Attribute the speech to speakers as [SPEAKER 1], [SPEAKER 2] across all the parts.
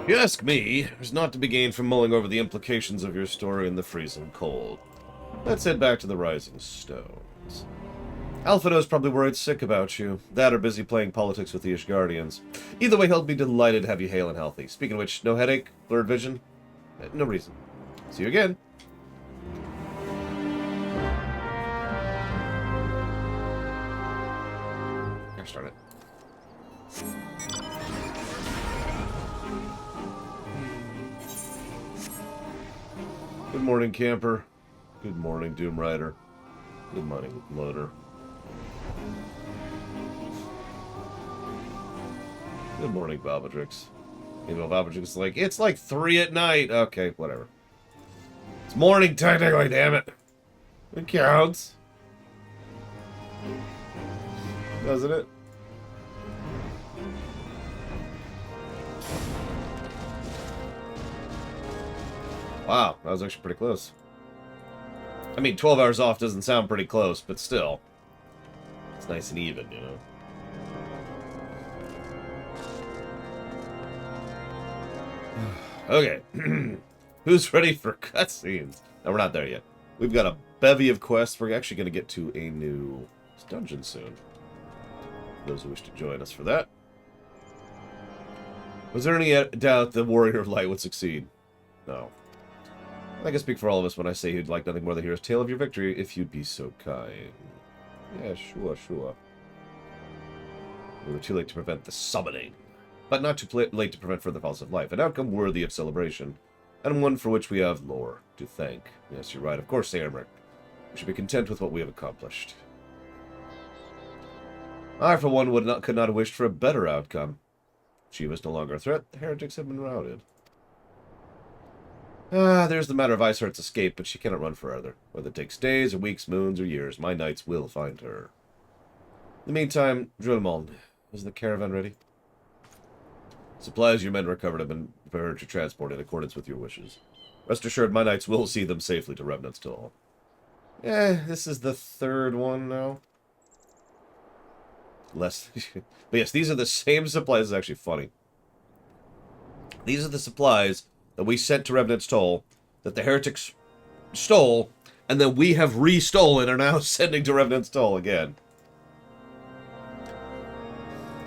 [SPEAKER 1] You ask me, there's not to be gained from mulling over the implications of your story in the freezing cold. Let's head back to the Rising Stones. Alphino's probably worried sick about you. That or busy playing politics with the Ishgardians. Either way, he'll be delighted to have you hale and healthy. Speaking of which, no headache? Blurred vision? No reason. See you again. Gosh darn it. Good morning, camper. Good morning, Doom Rider. Good morning, loader. Good morning, Babadrix. You know, Babadrix is like, it's like 3 at night. Okay, whatever. It's morning technically, damn it. It counts. Doesn't it? Wow, that was actually pretty close. I mean, 12 hours off doesn't sound pretty close, but still. It's nice and even, you know? Okay. Who's ready for cutscenes? No, we're not there yet. We've got a bevy of quests. We're actually going to get to a new dungeon soon. Those who wish to join us for that. Was there any doubt the Warrior of Light would succeed? No. I can speak for all of us when I say you'd like nothing more than hear a tale of your victory, if you'd be so kind. Yeah, sure, sure. We were too late to prevent the summoning, but not too late to prevent further loss of life. An outcome worthy of celebration, and one for which we have lore to thank. Yes, you're right. Of course, Aramric. We should be content with what we have accomplished. I, for one, could not have wished for a better outcome. Shiva is no longer a threat. The heretics have been routed. There's the matter of Iceheart's escape, but she cannot run forever. Whether it takes days, or weeks, moons, or years, my knights will find her. In the meantime, Drillmond, is the caravan ready? Supplies your men recovered have been prepared to transport in accordance with your wishes. Rest assured, my knights will see them safely to Revenant's Toll. This is the 3rd one now. Less. But yes, these are the same supplies. This is actually funny. These are the supplies that we sent to Revenant's Toll, that the heretics stole, and then we have re-stolen and are now sending to Revenant's Toll again.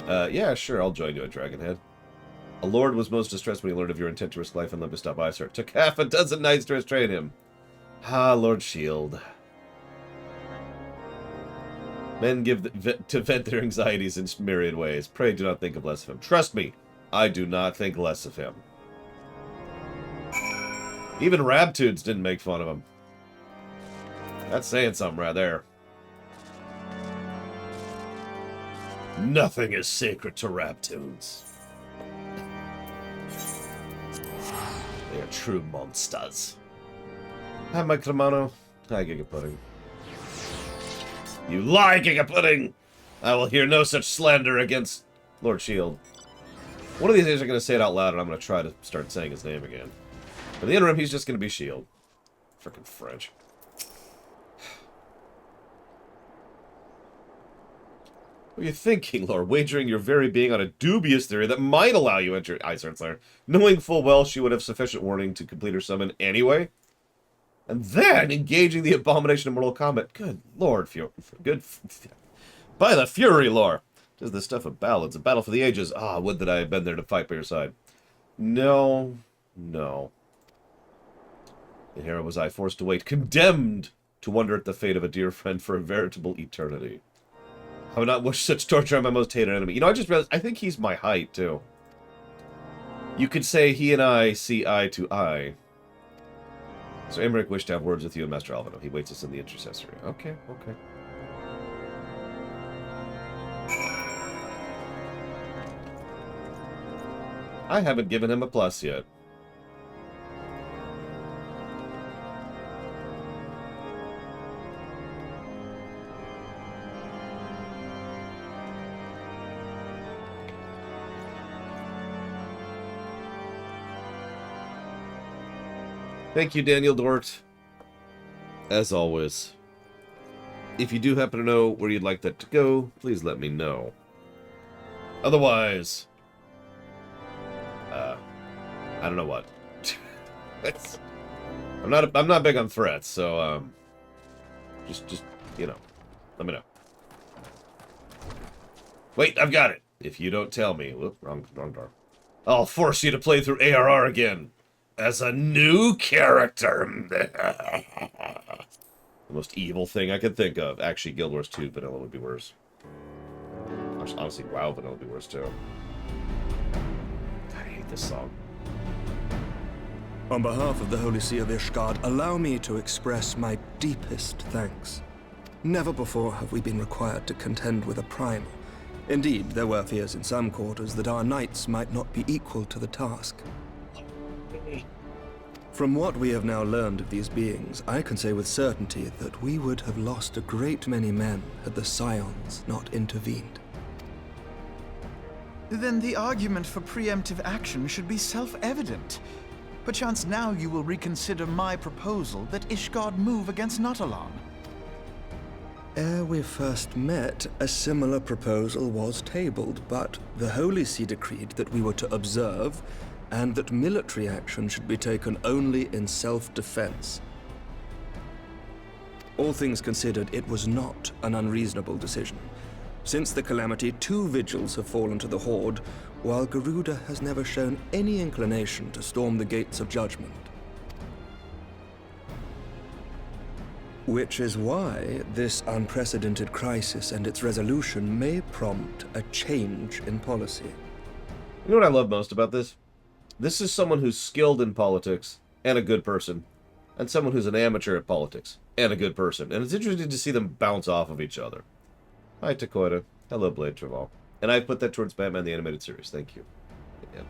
[SPEAKER 1] Yeah, sure, I'll join you at Dragonhead. A lord was most distressed when he learned of your intent to risk life and limb to stop Isart. Took half a dozen knights to restrain him. Ah, Lord Shield. Men give to vent their anxieties in myriad ways. Pray do not think of less of him. Trust me, I do not think less of him. Even Rabtudes didn't make fun of him. That's saying something right there. Nothing is sacred to Rabtudes. They are true monsters. Hi, Mike Romano. Hi, Giga Pudding. You lie, Giga Pudding! I will hear no such slander against Lord Shield. One of these days I'm going to say it out loud, and I'm going to try to start saying his name again. In the interim, he's just going to be Shield. Frickin' French. What are you thinking, Lord? Wagering your very being on a dubious theory that might allow you to enter Isart's lair, knowing full well she would have sufficient warning to complete her summon anyway? And then engaging the abomination of Mortal Kombat. Good Lord, by the Fury lore. 'Tis the stuff of ballads, a battle for the ages. Ah, would that I had been there to fight by your side. No, no. And here was I forced to wait, condemned to wonder at the fate of a dear friend for a veritable eternity. I would not wish such torture on my most hated enemy. You know, I just realized, I think he's my height, too. You could say he and I see eye to eye. So Emmerich wished to have words with you and Master Alvino. He waits us in the intercessory. Okay, okay. I haven't given him a plus yet. Thank you, Daniel Dort. As always. If you do happen to know where you'd like that to go, please let me know. Otherwise, I don't know what. I'm not big on threats, so just you know, let me know. Wait, I've got it. If you don't tell me, whoop, wrong door. I'll force you to play through ARR again as a new character. The most evil thing I could think of. Actually, Guild Wars 2 vanilla would be worse. Honestly, WoW vanilla would be worse too. I hate this song.
[SPEAKER 2] On behalf of the Holy See of Ishgard, allow me to express my deepest thanks. Never before have we been required to contend with a primal. Indeed, there were fears in some quarters that our knights might not be equal to the task. From what we have now learned of these beings, I can say with certainty that we would have lost a great many men had the Scions not intervened.
[SPEAKER 3] Then the argument for preemptive action should be self-evident. Perchance now you will reconsider my proposal that Ishgard move against Nautalon.
[SPEAKER 2] Ere we first met, a similar proposal was tabled, but the Holy See decreed that we were to observe, and that military action should be taken only in self-defense. All things considered, it was not an unreasonable decision. Since the calamity, 2 vigils have fallen to the Horde, while Garuda has never shown any inclination to storm the gates of judgment. Which is why this unprecedented crisis and its resolution may prompt a change in policy.
[SPEAKER 1] You know what I love most about this? This is someone who's skilled in politics and a good person, and someone who's an amateur at politics and a good person. And it's interesting to see them bounce off of each other. Hi, Takoida. Hello, Blade Traval. And I put that towards Batman the Animated Series. Thank you. Yeah.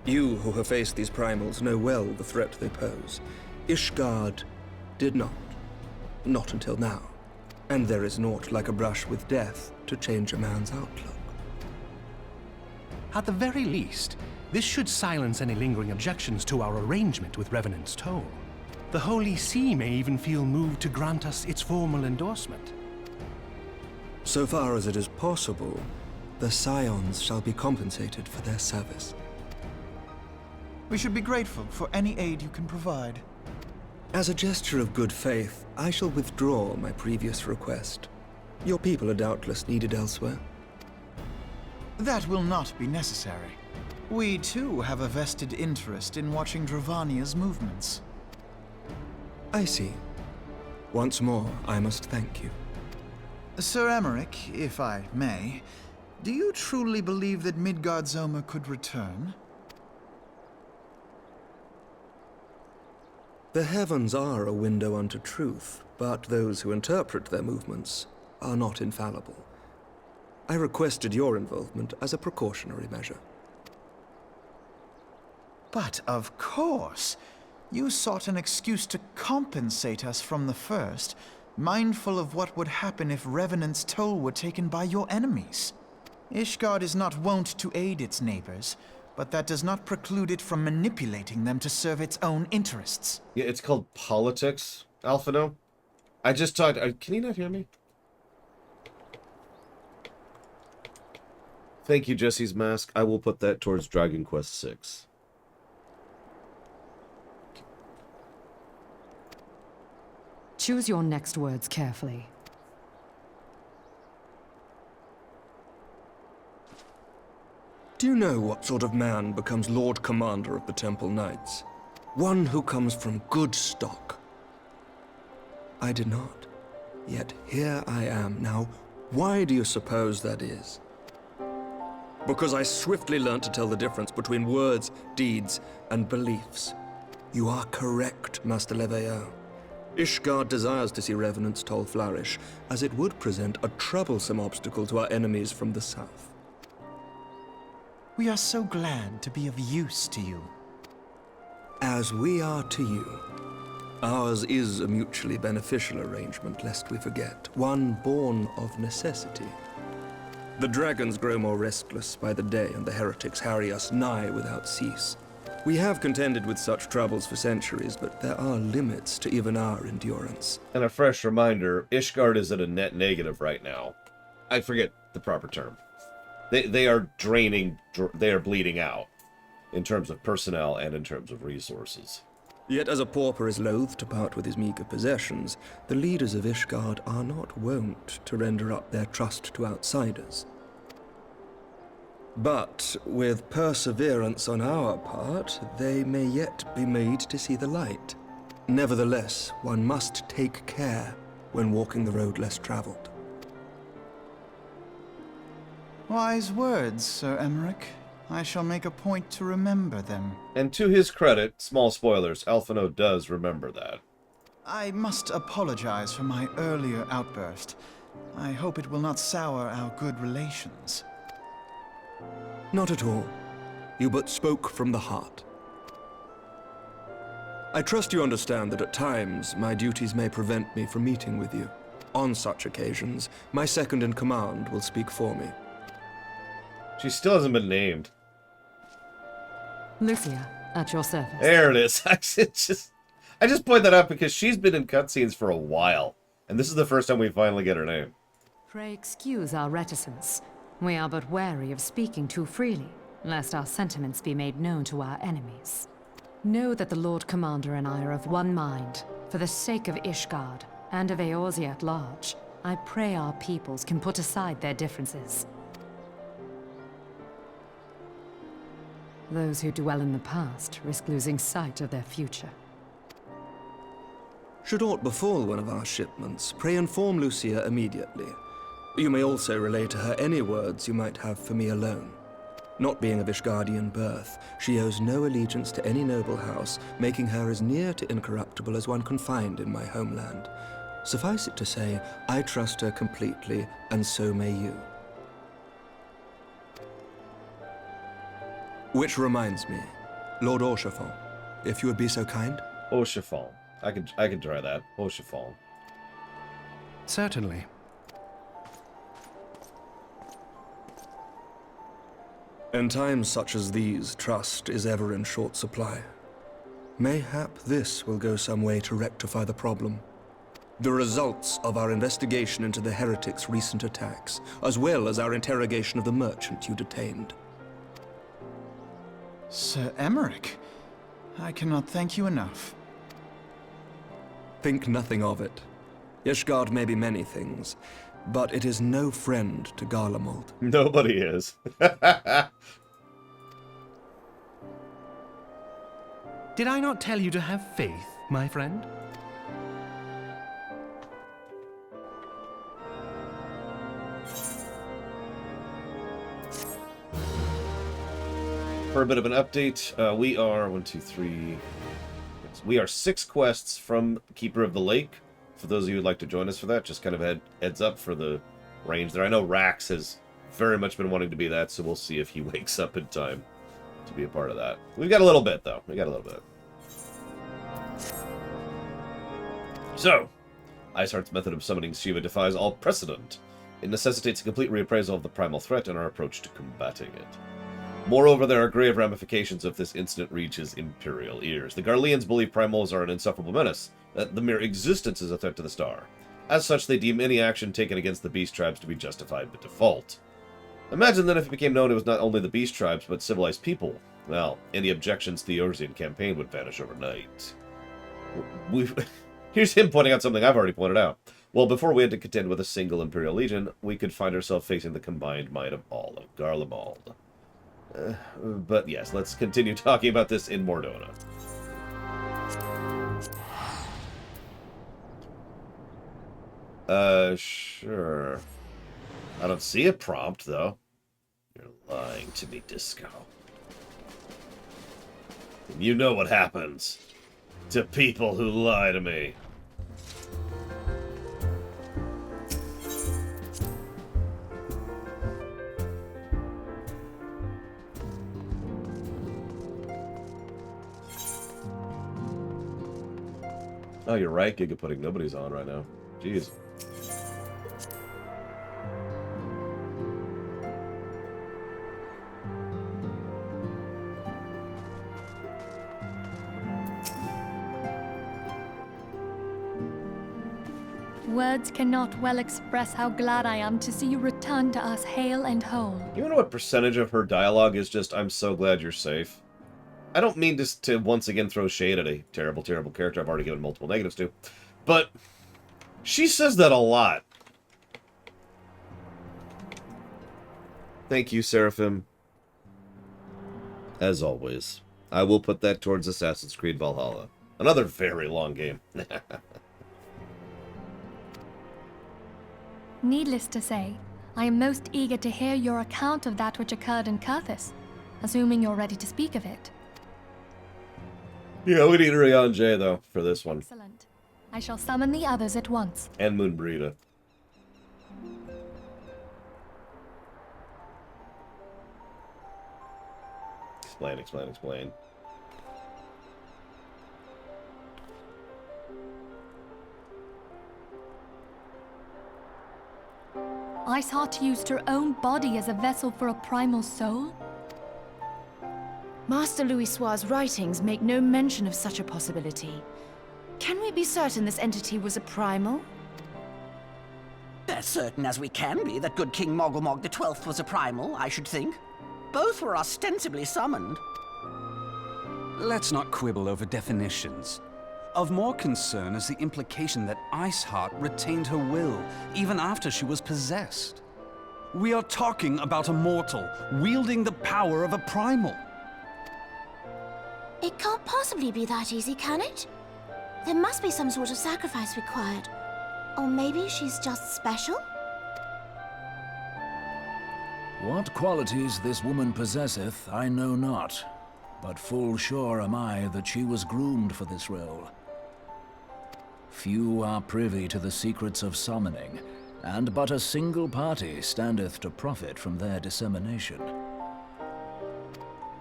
[SPEAKER 2] You who have faced these primals know well the threat they pose. Ishgard did not. Not until now. And there is naught like a brush with death to change a man's outlook.
[SPEAKER 4] At the very least, this should silence any lingering objections to our arrangement with Revenant's Toll. The Holy See may even feel moved to grant us its formal endorsement.
[SPEAKER 2] So far as it is possible, the Scions shall be compensated for their service.
[SPEAKER 3] We should be grateful for any aid you can provide.
[SPEAKER 2] As a gesture of good faith, I shall withdraw my previous request. Your people are doubtless needed elsewhere.
[SPEAKER 3] That will not be necessary. We too have a vested interest in watching Dravania's movements.
[SPEAKER 2] I see. Once more, I must thank you.
[SPEAKER 3] Sir Emmerich, if I may, do you truly believe that Midgardsormr could return?
[SPEAKER 2] The heavens are a window unto truth, but those who interpret their movements are not infallible. I requested your involvement as a precautionary measure.
[SPEAKER 3] But of course, you sought an excuse to compensate us from the first, mindful of what would happen if Revenant's Toll were taken by your enemies. Ishgard is not wont to aid its neighbors, but that does not preclude it from manipulating them to serve its own interests.
[SPEAKER 1] Yeah, it's called politics, Alphino. I just talked... can you not hear me? Thank you, Jesse's Mask. I will put that towards Dragon Quest VI.
[SPEAKER 5] Choose your next words carefully.
[SPEAKER 2] Do you know what sort of man becomes Lord Commander of the Temple Knights? One who comes from good stock. I did not. Yet here I am. Now, why do you suppose that is? Because I swiftly learned to tell the difference between words, deeds, and beliefs. You are correct, Master Leveilleur. Ishgard desires to see Revenant's Toll flourish, as it would present a troublesome obstacle to our enemies from the south.
[SPEAKER 3] We are so glad to be of use to you.
[SPEAKER 2] As we are to you. Ours is a mutually beneficial arrangement, lest we forget, one born of necessity. The dragons grow more restless by the day, and the heretics harry us nigh without cease. We have contended with such troubles for centuries, but there are limits to even our endurance.
[SPEAKER 1] And a fresh reminder, Ishgard is at a net negative right now. I forget the proper term. They are draining, they are bleeding out. in terms of personnel and in terms of resources.
[SPEAKER 2] Yet as a pauper is loath to part with his meager possessions, the leaders of Ishgard are not wont to render up their trust to outsiders. But with perseverance on our part, they may yet be made to see the light. Nevertheless, one must take care when walking the road less traveled.
[SPEAKER 3] Wise words, Sir Emmerich. I shall make a point to remember them.
[SPEAKER 1] And to his credit, small spoilers, Alphino does remember that.
[SPEAKER 3] I must apologize for my earlier outburst. I hope it will not sour our good relations.
[SPEAKER 2] Not at all. You but spoke from the heart. I trust you understand that at times my duties may prevent me from meeting with you. On such occasions, my second-in-command will speak for me.
[SPEAKER 1] She still hasn't been named.
[SPEAKER 5] Lucia, at your service.
[SPEAKER 1] There it is. I just point that out because she's been in cutscenes for a while. And this is the first time we finally get her name.
[SPEAKER 5] Pray excuse our reticence. We are but wary of speaking too freely, lest our sentiments be made known to our enemies. Know that the Lord Commander and I are of one mind. For the sake of Ishgard, and of Eorzea at large, I pray our peoples can put aside their differences. Those who dwell in the past risk losing sight of their future.
[SPEAKER 2] Should aught befall one of our shipments, pray inform Lucia immediately. You may also relay to her any words you might have for me alone. Not being of Ishgardian birth, she owes no allegiance to any noble house, making her as near to incorruptible as one can find in my homeland. Suffice it to say, I trust her completely, and so may you. Which reminds me, Lord Orchefon, if you would be so kind.
[SPEAKER 1] Orchefon. I can try that. Orchefon.
[SPEAKER 4] Certainly.
[SPEAKER 2] In times such as these, trust is ever in short supply. Mayhap this will go some way to rectify the problem. The results of our investigation into the heretics' recent attacks, as well as our interrogation of the merchant you detained.
[SPEAKER 3] Sir Emmerich, I cannot thank you enough.
[SPEAKER 2] Think nothing of it. Ishgard may be many things, but it is no friend to Garlemald.
[SPEAKER 1] Nobody is.
[SPEAKER 4] Did I not tell you to have faith, my friend?
[SPEAKER 1] For a bit of an update, we are, we are 6 quests from Keeper of the Lake. For those of you who'd like to join us for that, just kind of heads up for the range there. I know Rax has very much been wanting to be that, so we'll see if he wakes up in time to be a part of that. We've got a little bit, though. We got a little bit. So, Iceheart's method of summoning Shiva defies all precedent. It necessitates a complete reappraisal of the primal threat and our approach to combating it. Moreover, there are grave ramifications if this incident reaches Imperial ears. The Garleans believe primals are an insufferable menace, that the mere existence is a threat to the star. As such, they deem any action taken against the beast tribes to be justified by default. Imagine then if it became known it was not only the beast tribes, but civilized people. Well, any objections to the Eorzean campaign would vanish overnight. Here's him pointing out something I've already pointed out. Well, before we had to contend with a single Imperial Legion, we could find ourselves facing the combined might of all of Garlemald. But yes, let's continue talking about this in Mordona. Sure. I don't see a prompt, though. You're lying to me, Disco. And you know what happens to people who lie to me. Oh, you're right, Giga putting nobody's on right now. Jeez.
[SPEAKER 6] Words cannot well express how glad I am to see you return to us hale and whole.
[SPEAKER 1] You know what percentage of her dialogue is just, I'm so glad you're safe? I don't mean to once again throw shade at a terrible, terrible character I've already given multiple negatives to, but she says that a lot. Thank you, Seraphim. As always, I will put that towards Assassin's Creed Valhalla. Another very long game.
[SPEAKER 6] Needless to say, I am most eager to hear your account of that which occurred in Kurthis, assuming you're ready to speak of it.
[SPEAKER 1] Yeah, we need Rayon J, though, for this one.
[SPEAKER 6] Excellent. I shall summon the others at once.
[SPEAKER 1] And Moonbrita. Explain, explain, explain.
[SPEAKER 6] Iceheart used her own body as a vessel for a primal soul?
[SPEAKER 7] Master Louisoir's writings make no mention of such a possibility. Can we be certain this entity was a primal?
[SPEAKER 8] As certain as we can be that good King Mogulmog XII was a primal, I should think. Both were ostensibly summoned.
[SPEAKER 9] Let's not quibble over definitions. Of more concern is the implication that Iceheart retained her will, even after she was possessed. We are talking about a mortal, wielding the power of a primal.
[SPEAKER 10] It can't possibly be that easy, can it? There must be some sort of sacrifice required. Or maybe she's just special?
[SPEAKER 11] What qualities this woman possesseth, I know not. But full sure am I that she was groomed for this role. Few are privy to the secrets of summoning, and but a single party standeth to profit from their dissemination.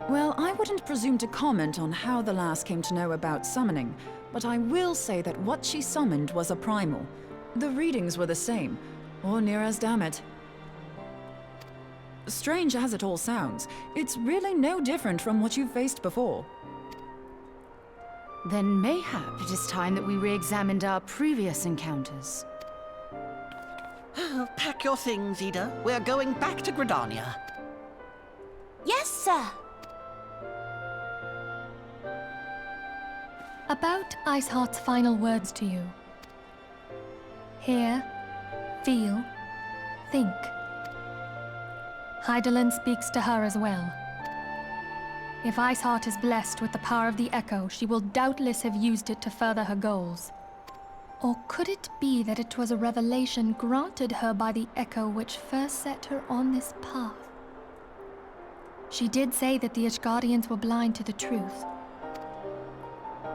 [SPEAKER 7] Well, I wouldn't presume to comment on how the lass came to know about summoning, but I will say that what she summoned was a primal. The readings were the same, or near as damn it. Strange as it all sounds, it's really no different from what you've faced before. Then mayhap it is time that we re-examined our previous encounters.
[SPEAKER 8] Pack your things, Ida. We're going back to Gridania.
[SPEAKER 10] Yes, sir.
[SPEAKER 6] About Iceheart's final words to you. Hear, feel, think. Hydaelyn speaks to her as well. If Iceheart is blessed with the power of the Echo, she will doubtless have used it to further her goals. Or could it be that it was a revelation granted her by the Echo which first set her on this path? She did say that the Ishgardians were blind to the truth.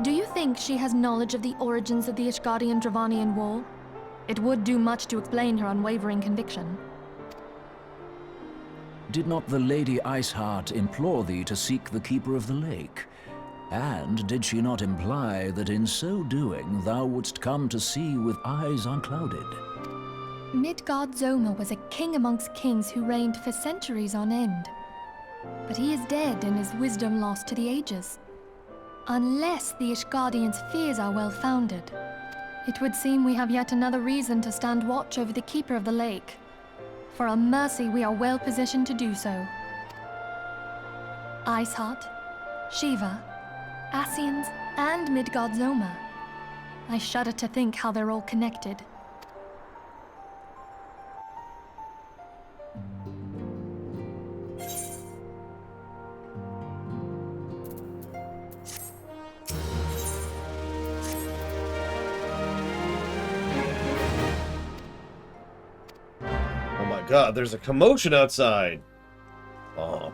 [SPEAKER 6] Do you think she has knowledge of the origins of the Ishgardian-Dravanian War? It would do much to explain her unwavering conviction.
[SPEAKER 11] Did not the Lady Iceheart implore thee to seek the Keeper of the Lake? And did she not imply that in so doing thou wouldst come to see with eyes unclouded?
[SPEAKER 6] Midgard-Zoma was a king amongst kings who reigned for centuries on end. But he is dead and his wisdom lost to the ages. Unless the Ishgardians' fears are well-founded, it would seem we have yet another reason to stand watch over the Keeper of the Lake. For a mercy, we are well positioned to do so. Iceheart, Shiva, Ascians, and Midgard-Zoma. I shudder to think how they're all connected.
[SPEAKER 1] God, there's a commotion outside. By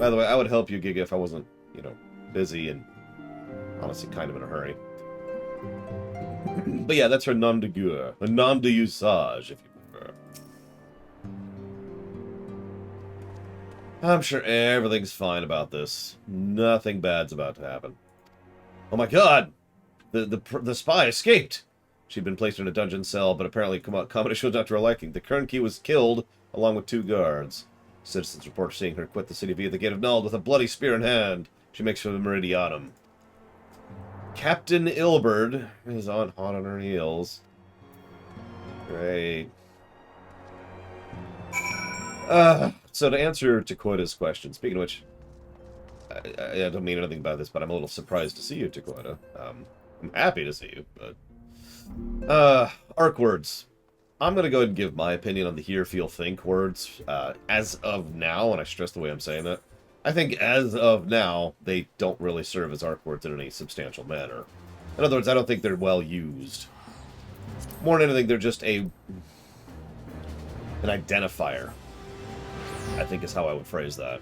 [SPEAKER 1] the way, I would help you, Giga, if I wasn't, busy and honestly kind of in a hurry. But yeah, that's her nom de guerre. A nom de usage, if you prefer. I'm sure everything's fine about this. Nothing bad's about to happen. Oh my god! The spy escaped! She'd been placed in a dungeon cell, but apparently combination was not to her liking. The turnkey was killed, along with 2 guards. Citizens report seeing her quit the city via the Gate of Nuld with a bloody spear in hand. She makes for the Meridianum. Captain Ilberd is hot on her heels. Great. So to answer Takoida's question, speaking of which, I don't mean anything by this, but I'm a little surprised to see you, Takoida. I'm happy to see you, but... arc words. I'm going to go ahead and give my opinion on the hear, feel, think words. As of now, and I stress the way I'm saying that, I think as of now, they don't really serve as arc words in any substantial manner. In other words, I don't think they're well used. More than anything, they're just an identifier, I think is how I would phrase that.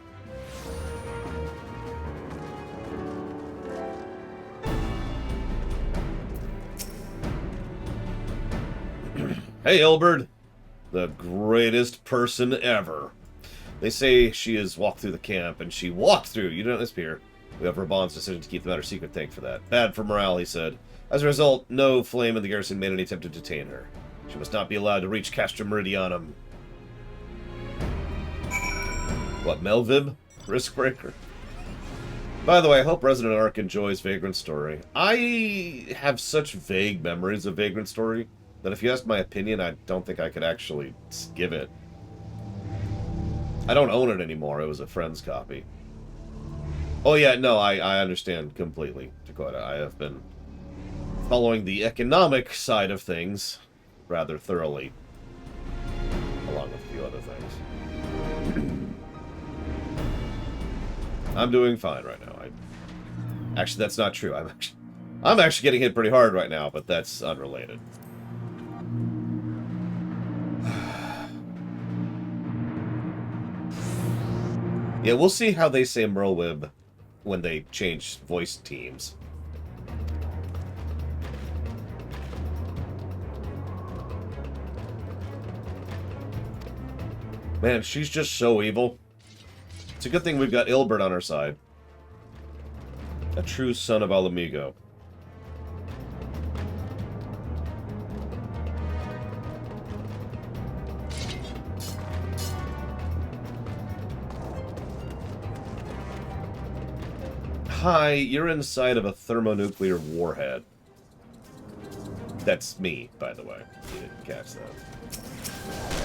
[SPEAKER 1] Hey, Ilberd, the greatest person ever. They say she has walked through the camp, and she walked through. You don't disappear. We have Raban's decision to keep the matter secret, thank for that. Bad for morale, he said. As a result, no flame in the garrison made any attempt to detain her. She must not be allowed to reach Castra Meridianum. What, Melvib? Riskbreaker? By the way, I hope Resident Ark enjoys Vagrant's story. I have such vague memories of Vagrant's story that if you asked my opinion, I don't think I could actually give it. I don't own it anymore. It was a friend's copy. Oh yeah, no, I understand completely, Dakota. I have been following the economic side of things rather thoroughly, along with a few other things. I'm doing fine right now. Actually, that's not true. I'm actually getting hit pretty hard right now, but that's unrelated. Yeah, we'll see how they say Merlwyb when they change voice teams. Man, she's just so evil. It's a good thing we've got Ilberd on our side. A true son of Alamigo. Hi, you're inside of a thermonuclear warhead. That's me, by the way. You didn't catch that.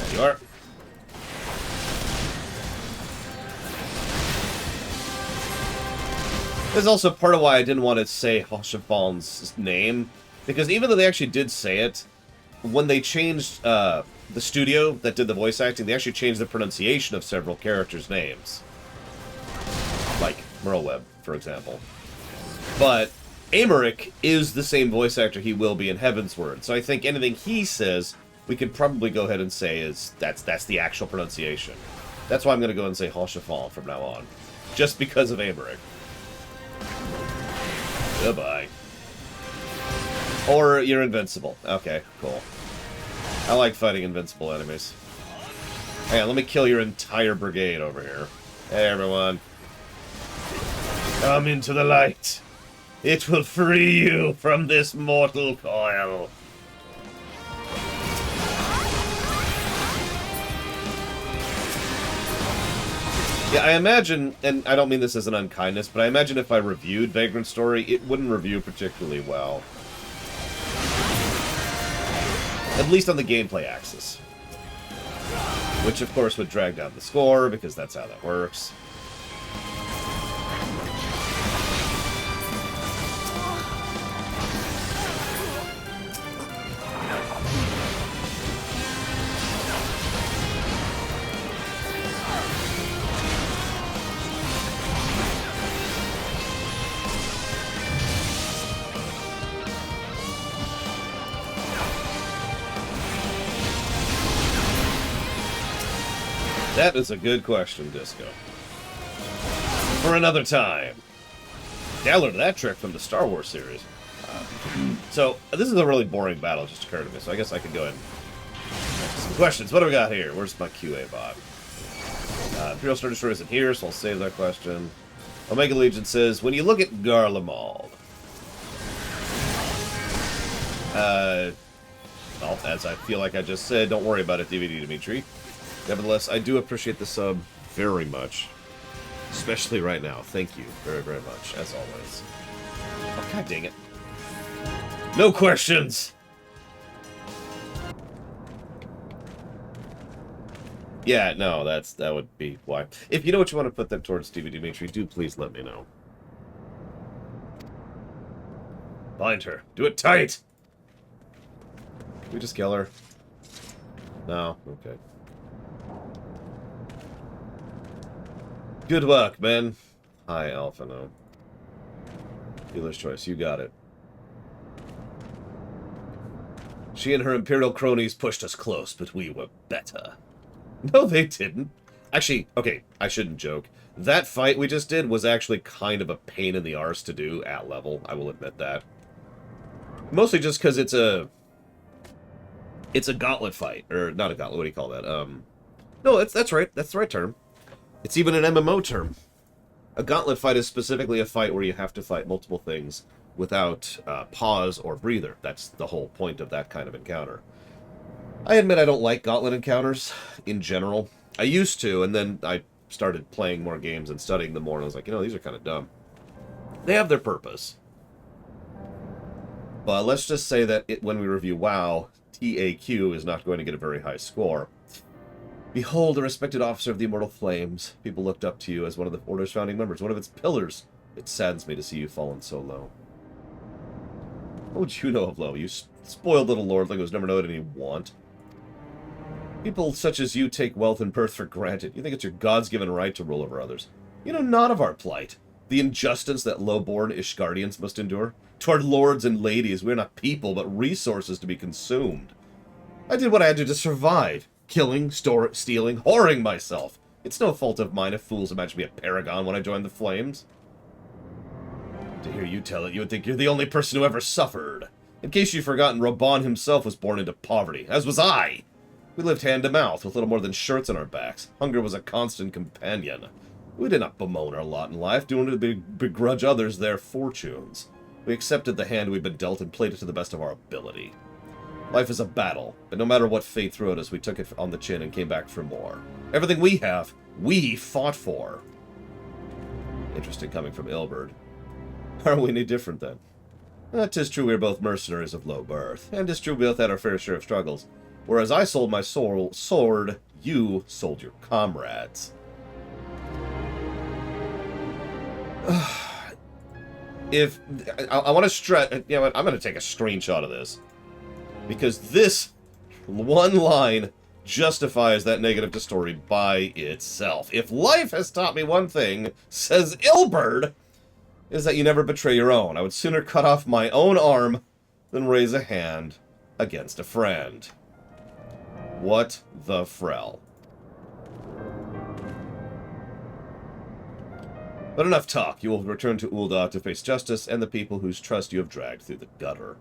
[SPEAKER 1] There you are. This is also part of why I didn't want to say Hoshifon's name, because even though they actually did say it, when they changed the studio that did the voice acting, they actually changed the pronunciation of several characters' names. Like Merlwyb, for example. But Aymeric is the same voice actor he will be in Heavensward, so I think anything he says, we could probably go ahead and say is that's the actual pronunciation. That's why I'm going to go and say Hoshifon from now on. Just because of Aymeric. Goodbye. Or you're invincible. Okay, cool. I like fighting invincible enemies. Hang on, let me kill your entire brigade over here. Hey, everyone. Come into the light. It will free you from this mortal coil. Yeah, I imagine, and I don't mean this as an unkindness, but I imagine if I reviewed Vagrant Story, it wouldn't review particularly well. At least on the gameplay axis. Which, of course, would drag down the score, because that's how that works. That is a good question, Disco. For another time. Yeah, I learned that trick from the Star Wars series. So, this is a really boring battle, just occurred to me, so I guess I could go ahead and some questions. What do we got here? Where's my QA bot? Imperial Star Destroyer isn't here, so I'll save that question. Omega Legion says, when you look at Garlemald, well, as I feel like I just said, don't worry about it, DVD Dimitri. Nevertheless, I do appreciate the sub very much. Especially right now. Thank you very, very much, as always. Oh, god dang it. No questions! Yeah, no, that would be why. If you know what you want to put that towards Stevie Dimitri, do please let me know. Bind her. Do it tight! Can we just kill her? No? Okay. Good work, men. Hi, Alpha, no. Dealer's choice, you got it. She and her Imperial cronies pushed us close, but we were better. No, they didn't. Actually, okay, I shouldn't joke. That fight we just did was actually kind of a pain in the arse to do at level, I will admit that. Mostly just because it's a gauntlet fight. Or, not a gauntlet, what do you call that? No, that's right, that's the right term. It's even an MMO term. A gauntlet fight is specifically a fight where you have to fight multiple things without pause or breather. That's the whole point of that kind of encounter. I admit I don't like gauntlet encounters in general. I used to, and then I started playing more games and studying them more, and I was like, you know, these are kind of dumb. They have their purpose. But let's just say that when we review WoW, TAQ is not going to get a very high score. Behold, a respected officer of the Immortal Flames. People looked up to you as one of the Order's founding members, one of its pillars. It saddens me to see you fallen so low. What would you know of low? You spoiled little lordling who's never known any want. People such as you take wealth and birth for granted. You think it's your God's given right to rule over others. You know not of our plight. The injustice that low-born Ishgardians must endure. Toward lords and ladies, we're not people, but resources to be consumed. I did what I had to survive. Killing, stealing, whoring myself. It's no fault of mine if fools imagine me a paragon when I joined the Flames. To hear you tell it, you would think you're the only person who ever suffered. In case you've forgotten, Raban himself was born into poverty, as was I. We lived hand to mouth, with little more than shirts on our backs. Hunger was a constant companion. We did not bemoan our lot in life, doing it to begrudge others their fortunes. We accepted the hand we'd been dealt and played it to the best of our ability. Life is a battle, but no matter what fate threw at us, we took it on the chin and came back for more. Everything we have, we fought for. Interesting coming from Ilberd. Are we any different, then? 'Tis true we are both mercenaries of low birth, and 'tis true we both had our fair share of struggles. Whereas I sold my sword, you sold your comrades. If I want to stress, you know what, I'm going to take a screenshot of this. Because this one line justifies that negative story by itself. If life has taught me one thing, says Ilberd, is that you never betray your own. I would sooner cut off my own arm than raise a hand against a friend. What the frell? But enough talk. You will return to Ul'dah to face justice and the people whose trust you have dragged through the gutter.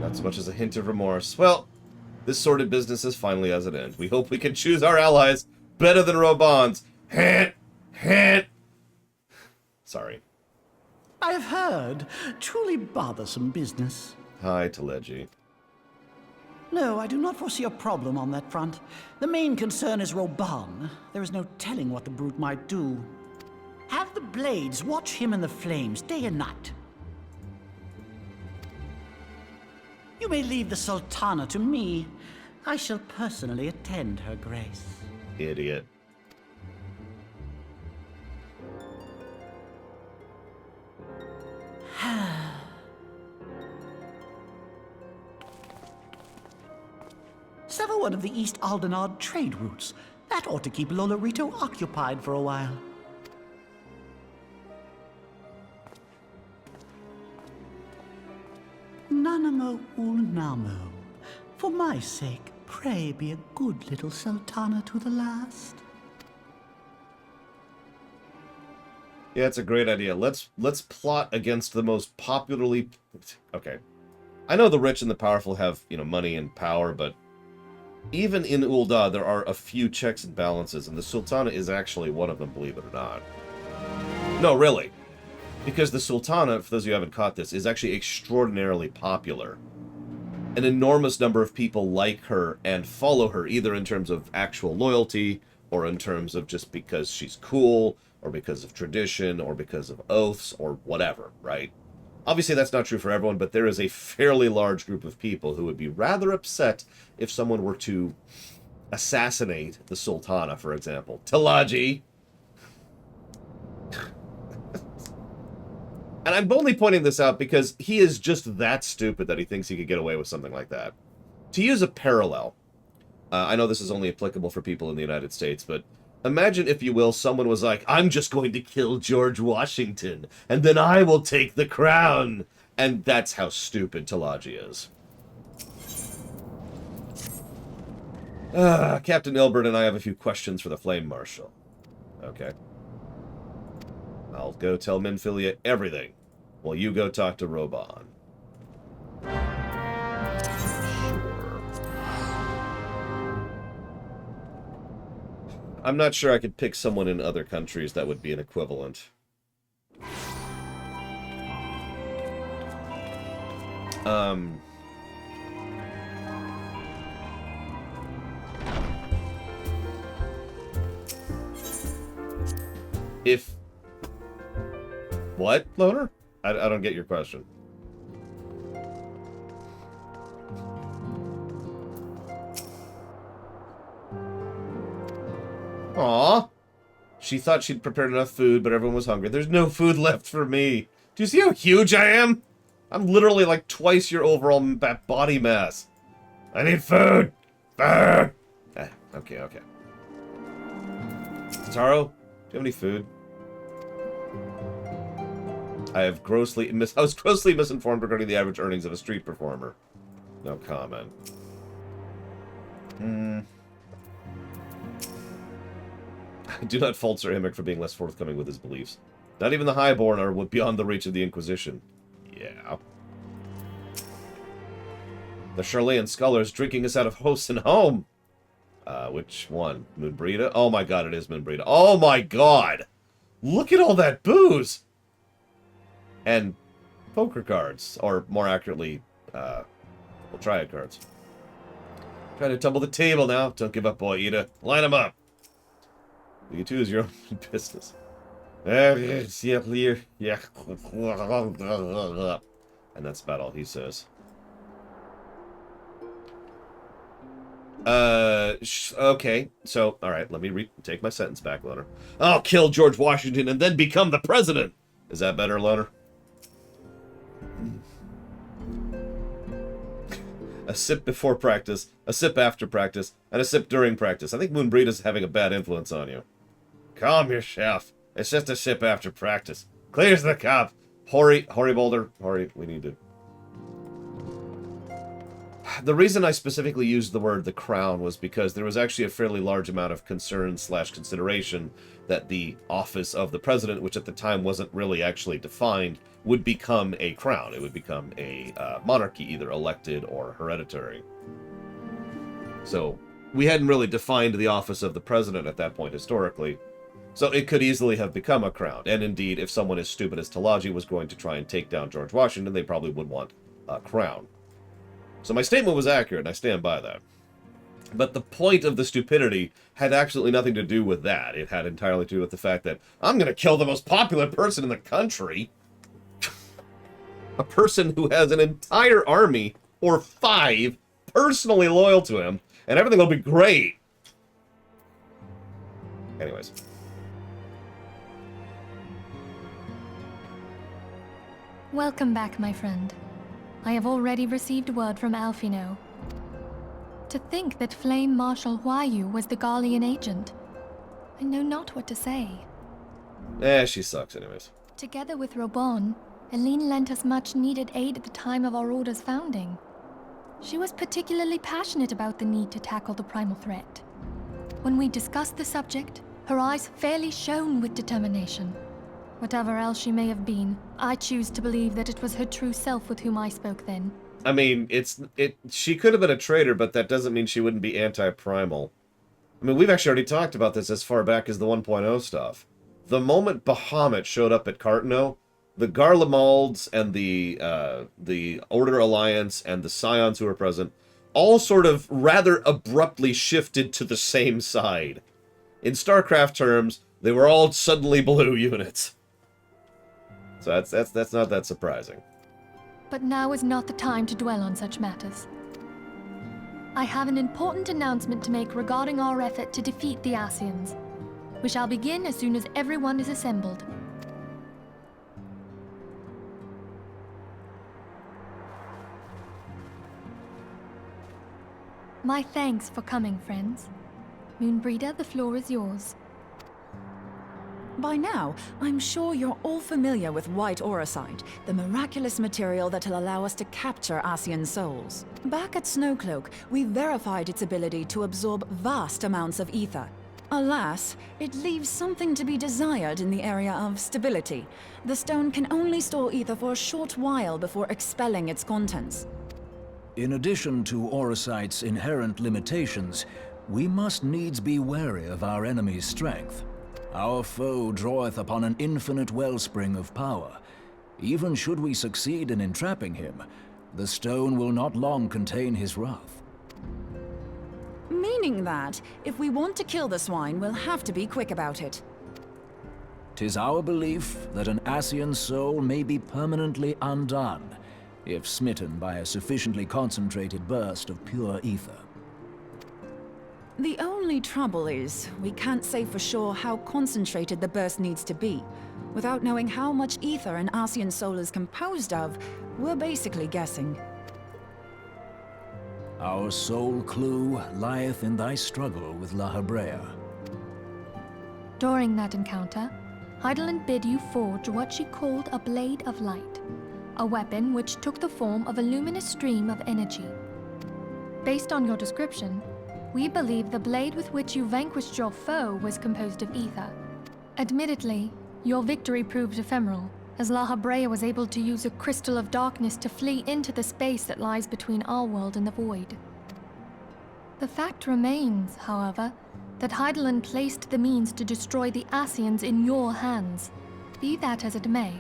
[SPEAKER 1] Not so much as a hint of remorse. Well, this sordid business is finally at an end. We hope we can choose our allies better than Roban's. Hint. Sorry.
[SPEAKER 8] I have heard. Truly bothersome business.
[SPEAKER 1] Hi, Teleji.
[SPEAKER 8] No, I do not foresee a problem on that front. The main concern is Roban. There is no telling what the brute might do. Have the Blades watch him in the flames day and night. You may leave the Sultana to me. I shall personally attend her grace.
[SPEAKER 1] Idiot.
[SPEAKER 8] Sever one of the East Aldenard trade routes. That ought to keep Lolorito occupied for a while. Nanamo Ul'namo. For my sake, pray be a good little Sultana to the last.
[SPEAKER 1] Yeah, it's a great idea. Let's plot against the most popularly... Okay. I know the rich and the powerful have, you know, money and power, but even in Ul'dah, there are a few checks and balances, and the Sultana is actually one of them, believe it or not. No, really. Because the Sultana, for those of you who haven't caught this, is actually extraordinarily popular. An enormous number of people like her and follow her, either in terms of actual loyalty or in terms of just because she's cool, or because of tradition, or because of oaths, or whatever, right? Obviously, that's not true for everyone, but there is a fairly large group of people who would be rather upset if someone were to assassinate the Sultana, for example. Talaji! And I'm only pointing this out because he is just that stupid that he thinks he could get away with something like that. To use a parallel, I know this is only applicable for people in the United States, but imagine, if you will, someone was like, I'm just going to kill George Washington, and then I will take the crown. And that's how stupid Talaji is. Captain Ilbert and I have a few questions for the Flame Marshal. Okay. I'll go tell Minfilia everything, while you go talk to Roban. Sure. I'm not sure I could pick someone in other countries that would be an equivalent. If... What, Loner? I don't get your question. Aw. She thought she'd prepared enough food, but everyone was hungry. There's no food left for me. Do you see how huge I am? I'm literally like twice your overall body mass. I need food. Food. Okay. Taro, do you have any food? I was grossly misinformed regarding the average earnings of a street performer. No comment. I do not fault Sir Himmick for being less forthcoming with his beliefs. Not even the Highborn are beyond the reach of the Inquisition. Yeah. The Charlayan scholars drinking us out of house and home. Which one? Moonbrita? Oh my god, it is Moonbrita. Oh my god! Look at all that booze! And poker cards, or more accurately, triad cards. Trying to tumble the table now. Don't give up, boy, Ida. Line them up. You two is your own business. And that's about all he says. Okay. So, alright, let me take my sentence back, Loner. I'll kill George Washington and then become the president! Is that better, Loner? A sip before practice, a sip after practice, and a sip during practice. I think Moonbreed having a bad influence on you. Calm yourself. It's just a sip after practice. Clears the cup. Hori Boulder. Hori, we need to... The reason I specifically used the word the crown was because there was actually a fairly large amount of concern / consideration that the office of the president, which at the time wasn't really actually defined, would become a crown. It would become a monarchy, either elected or hereditary. So we hadn't really defined the office of the president at that point historically. So it could easily have become a crown. And indeed, if someone as stupid as Talaji was going to try and take down George Washington, they probably would want a crown. So my statement was accurate, and I stand by that. But the point of the stupidity had absolutely nothing to do with that. It had entirely to do with the fact that I'm going to kill the most popular person in the country. A person who has an entire army, or 5, personally loyal to him, and everything will be great. Anyways.
[SPEAKER 6] Welcome back, my friend. I have already received word from Alfino. To think that Flame Marshal Huayu was the Garlean agent. I know not what to say.
[SPEAKER 1] She sucks anyways.
[SPEAKER 6] Together with Robon, Eileen lent us much-needed aid at the time of our order's founding. She was particularly passionate about the need to tackle the primal threat. When we discussed the subject, her eyes fairly shone with determination. Whatever else she may have been, I choose to believe that it was her true self with whom I spoke then.
[SPEAKER 1] I mean, she could have been a traitor, but that doesn't mean she wouldn't be anti-primal. I mean, we've actually already talked about this as far back as the 1.0 stuff. The moment Bahamut showed up at Cartano, the Garlemalds and the Order Alliance and the Scions who were present all sort of rather abruptly shifted to the same side. in StarCraft terms, they were all suddenly blue units. So that's not that surprising.
[SPEAKER 6] But now is not the time to dwell on such matters. I have an important announcement to make regarding our effort to defeat the Ascians. We shall begin as soon as everyone is assembled. My thanks for coming, friends. Moonbreeder, the floor is yours.
[SPEAKER 7] By now, I'm sure you're all familiar with white auracite, the miraculous material that'll allow us to capture Ascian souls. Back at Snowcloak, we verified its ability to absorb vast amounts of ether. Alas, it leaves something to be desired in the area of stability. The stone can only store ether for a short while before expelling its contents.
[SPEAKER 11] In addition to auracite's inherent limitations, we must needs be wary of our enemy's strength. Our foe draweth upon an infinite wellspring of power. Even should we succeed in entrapping him, the stone will not long contain his wrath.
[SPEAKER 7] Meaning that, if we want to kill the swine, we'll have to be quick about it.
[SPEAKER 11] 'Tis our belief that an Ascian soul may be permanently undone, if smitten by a sufficiently concentrated burst of pure ether.
[SPEAKER 7] The only trouble is, we can't say for sure how concentrated the burst needs to be. Without knowing how much ether an Ascian soul is composed of, we're basically guessing.
[SPEAKER 11] Our sole clue lieth in thy struggle with La Hebrea.
[SPEAKER 6] During that encounter, Hydaelyn bid you forge what she called a Blade of Light, a weapon which took the form of a luminous stream of energy. Based on your description, we believe the blade with which you vanquished your foe was composed of ether. Admittedly, your victory proved ephemeral, as La Hebrea was able to use a crystal of darkness to flee into the space that lies between our world and the void. The fact remains, however, that Hydaelyn placed the means to destroy the Ascians in your hands. Be that as it may,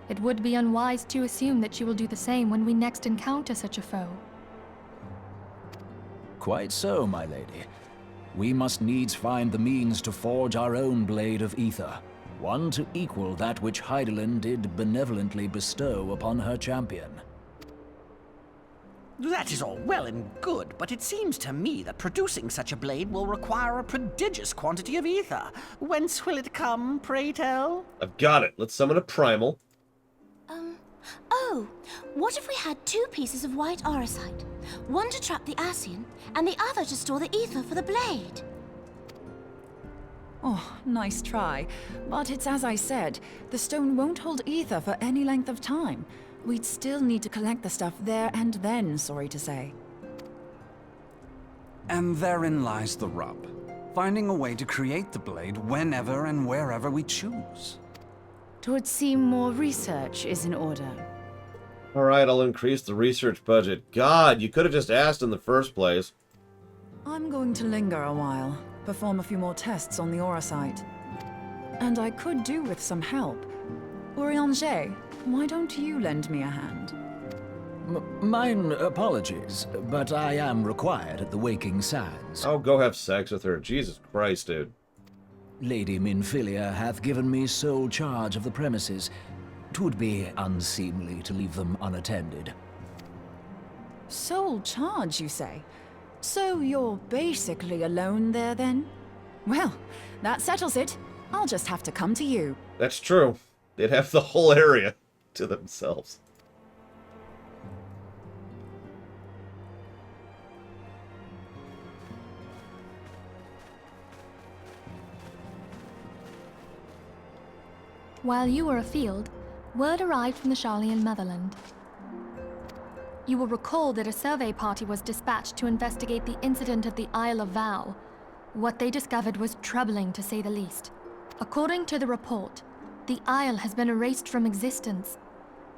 [SPEAKER 6] it would be unwise to assume that she will do the same when we next encounter such a foe.
[SPEAKER 11] Quite so, my lady. We must needs find the means to forge our own blade of ether, one to equal that which Hydaelyn did benevolently bestow upon her champion.
[SPEAKER 12] That is all well and good, but it seems to me that producing such a blade will require a prodigious quantity of ether. Whence will it come, pray tell?
[SPEAKER 1] I've got it. Let's summon a primal.
[SPEAKER 10] Oh, what if we had two pieces of white auracite? One to trap the Ascian, and the other to store the ether for the blade.
[SPEAKER 7] Oh, nice try. But it's as I said, the stone won't hold ether for any length of time. We'd still need to collect the stuff there and then, sorry to say.
[SPEAKER 9] And therein lies the rub. Finding a way to create the blade whenever and wherever we choose.
[SPEAKER 13] 'Twould seem more research is in order.
[SPEAKER 1] Alright, I'll increase the research budget. God, you could have just asked in the first place.
[SPEAKER 7] I'm going to linger a while, perform a few more tests on the auracite. And I could do with some help. Urianger, why don't you lend me a hand?
[SPEAKER 11] Mine apologies, but I am required at the Waking Sands.
[SPEAKER 1] Oh, go have sex with her. Jesus Christ, dude.
[SPEAKER 11] Lady Minfilia hath given me sole charge of the premises. 'Twould be unseemly to leave them unattended.
[SPEAKER 7] Sole charge, you say? So you're basically alone there, then? Well, that settles it. I'll just have to come to you.
[SPEAKER 1] That's true. They'd have the whole area to themselves.
[SPEAKER 6] While you were afield, word arrived from the Sharlayan motherland. You will recall that a survey party was dispatched to investigate the incident at the Isle of Vow. What they discovered was troubling, to say the least. According to the report, the Isle has been erased from existence.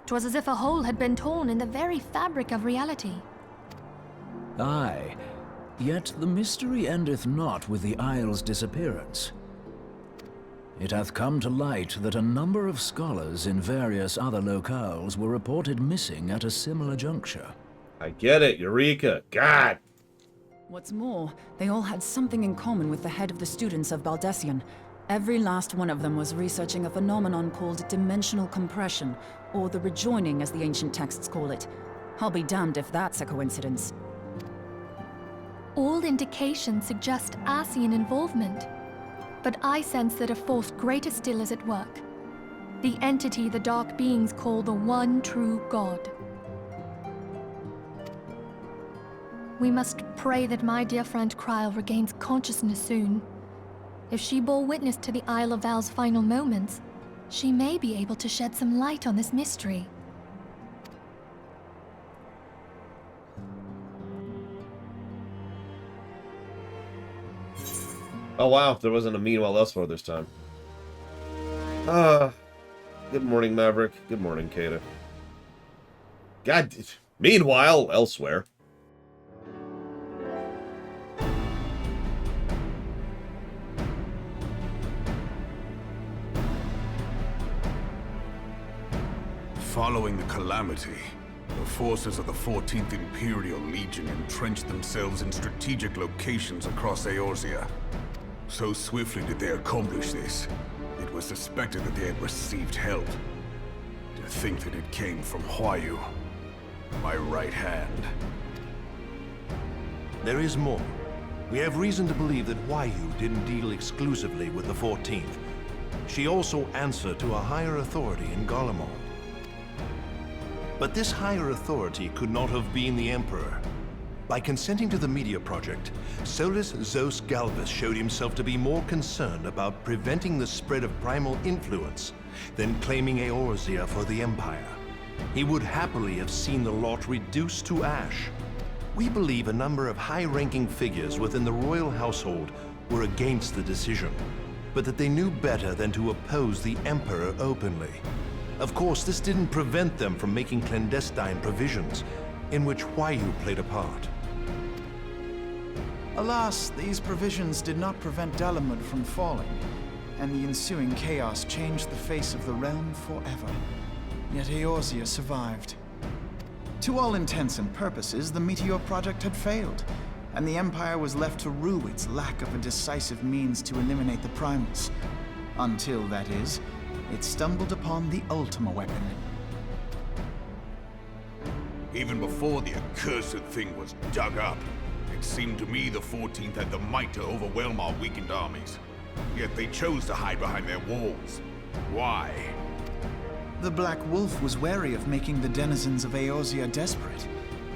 [SPEAKER 6] 'Twas as if a hole had been torn in the very fabric of reality.
[SPEAKER 11] Aye, yet the mystery endeth not with the Isle's disappearance. It hath come to light that a number of scholars in various other locales were reported missing at a similar juncture.
[SPEAKER 1] I get it, Eureka. God!
[SPEAKER 7] What's more, they all had something in common with the head of the students of Baldessian. Every last one of them was researching a phenomenon called dimensional compression, or the rejoining as the ancient texts call it. I'll be damned if that's a coincidence.
[SPEAKER 6] All indications suggest Ascian involvement, but I sense that a force greater still is at work. The entity the Dark Beings call the One True God. We must pray that my dear friend Kryl regains consciousness soon. If she bore witness to the Isle of Val's final moments, she may be able to shed some light on this mystery.
[SPEAKER 1] Oh wow, there wasn't a meanwhile elsewhere this time. Good morning, Maverick. Good morning, Kata. God, meanwhile elsewhere.
[SPEAKER 14] Following the calamity, the forces of the 14th Imperial Legion entrenched themselves in strategic locations across Eorzea. So swiftly did they accomplish this, it was suspected that they had received help. To think that it came from Huayu, my right hand.
[SPEAKER 15] There is more. We have reason to believe that Huayu didn't deal exclusively with the 14th. She also answered to a higher authority in Garlemald. But this higher authority could not have been the Emperor. By consenting to the Media Project, Solus Zos Galvus showed himself to be more concerned about preventing the spread of primal influence than claiming Eorzea for the Empire. He would happily have seen the lot reduced to ash. We believe a number of high-ranking figures within the royal household were against the decision, but that they knew better than to oppose the Emperor openly. Of course, this didn't prevent them from making clandestine provisions, in which Huayu played a part.
[SPEAKER 3] Alas, these provisions did not prevent Dalamud from falling, and the ensuing chaos changed the face of the realm forever. Yet Eorzea survived. To all intents and purposes, the Meteor Project had failed, and the Empire was left to rue its lack of a decisive means to eliminate the primals. Until, that is, it stumbled upon the Ultima weapon.
[SPEAKER 14] Even before the accursed thing was dug up, it seemed to me the 14th had the might to overwhelm our weakened armies. Yet they chose to hide behind their walls. Why?
[SPEAKER 3] The Black Wolf was wary of making the denizens of Eorzea desperate,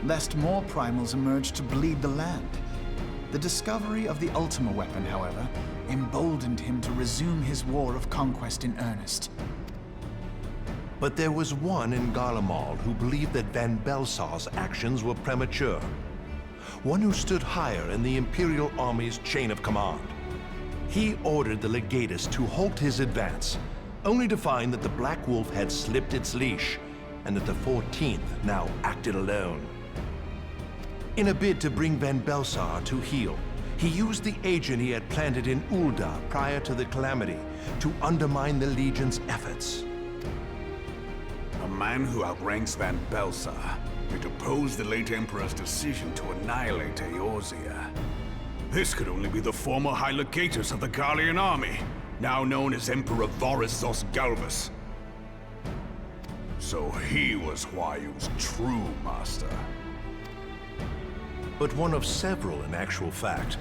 [SPEAKER 3] lest more primals emerge to bleed the land. The discovery of the Ultima weapon, however, emboldened him to resume his war of conquest in earnest.
[SPEAKER 15] But there was one in Garlemald who believed that Van Belsar's actions were premature. One who stood higher in the Imperial Army's chain of command. He ordered the Legatus to halt his advance, only to find that the Black Wolf had slipped its leash, and that the 14th now acted alone. In a bid to bring Van Belsar to heel, he used the agent he had planted in Ul'dah prior to the calamity to undermine the Legion's efforts.
[SPEAKER 14] A man who outranks Van Belsar, yet opposed the late Emperor's decision to annihilate Eorzea. This could only be the former High Legatus of the Garlean army, now known as Emperor Voris Zos Galvus. So he was Huayu's true master.
[SPEAKER 15] But one of several in actual fact.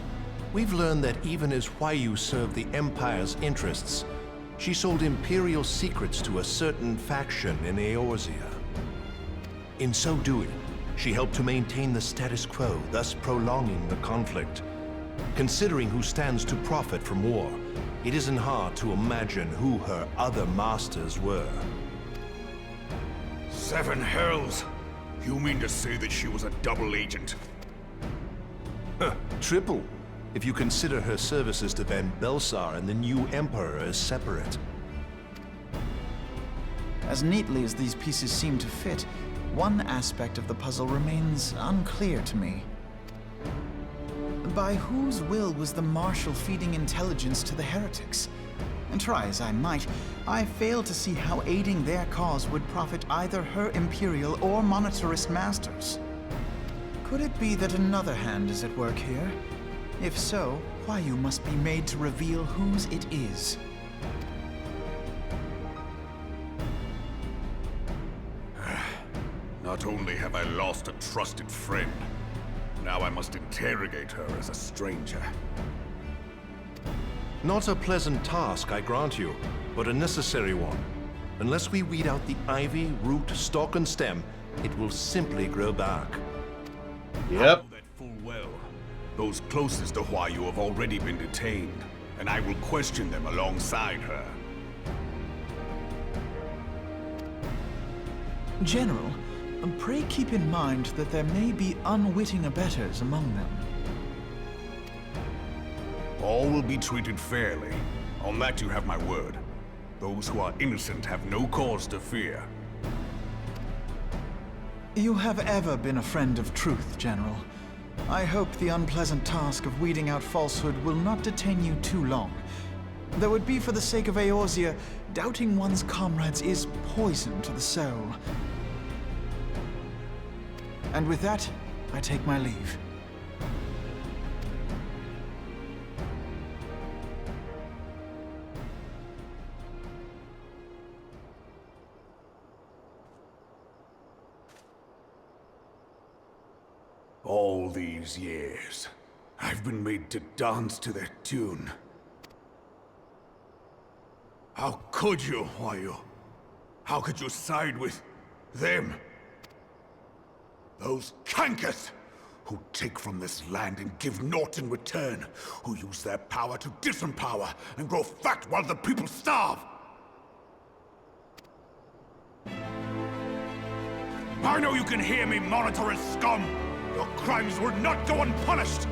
[SPEAKER 15] We've learned that even as Huayu served the Empire's interests, she sold Imperial secrets to a certain faction in Eorzea. In so doing, she helped to maintain the status quo, thus prolonging the conflict. Considering who stands to profit from war, it isn't hard to imagine who her other masters were.
[SPEAKER 14] Seven hells! You mean to say that she was a double agent?
[SPEAKER 15] Triple, if you consider her services to Van Belsar and the new Emperor as separate.
[SPEAKER 3] As neatly as these pieces seem to fit, one aspect of the puzzle remains unclear to me. By whose will was the Marshal feeding intelligence to the heretics? And try as I might, I fail to see how aiding their cause would profit either her Imperial or monetarist masters. Could it be that another hand is at work here? If so, Huayu must be made to reveal whose it is.
[SPEAKER 14] Not only have I lost a trusted friend, now I must interrogate her as a stranger.
[SPEAKER 15] Not a pleasant task, I grant you, but a necessary one. Unless we weed out the ivy, root, stalk, and stem, it will simply grow back.
[SPEAKER 14] Yep. I know that full well. Those closest to Huayu have already been detained, and I will question them alongside her.
[SPEAKER 3] General, pray keep in mind that there may be unwitting abettors among them.
[SPEAKER 14] All will be treated fairly. On that you have my word. Those who are innocent have no cause to fear.
[SPEAKER 3] You have ever been a friend of truth, General. I hope the unpleasant task of weeding out falsehood will not detain you too long. Though it be for the sake of Eorzea, doubting one's comrades is poison to the soul. And with that, I take my leave.
[SPEAKER 14] All these years, I've been made to dance to their tune. How could you, Huayu? How could you side with them? Those cankers who take from this land and give naught in return, who use their power to disempower and grow fat while the people starve. I know you can hear me, monitorous scum! Your crimes will not go unpunished!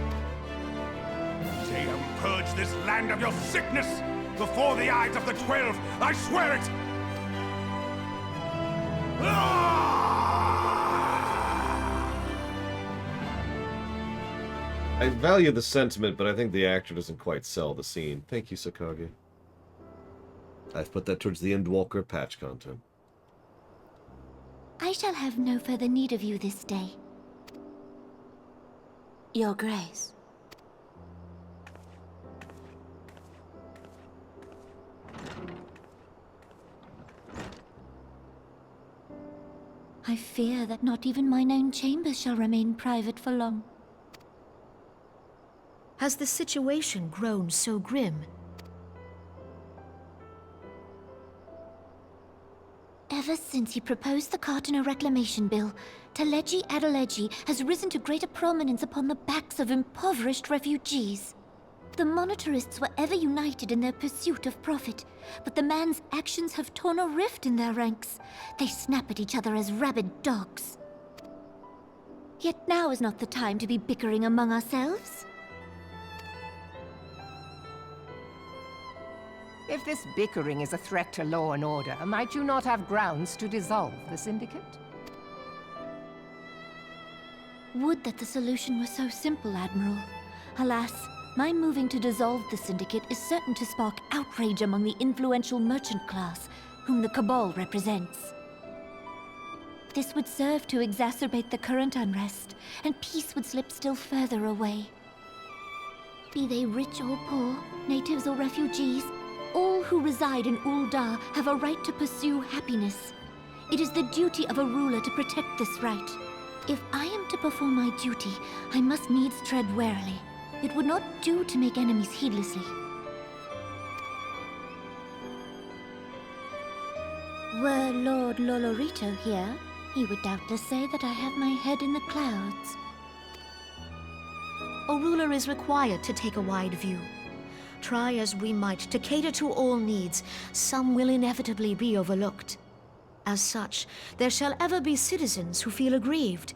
[SPEAKER 14] Damn, purge this land of your sickness! Before the eyes of the 12, I swear it!
[SPEAKER 1] I value the sentiment, but I think the actor doesn't quite sell the scene. Thank you, Sakage. I've put that towards the Endwalker patch content.
[SPEAKER 10] I shall have no further need of you this day. Your Grace. I fear that not even mine own chambers shall remain private for long.
[SPEAKER 16] Has the situation grown so grim?
[SPEAKER 10] Ever since he proposed the Cartiner Reclamation Bill, Teleji Adeleji has risen to greater prominence upon the backs of impoverished refugees. The monetarists were ever united in their pursuit of profit, but the man's actions have torn a rift in their ranks. They snap at each other as rabid dogs. Yet now is not the time to be bickering among ourselves.
[SPEAKER 17] If this bickering is a threat to law and order, might you not have grounds to dissolve the Syndicate?
[SPEAKER 10] Would that the solution were so simple, Admiral. Alas, my moving to dissolve the Syndicate is certain to spark outrage among the influential merchant class, whom the Cabal represents. This would serve to exacerbate the current unrest, and peace would slip still further away. Be they rich or poor, natives or refugees, all who reside in Ul'dah have a right to pursue happiness. It is the duty of a ruler to protect this right. If I am to perform my duty, I must needs tread warily. It would not do to make enemies heedlessly. Were Lord Lolorito here, he would doubtless say that I have my head in the clouds.
[SPEAKER 16] A ruler is required to take a wide view. Try as we might to cater to all needs, some will inevitably be overlooked. As such, there shall ever be citizens who feel aggrieved.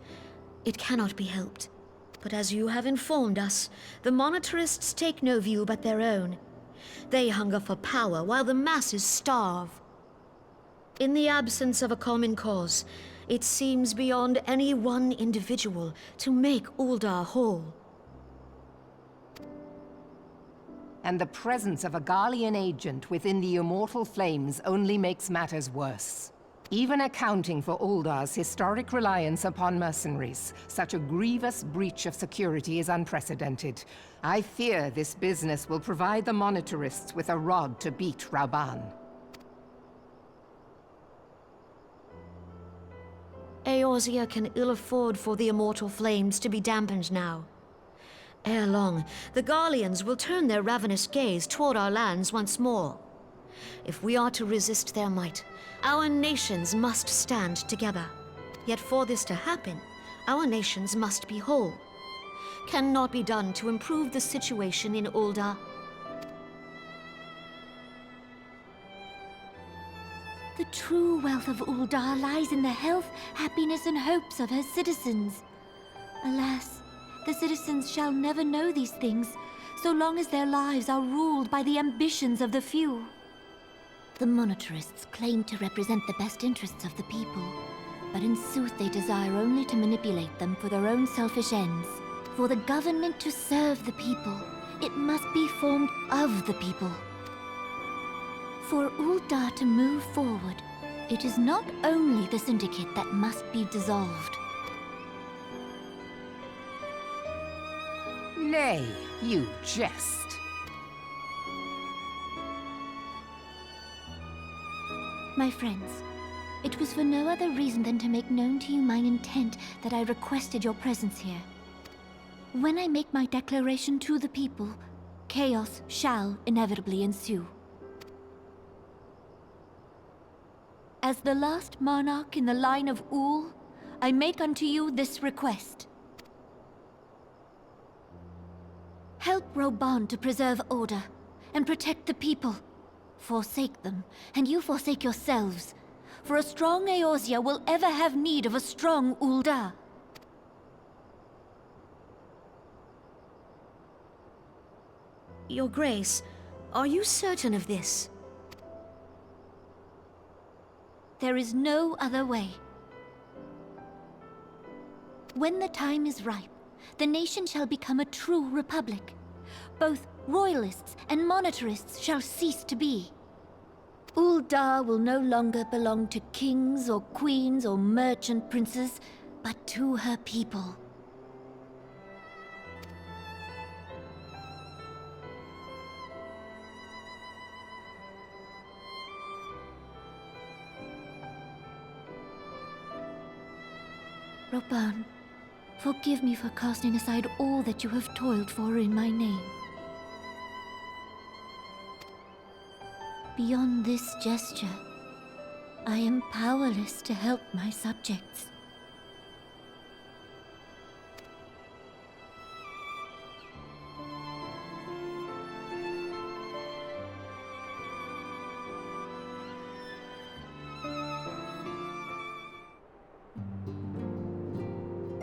[SPEAKER 16] It cannot be helped. But as you have informed us, the monetarists take no view but their own. They hunger for power while the masses starve. In the absence of a common cause, it seems beyond any one individual to make Ul'dah whole.
[SPEAKER 17] And the presence of a Garlean agent within the Immortal Flames only makes matters worse. Even accounting for Ul'dah's historic reliance upon mercenaries, such a grievous breach of security is unprecedented. I fear this business will provide the monitorists with a rod to beat Rauban.
[SPEAKER 16] Eorzea can ill afford for the immortal flames to be dampened now. Ere long, the Garleans will turn their ravenous gaze toward our lands once more. If we are to resist their might, our nations must stand together. Yet for this to happen, our nations must be whole. Cannot be done to improve the situation in Ul'dah.
[SPEAKER 10] The true wealth of Ul'dah lies in the health, happiness, and hopes of her citizens. Alas, the citizens shall never know these things, so long as their lives are ruled by the ambitions of the few. The monitorists claim to represent the best interests of the people, but in sooth they desire only to manipulate them for their own selfish ends. For the government to serve the people, it must be formed of the people. For Ul'dah to move forward, it is not only the Syndicate that must be dissolved.
[SPEAKER 17] Nay, you jest.
[SPEAKER 10] My friends, it was for no other reason than to make known to you mine intent that I requested your presence here. When I make my declaration to the people, chaos shall inevitably ensue. As the last monarch in the line of Ul, I make unto you this request. Help Rauban to preserve order and protect the people. Forsake them, and you forsake yourselves. For a strong Eorzea will ever have need of a strong Ul'dah.
[SPEAKER 16] Your Grace, are you certain of this?
[SPEAKER 10] There is no other way. When the time is ripe, the nation shall become a true republic. Both royalists and monitorists shall cease to be. Ul'dah will no longer belong to kings or queens or merchant princes, but to her people. Rauban, forgive me for casting aside all that you have toiled for in my name. Beyond this gesture, I am powerless to help my subjects.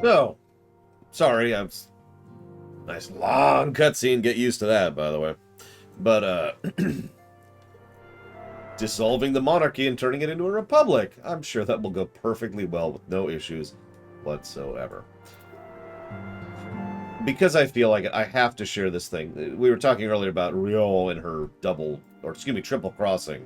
[SPEAKER 1] No. Sorry, I'm... Nice long cutscene, get used to that, by the way. But, dissolving the monarchy and turning it into a republic. I'm sure that will go perfectly well with no issues whatsoever. Because I feel like it, I have to share this thing. We were talking earlier about Riol and her triple crossing.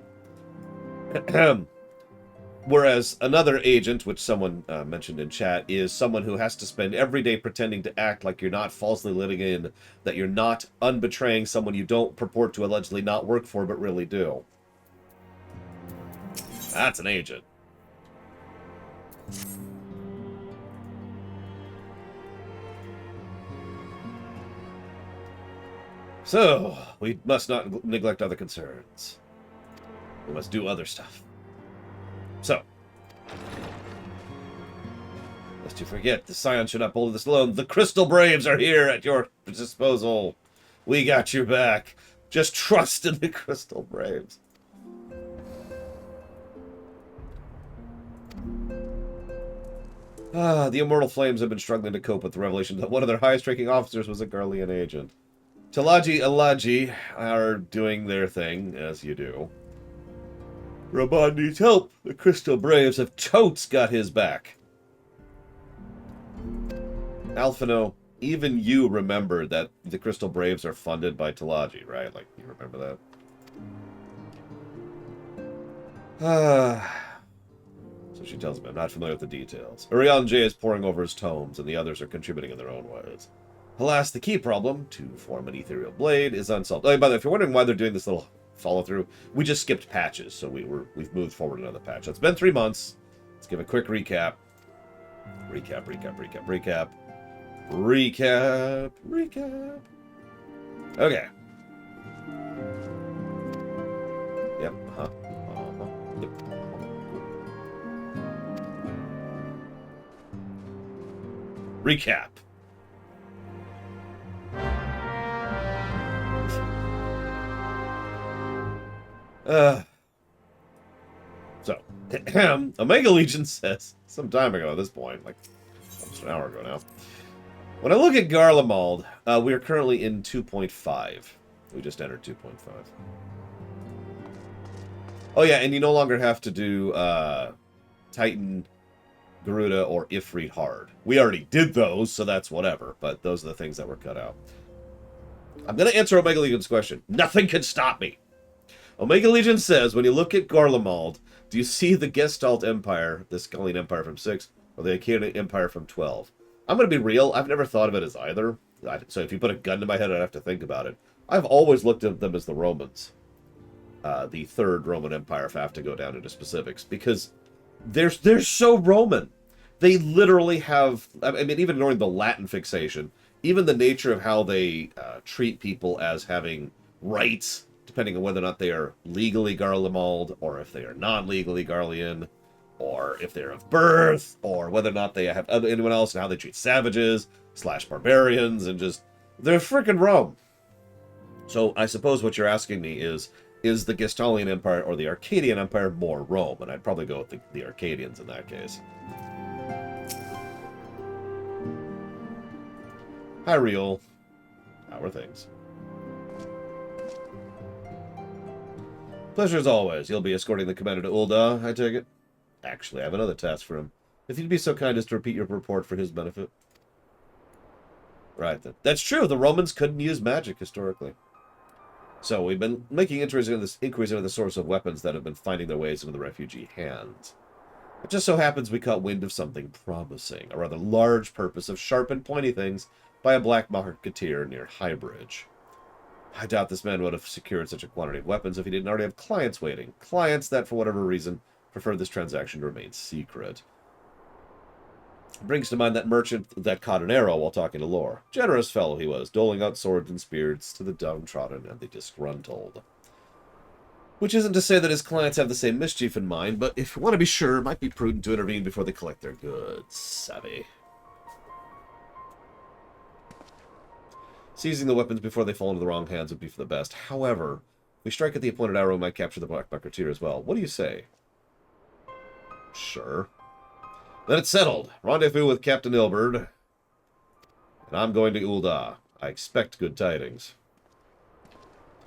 [SPEAKER 1] Whereas another agent, which someone mentioned in chat, is someone who has to spend every day pretending to act like you're not falsely letting in, that you're not unbetraying someone you don't purport to allegedly not work for, but really do. That's an agent. So, we must not neglect other concerns. We must do other stuff. So, lest you forget, the Scion should not hold this alone. The Crystal Braves are here at your disposal. We got your back. Just trust in the Crystal Braves. The Immortal Flames have been struggling to cope with the revelation that one of their highest-ranking officers was a Garlean agent. Alaji are doing their thing, as you do. Rauban needs help. The Crystal Braves have totes got his back. Alphino, even you remember that the Crystal Braves are funded by Talaji, right? Like, you remember that? So she tells me, I'm not familiar with the details. Uriel J is poring over his tomes, and the others are contributing in their own ways. Alas, the key problem, to form an ethereal blade, is unsolved. Oh, by the way, if you're wondering why they're doing this little follow-through, we just skipped patches, so we've moved forward another patch. It's been 3 months. Let's give a quick recap. Recap. Okay. Yep, Yep. Recap. So, Omega Legion says, some time ago at this point, like almost an hour ago now, when I look at Garlemald, we are currently in 2.5. We just entered 2.5. Oh yeah, and you no longer have to do Titan, Garuda, or Ifrit hard. We already did those, so that's whatever, but those are the things that were cut out. I'm going to answer Omega Legion's question. Nothing can stop me. Omega Legion says, when you look at Garlemald, do you see the Gestalt Empire, the Scullian Empire from 6, or the Achaean Empire from 12? I'm going to be real, I've never thought of it as either. So if you put a gun to my head, I'd have to think about it. I've always looked at them as the Romans. The Third Roman Empire, if I have to go down into specifics, because they're so Roman. They literally have, I mean, even ignoring the Latin fixation, even the nature of how they treat people as having rights, depending on whether or not they are legally Garlemald, or if they are non-legally Garlean, or if they're of birth, or whether or not they have anyone else, and how they treat savages, / barbarians, and just, they're frickin' Rome. So I suppose what you're asking me is the Gestalian Empire or the Arcadian Empire more Rome? And I'd probably go with the Arcadians in that case. Hi, Real. How are things? Pleasure as always. You'll be escorting the commander to Ul'dah, I take it? Actually, I have another task for him. If you'd be so kind as to repeat your report for his benefit. Right, then. That's true. The Romans couldn't use magic historically. So, we've been making inquiries into the source of weapons that have been finding their ways into the refugee hands. It just so happens we caught wind of something promising, a rather large purpose of sharp and pointy things by a black marketeer near Highbridge. I doubt this man would have secured such a quantity of weapons if he didn't already have clients waiting. Clients that, for whatever reason, prefer this transaction to remain secret. It brings to mind that merchant that caught an arrow while talking to Lore. Generous fellow he was, doling out swords and spears to the downtrodden and the disgruntled. Which isn't to say that his clients have the same mischief in mind, but if you want to be sure, it might be prudent to intervene before they collect their goods. Savvy. Seizing the weapons before they fall into the wrong hands would be for the best. However, if we strike at the appointed hour, we might capture the black marketeer as well. What do you say? Sure. Then it's settled. Rendezvous with Captain Ilberd. And I'm going to Ul'dah. I expect good tidings.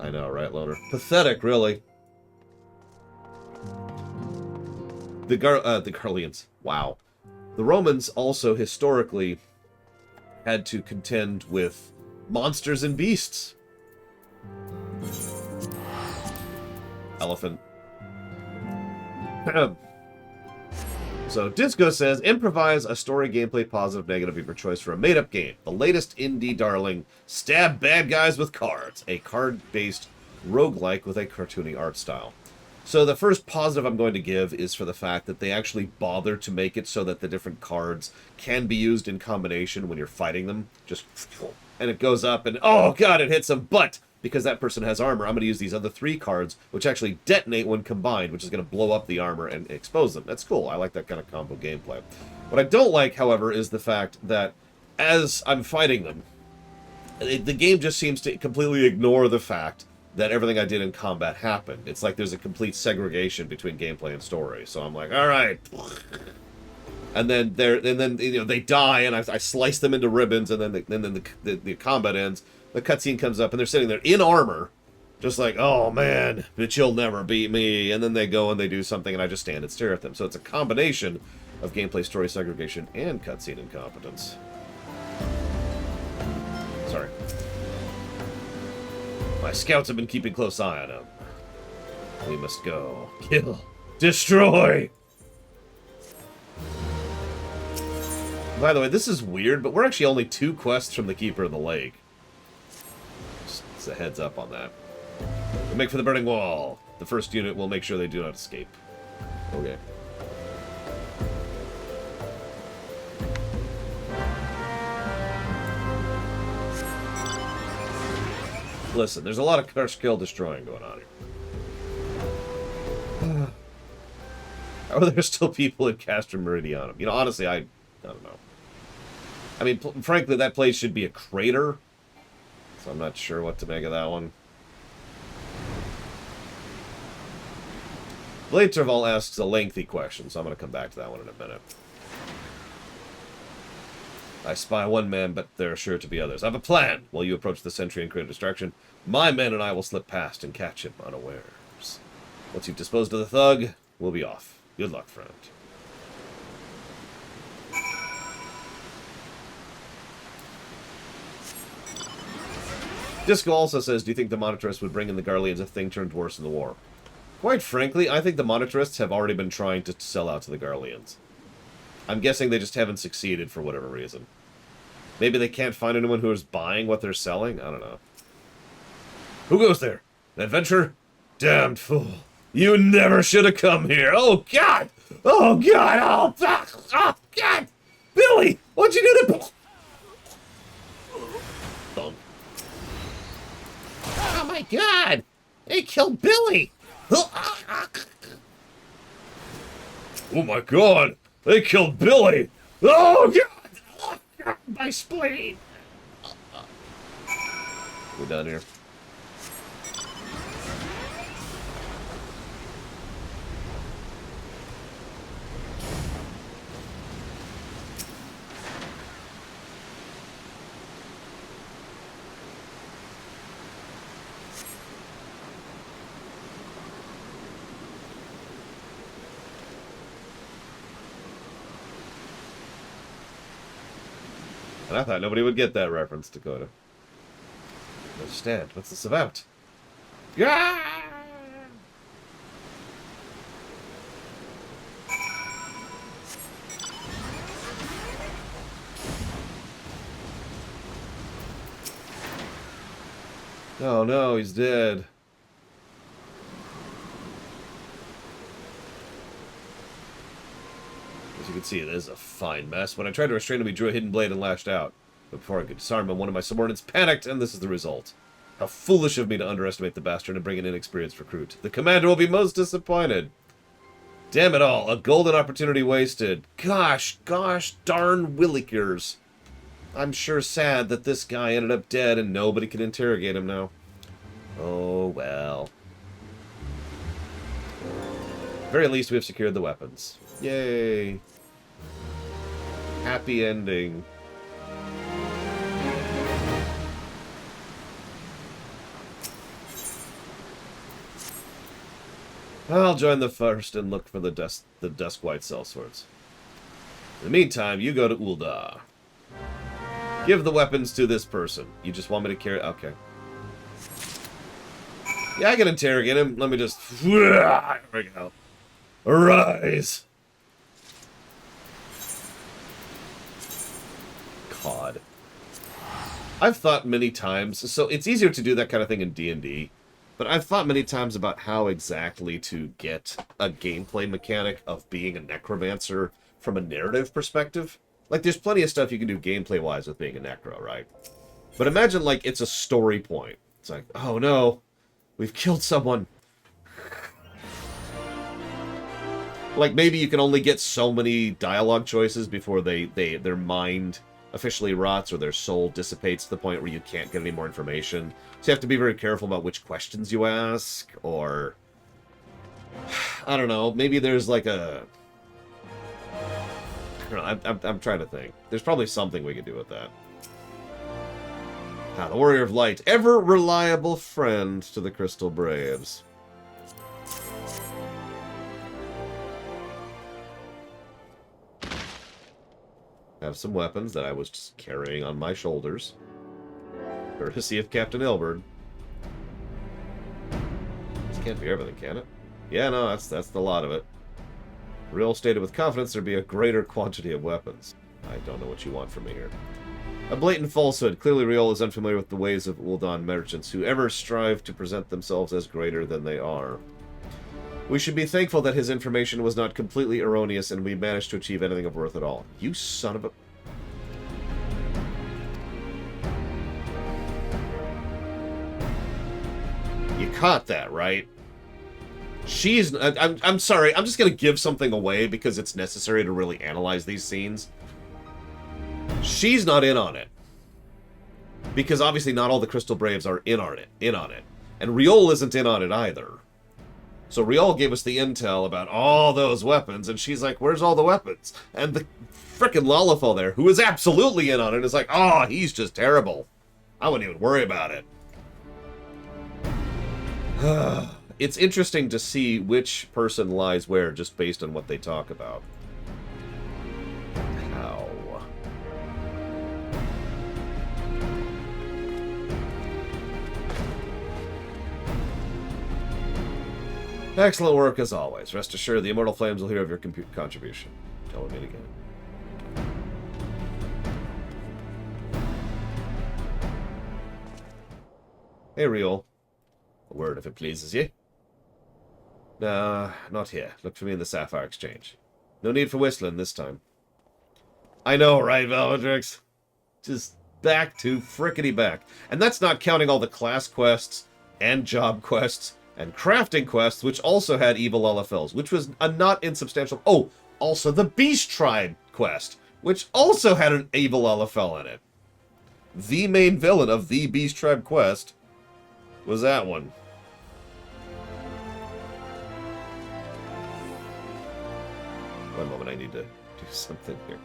[SPEAKER 1] I know, right, Loner? Pathetic, really. The Garleans. Wow. The Romans also historically had to contend with monsters and beasts. Elephant. So, Disco says, improvise a story, gameplay, positive, negative of your choice for a made-up game. The latest indie darling, stab bad guys with cards. A card-based roguelike with a cartoony art style. So the first positive I'm going to give is for the fact that they actually bother to make it so that the different cards can be used in combination when you're fighting them. Just, and it goes up and, oh god, it hits them, but because that person has armor, I'm going to use these other 3 cards, which actually detonate when combined, which is going to blow up the armor and expose them. That's cool. I like that kind of combo gameplay. What I don't like, however, is the fact that as I'm fighting them, the game just seems to completely ignore the fact that everything I did in combat happened. It's like there's a complete segregation between gameplay and story. So I'm like, all right. And then you know, they die, and I slice them into ribbons, and then the combat ends. The cutscene comes up, and they're sitting there in armor, just like, oh man, but you'll never beat me. And then they go and they do something, and I just stand and stare at them. So it's a combination of gameplay, story segregation, and cutscene incompetence. Sorry. My scouts have been keeping close eye on him. We must go. Kill. Destroy! By the way, this is weird, but we're actually only 2 quests from the Keeper of the Lake. Just a heads up on that. We'll make for the Burning Wall. The first unit will make sure they do not escape. Okay. Listen, there's a lot of curse kill destroying going on here. How are there still people in Castra Meridianum? You know, honestly, I don't know. I mean, frankly, that place should be a crater. So I'm not sure what to make of that one. Blade Terval asks a lengthy question, so I'm going to come back to that one in a minute. I spy one man, but there are sure to be others. I have a plan. While you approach the sentry and create a distraction, my men and I will slip past and catch him unawares. Once you've disposed of the thug, we'll be off. Good luck, friend. Disco also says, do you think the Monetarists would bring in the Garleans if things turned worse in the war? Quite frankly, I think the Monetarists have already been trying to sell out to the Garleans. I'm guessing they just haven't succeeded for whatever reason. Maybe they can't find anyone who is buying what they're selling? I don't know. Who goes there? An adventurer? Damned fool. You never should have come here. Oh, God! Oh, God! Oh, God! Billy! What'd you do to... Thump. Oh, my God! They killed Billy! Oh, my God! They killed Billy! Oh, God! Oh, God! My spleen! We're done here. And I thought nobody would get that reference, Dakota. I understand. What's this about? Yeah! Oh no, he's dead. As you can see, it is a fine mess. When I tried to restrain him, he drew a hidden blade and lashed out. But before I could disarm him, one of my subordinates panicked, and this is the result. How foolish of me to underestimate the bastard and bring an inexperienced recruit. The commander will be most disappointed. Damn it all, a golden opportunity wasted. Gosh darn willikers. I'm sure sad that this guy ended up dead and nobody can interrogate him now. Oh, well. At the very least, we have secured the weapons. Yay. Happy ending. I'll join the first and look for the dusk-white sellswords. In the meantime, you go to Ul'dah. Give the weapons to this person. You just want me to carry... Okay. Yeah, I can interrogate him. Let me just... There we go. Arise! God. I've thought many times... So, it's easier to do that kind of thing in D&D. But I've thought many times about how exactly to get a gameplay mechanic of being a necromancer from a narrative perspective. Like, there's plenty of stuff you can do gameplay-wise with being a necro, right? But imagine, like, it's a story point. It's like, oh no, we've killed someone. Like, maybe you can only get so many dialogue choices before their mind officially rots or their soul dissipates to the point where you can't get any more information. So you have to be very careful about which questions you ask, or... I don't know, maybe there's like a... I don't know, I'm trying to think. There's probably something we can do with that. Ah, the Warrior of Light. Ever reliable friend to the Crystal Braves. Have some weapons that I was just carrying on my shoulders. Courtesy of Captain Ilberd. This can't be everything, can it? Yeah, no, that's the lot of it. Real stated with confidence, there'd be a greater quantity of weapons. I don't know what you want from me here. A blatant falsehood. Clearly, Riol is unfamiliar with the ways of Ul'dah merchants, who ever strive to present themselves as greater than they are. We should be thankful that his information was not completely erroneous and we managed to achieve anything of worth at all. You son of a... You caught that, right? She's... I'm sorry, I'm just going to give something away because it's necessary to really analyze these scenes. She's not in on it. Because obviously not all the Crystal Braves are in on it. And Riol isn't in on it either. So Riol gave us the intel about all those weapons, and she's like, where's all the weapons? And the frickin' Lalafell there, who is absolutely in on it, is like, oh, he's just terrible. I wouldn't even worry about it. It's interesting to see which person lies where just based on what they talk about. How? Excellent work as always. Rest assured the Immortal Flames will hear of your contribution. Till we meet again. Hey, Riol. A word if it pleases ye. Nah, not here. Look for me in the Sapphire Exchange. No need for whistling this time. I know, right, Valvedrix? Just back to frickety back. And that's not counting all the class quests and job quests and crafting quests, which also had evil Lalafels, which was a not insubstantial... Oh, also the Beast Tribe quest, which also had an evil Lalafell in it. The main villain of the Beast Tribe quest was that one. One moment, I need to do something here.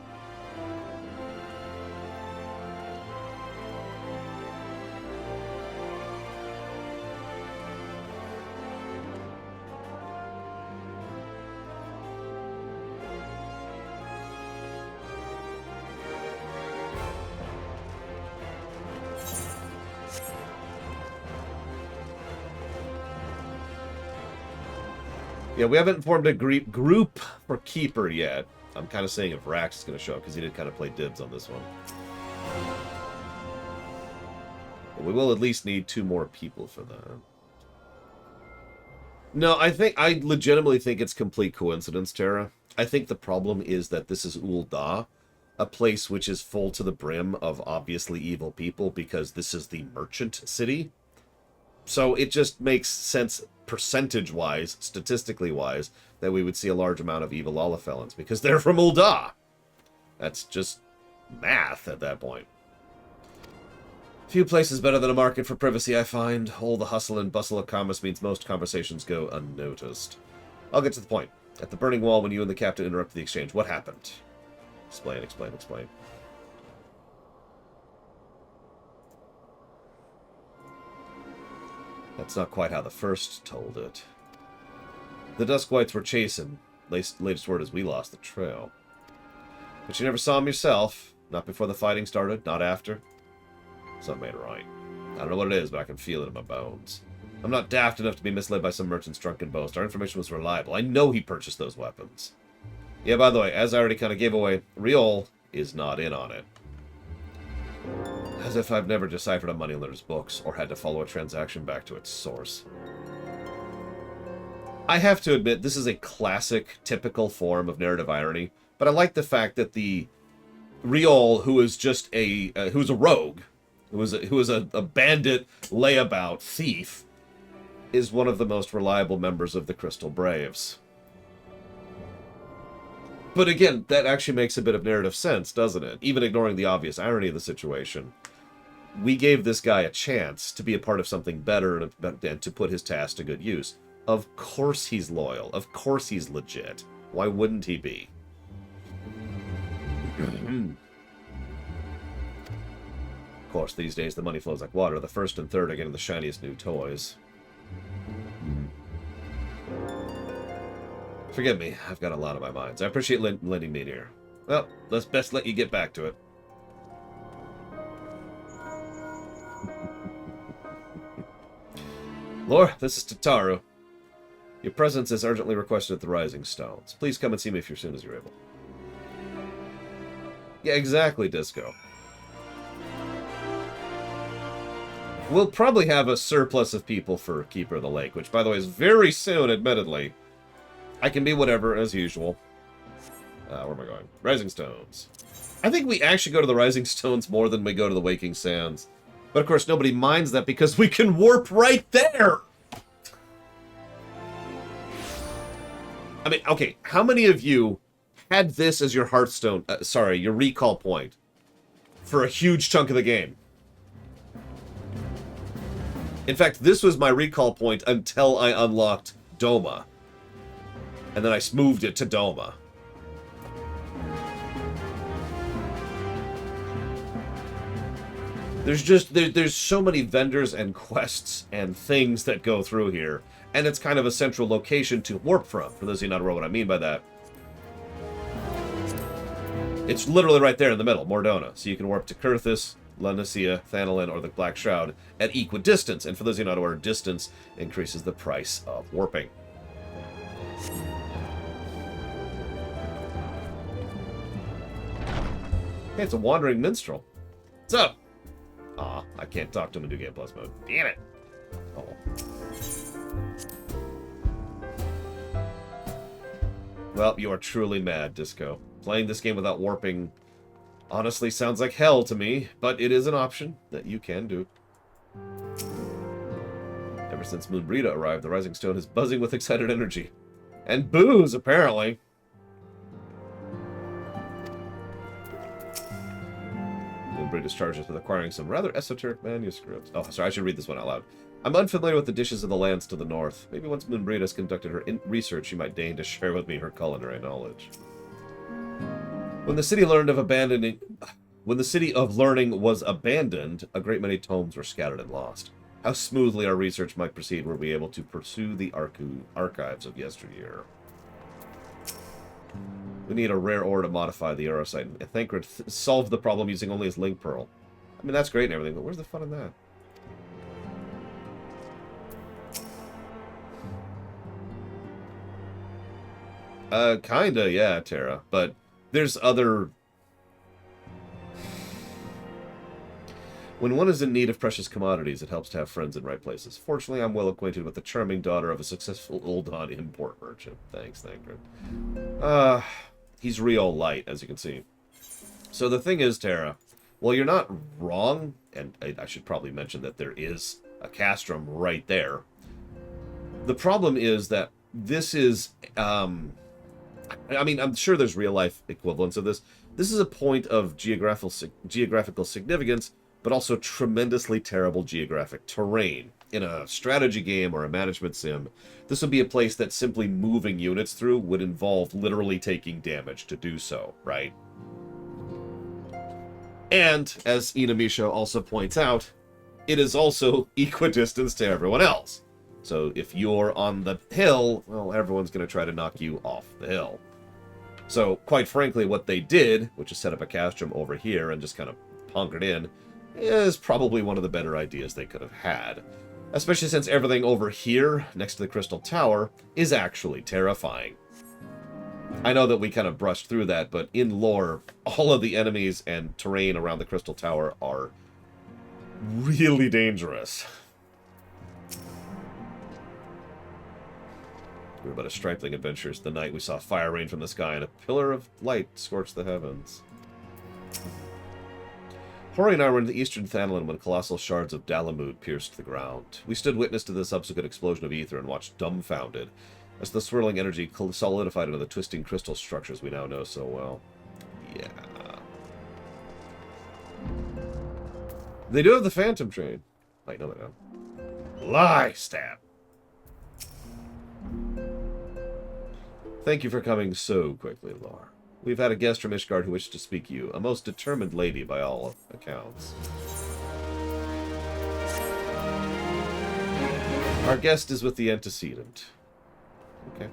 [SPEAKER 1] Yeah, we haven't formed a group for Keeper yet. I'm kind of saying if Rax is going to show up, because he did kind of play dibs on this one. But we will at least need 2 more people for that. No, I legitimately think it's complete coincidence, Tara. I think the problem is that this is Ul'dah, a place which is full to the brim of obviously evil people, because this is the merchant city. So it just makes sense percentage-wise, statistically-wise, that we would see a large amount of evil Lalafellans, because they're from Ul'dah. That's just math at that point. Few places better than a market for privacy, I find. All the hustle and bustle of commerce means most conversations go unnoticed. I'll get to the point. At the Burning Wall, when you and the captain interrupted the exchange, what happened? Explain, explain, explain. That's not quite how the first told it. The Dusk Whites were chasing. Latest word is we lost the trail. But you never saw them yourself. Not before the fighting started, not after. Something ain't right. I don't know what it is, but I can feel it in my bones. I'm not daft enough to be misled by some merchant's drunken boast. Our information was reliable. I know he purchased those weapons. Yeah, by the way, as I already kind of gave away, Riol is not in on it. As if I've never deciphered a moneylender's books, or had to follow a transaction back to its source. I have to admit, this is a classic, typical form of narrative irony, but I like the fact that the Riol, who is just a, who's a rogue, who is a bandit, layabout, thief, is one of the most reliable members of the Crystal Braves. But again, that actually makes a bit of narrative sense, doesn't it? Even ignoring the obvious irony of the situation. We gave this guy a chance to be a part of something better and to put his task to good use. Of course he's loyal. Of course he's legit. Why wouldn't he be? Of course, these days the money flows like water. The first and third are getting the shiniest new toys. Forgive me, I've got a lot on my minds. I appreciate lending me an ear. Well, let's best let you get back to it. Lore, this is Tataru. Your presence is urgently requested at the Rising Stones. Please come and see me as soon as you're able. Yeah, exactly, Disco. We'll probably have a surplus of people for Keeper of the Lake, which, by the way, is very soon, admittedly. I can be whatever, as usual. Where am I going? Rising Stones. I think we actually go to the Rising Stones more than we go to the Waking Sands. But, of course, nobody minds that because we can warp right there! I mean, okay, how many of you had this as your Hearthstone, your recall point for a huge chunk of the game? In fact, this was my recall point until I unlocked Doma. And then I moved it to Doma. There's so many vendors and quests and things that go through here. And it's kind of a central location to warp from, for those of you not aware what I mean by that. It's literally right there in the middle, Mordona. So you can warp to Kurthus, Lanicia, Thanalin, or the Black Shroud at equidistance. And for those of you not aware, distance increases the price of warping. Hey, it's a wandering minstrel. What's up? Aw, I can't talk to him in New Game Plus mode. Damn it. Oh. Well, you are truly mad, Disco. Playing this game without warping honestly sounds like hell to me, but it is an option that you can do. Ever since Moonbrita arrived, the Rising Stone is buzzing with excited energy. And booze, apparently. Moonbrita's charged us with acquiring some rather esoteric manuscripts. Oh, sorry, I should read this one out loud. I'm unfamiliar with the dishes of the lands to the north. Maybe once Moonbrita has conducted her research, she might deign to share with me her culinary knowledge. When the city of learning was abandoned, a great many tomes were scattered and lost. How smoothly our research might proceed were we able to pursue the archives of yesteryear. We need a rare ore to modify the Aerosite, and Thancred solved the problem using only his Link Pearl. I mean, that's great and everything, but where's the fun in that? Kinda, yeah, Terra. But there's other... When one is in need of precious commodities, it helps to have friends in right places. Fortunately, I'm well acquainted with the charming daughter of a successful Ul'dah import merchant. Thanks, Thancred. He's real light, as you can see. So the thing is, Terra, well, you're not wrong, and I should probably mention that there is a castrum right there. The problem is that this is... I mean, I'm sure there's real-life equivalents of this. This is a point of geographical significance, but also tremendously terrible geographic terrain. In a strategy game or a management sim, this would be a place that simply moving units through would involve literally taking damage to do so, right? And, as Inamisho also points out, it is also equidistant to everyone else. So if you're on the hill, well, everyone's going to try to knock you off the hill. So, quite frankly, what they did, which is set up a castrum over here and just kind of hunkered in, is probably one of the better ideas they could have had. Especially since everything over here, next to the Crystal Tower, is actually terrifying. I know that we kind of brushed through that, but in lore, all of the enemies and terrain around the Crystal Tower are really dangerous. We were but a stripling adventurers the night we saw fire rain from the sky and a pillar of light scorch the heavens. Hori and I were in the eastern Thanalin when colossal shards of Dalamud pierced the ground. We stood witness to the subsequent explosion of ether and watched dumbfounded as the swirling energy solidified into the twisting crystal structures we now know so well. Yeah. They do have the Phantom Train. Wait, no, they don't. Lie, stab. Thank you for coming so quickly, Lar. We've had a guest from Ishgard who wished to speak to you. A most determined lady by all accounts. Our guest is with the antecedent. Okay.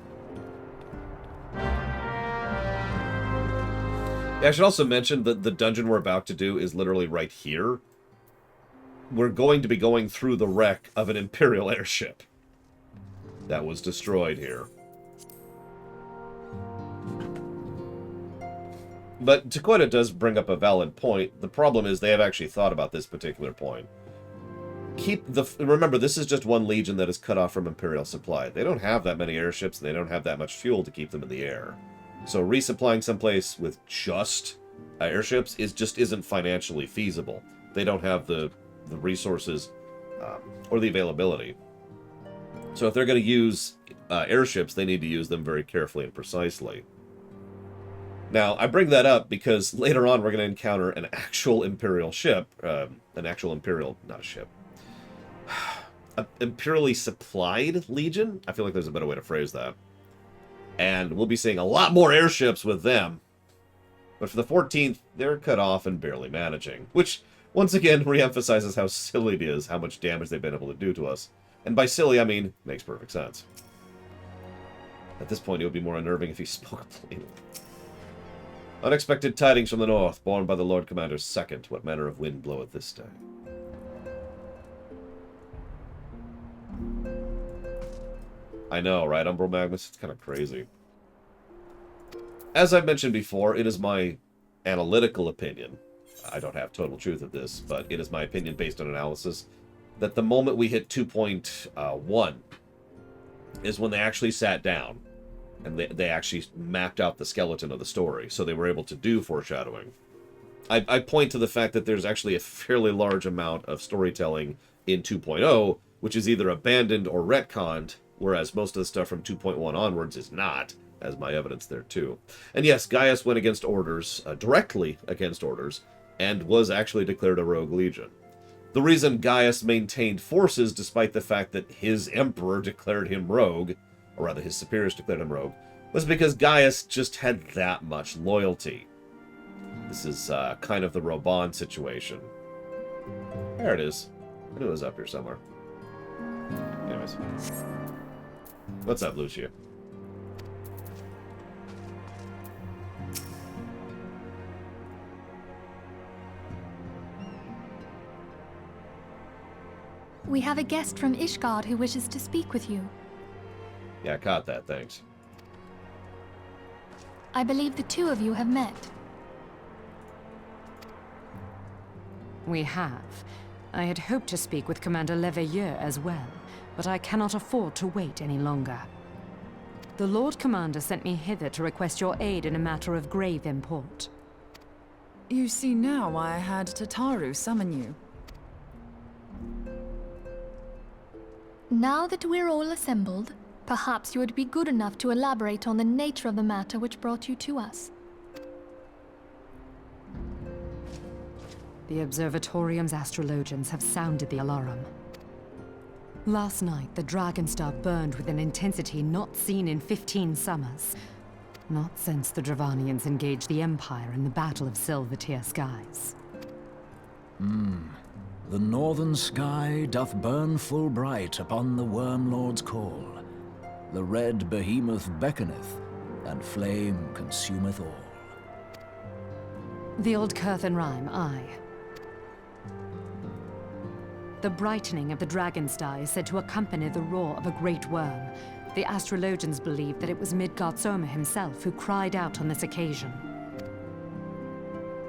[SPEAKER 1] Yeah, I should also mention that the dungeon we're about to do is literally right here. We're going to be going through the wreck of an Imperial airship that was destroyed here. But Tequila does bring up a valid point. The problem is they have actually thought about this particular point. Remember, this is just one legion that is cut off from Imperial supply. They don't have that many airships, and they don't have that much fuel to keep them in the air. So resupplying someplace with just airships just isn't financially feasible. They don't have the resources or the availability. So if they're going to use airships, they need to use them very carefully and precisely. Now, I bring that up because later on we're going to encounter an actual Imperial ship. Not a ship. An imperially supplied legion? I feel like there's a better way to phrase that. And we'll be seeing a lot more airships with them. But for the 14th, they're cut off and barely managing. Which, once again, reemphasizes how silly it is, how much damage they've been able to do to us. And by silly, I mean, makes perfect sense. At this point, it would be more unnerving if he spoke plainly. Unexpected tidings from the north, borne by the Lord Commander's second. What manner of wind bloweth this day? I know, right, Umbral Magnus? It's kind of crazy. As I've mentioned before, it is my analytical opinion. I don't have total truth of this, but it is my opinion based on analysis that the moment we hit 2.1 is when they actually sat down and they actually mapped out the skeleton of the story, so they were able to do foreshadowing. I point to the fact that there's actually a fairly large amount of storytelling in 2.0, which is either abandoned or retconned, whereas most of the stuff from 2.1 onwards is not, as my evidence there too. And yes, Gaius went against orders, directly against orders, and was actually declared a rogue legion. The reason Gaius maintained forces despite the fact that his emperor declared him rogue, or rather his superiors declared him rogue, was because Gaius just had that much loyalty. This is kind of the Roban situation. There it is. I knew it was up here somewhere. Anyways. What's up, Lucia?
[SPEAKER 6] We have a guest from Ishgard who wishes to speak with you.
[SPEAKER 1] Yeah, I caught that, thanks.
[SPEAKER 6] I believe the two of you have met.
[SPEAKER 5] We have. I had hoped to speak with Commander Leveilleur as well, but I cannot afford to wait any longer. The Lord Commander sent me hither to request your aid in a matter of grave import.
[SPEAKER 7] You see now why I had Tataru summon you.
[SPEAKER 6] Now that we're all assembled, perhaps you would be good enough to elaborate on the nature of the matter which brought you to us.
[SPEAKER 5] The Observatorium's astrologians have sounded the alarm. Last night, the Dragonstar burned with an intensity not seen in 15 summers. Not since the Dravanians engaged the Empire in the Battle of Silvertear Skies.
[SPEAKER 11] The northern sky doth burn full bright upon the Wormlord's call. The red behemoth beckoneth, and flame consumeth all.
[SPEAKER 5] The old Curthan rhyme, aye. The brightening of the Dragonstar is said to accompany the roar of a great worm. The astrologians believe that it was Midgard Soma himself who cried out on this occasion.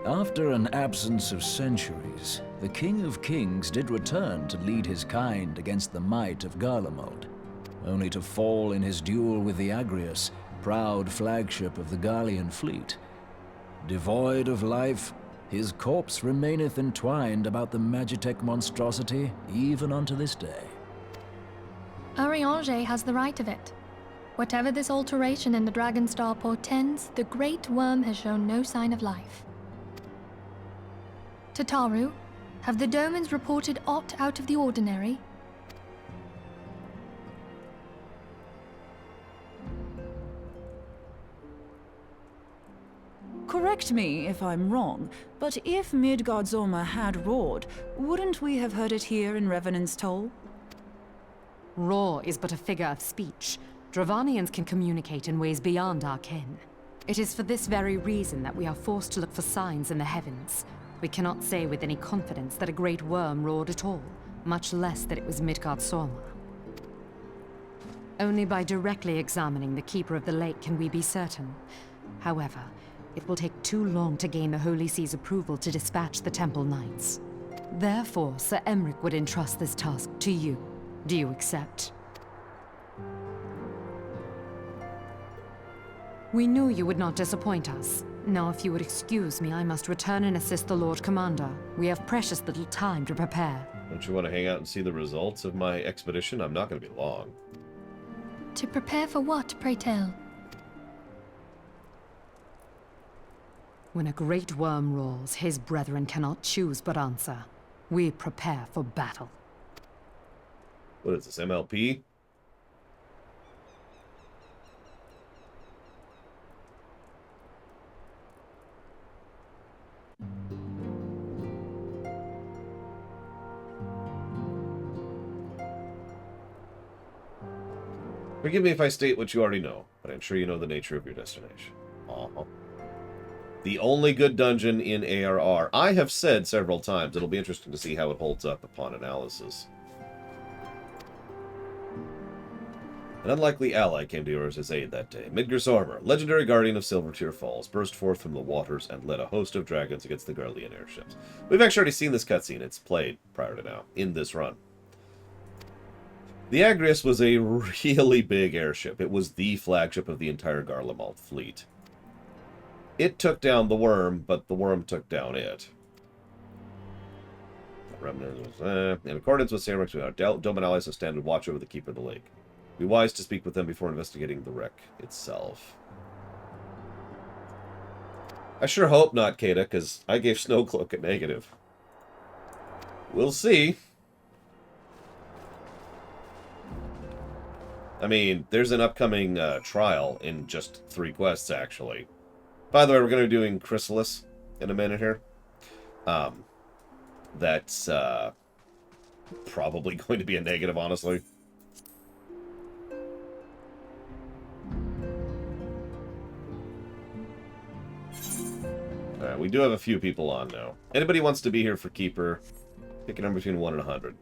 [SPEAKER 11] After an absence of centuries, the King of Kings did return to lead his kind against the might of Garlemald, only to fall in his duel with the Agrius, proud flagship of the Gallian fleet. Devoid of life, his corpse remaineth entwined about the Magitech monstrosity even unto this day.
[SPEAKER 6] Ariange has the right of it. Whatever this alteration in the Dragonstar portends, the Great Worm has shown no sign of life. Tataru, have the Domans reported aught out of the ordinary?
[SPEAKER 7] Correct me if I'm wrong, but if Midgard Soma had roared, wouldn't we have heard it here in Revenant's Toll?
[SPEAKER 5] Roar is but a figure of speech. Dravanians can communicate in ways beyond our ken. It is for this very reason that we are forced to look for signs in the heavens. We cannot say with any confidence that a great worm roared at all, much less that it was Midgard Soma. Only by directly examining the Keeper of the Lake can we be certain. However, It will take too long to gain the Holy See's approval to dispatch the Temple Knights. Therefore, Sir Emric would entrust this task to you. Do you accept? We knew you would not disappoint us. Now, if you would excuse me, I must return and assist the Lord Commander. We have precious little time to prepare.
[SPEAKER 1] Don't you want to hang out and see the results of my expedition? I'm not going to be long.
[SPEAKER 6] To prepare for what, pray tell?
[SPEAKER 5] When a great worm roars, his brethren cannot choose but answer. We prepare for battle.
[SPEAKER 1] What is this, MLP? Forgive me if I state what you already know, but I'm sure you know the nature of your destination. The only good dungeon in ARR. I have said several times it'll be interesting to see how it holds up upon analysis. An unlikely ally came to yours' aid that day. Midgar's armor, legendary guardian of Silvertear Falls, burst forth from the waters and led a host of dragons against the Garlean airships. We've actually already seen this cutscene. It's played prior to now, in this run. The Agrius was a really big airship. It was the flagship of the entire Garlemald fleet. It took down the worm, but the worm took down it. In accordance with Samric's, our Doman allies have standard watch over the Keeper of the Lake. Be wise to speak with them before investigating the wreck itself. I sure hope not, Kata, because I gave Snowcloak a negative. We'll see. I mean, there's an upcoming trial in just 3 quests, actually. By the way, we're going to be doing Chrysalis in a minute here. That's probably going to be a negative, honestly. Alright, we do have a few people on now. Anybody wants to be here for Keeper, pick a number between 1 and 100.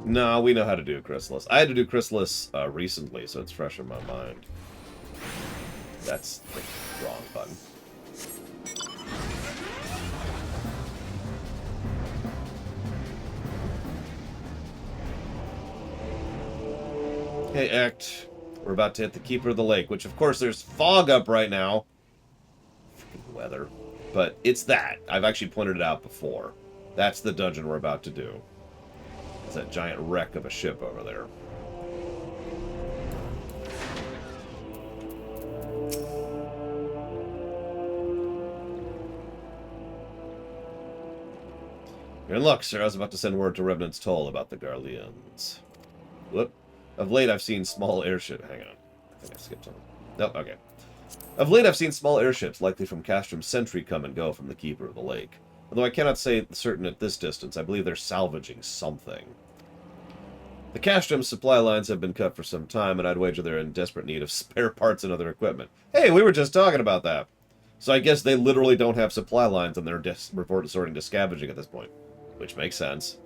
[SPEAKER 1] No, we know how to do Chrysalis. I had to do Chrysalis recently, so it's fresh in my mind. That's the wrong button. Okay, Act. We're about to hit the Keeper of the Lake, which, of course, there's fog up right now. Freaking weather. But it's that. I've actually pointed it out before. That's the dungeon we're about to do. It's that giant wreck of a ship over there. You're in luck, sir. I was about to send word to Revenant's Toll about the Garleans. Whoop. Of late, I've seen small airship. Hang on. I think I skipped something. Nope, okay. Of late, I've seen small airships, likely from Castrom's Sentry, come and go from the Keeper of the Lake. Although I cannot say certain at this distance, I believe they're salvaging something. The Castrom's supply lines have been cut for some time, and I'd wager they're in desperate need of spare parts and other equipment. Hey, we were just talking about that. So I guess they literally don't have supply lines, and they're resorting to scavenging at this point. Which makes sense.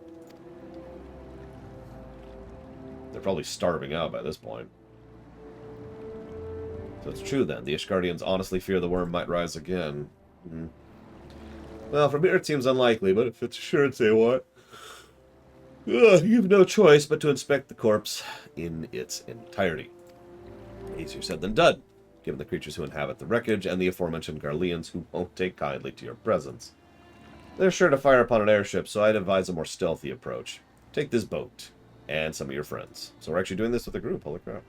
[SPEAKER 1] They're probably starving out by this point. So it's true then. The Ishgardians honestly fear the worm might rise again. Well, from here it seems unlikely, but if it's assured, say what? You have no choice but to inspect the corpse in its entirety. Easier said than done, given the creatures who inhabit the wreckage and the aforementioned Garleans who won't take kindly to your presence. They're sure to fire upon an airship, so I'd advise a more stealthy approach. Take this boat, and some of your friends. So we're actually doing this with a group, holy crap.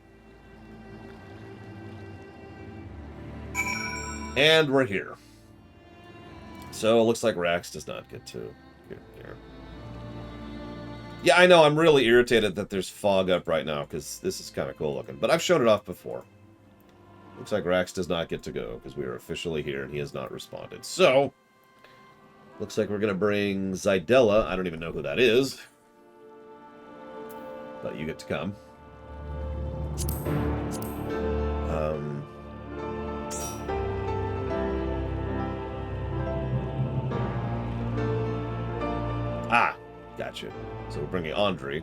[SPEAKER 1] And we're here. So it looks like Rax does not get to here. Yeah, I know, I'm really irritated that there's fog up right now, because this is kind of cool looking. But I've shown it off before. Looks like Rax does not get to go, because we are officially here, and he has not responded. So, looks like we're going to bring Zydella. I don't even know who that is. But you get to come. Gotcha. So we're bringing Andre.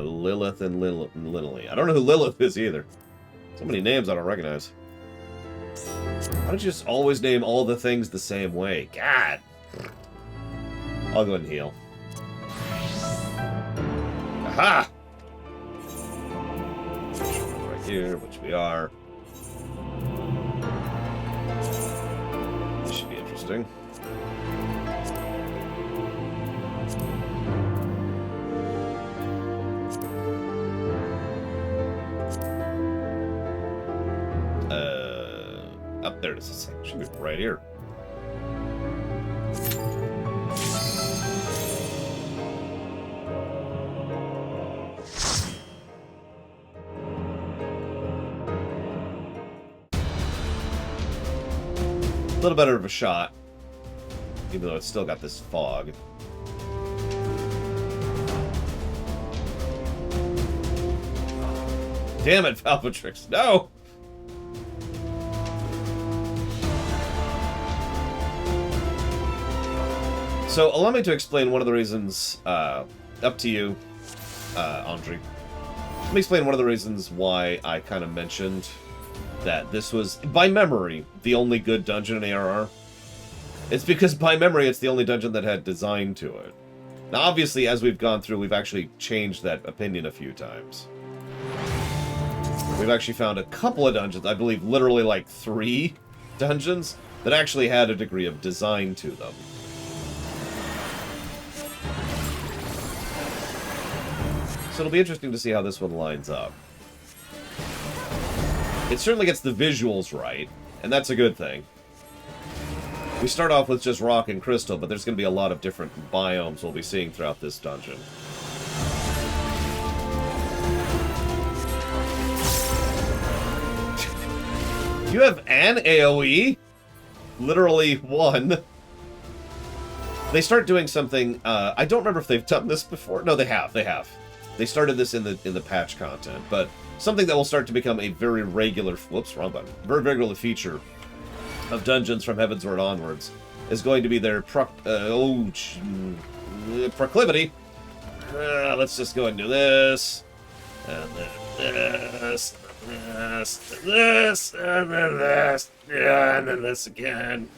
[SPEAKER 1] Lilith and Lily. I don't know who Lilith is either. So many names I don't recognize. Why don't you just always name all the things the same way? God. I'll go ahead and heal. Aha! Right here, which we are. This should be interesting. Up there it is. Should be right here. A little better of a shot, even though it's still got this fog. Damn it, Valvatrix. No! So, allow me to explain one of the reasons, up to you, Andre. Let me explain one of the reasons why I kind of mentioned that this was, by memory, the only good dungeon in ARR. It's because, by memory, it's the only dungeon that had design to it. Now, obviously, as we've gone through, we've actually changed that opinion a few times. We've actually found a couple of dungeons, I believe literally like 3 dungeons, that actually had a degree of design to them. So it'll be interesting to see how this one lines up. It certainly gets the visuals right, and that's a good thing. We start off with just rock and crystal, but there's going to be a lot of different biomes we'll be seeing throughout this dungeon. You have an AoE? Literally one. They start doing something, I don't remember if they've done this before. No, they have. They started this in the patch content, but something that will start to become a very regular, whoops, wrong button, very regular feature of dungeons from Heavensward onwards is going to be their proclivity. Let's just go and do this, and then this, this, and then this, yeah, and then this again.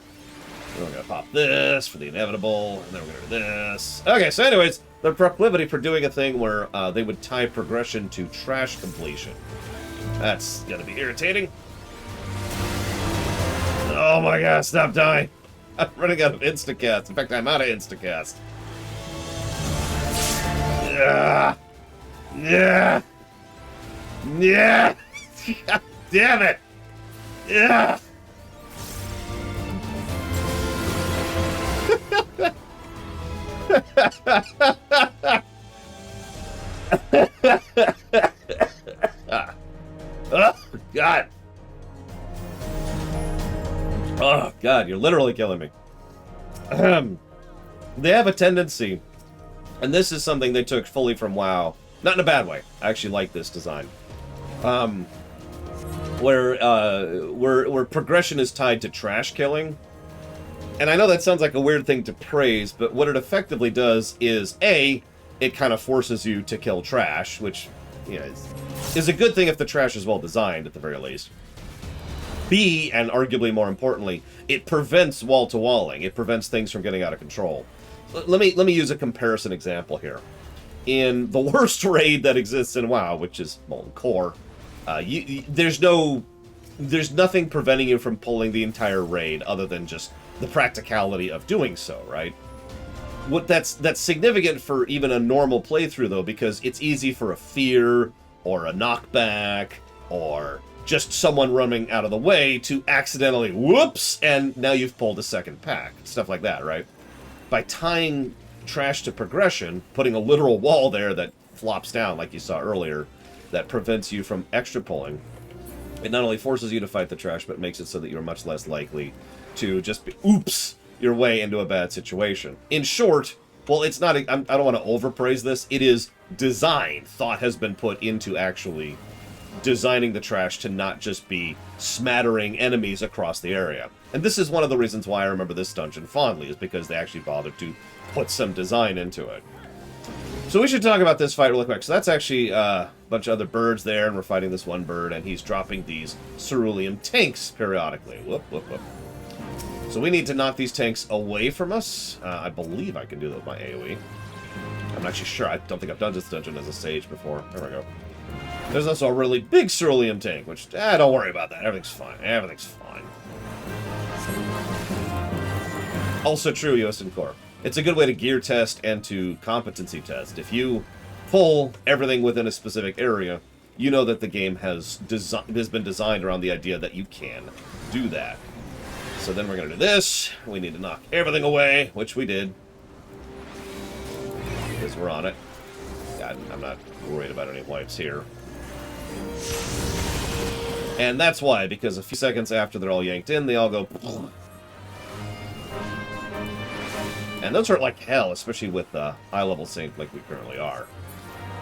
[SPEAKER 1] Then we're gonna pop this for the inevitable, and then we're gonna do this. Okay, so anyways, their proclivity for doing a thing where they would tie progression to trash completion. That's gonna be irritating. Oh my god, stop dying. I'm running out of instacast. In fact, I'm out of instacast. Yeah. Yeah. Yeah. God damn it. Yeah. Oh, God. Oh, God, you're literally killing me. They have a tendency, and this is something they took fully from WoW. Not in a bad way. I actually like this design. Where progression is tied to trash killing. And I know that sounds like a weird thing to praise, but what it effectively does is, A, it kind of forces you to kill trash, which, you know, is a good thing if the trash is well designed, at the very least. B, and arguably more importantly, it prevents wall-to-walling. It prevents things from getting out of control. Let me use a comparison example here. In the worst raid that exists in WoW, which is Molten Core, there's nothing preventing you from pulling the entire raid other than just the practicality of doing so, right? That's significant for even a normal playthrough, though, because it's easy for a fear or a knockback or just someone running out of the way to accidentally whoops, and now you've pulled a second pack. Stuff like that, right? By tying trash to progression, putting a literal wall there that flops down, like you saw earlier, that prevents you from extra pulling, it not only forces you to fight the trash, but makes it so that you're much less likely to just be, oops, your way into a bad situation. In short, well, it's not, I don't want to overpraise this, it is design. Thought has been put into actually designing the trash to not just be smattering enemies across the area. And this is one of the reasons why I remember this dungeon fondly, is because they actually bothered to put some design into it. So we should talk about this fight really quick. So that's actually a bunch of other birds there, and we're fighting this one bird, and he's dropping these cerulean tanks periodically. Whoop, whoop, whoop. So we need to knock these tanks away from us. I believe I can do that with my AoE. I'm not actually sure. I don't think I've done this dungeon as a sage before. There we go. There's also a really big cerulean tank, which, don't worry about that. Everything's fine. Everything's fine. Also true, US Corp. It's a good way to gear test and to competency test. If you pull everything within a specific area, you know that the game has been designed around the idea that you can do that. So then we're going to do this. We need to knock everything away, which we did. Because we're on it. God, I'm not worried about any wipes here. And that's why, because a few seconds after they're all yanked in, they all go... And those hurt like hell, especially with high-level sync like we currently are.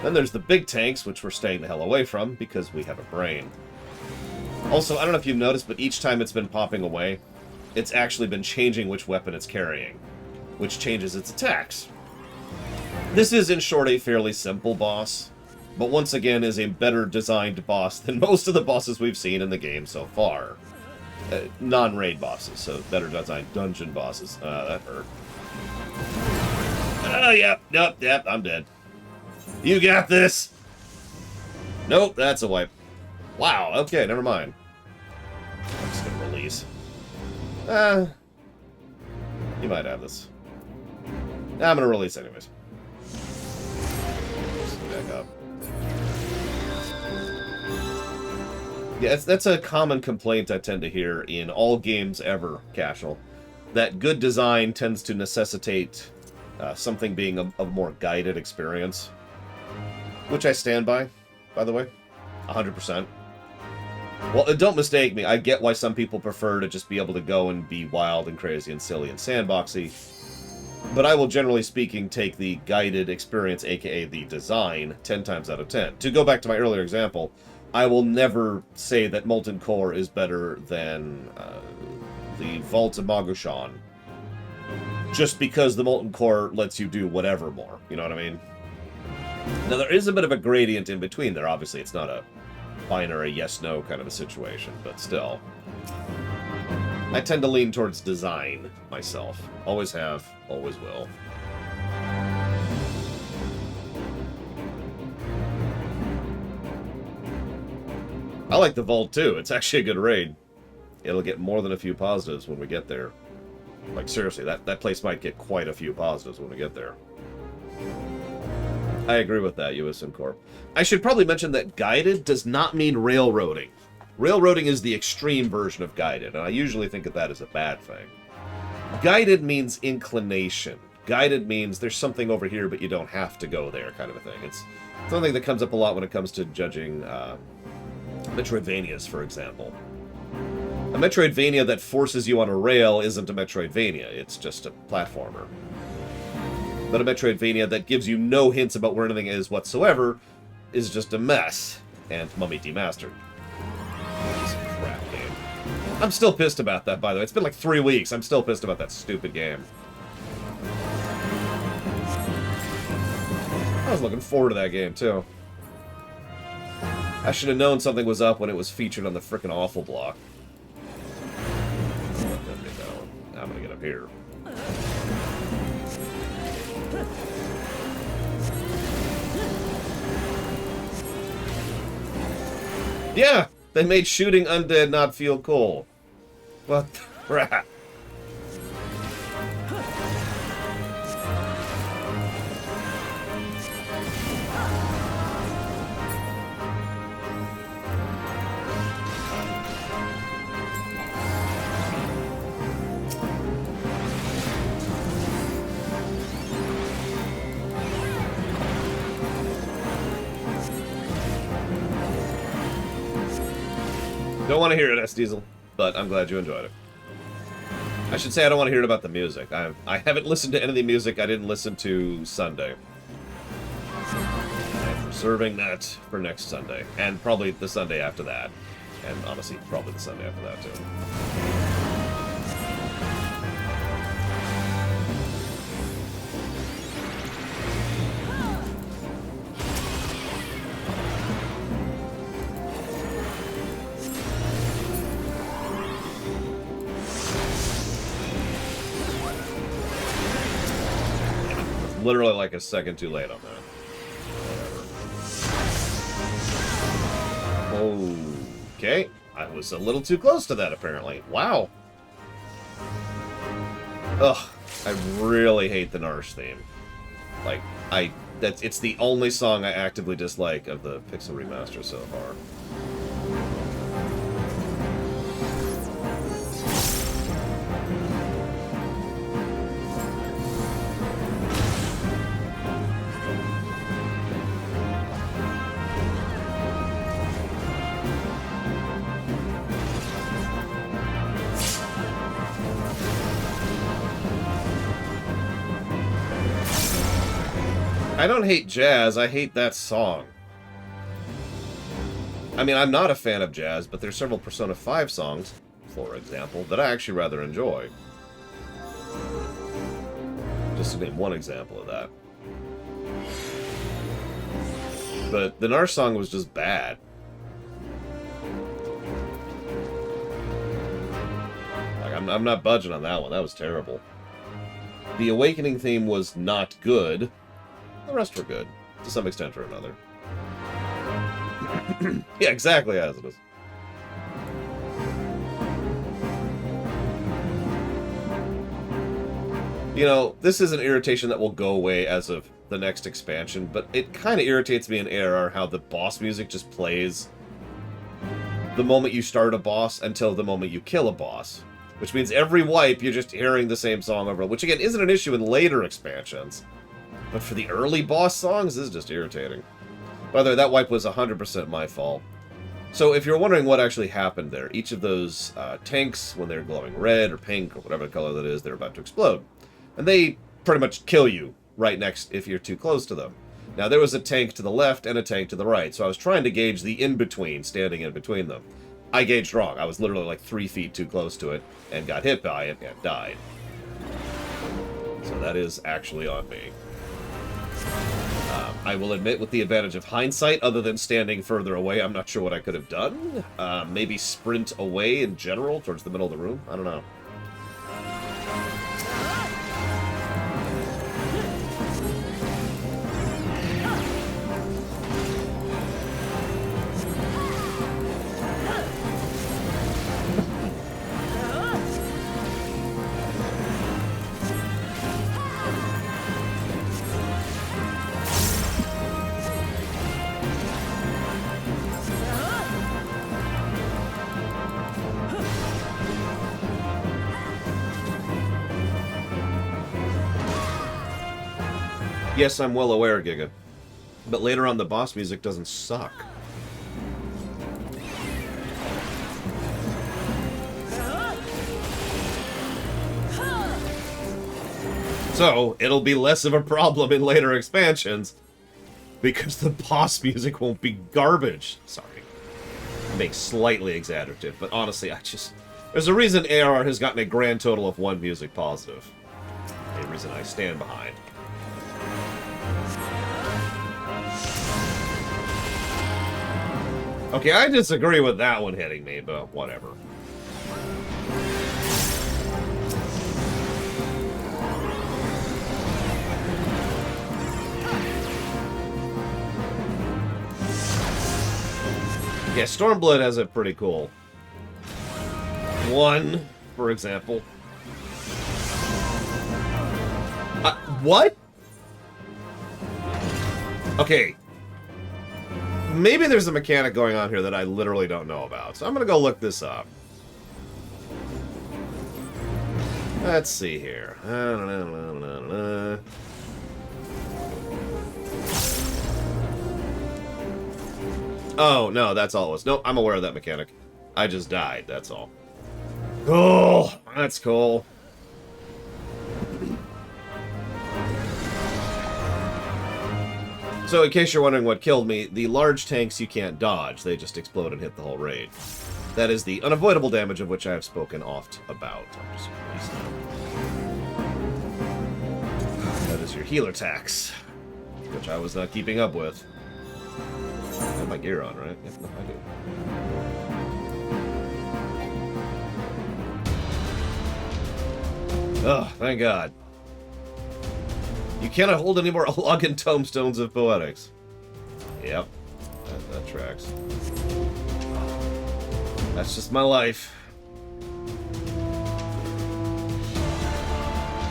[SPEAKER 1] Then there's the big tanks, which we're staying the hell away from, because we have a brain. Also, I don't know if you've noticed, but each time it's been popping away, it's actually been changing which weapon it's carrying, which changes its attacks. This is, in short, a fairly simple boss, but once again is a better designed boss than most of the bosses we've seen in the game so far. Non-raid bosses, so better designed dungeon bosses. That hurt. Oh, yep, I'm dead. You got this! Nope, that's a wipe. Wow, okay, never mind. I'm just gonna release. You might have this. I'm gonna release anyways. Just back up. Yeah, that's a common complaint I tend to hear in all games ever, Casual. That good design tends to necessitate something being a more guided experience. Which I stand by the way. 100%. Well, don't mistake me. I get why some people prefer to just be able to go and be wild and crazy and silly and sandboxy. But I will, generally speaking, take the guided experience, aka the design, 10 times out of 10. To go back to my earlier example, I will never say that Molten Core is better than the Vault of Magushan, just because the Molten Core lets you do whatever more. You know what I mean? Now, there is a bit of a gradient in between there. Obviously, it's not a binary yes-no kind of a situation, but still. I tend to lean towards design myself. Always have, always will. I like the Vault, too. It's actually a good raid. It'll get more than a few positives when we get there. Like, seriously, that place might get quite a few positives when we get there. I agree with that, USN Corp. I should probably mention that guided does not mean railroading. Railroading is the extreme version of guided, and I usually think of that as a bad thing. Guided means inclination. Guided means there's something over here, but you don't have to go there, kind of a thing. It's something that comes up a lot when it comes to judging Metroidvanias, for example. A Metroidvania that forces you on a rail isn't a Metroidvania, it's just a platformer. But a Metroidvania that gives you no hints about where anything is whatsoever is just a mess, and Mummy Demastered. Piece of crap game. I'm still pissed about that, by the way. It's been like 3 weeks. I'm still pissed about that stupid game. I was looking forward to that game, too. I should have known something was up when it was featured on the frickin' Awful block. I'm gonna get up here. Yeah! They made shooting undead not feel cool. What the crap? Don't want to hear it, S-Diesel, but I'm glad you enjoyed it. I should say I don't want to hear it about the music. I haven't listened to any of the music I didn't listen to Sunday. I'm reserving that for next Sunday, and probably the Sunday after that. And honestly, probably the Sunday after that, too. literally like a second too late on that. Whatever. Okay. I was a little too close to that, apparently. Wow. Ugh. I really hate the Narsh theme. Like, it's the only song I actively dislike of the Pixel remaster so far. I don't hate jazz, I hate that song. I mean, I'm not a fan of jazz, but there's several Persona 5 songs, for example, that I actually rather enjoy. Just to name one example of that. But the Narsh song was just bad. Like, I'm not budging on that one, that was terrible. The Awakening theme was not good. The rest were good, to some extent or another. Yeah, exactly as it is. You know, this is an irritation that will go away as of the next expansion, but it kind of irritates me in ARR how the boss music just plays the moment you start a boss until the moment you kill a boss. Which means every wipe, you're just hearing the same song over, which again isn't an issue in later expansions. But for the early boss songs, this is just irritating. By the way, that wipe was 100% my fault. So if you're wondering what actually happened there, each of those tanks, when they're glowing red or pink or whatever color that is, they're about to explode. And they pretty much kill you right next if you're too close to them. Now, there was a tank to the left and a tank to the right, so I was trying to gauge the in-between, standing in between them. I gauged wrong. I was literally like 3 feet too close to it and got hit by it and died. So that is actually on me. I will admit, with the advantage of hindsight, other than standing further away, I'm not sure what I could have done. Maybe sprint away in general, towards the middle of the room? I don't know. Yes, I'm well aware, Giga. But later on, the boss music doesn't suck. So, it'll be less of a problem in later expansions, because the boss music won't be garbage. Sorry. I'm being slightly exaggerative, but honestly, there's a reason ARR has gotten a grand total of 1 music positive. A reason I stand behind. Okay, I disagree with that one hitting me, but whatever. Yeah, Stormblood has a pretty cool one, for example. What? Okay. Maybe there's a mechanic going on here that I literally don't know about, so I'm gonna go look this up. Let's see here. Oh, no, that's all it was. No, I'm aware of that mechanic. I just died, that's all. Cool! That's cool. So, in case you're wondering what killed me, the large tanks you can't dodge. They just explode and hit the whole raid. That is the unavoidable damage of which I have spoken oft about. I'll just release that. That is your healer tax, which I was not keeping up with. I have my gear on, right? Yes, no, I do. Oh, thank God. You cannot hold any more Login Tomestones of Poetics. Yep. That tracks. That's just my life.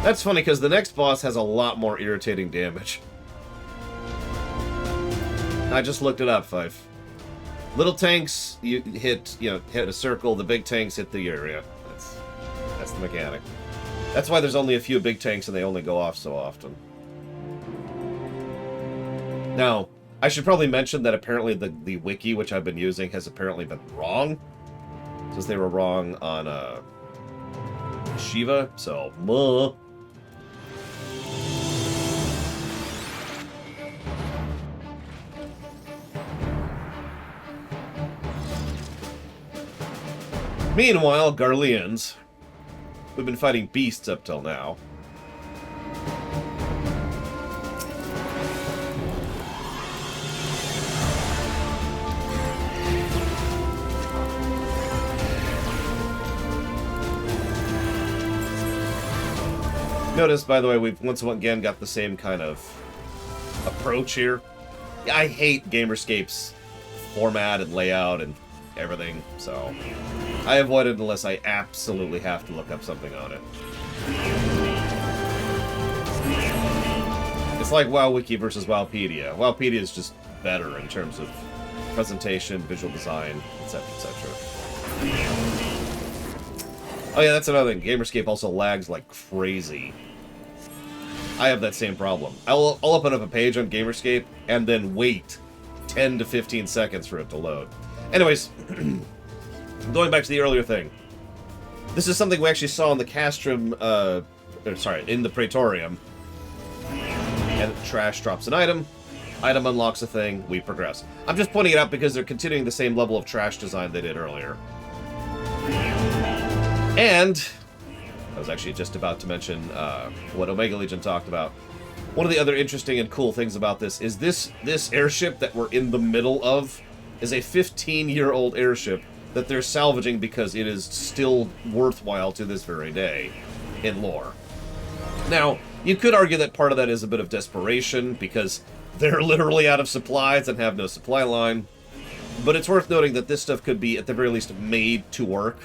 [SPEAKER 1] That's funny, because the next boss has a lot more irritating damage. I just looked it up, Fife. Little tanks, you hit a circle. The big tanks hit the area. That's the mechanic. That's why there's only a few big tanks and they only go off so often. Now, I should probably mention that apparently the wiki, which I've been using, has apparently been wrong. Since they were wrong on Shiva, so Meanwhile, Garleans, we've been fighting beasts up till now. Notice, by the way, we've once again got the same kind of approach here. I hate Gamerscape's format and layout and everything, so I avoid it unless I absolutely have to look up something on it. It's like WoWWiki versus WoWpedia. WoWpedia is just better in terms of presentation, visual design, etc., etc. Oh yeah, that's another thing. Gamerscape also lags like crazy. I have that same problem. I'll open up a page on Gamerscape and then wait 10 to 15 seconds for it to load. Anyways, going back to the earlier thing. This is something we actually saw in the Castrum, in the Praetorium. And trash drops an item. Item unlocks a thing. We progress. I'm just pointing it out because they're continuing the same level of trash design they did earlier. And I was actually just about to mention what Omega Legion talked about. One of the other interesting and cool things about this is this airship that we're in the middle of is a 15-year-old airship that they're salvaging because it is still worthwhile to this very day in lore. Now, you could argue that part of that is a bit of desperation because they're literally out of supplies and have no supply line. But it's worth noting that this stuff could be, at the very least, made to work.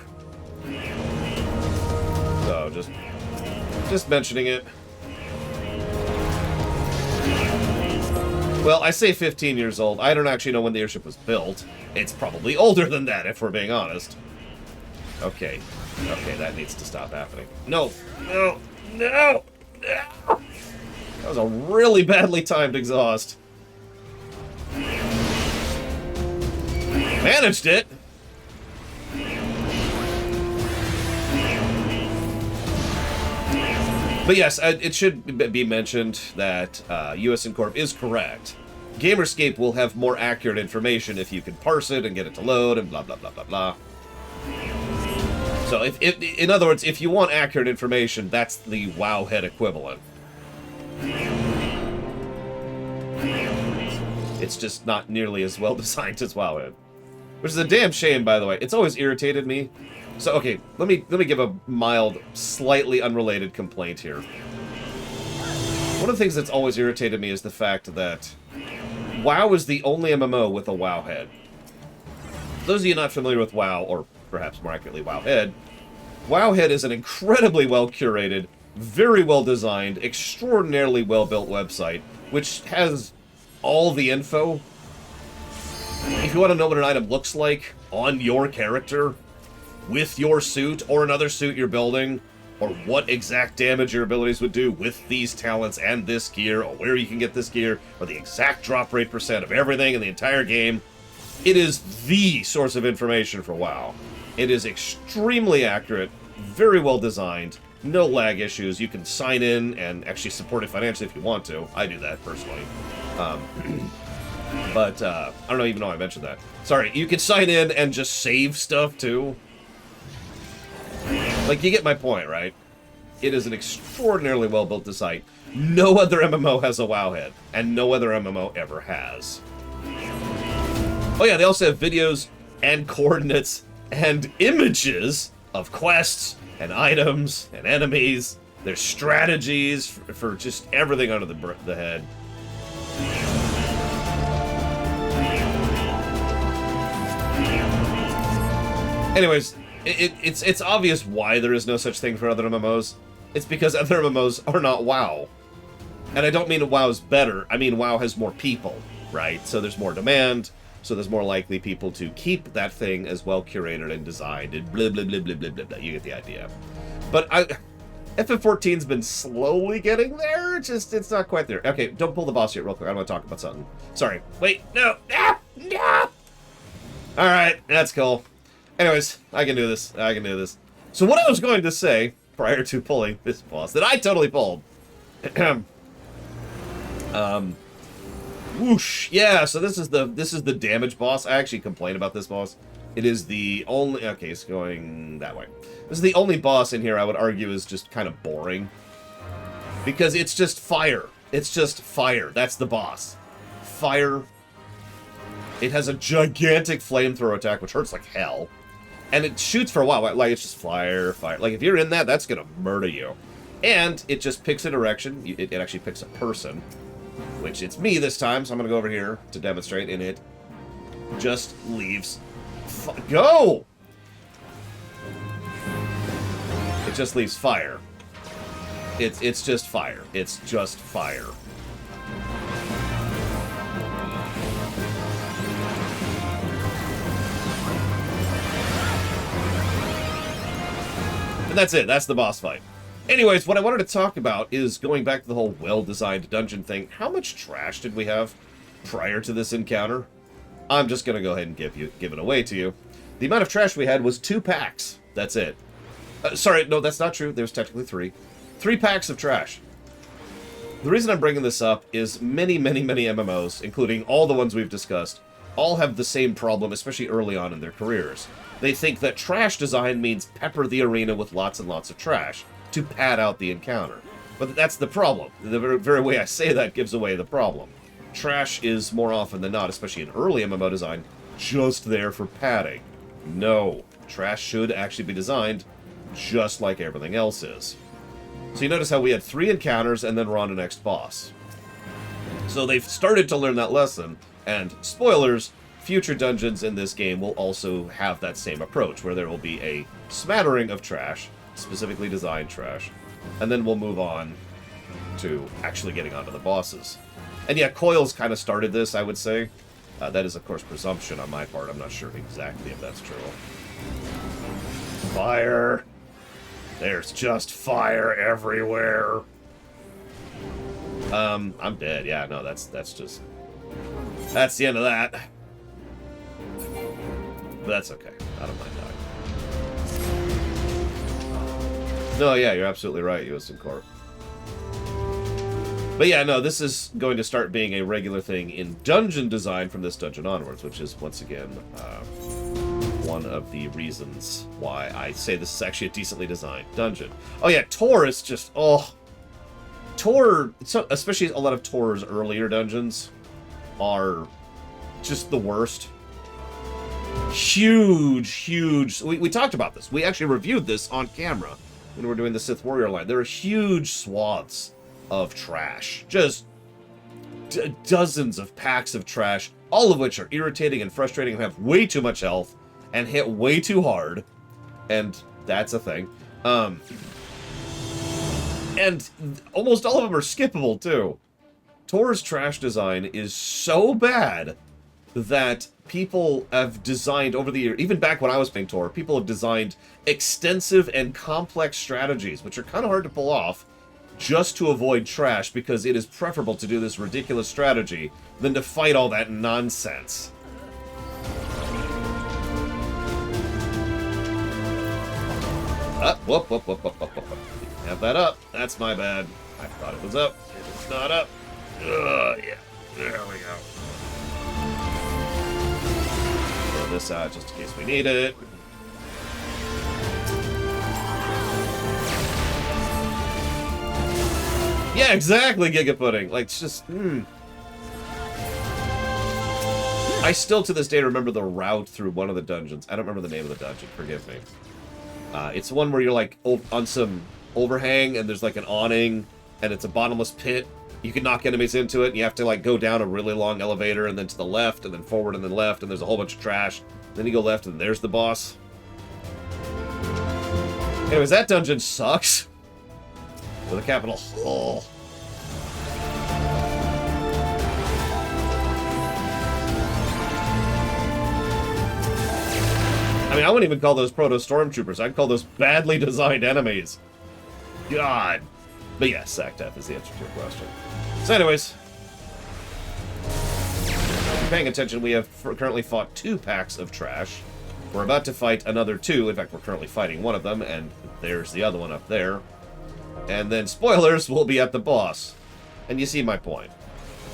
[SPEAKER 1] So, just mentioning it. Well, I say 15 years old. I don't actually know when the airship was built. It's probably older than that, if we're being honest. Okay. Okay, that needs to stop happening. No! No! No! No! That was a really badly timed exhaust. Managed it! But yes, it should be mentioned that US Incorp is correct. Gamerscape will have more accurate information if you can parse it and get it to load and blah, blah, blah, blah, blah. So, in other words, if you want accurate information, that's the Wowhead equivalent. It's just not nearly as well designed as Wowhead. Which is a damn shame, by the way. It's always irritated me. So, okay, let me give a mild, slightly unrelated complaint here. One of the things that's always irritated me is the fact that WoW is the only MMO with a Wowhead. For those of you not familiar with WoW, or perhaps more accurately Wowhead, Wowhead is an incredibly well-curated, very well-designed, extraordinarily well-built website, which has all the info. If you want to know what an item looks like on your character, with your suit or another suit you're building, or what exact damage your abilities would do with these talents and this gear, or where you can get this gear, or the exact drop rate percent of everything in the entire game, it is the source of information for WoW. It is extremely accurate, very well designed, no lag issues. You can sign in and actually support it financially if you want to. I do that personally. But I don't even know I mentioned that. Sorry, you can sign in and just save stuff too. Like, you get my point, right? It is an extraordinarily well-built site. No other MMO has a Wowhead, and no other MMO ever has. Oh yeah, they also have videos and coordinates and images of quests and items and enemies There's strategies for just everything under the head. Anyways, it's obvious why there is no such thing for other MMOs. It's because other MMOs are not WoW. And I don't mean WoW's better, I mean WoW has more people, right? So there's more demand, so there's more likely people to keep that thing as well curated and designed and blah, blah, blah, blah, blah, blah, blah. You get the idea. But FF14's been slowly getting there, just it's not quite there. Okay, don't pull the boss yet real quick, I want to talk about something. Sorry. Wait, no! Ah! No! Alright, that's cool. Anyways, I can do this. I can do this. So what I was going to say, prior to pulling this boss, that I totally pulled. Whoosh. Yeah, so this is the damage boss. I actually complain about this boss. It is the only... Okay, it's going that way. This is the only boss in here I would argue is just kind of boring. Because it's just fire. It's just fire. That's the boss. Fire. It has a gigantic flamethrower attack, which hurts like hell. And it shoots for a while. Like, it's just fire, fire. Like, if you're in that, that's gonna murder you. And it just picks a direction. It actually picks a person. Which it's me this time, so I'm gonna go over here to demonstrate, and it just leaves. Go! It just leaves fire. It's just fire. It's just fire. And that's it. That's the boss fight. Anyways, what I wanted to talk about is going back to the whole well-designed dungeon thing. How much trash did we have prior to this encounter? I'm just going to go ahead and give it away to you. The amount of trash we had was 2 packs. That's it. Sorry, no, that's not true. There's technically 3. 3 packs of trash. The reason I'm bringing this up is many, many, many MMOs, including all the ones we've discussed, all have the same problem, especially early on in their careers. They think that trash design means pepper the arena with lots and lots of trash to pad out the encounter. But that's the problem. The very way I say that gives away the problem. Trash is more often than not, especially in early MMO design, just there for padding. No. Trash should actually be designed just like everything else is. So you notice how we had 3 encounters and then we're on to next boss. So they've started to learn that lesson, and spoilers, future dungeons in this game will also have that same approach, where there will be a smattering of trash, specifically designed trash, and then we'll move on to actually getting onto the bosses. And yeah, Coils kind of started this, I would say. That is, of course, presumption on my part. I'm not sure exactly if that's true. Fire! There's just fire everywhere! I'm dead. Yeah, no, that's just... That's the end of that. But that's okay. I don't mind dying. No, yeah, you're absolutely right, U.S. Corp. But yeah, no, this is going to start being a regular thing in dungeon design from this dungeon onwards, which is, once again, one of the reasons why I say this is actually a decently designed dungeon. Oh yeah, Tor is just, oh... Tor, especially a lot of Tor's earlier dungeons, are just the worst. Huge... We talked about this. We actually reviewed this on camera when we were doing the Sith Warrior line. There are huge swaths of trash. Just dozens of packs of trash, all of which are irritating and frustrating and have way too much health and hit way too hard. And that's a thing. And almost all of them are skippable, too. Tor's trash design is so bad that people have designed over the years, even back when I was playing Tor, people have designed extensive and complex strategies, which are kind of hard to pull off, just to avoid trash, because it is preferable to do this ridiculous strategy than to fight all that nonsense. Whoop. Have that up. That's my bad. I thought it was up. It's not up. Yeah. There we go. Throw this out just in case we need it. Yeah, exactly, Giga Pudding. Like, it's just, I still, to this day, remember the route through one of the dungeons. I don't remember the name of the dungeon, forgive me. It's one where you're, like, on some overhang, and there's like an awning, and it's a bottomless pit. You can knock enemies into it, and you have to like go down a really long elevator, and then to the left, and then forward, and then left, and there's a whole bunch of trash. Then you go left, and there's the boss. Anyways, that dungeon sucks. With a capital O. I mean, I wouldn't even call those proto-stormtroopers. I'd call those badly designed enemies. God. But yes, Saktef is the answer to your question. So anyways, if you're paying attention, we have currently fought 2 packs of trash. We're about to fight another 2. In fact, we're currently fighting one of them, and there's the other one up there. And then, spoilers, we'll be at the boss. And you see my point.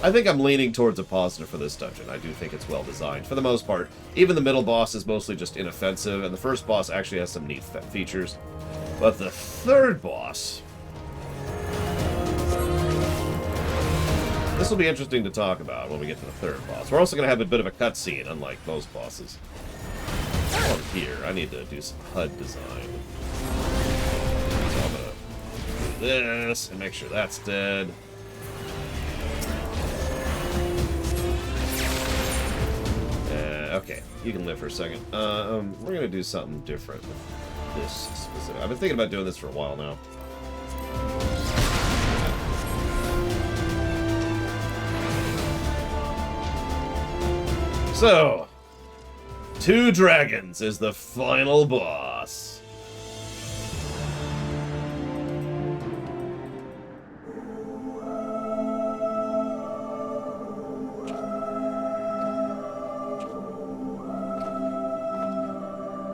[SPEAKER 1] I think I'm leaning towards a positive for this dungeon. I do think it's well designed, for the most part. Even the middle boss is mostly just inoffensive, and the first boss actually has some neat features. But the third boss... this will be interesting to talk about when we get to the third boss. We're also going to have a bit of a cutscene, unlike most bosses. While I'm here, I need to do some HUD design. So I'm going to do this, and make sure that's dead. Okay, you can live for a second. We're going to do something different with this specific... I've been thinking about doing this for a while now. So, 2 dragons is the final boss.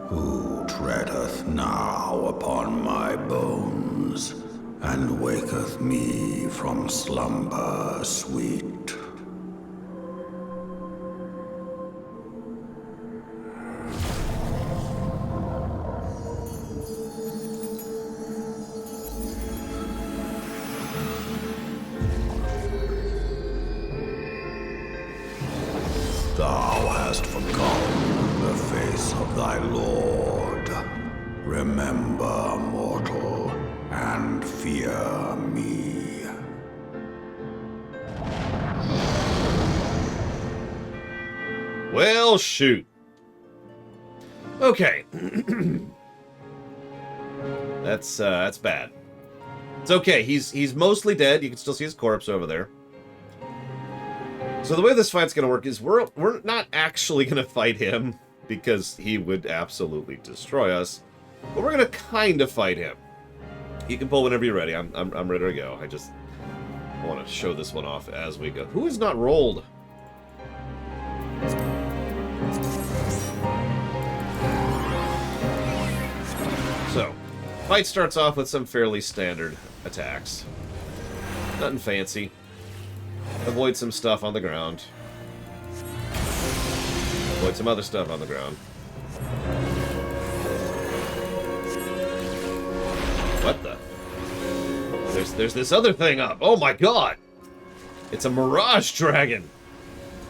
[SPEAKER 18] Who treadeth now upon my bones, and waketh me from slumber sweet? Thou hast forgotten the face of thy Lord. Remember, mortal, and fear me.
[SPEAKER 1] Well, shoot. Okay. That's bad. It's okay. He's mostly dead. You can still see his corpse over there. So the way this fight's going to work is we're not actually going to fight him because he would absolutely destroy us. But we're going to kind of fight him. You can pull whenever you're ready. I'm ready to go. I just want to show this one off as we go. Who is not rolled? So, fight starts off with some fairly standard attacks. Nothing fancy. Avoid some stuff on the ground. Avoid some other stuff on the ground. What the? There's this other thing up. Oh my god! It's a mirage dragon.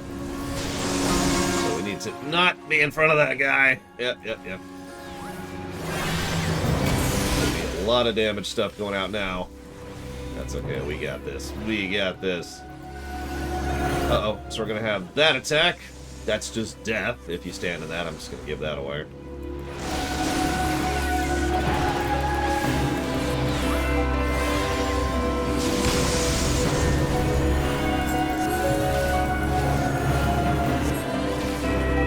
[SPEAKER 1] So we need to not be in front of that guy. Yep. There'll be a lot of damage stuff going out now. That's okay. We got this. We got this. Uh-oh. So we're going to have that attack. That's just death. If you stand in that, I'm just going to give that away.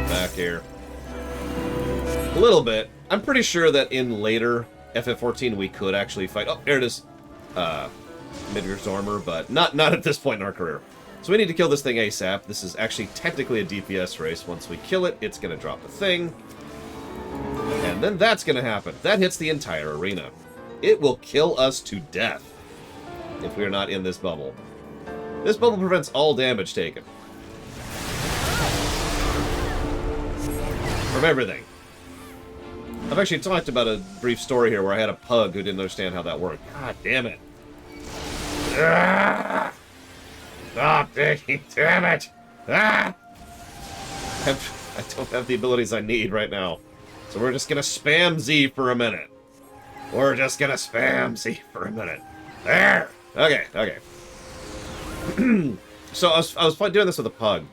[SPEAKER 1] Back here. A little bit. I'm pretty sure that in later FF14 we could actually fight... Oh, there it is. Midgar's armor, but not at this point in our career. So we need to kill this thing ASAP. This is actually technically a DPS race. Once we kill it, it's going to drop a thing. And then that's going to happen. That hits the entire arena. It will kill us to death if we are not in this bubble. This bubble prevents all damage taken. From everything. I've actually talked about a brief story here where I had a pug who didn't understand how that worked. God damn it. Ah! Stop digging, damn it! Ah! I don't have the abilities I need right now. So we're just gonna spam Z for a minute. We're just gonna spam C for a minute. There! Okay, okay. So I was doing this with a pug.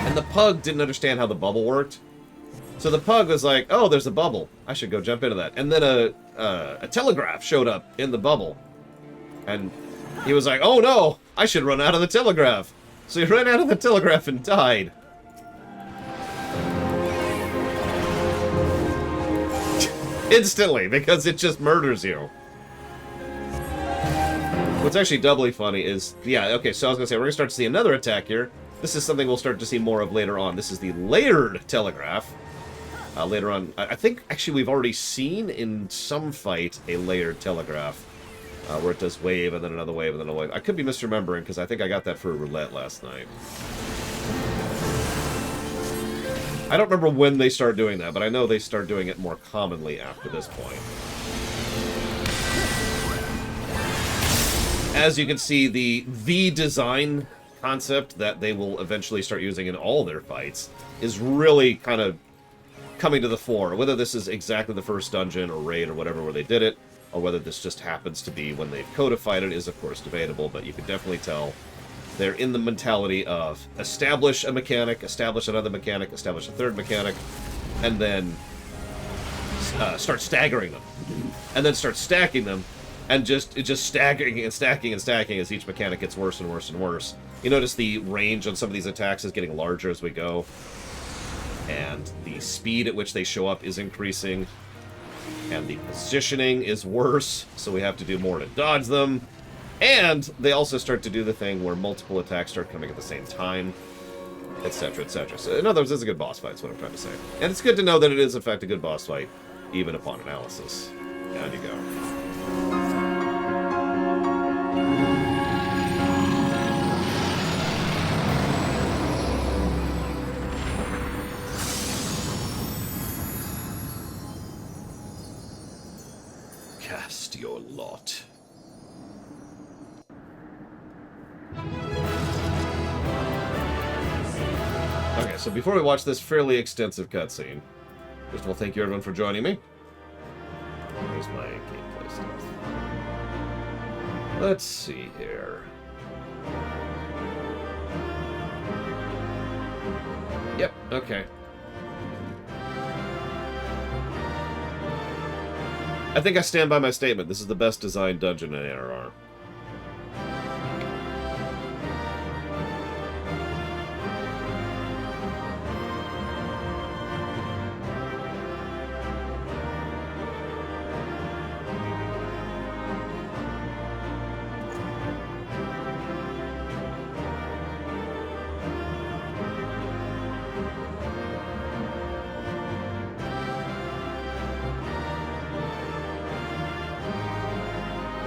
[SPEAKER 1] And the pug didn't understand how the bubble worked. So the pug was like, oh, there's a bubble. I should go jump into that. And then a telegraph showed up in the bubble. And he was like, oh no, I should run out of the telegraph. So he ran out of the telegraph and died. Instantly, because it just murders you. What's actually doubly funny is, yeah, okay, so I was going to say, we're going to start to see another attack here. This is something we'll start to see more of later on. This is the layered telegraph. Later on, I think, actually, we've already seen in some fight a layered telegraph. Where it does wave, and then another wave, and then another wave. I could be misremembering, because I think I got that for a roulette last night. I don't remember when they start doing that, but I know they start doing it more commonly after this point. As you can see, the design concept that they will eventually start using in all their fights is really kind of coming to the fore. Whether this is exactly the first dungeon or raid or whatever where they did it, or whether this just happens to be when they've codified it is, of course, debatable, but you can definitely tell they're in the mentality of establish a mechanic, establish another mechanic, establish a third mechanic, and then start staggering them. And then start stacking them, and just staggering and stacking and stacking as each mechanic gets worse and worse and worse. You notice the range on some of these attacks is getting larger as we go, and the speed at which they show up is increasing. And the positioning is worse, so we have to do more to dodge them. And they also start to do the thing where multiple attacks start coming at the same time, etc., etc. So, in other words, it's a good boss fight, is what I'm trying to say. And it's good to know that it is, in fact, a good boss fight, even upon analysis. Down you go. Cast your lot. Okay, so before we watch this fairly extensive cutscene, first of all, thank you everyone for joining me. Here's my gameplay stuff. Let's see here. Yep, okay. I think I stand by my statement. This is the best designed dungeon in ARR.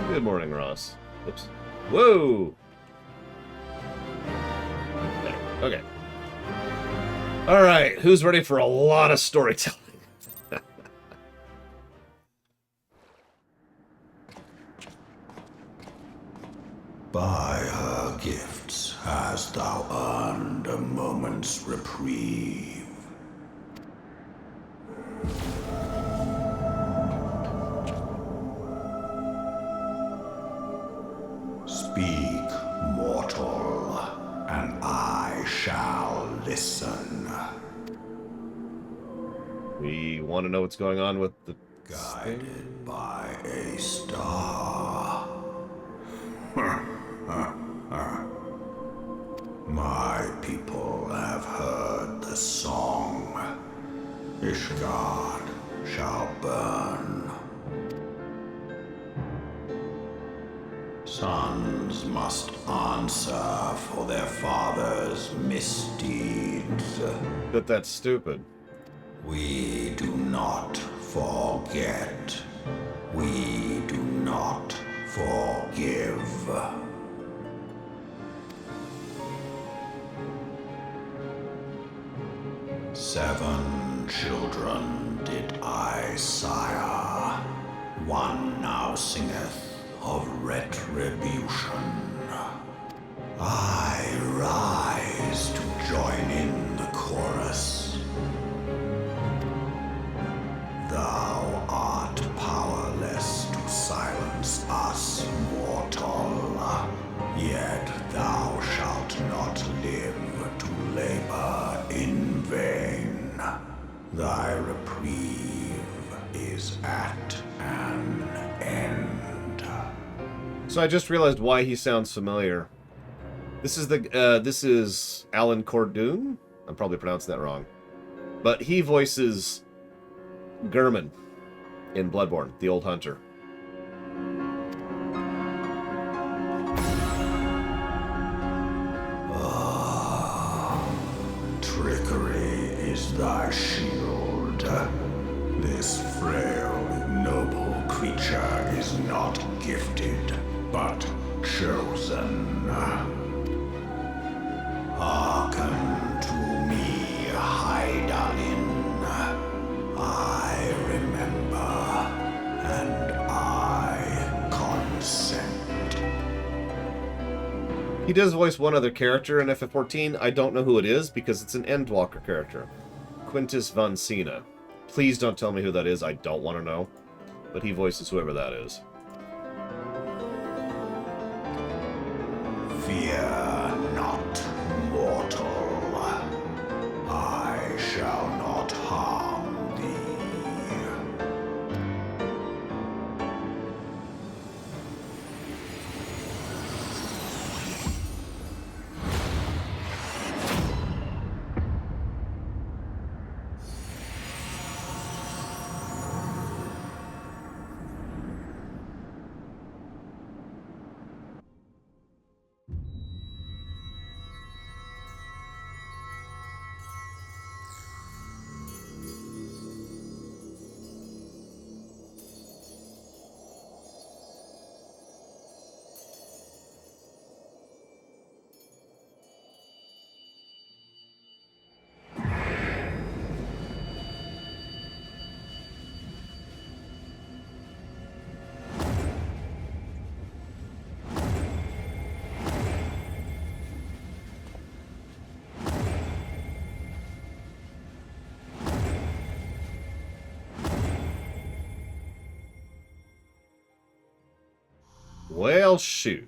[SPEAKER 1] Good morning, Ross. Oops. Whoa! There. Okay. Alright, who's ready for a lot of storytelling?
[SPEAKER 18] By her gifts hast thou earned a moment's reprieve. Speak, mortal, and I shall listen.
[SPEAKER 1] We want to know what's going on with the...
[SPEAKER 18] Guided by a star. My people have heard the song. Ishgard shall burn. Sons must answer for their father's misdeeds.
[SPEAKER 1] But that's stupid.
[SPEAKER 18] We do not forget. We do not forgive. Seven children did I sire. One now singeth of retribution. I rise to join in the chorus. Thou at an end.
[SPEAKER 1] So I just realized why he sounds familiar. This is Alan Cordoon? I'm probably pronouncing that wrong. But he voices Gurman in Bloodborne, the old hunter.
[SPEAKER 18] Trickery is thy shield. This frail, noble creature is not gifted, but chosen. Hearken to me, Hydaelyn. I remember, and I consent.
[SPEAKER 1] He does voice one other character in FF14. I don't know who it is because it's an Endwalker character. Quintus von Sina. Please don't tell me who that is. I don't want to know. But he voices whoever that is.
[SPEAKER 18] Fear not, mortal. I shall not harm thee.
[SPEAKER 1] Well, shoot.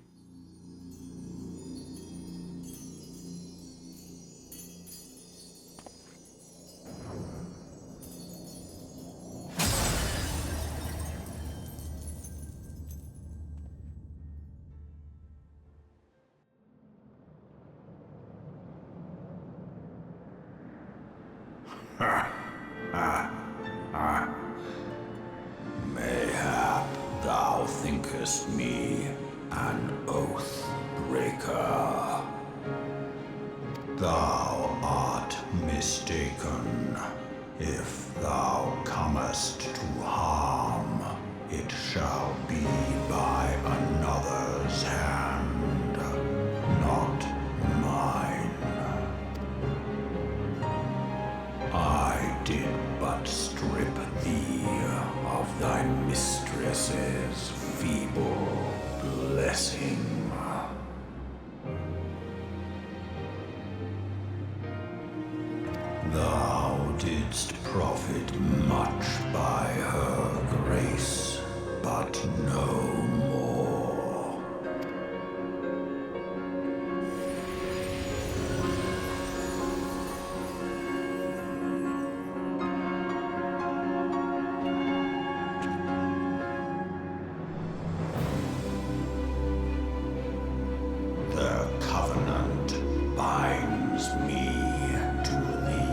[SPEAKER 18] Mayhap thou thinkest me an oath breaker. Thou art mistaken. If thou comest to harm, it shall be by another's hand, not mine. I did but strip thee of thy mistress's feeble blessing. Thou didst profit much by her grace, but no more. The covenant binds me to thee.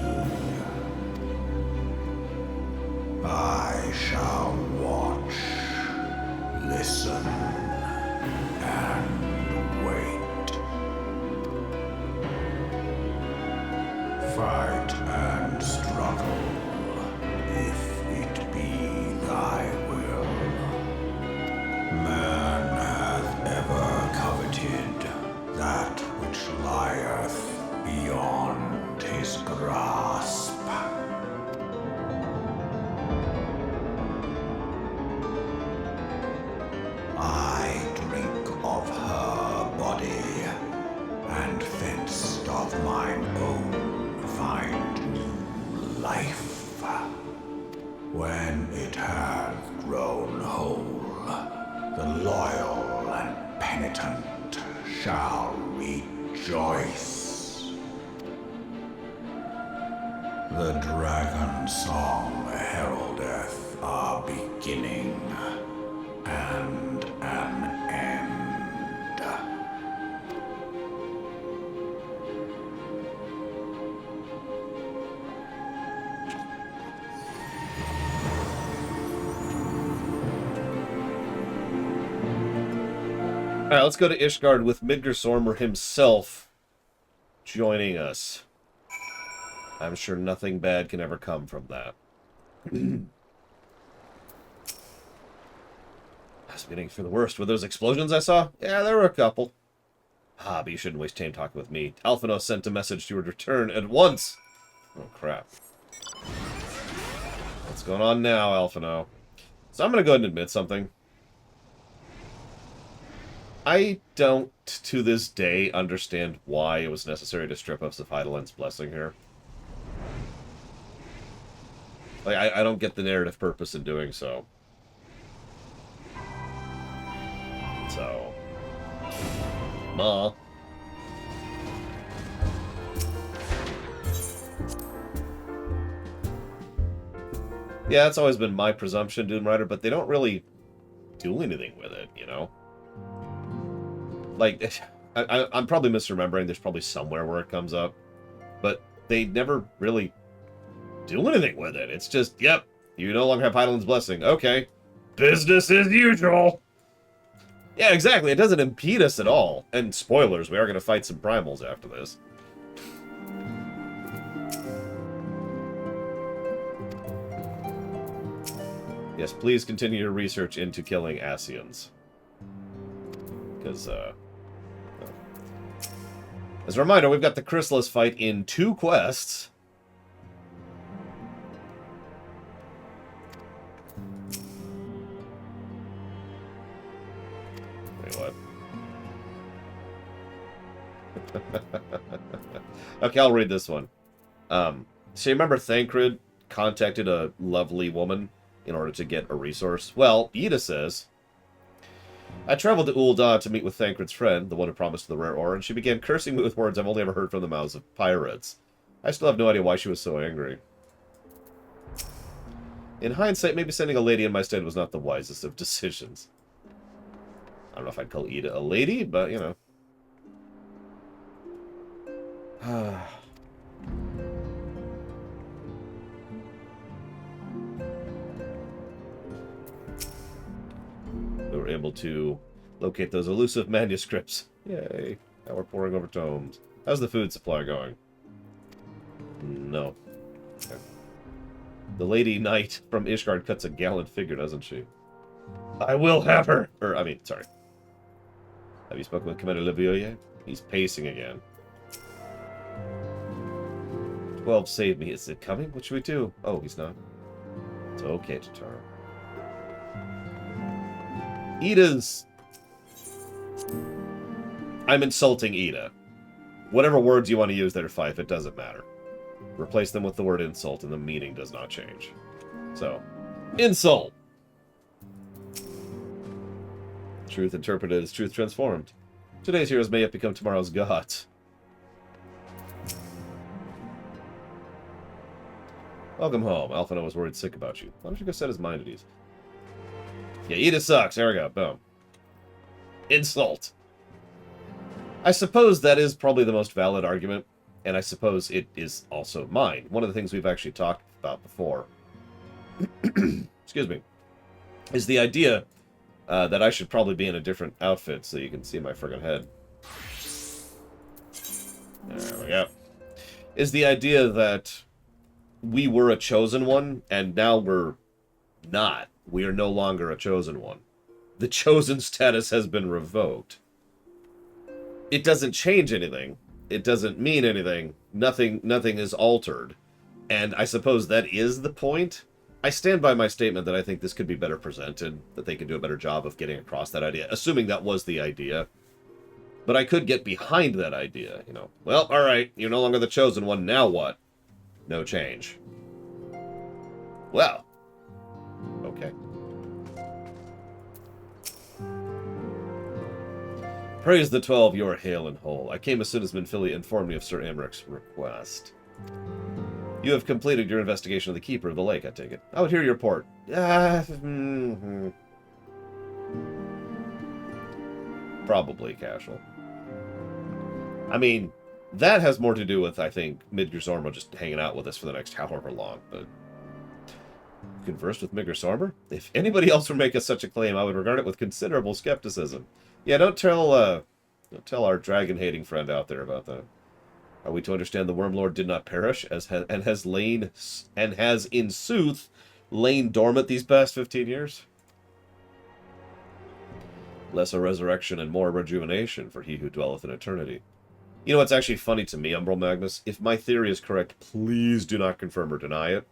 [SPEAKER 18] I shall watch, listen, and wait. Fight and struggle, if it be thy will. Man hath ever coveted that which lieth beyond his grasp. I drink of her body, and fenced of mine own find new life. When it hath grown whole, the loyal and penitent shall rejoice. The dragon song heraldeth our beginning.
[SPEAKER 1] Alright, let's go to Ishgard with Midgardsormr himself joining us. I'm sure nothing bad can ever come from that. I was beginning for the worst. Were those explosions I saw? Yeah, there were a couple. Ah, but you shouldn't waste time talking with me. Alphino sent a message to return at once. Oh, crap. What's going on now, Alphino? So I'm going to go ahead and admit something. I don't, to this day, understand why it was necessary to strip us of Heidelin's blessing here. Like, I don't get the narrative purpose in doing so. So... Ma. Yeah, that's always been my presumption, Doom Rider, but they don't really do anything with it, you know? Like, I'm probably misremembering. There's probably somewhere where it comes up. But they never really do anything with it. It's just, yep, you no longer have Heidelin's blessing. Okay. Business as usual. Yeah, exactly. It doesn't impede us at all. And spoilers, we are going to fight some primals after this. Yes, please continue your research into killing Ascians. Because, as a reminder, we've got the Chrysalis fight in 2 quests. Wait, what? Okay, I'll read this one. So you remember Thancred contacted a lovely woman in order to get a resource? Well, Ida says, I traveled to Ul'dah to meet with Thancred's friend, the one who promised the rare ore, and she began cursing me with words I've only ever heard from the mouths of pirates. I still have no idea why she was so angry. In hindsight, maybe sending a lady in my stead was not the wisest of decisions. I don't know if I'd call Ida a lady, but, you know. We were able to locate those elusive manuscripts. Yay. Now we're poring over tomes. How's the food supply going? No. Okay. The Lady Knight from Ishgard cuts a gallant figure, doesn't she? I will have her! Sorry. Have you spoken with Commander Levieux yet? He's pacing again. 12 saved me. Is it coming? What should we do? Oh, he's not. It's okay, Tatara. Ida's... I'm insulting Ida. Whatever words you want to use there, Fife, it doesn't matter. Replace them with the word insult and the meaning does not change. So, insult! Truth interpreted as truth transformed. Today's heroes may yet become tomorrow's gods. Welcome home. Alphino was worried sick about you. Why don't you go set his mind at ease? Yeah, Ida sucks. There we go. Boom. Insult. I suppose that is probably the most valid argument, and I suppose it is also mine. One of the things we've actually talked about before, excuse me, is the idea that I should probably be in a different outfit so you can see my friggin' head. There we go. Is the idea that we were a chosen one, and now we're not. We are no longer a chosen one. The chosen status has been revoked. It doesn't change anything. It doesn't mean anything. Nothing is altered. And I suppose that is the point. I stand by my statement that I think this could be better presented, that they could do a better job of getting across that idea, assuming that was the idea. But I could get behind that idea, you know. Well, alright, you're no longer the chosen one, now what? No change. Well. Okay. Praise the 12, you are hale and whole. I came as soon as Minfilia informed me of Sir Amric's request. You have completed your investigation of the Keeper of the Lake, I take it. I would hear your report. Probably casual. I mean, that has more to do with, I think, Midgardsormr just hanging out with us for the next however long, but... conversed with Migris Armor? If anybody else would make such a claim, I would regard it with considerable skepticism. Yeah, don't tell our dragon-hating friend out there about that. Are we to understand the Wormlord did not perish, and has in sooth lain dormant these past 15 years? Less a resurrection and more rejuvenation for he who dwelleth in eternity. You know what's actually funny to me, Umbral Magnus? If my theory is correct, please do not confirm or deny it.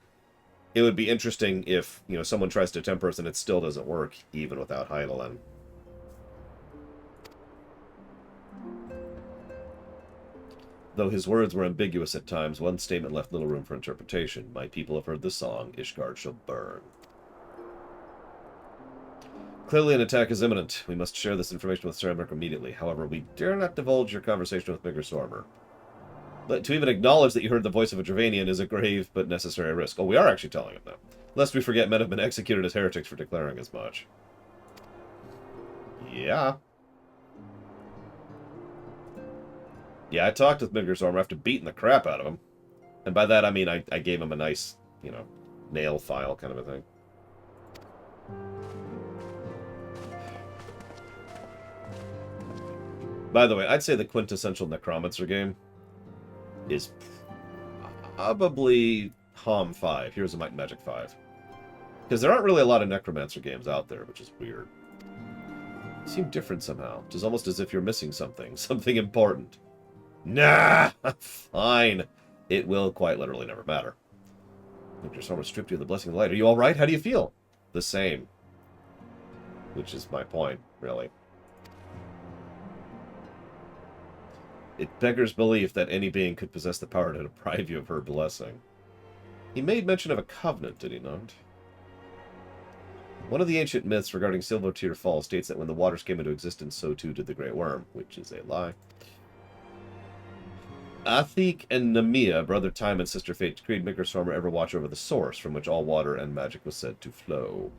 [SPEAKER 1] It would be interesting if, someone tries to temper us and it still doesn't work, even without Heidelin. Though his words were ambiguous at times, one statement left little room for interpretation. My people have heard the song, Ishgard shall burn. Clearly an attack is imminent. We must share this information with Sir Emmerich immediately. However, we dare not divulge your conversation with Migris Armor. But to even acknowledge that you heard the voice of a Dravanian is a grave but necessary risk. Oh, we are actually telling him that. Lest we forget men have been executed as heretics for declaring as much. Yeah. Yeah, I talked with Migris Armor after beating the crap out of him. And by that I mean I gave him a nice, nail file kind of a thing. By the way, I'd say the quintessential Necromancer game is probably Hom 5, Heroes of Might and Magic 5. Because there aren't really a lot of Necromancer games out there, which is weird. They seem different somehow. It's almost as if you're missing something. Something important. Nah! Fine. It will quite literally never matter. Migris Armor stripped you of the blessing of the light. Are you alright? How do you feel? The same. Which is my point, really. It beggars belief that any being could possess the power to deprive you of her blessing. He made mention of a covenant, did he not? One of the ancient myths regarding Silvertear Fall states that when the waters came into existence, so too did the Great Worm, which is a lie. Athik and Nemia, brother Time and sister Fate, decreed Migris Armor ever watch over the source from which all water and magic was said to flow.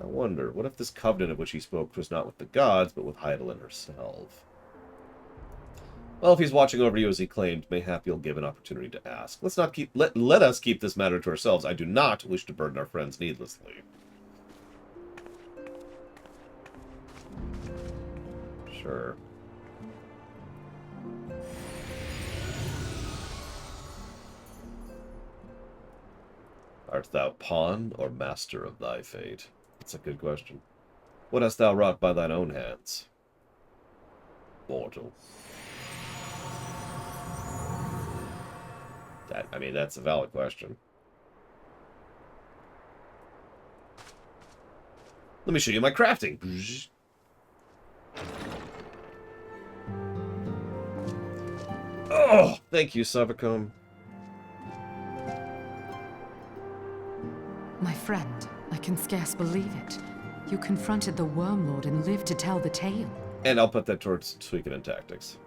[SPEAKER 1] I wonder, what if this covenant of which he spoke was not with the gods, but with Heidelin herself? Well, if he's watching over you as he claimed, mayhap you'll give an opportunity to ask. Let us keep this matter to ourselves. I do not wish to burden our friends needlessly. Sure. Art thou pawn or master of thy fate? That's a good question. What hast thou wrought by thine own hands? Mortal. That's a valid question. Let me show you my crafting. Oh, thank you, Savacom.
[SPEAKER 5] My friend, I can scarce believe it. You confronted the Wormlord and lived to tell the tale.
[SPEAKER 1] And I'll put that towards tweaking and tactics.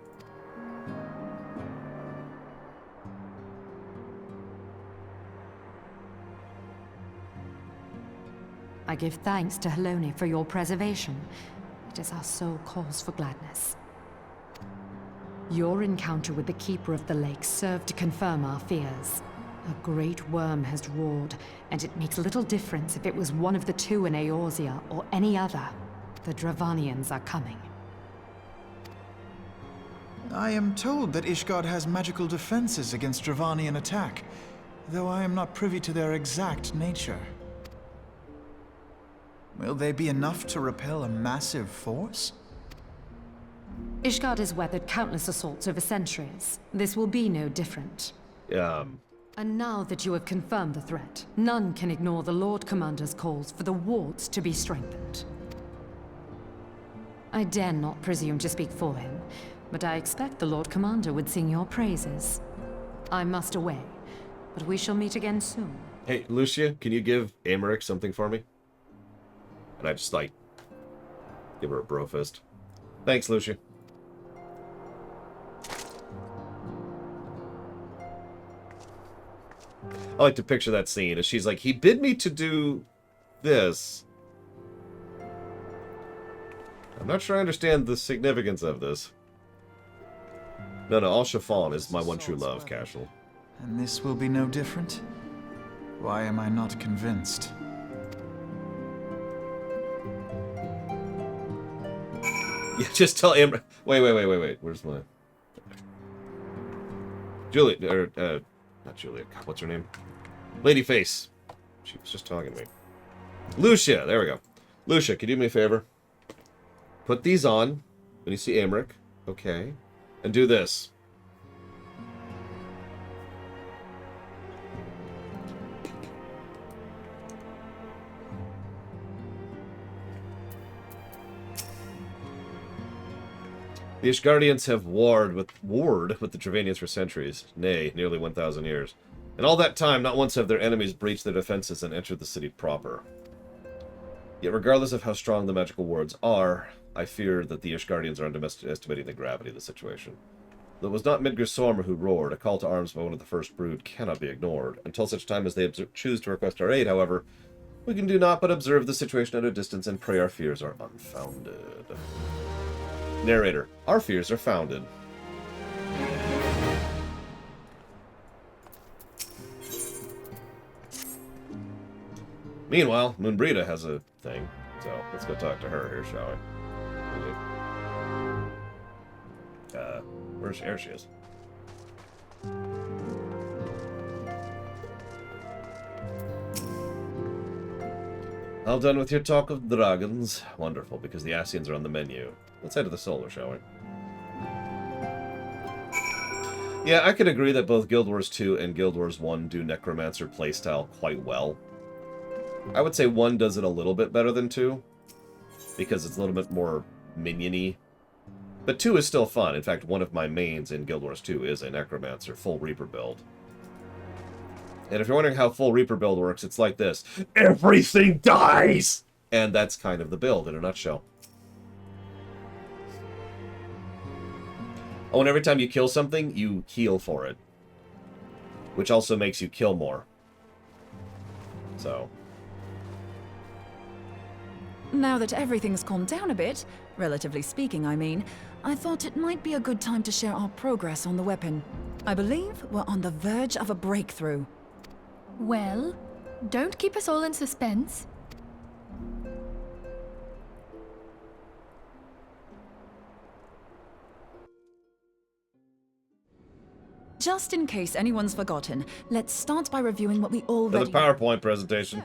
[SPEAKER 5] I give thanks to Helone for your preservation. It is our sole cause for gladness. Your encounter with the Keeper of the Lake served to confirm our fears. A great worm has roared, and it makes little difference if it was one of the two in Eorzea or any other. The Dravanians are coming.
[SPEAKER 3] I am told that Ishgard has magical defenses against Dravanian attack, though I am not privy to their exact nature. Will they be enough to repel a massive force?
[SPEAKER 5] Ishgard has weathered countless assaults over centuries. This will be no different. And now that you have confirmed the threat, none can ignore the Lord Commander's calls for the wards to be strengthened. I dare not presume to speak for him, but I expect the Lord Commander would sing your praises. I must away, but we shall meet again soon.
[SPEAKER 1] Hey, Lucia, can you give Emmerich something for me? And I just, give her a bro fist. Thanks, Lucia. I like to picture that scene as she's like, he bid me to do this. I'm not sure I understand the significance of this. No, Al Shafan is my one true love, Cashel.
[SPEAKER 3] And this will be no different? Why am I not convinced?
[SPEAKER 1] Yeah, just tell Amber. Wait. Where's my Juliet? Or not Juliet. God, what's her name? Ladyface. She was just talking to me. Lucia. There we go. Lucia, can you do me a favor? Put these on when you see Amric. Okay. And do this. The Ishgardians have warred with the Trevanians for centuries, nay, nearly 1,000 years. In all that time, not once have their enemies breached their defenses and entered the city proper. Yet regardless of how strong the magical wards are, I fear that the Ishgardians are underestimating the gravity of the situation. Though it was not Midgar Sormer who roared, a call to arms by one of the first brood cannot be ignored. Until such time as they choose to request our aid, however, we can do naught but observe the situation at a distance and pray our fears are unfounded. Narrator, our fears are founded. Meanwhile, Moonbrita has a thing, so let's go talk to her here, shall we? Where's she? There she is. All done with your talk of dragons? Wonderful, because the Ascians are on the menu. Let's head to the Solar, shall we? Yeah, I could agree that both Guild Wars 2 and Guild Wars 1 do Necromancer playstyle quite well. I would say 1 does it a little bit better than 2, because it's a little bit more minion-y. But 2 is still fun. In fact, one of my mains in Guild Wars 2 is a Necromancer full Reaper build. And if you're wondering how full Reaper build works, it's like this. Everything dies! And that's kind of the build in a nutshell. Oh, and every time you kill something, you heal for it. Which also makes you kill more. So.
[SPEAKER 7] Now that everything's calmed down a bit, relatively speaking, I mean, I thought it might be a good time to share our progress on the weapon. I believe we're on the verge of a breakthrough.
[SPEAKER 6] Well, don't keep us all in suspense.
[SPEAKER 7] Just in case anyone's forgotten, let's start by reviewing what we already
[SPEAKER 1] There's a PowerPoint presentation.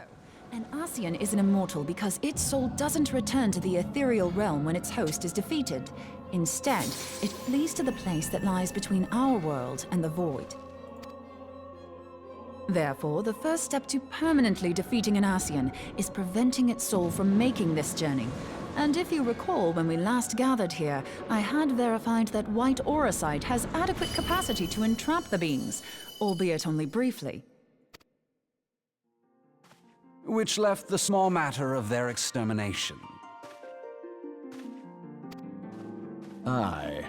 [SPEAKER 7] An Ascian is an immortal because its soul doesn't return to the ethereal realm when its host is defeated. Instead, it flees to the place that lies between our world and the void. Therefore, the first step to permanently defeating an Ascian is preventing its soul from making this journey. And if you recall, when we last gathered here, I had verified that white auracite has adequate capacity to entrap the beings, albeit only briefly.
[SPEAKER 9] Which left the small matter of their extermination.
[SPEAKER 11] Aye.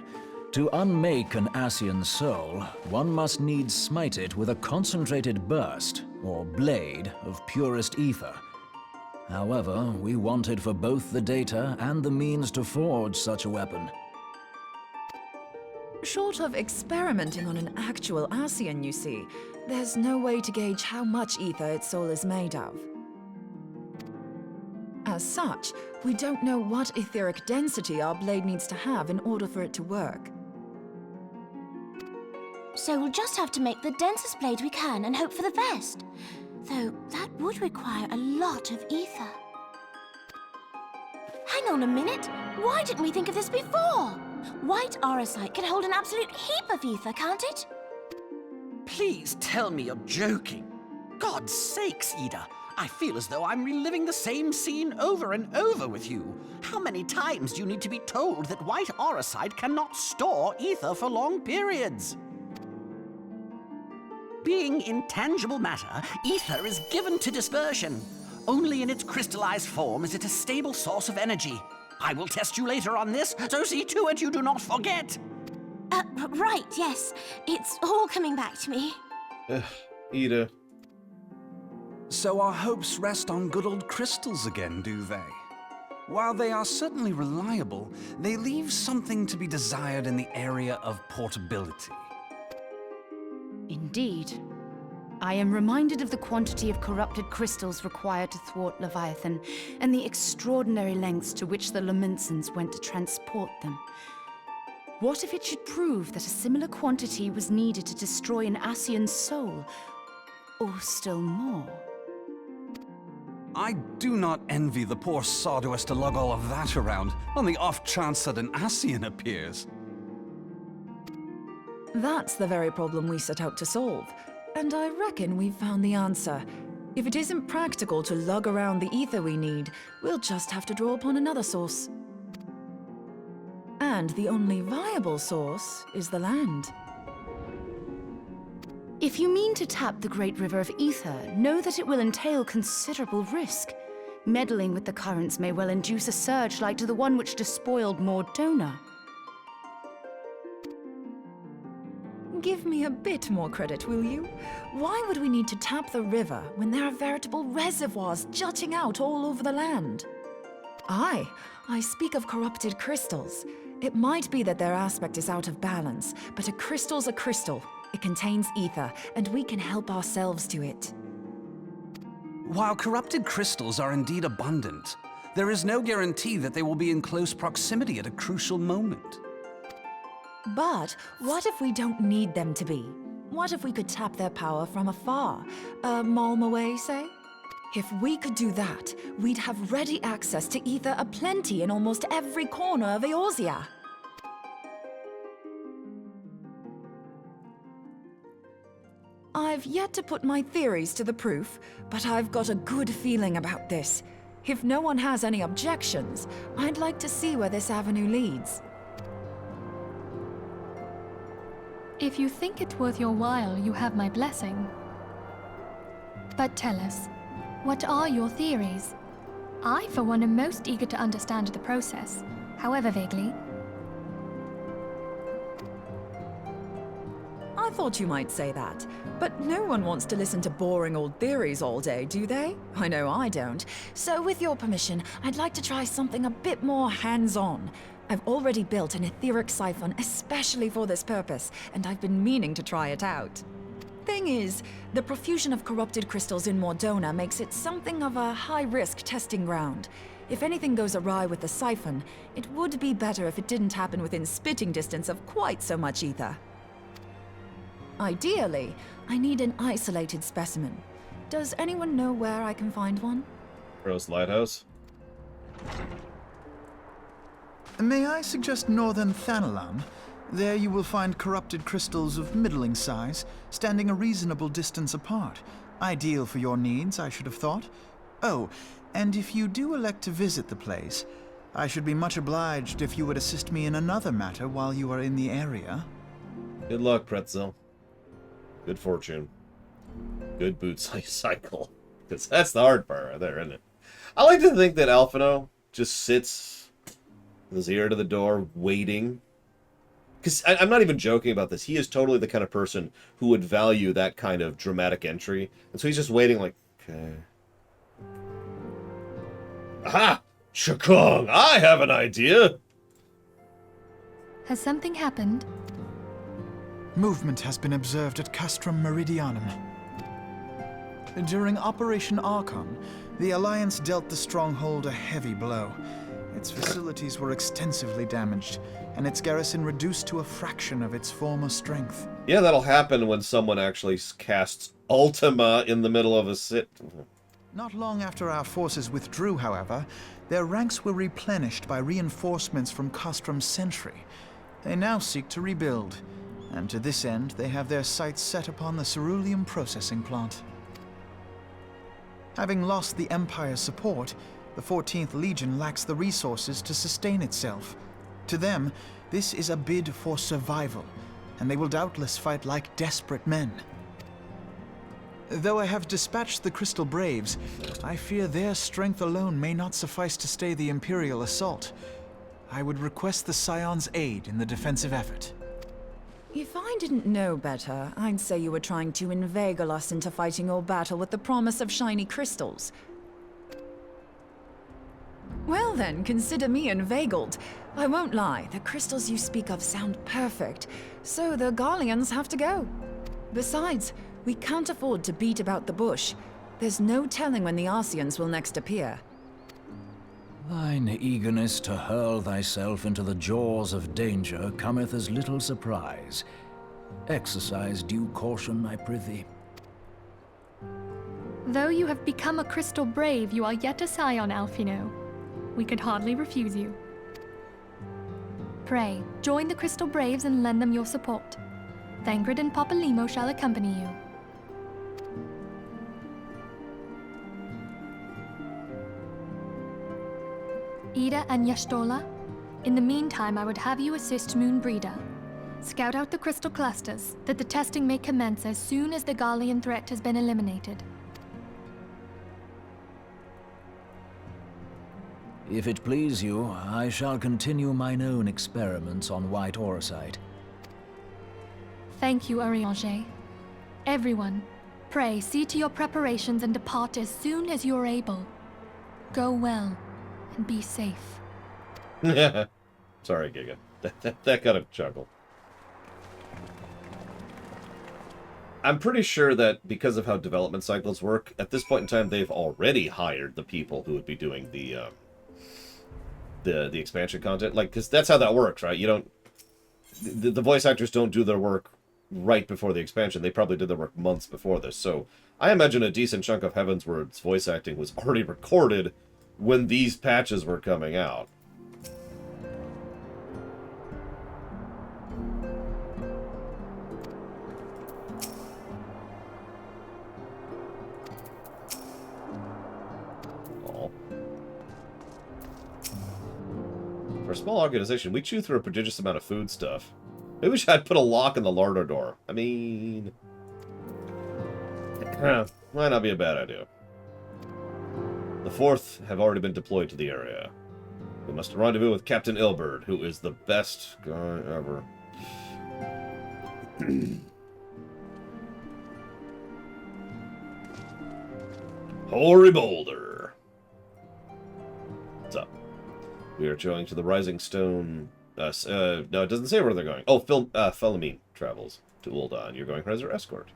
[SPEAKER 11] To unmake an Ascian soul, one must needs smite it with a concentrated burst, or blade, of purest ether. However, we wanted for both the data and the means to forge such a weapon.
[SPEAKER 7] Short of experimenting on an actual Ascian, you see, there's no way to gauge how much ether its soul is made of. As such, we don't know what etheric density our blade needs to have in order for it to work.
[SPEAKER 10] So we'll just have to make the densest blade we can and hope for the best. Though that would require a lot of ether. Hang on a minute! Why didn't we think of this before? White auracite can hold an absolute heap of ether, can't it?
[SPEAKER 12] Please tell me you're joking. God's sakes, Ida. I feel as though I'm reliving the same scene over and over with you. How many times do you need to be told that white auracite cannot store ether for long periods? Being intangible matter, ether is given to dispersion. Only in its crystallized form is it a stable source of energy. I will test you later on this, so see to it you do not forget.
[SPEAKER 10] Right, yes. It's all coming back to me.
[SPEAKER 1] Ida.
[SPEAKER 9] So our hopes rest on good old crystals again, do they? While they are certainly reliable, they leave something to be desired in the area of portability.
[SPEAKER 13] Indeed. I am reminded of the quantity of corrupted crystals required to thwart Leviathan, and the extraordinary lengths to which the Lamentsons went to transport them. What if it should prove that a similar quantity was needed to destroy an Ascian soul? Or still more?
[SPEAKER 9] I do not envy the poor sod who has to lug all of that around, on the off chance that an Ascian appears.
[SPEAKER 7] That's the very problem we set out to solve. And I reckon we've found the answer. If it isn't practical to lug around the ether we need, we'll just have to draw upon another source. And the only viable source is the land.
[SPEAKER 13] If you mean to tap the Great River of Ether, know that it will entail considerable risk. Meddling with the currents may well induce a surge like to the one which despoiled Mordona.
[SPEAKER 7] Give me a bit more credit, will you? Why would we need to tap the river when there are veritable reservoirs jutting out all over the land? I speak of corrupted crystals. It might be that their aspect is out of balance, but a crystal's a crystal. It contains ether, and we can help ourselves to it.
[SPEAKER 9] While corrupted crystals are indeed abundant, there is no guarantee that they will be in close proximity at a crucial moment.
[SPEAKER 7] But what if we don't need them to be? What if we could tap their power from afar? A malm away, say? If we could do that, we'd have ready access to ether aplenty in almost every corner of Eorzea. I've yet to put my theories to the proof, but I've got a good feeling about this. If no one has any objections, I'd like to see where this avenue leads.
[SPEAKER 6] If you think it worth your while, you have my blessing. But tell us, what are your theories? I, for one, am most eager to understand the process, however vaguely.
[SPEAKER 7] I thought you might say that, but no one wants to listen to boring old theories all day, do they? I know I don't. So with your permission, I'd like to try something a bit more hands-on. I've already built an etheric siphon especially for this purpose, and I've been meaning to try it out. Thing is, the profusion of corrupted crystals in Mordona makes it something of a high-risk testing ground. If anything goes awry with the siphon, it would be better if it didn't happen within spitting distance of quite so much ether. Ideally, I need an isolated specimen. Does anyone know where I can find one?
[SPEAKER 1] Rose Lighthouse.
[SPEAKER 3] May I suggest northern Thanalan? There you will find corrupted crystals of middling size, standing a reasonable distance apart. Ideal for your needs, I should have thought. Oh, and if you do elect to visit the place, I should be much obliged if you would assist me in another matter while you are in the area.
[SPEAKER 1] Good luck, Pretzel. Good fortune. Good boot cycle. Because that's the hard part right there, isn't it? I like to think that Alphino just sits with his ear to the door, waiting. Because I'm not even joking about this. He is totally the kind of person who would value that kind of dramatic entry. And so he's just waiting like, okay. Aha! Shakong, I have an idea!
[SPEAKER 6] Has something happened?
[SPEAKER 3] Movement has been observed at Castrum Meridianum. During Operation Archon, the Alliance dealt the stronghold a heavy blow. Its facilities were extensively damaged, and its garrison reduced to a fraction of its former strength.
[SPEAKER 1] Yeah, that'll happen when someone actually casts Ultima in the middle of a sit.
[SPEAKER 3] Not long after our forces withdrew, however, their ranks were replenished by reinforcements from Castrum's Sentry. They now seek to rebuild, and to this end they have their sights set upon the ceruleum processing plant. Having lost the Empire's support, the 14th Legion lacks the resources to sustain itself. To them, this is a bid for survival, and they will doubtless fight like desperate men. Though I have dispatched the Crystal Braves, I fear their strength alone may not suffice to stay the Imperial assault. I would request the Scion's aid in the defensive effort.
[SPEAKER 7] If I didn't know better, I'd say you were trying to inveigle us into fighting your battle with the promise of shiny crystals. Well then, consider me inveigled. I won't lie, the crystals you speak of sound perfect, so the Garleans have to go. Besides, We can't afford to beat about the bush. There's no telling when the Ascians will next appear.
[SPEAKER 11] Thine eagerness to hurl thyself into the jaws of danger cometh as little surprise. Exercise due caution, I prithee.
[SPEAKER 6] Though you have become a crystal brave, you are yet a scion, Alphino. We could hardly refuse you. Pray, join the Crystal Braves and lend them your support. Thancred and Papalymo shall accompany you. Ida and Y'shtola, in the meantime I would have you assist Moonbreeder. Scout out the crystal clusters, that the testing may commence as soon as the Gallian threat has been eliminated.
[SPEAKER 11] If it please you, I shall continue mine own experiments on white orosite.
[SPEAKER 6] Thank you, Urianger. Everyone, pray see to your preparations and depart as soon as you're able. Go well, and be safe.
[SPEAKER 1] Sorry, Giga. That got a chuckle. I'm pretty sure that because of how development cycles work, at this point in time, they've already hired the people who would be doing the expansion content. Like, because that's how that works, right? You don't... The voice actors don't do their work right before the expansion. They probably did their work months before this. So I imagine a decent chunk of Heavensward's voice acting was already recorded when these patches were coming out. For a small organization, we chew through a prodigious amount of food stuff. Maybe we should put a lock on the larder door. I mean... might not be a bad idea. The 4th have already been deployed to the area. We must rendezvous with Captain Ilberd, who is the best guy ever. Hoary Boulder. What's up? We are going to the Rising Stone... no, it doesn't say where they're going. Oh, Philemine travels to Ul'dah, and you're going as her escort.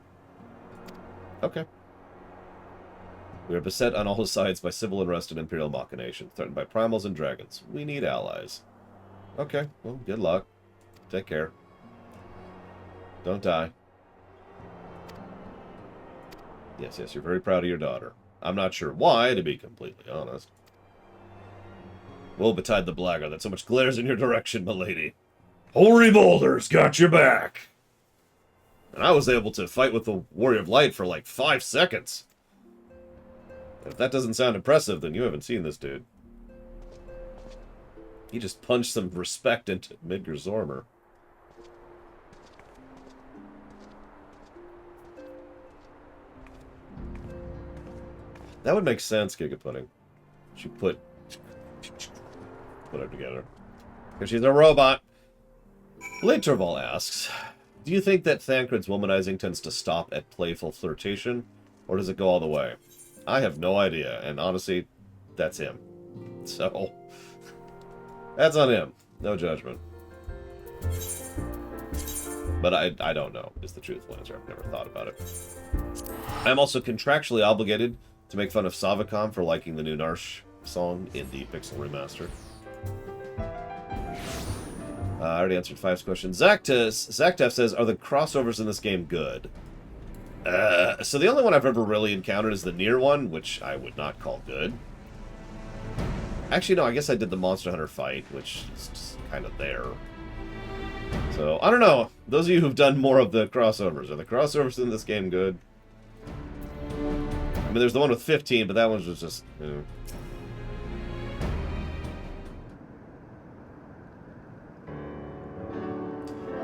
[SPEAKER 1] Okay. We are beset on all sides by civil unrest and imperial machination, threatened by primals and dragons. We need allies. Okay, well, good luck. Take care. Don't die. Yes, you're very proud of your daughter. I'm not sure why, to be completely honest. Woe betide the blackguard that so much glares in your direction, milady. Hoary Boulder's got your back! And I was able to fight with the Warrior of Light for like 5 seconds. If that doesn't sound impressive, then you haven't seen this dude. He just punched some respect into Midgar Zormer. That would make sense, Giga Pudding. She put her together. Because she's a robot. Laterval asks, do you think that Thancred's womanizing tends to stop at playful flirtation, or does it go all the way? I have no idea, and honestly, that's him. So, that's on him. No judgment. But I don't know, is the truthful answer. I've never thought about it. I'm also contractually obligated to make fun of Savicom for liking the new Narsh song in the Pixel Remaster. I already answered 5's question. Zactef says, are the crossovers in this game good? So the only one I've ever really encountered is the Nier one, which I would not call good. Actually, no, I guess I did the Monster Hunter fight, which is just kind of there. So, I don't know. Those of you who've done more of the crossovers, are the crossovers in this game good? I mean, there's the one with 15, but that one was just...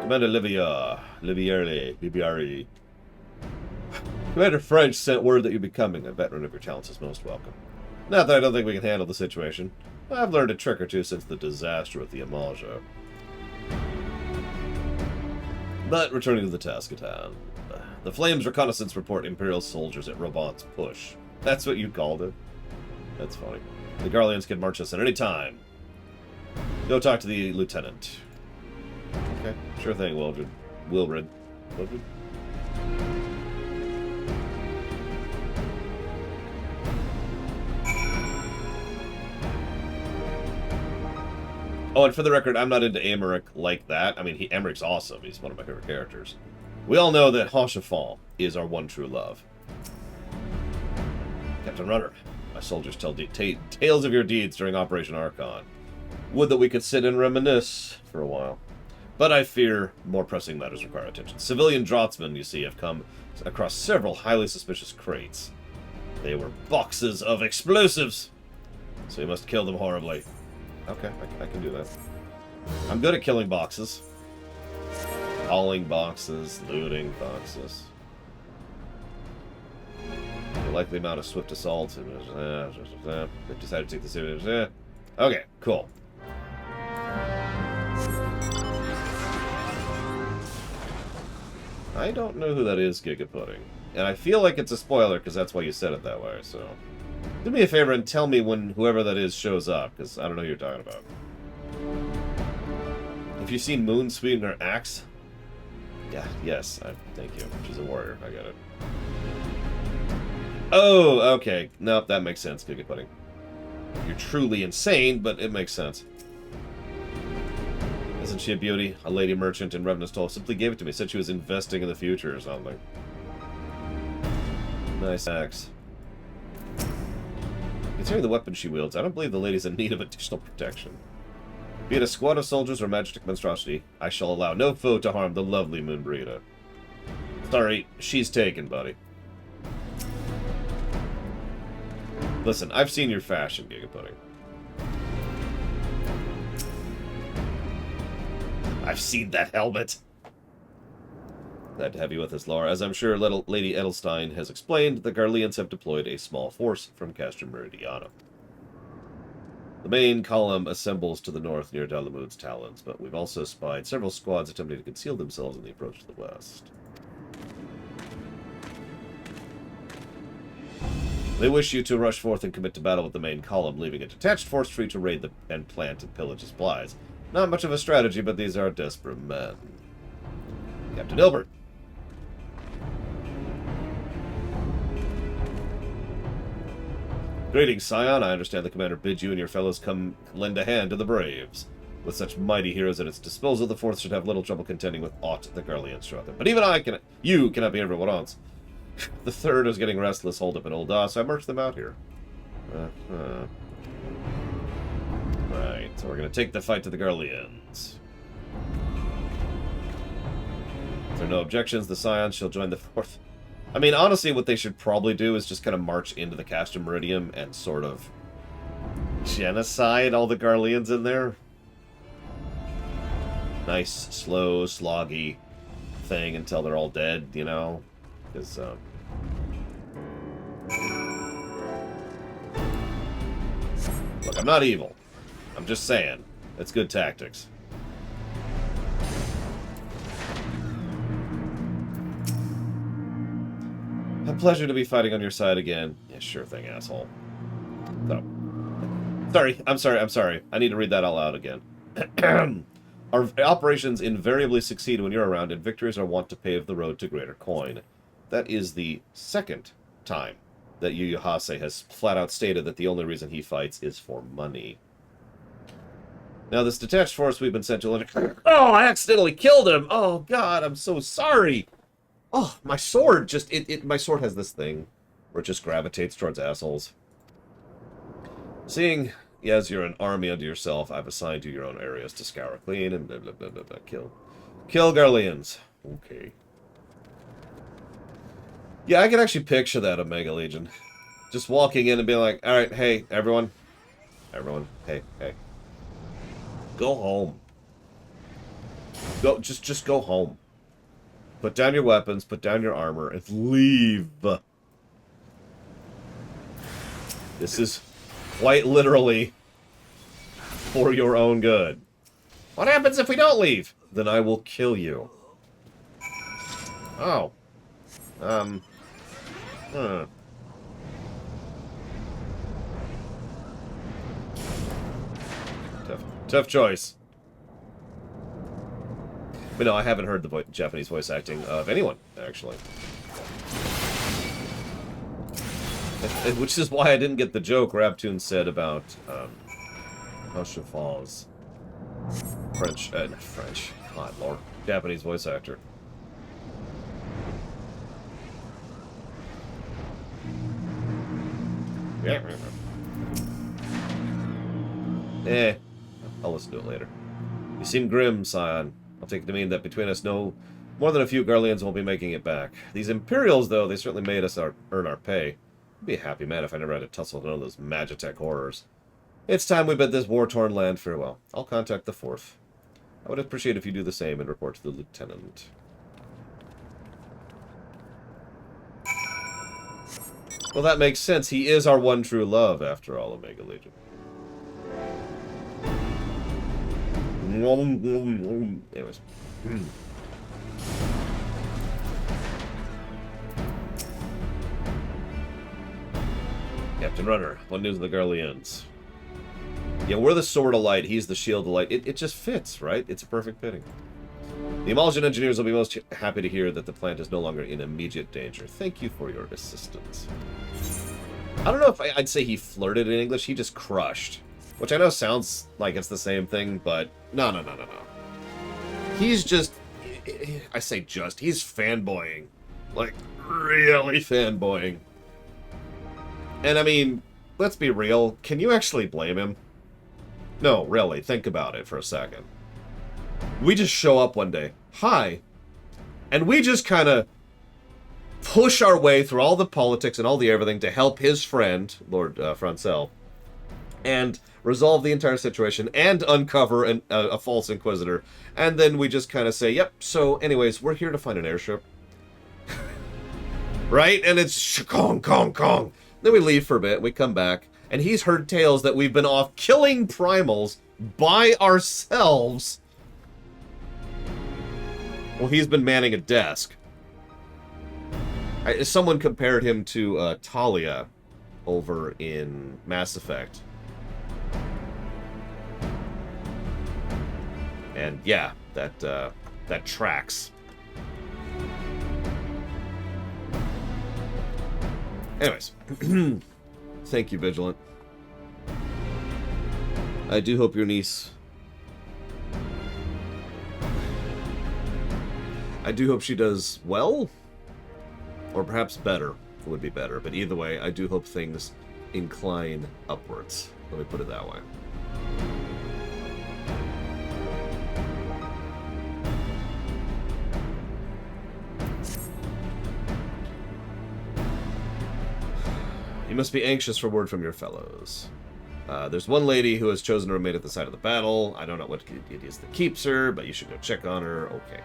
[SPEAKER 1] Commander Liviari. Commander French sent word that you're becoming a veteran of your talents is most welcome. Not that I don't think we can handle the situation. I've learned a trick or two since the disaster with the Amaja. But returning to the task at hand. The Flames reconnaissance report Imperial soldiers at Robot's push. That's what you called it. That's funny. The Garleans can march us at any time. Go talk to the lieutenant. Okay, sure thing, Wilred. Oh, and for the record, I'm not into Emmerich like that. I mean, Emmerich's awesome. He's one of my favorite characters. We all know that Haute is our one true love. Captain Runner, my soldiers tell tales of your deeds during Operation Archon. Would that we could sit and reminisce for a while. But I fear more pressing matters require attention. Civilian draftsmen, you see, have come across several highly suspicious crates. They were boxes of explosives. So you must kill them horribly. Okay, I can do that. I'm good at killing boxes. Hauling boxes, looting boxes. The likely amount of swift assault. They've decided to take the serious. Okay, cool. I don't know who that is, Gigapudding. And I feel like it's a spoiler because that's why you said it that way, so... Do me a favor and tell me when whoever that is shows up, because I don't know who you're talking about. Have you seen Moon swinging her axe? Yeah, yes, thank you. She's a warrior, I get it. Oh, okay. Nope, that makes sense, Gigapudding. You're truly insane, but it makes sense. Isn't she a beauty? A lady merchant in Revenant's Toll simply gave it to me. Said she was investing in the future or something. Nice axe. Considering the weapon she wields, I don't believe the lady's in need of additional protection. Be it a squad of soldiers or majestic monstrosity, I shall allow no foe to harm the lovely Moonbreeda. Sorry, she's taken, buddy. Listen, I've seen your fashion, Gigapudding. I've seen that helmet. Glad to have you with us, Laura. As I'm sure little Lady Edelstein has explained, the Garleans have deployed a small force from Castor Meridiana. The main column assembles to the north near Dalamud's Talons, but we've also spied several squads attempting to conceal themselves in the approach to the west. They wish you to rush forth and commit to battle with the main column, leaving a detached force free to raid and plant and pillage supplies. Not much of a strategy, but these are desperate men. Captain Ilbert. Greetings, Scion. I understand the commander bids you and your fellows come lend a hand to the Braves. With such mighty heroes at its disposal, the Fourth should have little trouble contending with aught the Garleans throw at them. But even you cannot be everyone else. The Third is getting restless holed up in Ul'dah, so I marched them out here. Right, so we're going to take the fight to the Garleans. If there are no objections, the Scions shall join the Fourth. I mean, honestly, what they should probably do is just kind of march into the Castor Meridium and sort of genocide all the Garleans in there. Nice, slow, sloggy thing until they're all dead, you know? Because, look, I'm not evil. I'm just saying. It's good tactics. A pleasure to be fighting on your side again. Yeah, sure thing, asshole. So, I'm sorry. I need to read that all out again. Our operations invariably succeed when you're around, and victories are wont to pave the road to greater coin. That is the second time that Yu Hase has flat out stated that the only reason he fights is for money. Now, this detached force we've been sent to... Oh, I accidentally killed him! Oh, God, I'm so sorry! Oh, my sword just... my sword has this thing where it just gravitates towards assholes. Seeing as you're an army unto yourself, I've assigned you your own areas to scour clean and blah, blah, blah, blah, blah. Kill Garleans. Okay. Yeah, I can actually picture that, Omega Legion. Just walking in and being like, alright, hey, everyone. Everyone, hey. Go home. Just go home. Put down your weapons, put down your armor, and leave. This is quite literally for your own good. What happens if we don't leave? Then I will kill you. Oh. Tough choice. But no, I haven't heard the Japanese voice acting of anyone, actually. Which is why I didn't get the joke Raptoon said about Hush of Falls. Not French. God, Lord. Japanese voice actor. Yeah. I'll listen to it later. You seem grim, Scion. I'll take it to mean that between us, no more than a few Garleans won't be making it back. These Imperials, though, they certainly made us earn our pay. I'd be a happy man if I never had to tussle with none of those Magitech horrors. It's time we bid this war-torn land farewell. I'll contact the 4th. I would appreciate if you do the same and report to the Lieutenant. Well, that makes sense. He is our one true love, after all, Omega Legion. Anyways. Captain Runner, what news of the Garleans? Yeah, we're the Sword of Light, he's the Shield of Light. It just fits, right? It's a perfect fitting. The Emulsion engineers will be most happy to hear that the plant is no longer in immediate danger. Thank you for your assistance. I don't know if I'd say he flirted in English, he just crushed. Which I know sounds like it's the same thing, but no. He's just, I say just, he's fanboying. Like, really fanboying. And I mean, let's be real, can you actually blame him? No, really, think about it for a second. We just show up one day, hi, and we just kind of push our way through all the politics and all the everything to help his friend, Lord Francel, and resolve the entire situation and uncover a false inquisitor. And then we just kind of say, yep, so anyways, we're here to find an airship. Right? And it's Kong, Kong, Kong. Then we leave for a bit, we come back, and he's heard tales that we've been off killing primals by ourselves. Well, he's been manning a desk. Someone compared him to Talia over in Mass Effect. And yeah, that tracks. Anyways, thank you, Vigilant. I do hope your niece... I do hope she does well, or perhaps better would be better, but either way, I do hope things incline upwards. Let me put it that way. You must be anxious for word from your fellows. There's one lady who has chosen to remain at the side of the battle. I don't know what it is that keeps her, but you should go check on her. Okay.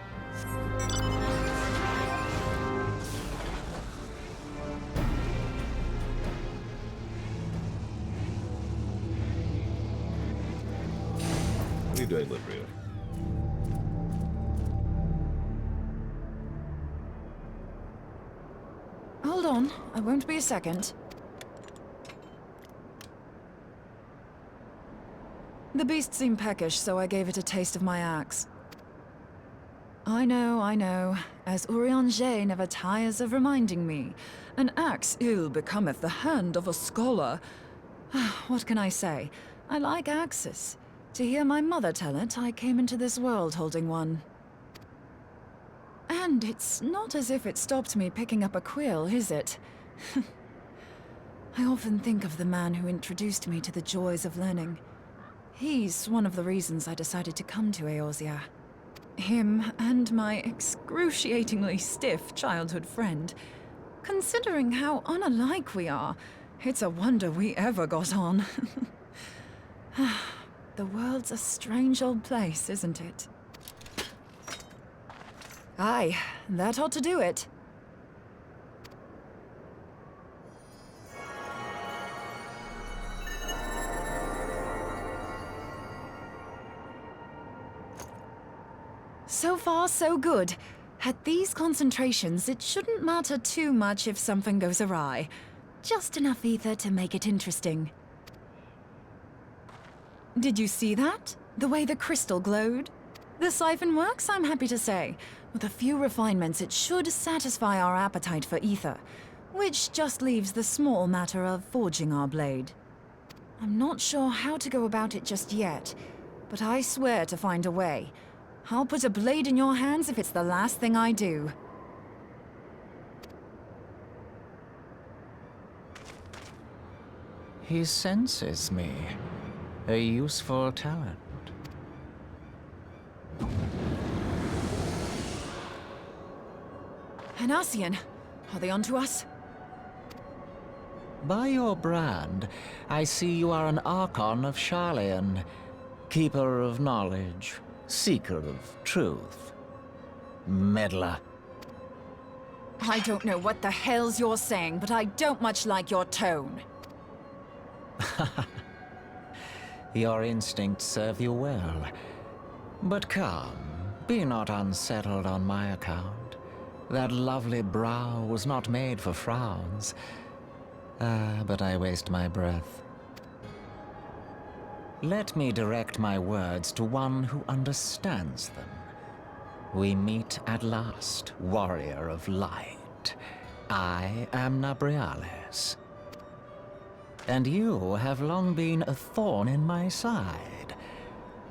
[SPEAKER 1] What are you doing, Librio?
[SPEAKER 7] Hold on, I won't be a second. The beast seemed peckish, so I gave it a taste of my axe. I know. As Urianger never tires of reminding me, an axe ill becometh the hand of a scholar. What can I say? I like axes. To hear my mother tell it, I came into this world holding one. And it's not as if it stopped me picking up a quill, is it? I often think of the man who introduced me to the joys of learning. He's one of the reasons I decided to come to Eorzea. Him and my excruciatingly stiff childhood friend. Considering how unalike we are, it's a wonder we ever got on. The world's a strange old place, isn't it? Aye, that ought to do it. So far, so good. At these concentrations, it shouldn't matter too much if something goes awry. Just enough ether to make it interesting. Did you see that? The way the crystal glowed? The siphon works, I'm happy to say. With a few refinements, it should satisfy our appetite for ether, which just leaves the small matter of forging our blade. I'm not sure how to go about it just yet, but I swear to find a way. I'll put a blade in your hands if it's the last thing I do.
[SPEAKER 19] He senses me. A useful talent.
[SPEAKER 7] And Ascian, are they onto us?
[SPEAKER 19] By your brand, I see you are an Archon of Sharlayan. Keeper of knowledge. Seeker of truth. Meddler.
[SPEAKER 7] I don't know what the hell's you're saying, but I don't much like your tone.
[SPEAKER 19] Your instincts serve you well. But come, be not unsettled on my account. That lovely brow was not made for frowns. But I waste my breath. Let me direct my words to one who understands them. We meet at last, warrior of light. I am Nabriales. And you have long been a thorn in my side.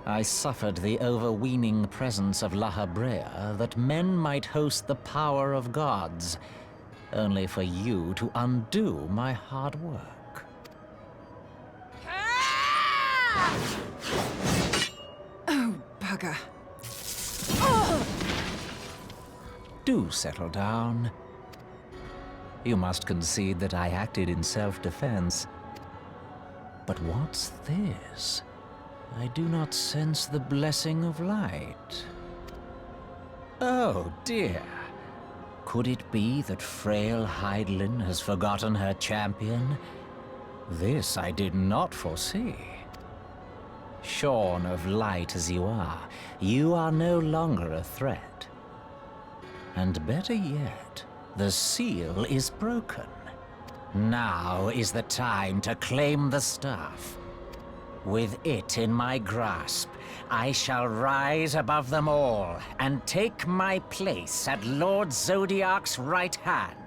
[SPEAKER 19] I suffered the overweening presence of La Habrea that men might host the power of gods, only for you to undo my hard work.
[SPEAKER 7] Oh, bugger.
[SPEAKER 19] Do settle down. You must concede that I acted in self-defense. But what's this? I do not sense the blessing of light. Oh dear. Could it be that frail Hydaelyn has forgotten her champion? This I did not foresee. Shorn of light as you are no longer a threat. And better yet, the seal is broken. Now is the time to claim the staff. With it in my grasp, I shall rise above them all and take my place at Lord Zodiac's right hand.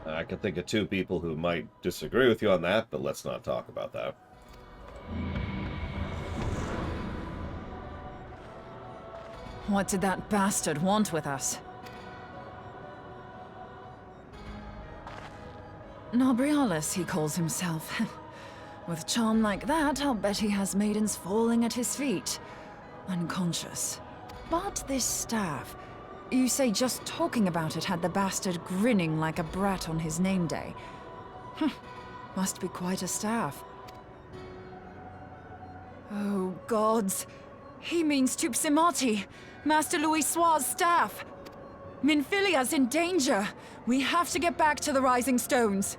[SPEAKER 1] I can think of two people who might disagree with you on that, but let's not talk about that.
[SPEAKER 7] What did that bastard want with us? Nabriales, he calls himself. With charm like that, I'll bet he has maidens falling at his feet. Unconscious. But this staff... You say just talking about it had the bastard grinning like a brat on his name day. Must be quite a staff. Oh, gods. He means Tupsimati, Master Louis Soir's staff. Minfilia's in danger. We have to get back to the Rising Stones.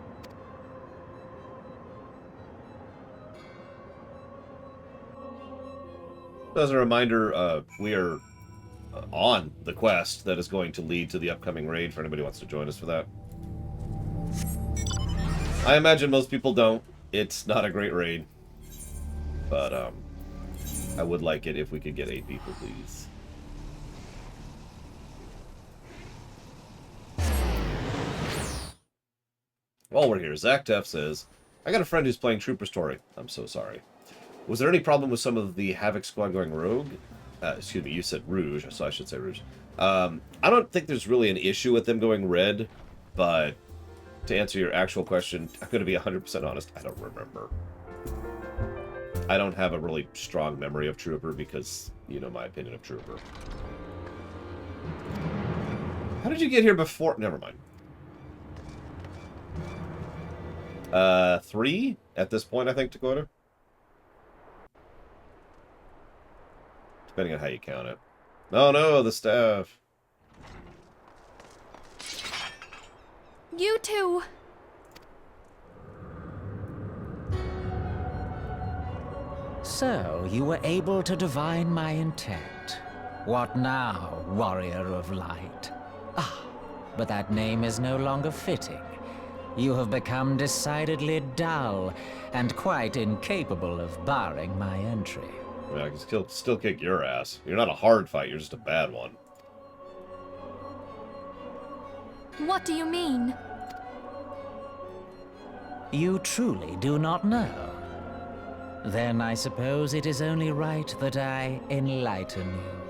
[SPEAKER 1] As a reminder, we are on the quest that is going to lead to the upcoming raid, for anybody who wants to join us for that. I imagine most people don't. It's not a great raid. But, I would like it if we could get 8 people, please. While we're here, Zactef says, I got a friend who's playing Trooper Story. I'm so sorry. Was there any problem with some of the Havoc Squad going rogue? Excuse me, you said Rouge, so I should say Rouge. I don't think there's really an issue with them going red, but to answer your actual question, I'm going to be 100% honest, I don't remember. I don't have a really strong memory of Trooper because, you know, my opinion of Trooper. How did you get here before? Never mind. 3 at this point, I think, Dakota. Depending on how you count it. Oh no, the staff.
[SPEAKER 6] You too.
[SPEAKER 19] So, you were able to divine my intent. What now, warrior of light? Ah, but that name is no longer fitting. You have become decidedly dull, and quite incapable of barring my entry.
[SPEAKER 1] I mean, I can still kick your ass. You're not a hard fight, you're just a bad one.
[SPEAKER 6] What do you mean?
[SPEAKER 19] You truly do not know. Then I suppose it is only right that I enlighten you.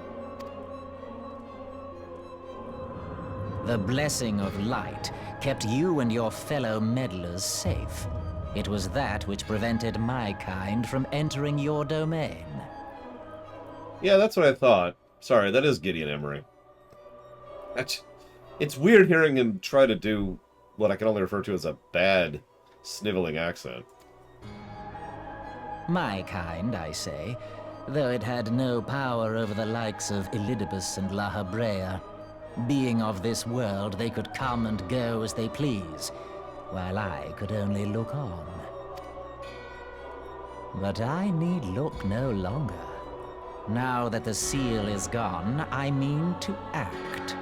[SPEAKER 19] The blessing of light kept you and your fellow meddlers safe. It was that which prevented my kind from entering your domain.
[SPEAKER 1] Yeah, that's what I thought. Sorry, that is Gideon Emery. It's weird hearing him try to do what I can only refer to as a bad, sniveling accent.
[SPEAKER 19] My kind, I say, though it had no power over the likes of Elidibus and La Habrea. Being of this world, they could come and go as they please, while I could only look on. But I need look no longer. Now that the seal is gone, I mean to act.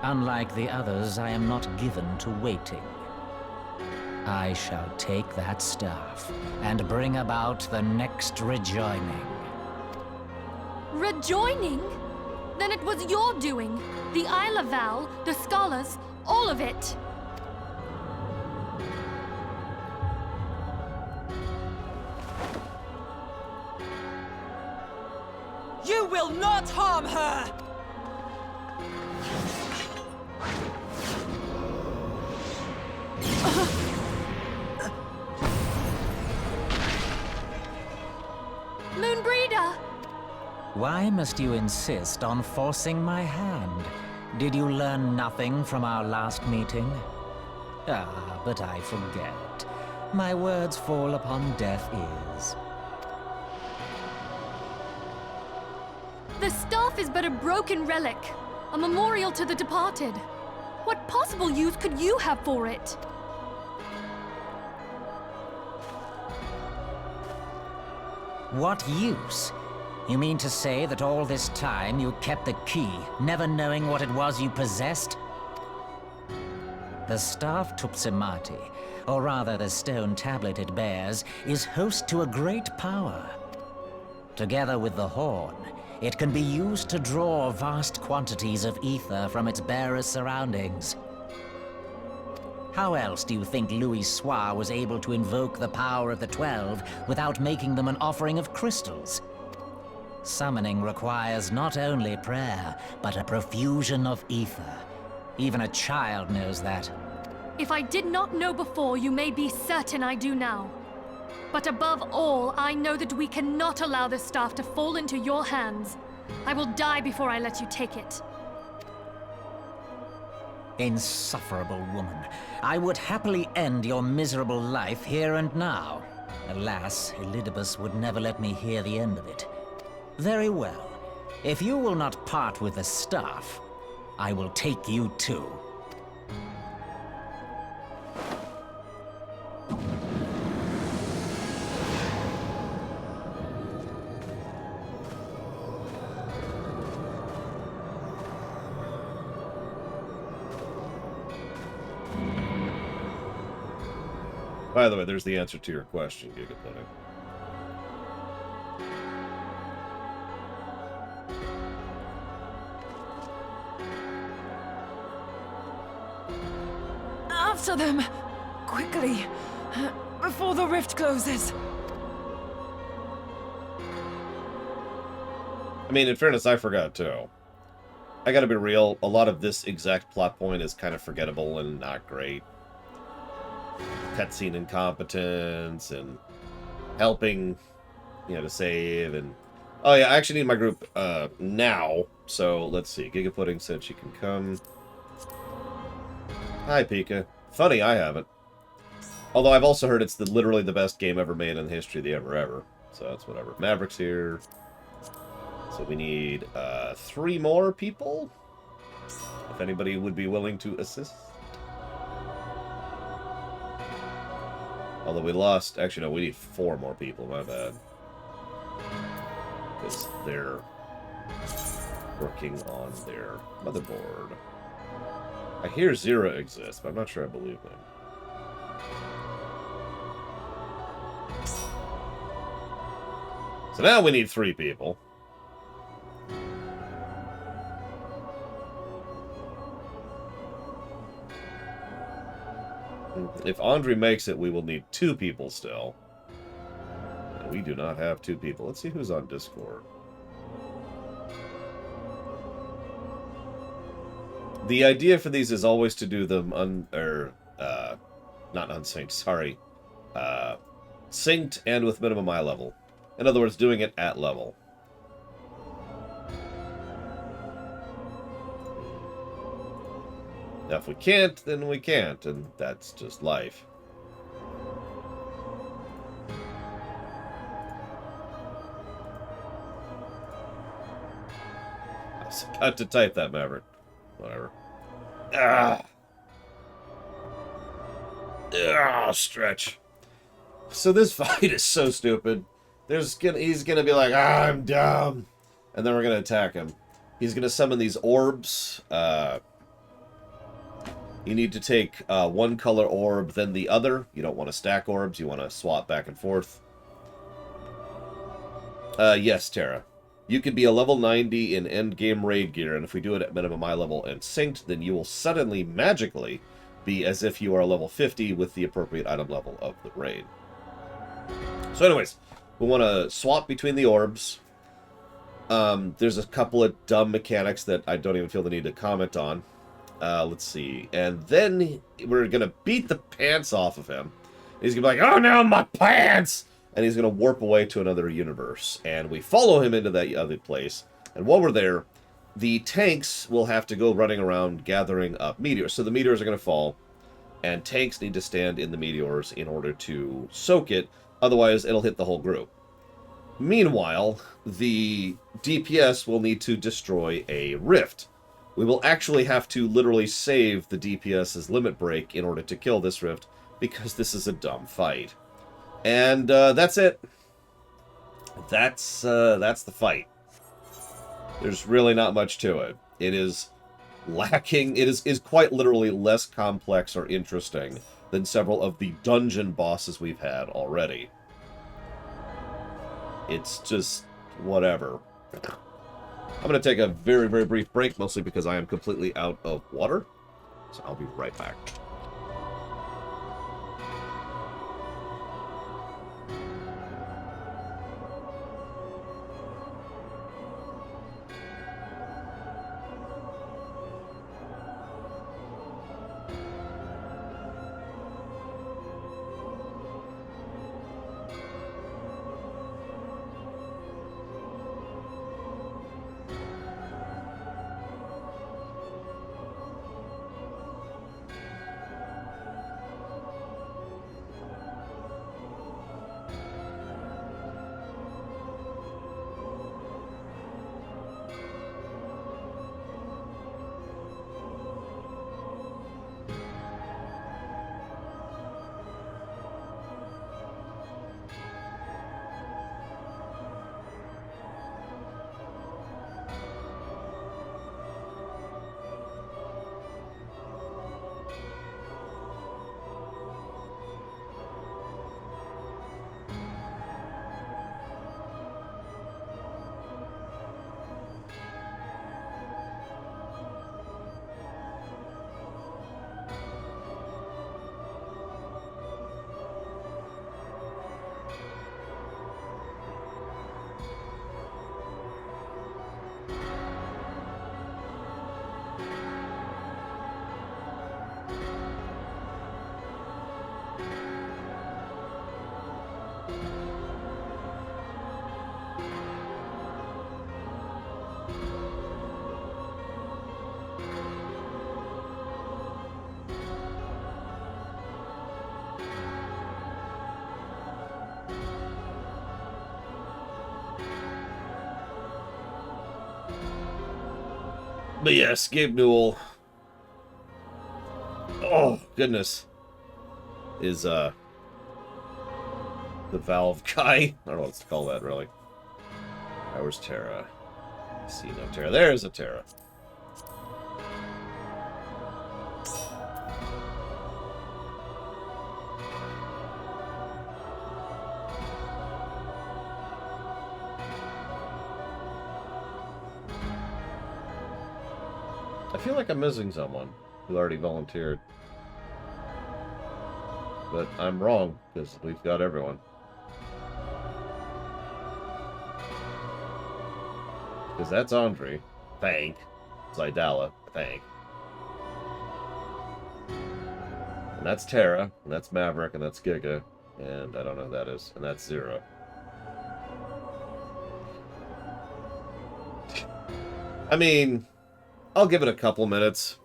[SPEAKER 19] Unlike the others, I am not given to waiting. I shall take that staff and bring about the next rejoining.
[SPEAKER 6] Rejoining? Then it was your doing. The Isle of Val, the scholars, all of it.
[SPEAKER 20] You will not harm her!
[SPEAKER 6] Moonbreeder!
[SPEAKER 19] Why must you insist on forcing my hand? Did you learn nothing from our last meeting? Ah, but I forget. My words fall upon deaf ears.
[SPEAKER 6] The staff is but a broken relic, a memorial to the departed. What possible use could you have for it?
[SPEAKER 19] What use? You mean to say that all this time you kept the key, never knowing what it was you possessed? The staff Tupsimati, or rather the stone tablet it bears, is host to a great power. Together with the horn, it can be used to draw vast quantities of ether from its bearer's surroundings. How else do you think Louis Soir was able to invoke the power of the 12 without making them an offering of crystals? Summoning requires not only prayer, but a profusion of ether. Even a child knows that.
[SPEAKER 6] If I did not know before, you may be certain I do now. But above all, I know that we cannot allow this staff to fall into your hands. I will die before I let you take it.
[SPEAKER 19] Insufferable woman. I would happily end your miserable life here and now. Alas, Elidibus would never let me hear the end of it. Very well. If you will not part with the staff, I will take you too.
[SPEAKER 1] By the way, there's the answer to your question, Gigapudding.
[SPEAKER 20] After them! Quickly! Before the rift closes!
[SPEAKER 1] I mean, in fairness, I forgot too. I gotta be real, a lot of this exact plot point is kind of forgettable and not great. Cutscene incompetence and helping, you know, to save and... Oh yeah, I actually need my group now, so let's see. Gigapudding said she can come. Hi, Pika. Funny, I haven't. Although I've also heard it's literally the best game ever made in the history of the ever. So that's whatever. Maverick's here. So we need 3 more people. If anybody would be willing to assist. Although we lost... Actually, no, we need 4 more people. My bad. Because they're working on their motherboard. I hear Zira exists, but I'm not sure I believe them. So now we need 3 people. If Andre makes it, we will need 2 people still. We do not have 2 people. Let's see who's on Discord. The idea for these is always to do them not unsynced, sorry. Synced and with minimum eye level. In other words, doing it at level. Now, if we can't, then we can't, and that's just life. I was about to type that, Maverick. Whatever. Stretch. So this fight is so stupid. He's gonna be like, I'm dumb. And then we're gonna attack him. He's gonna summon these orbs. You need to take one color orb, then the other. You don't want to stack orbs. You want to swap back and forth. Yes, Terra. You can be a level 90 in endgame raid gear, and if we do it at minimum eye level and synced, then you will suddenly, magically, be as if you are level 50 with the appropriate item level of the raid. So anyways, we want to swap between the orbs. There's a couple of dumb mechanics that I don't even feel the need to comment on. Let's see. And then we're going to beat the pants off of him. He's going to be like, oh no, my pants! And he's going to warp away to another universe. And we follow him into that other place. And while we're there, the tanks will have to go running around gathering up meteors. So the meteors are going to fall. And tanks need to stand in the meteors in order to soak it. Otherwise, it'll hit the whole group. Meanwhile, the DPS will need to destroy a rift. We will actually have to literally save the DPS's limit break in order to kill this rift, because this is a dumb fight. And that's it. That's the fight. There's really not much to it. It is lacking. It is quite literally less complex or interesting than several of the dungeon bosses we've had already. It's just whatever. I'm going to take a very, very brief break, mostly because I am completely out of water. So I'll be right back. But yes, Gabe Newell. Oh, goodness. Is, the Valve guy. I don't know what to call that, really. Right, where's Terra? I see no Terra. There's a Terra. I feel like I'm missing someone who already volunteered. But I'm wrong, because we've got everyone. Because that's Andre. Thank. Zydala. Thank. And that's Terra. And that's Maverick. And that's Giga. And I don't know who that is. And that's Zero. I mean, I'll give it a couple minutes.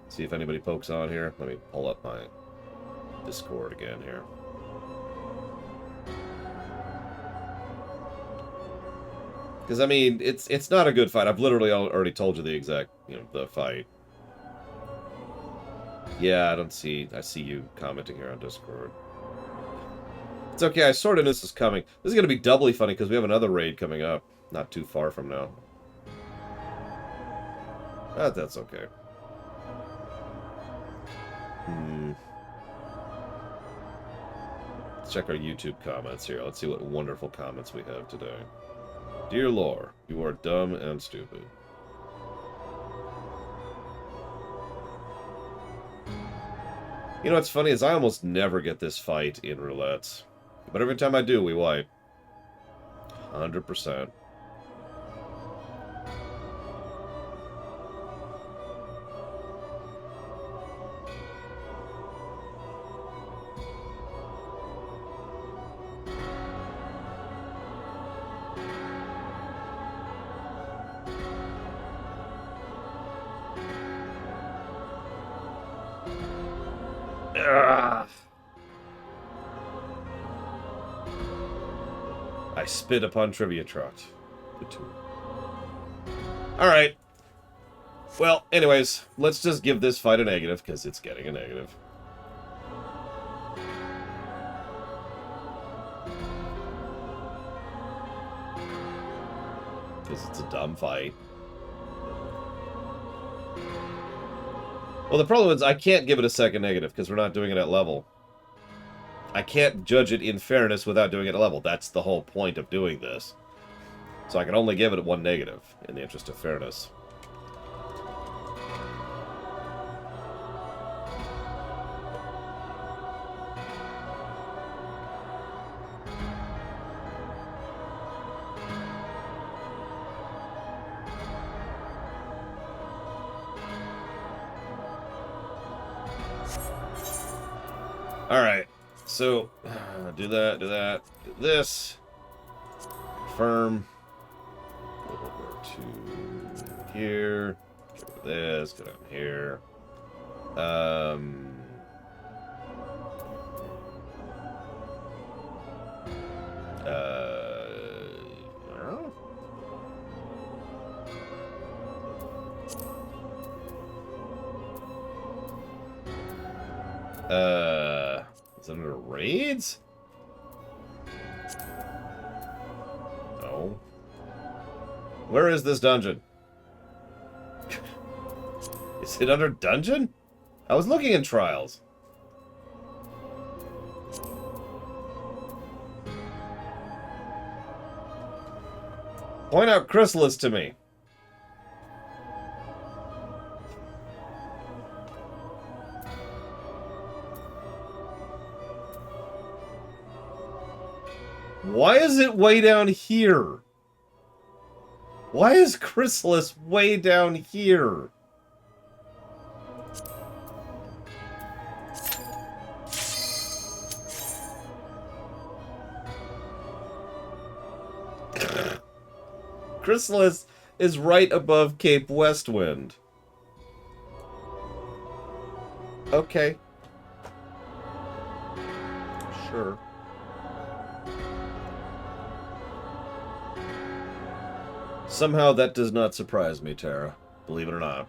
[SPEAKER 1] See if anybody pokes on here. Let me pull up my Discord again here. Because, I mean, it's not a good fight. I've literally already told you the exact, the fight. Yeah, I see you commenting here on Discord. It's okay, I sort of knew this was coming. This is going to be doubly funny because we have another raid coming up. Not too far from now. But that's okay. Let's check our YouTube comments here. Let's see what wonderful comments we have today. Dear Lore, you are dumb and stupid. You know what's funny is I almost never get this fight in roulettes. But every time I do, we wipe. 100%. I spit upon Trivia Trot. Alright. Well, anyways, let's just give this fight a negative, because it's getting a negative. Because it's a dumb fight. Well, the problem is I can't give it a second negative, because we're not doing it at level. I can't judge it in fairness without doing it at level. That's the whole point of doing this. So I can only give it one negative, in the interest of fairness. Alright. So, do that, do this. Confirm. Go over to here. Get rid of this, go down here. Is it under raids? No. Where is this dungeon? Is it under dungeon? I was looking in trials. Point out Chrysalis to me. Why is it way down here? Why is Chrysalis way down here? Chrysalis is right above Cape Westwind. Okay. Sure. Somehow that does not surprise me, Tara. Believe it or not.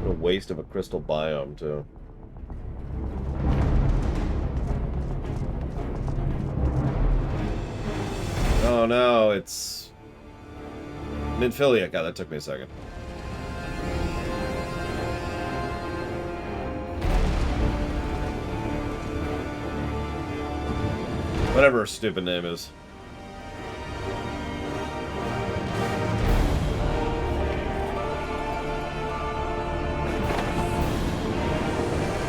[SPEAKER 1] What a waste of a crystal biome, too. Oh no, it's... Minfilia. God, that took me a second. Whatever her stupid name is.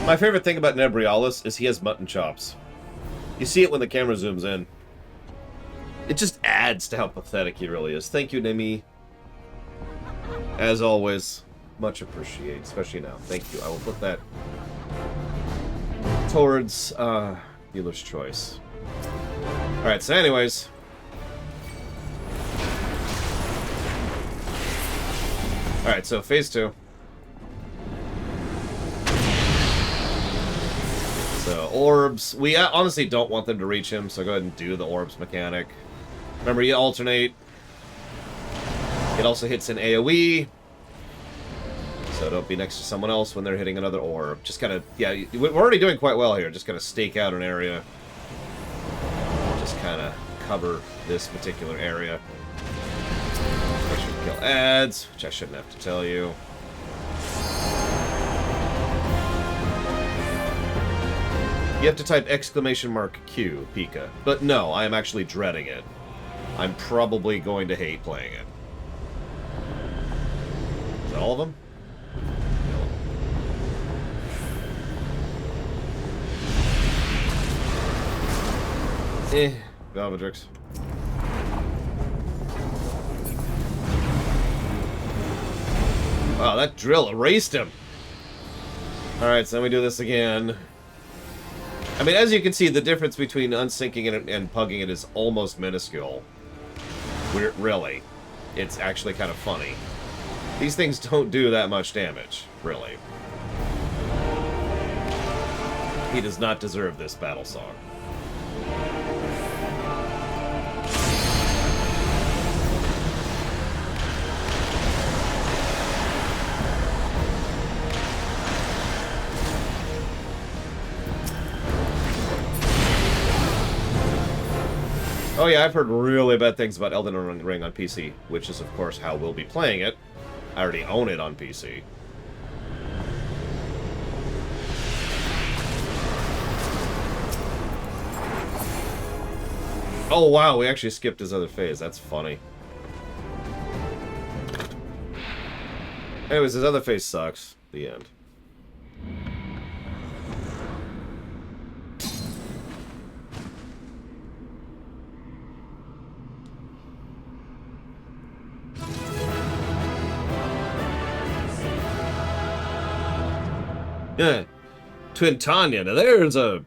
[SPEAKER 1] My favorite thing about Nebrialis is he has mutton chops. You see it when the camera zooms in. It just adds to how pathetic he really is. Thank you, Nemi. As always, much appreciated, especially now. Thank you. I will put that towards dealer's choice. Alright, so anyways. Alright, so phase 2. So, orbs. We honestly don't want them to reach him, so go ahead and do the orbs mechanic. Remember, you alternate. It also hits an AoE. So don't be next to someone else when they're hitting another orb. Just kind of, yeah, we're already doing quite well here. Just kind of stake out an area. Just kind of cover this particular area. Make sure to kill ads, which I shouldn't have to tell you. You have to type !Q, Pika. But no, I am actually dreading it. I'm probably going to hate playing it. Is that all of them? Valvedrix. Wow, that drill erased him. Alright, so then we do this again. I mean, as you can see, the difference between unsinking it and pugging it is almost minuscule. Really. It's actually kind of funny. These things don't do that much damage, really. He does not deserve this battle song. Oh yeah, I've heard really bad things about Elden Ring on PC, which is of course how we'll be playing it. I already own it on PC. Oh wow, we actually skipped his other phase. That's funny. Anyways, his other phase sucks. The end. Yeah, Twin Tanya. Now there's a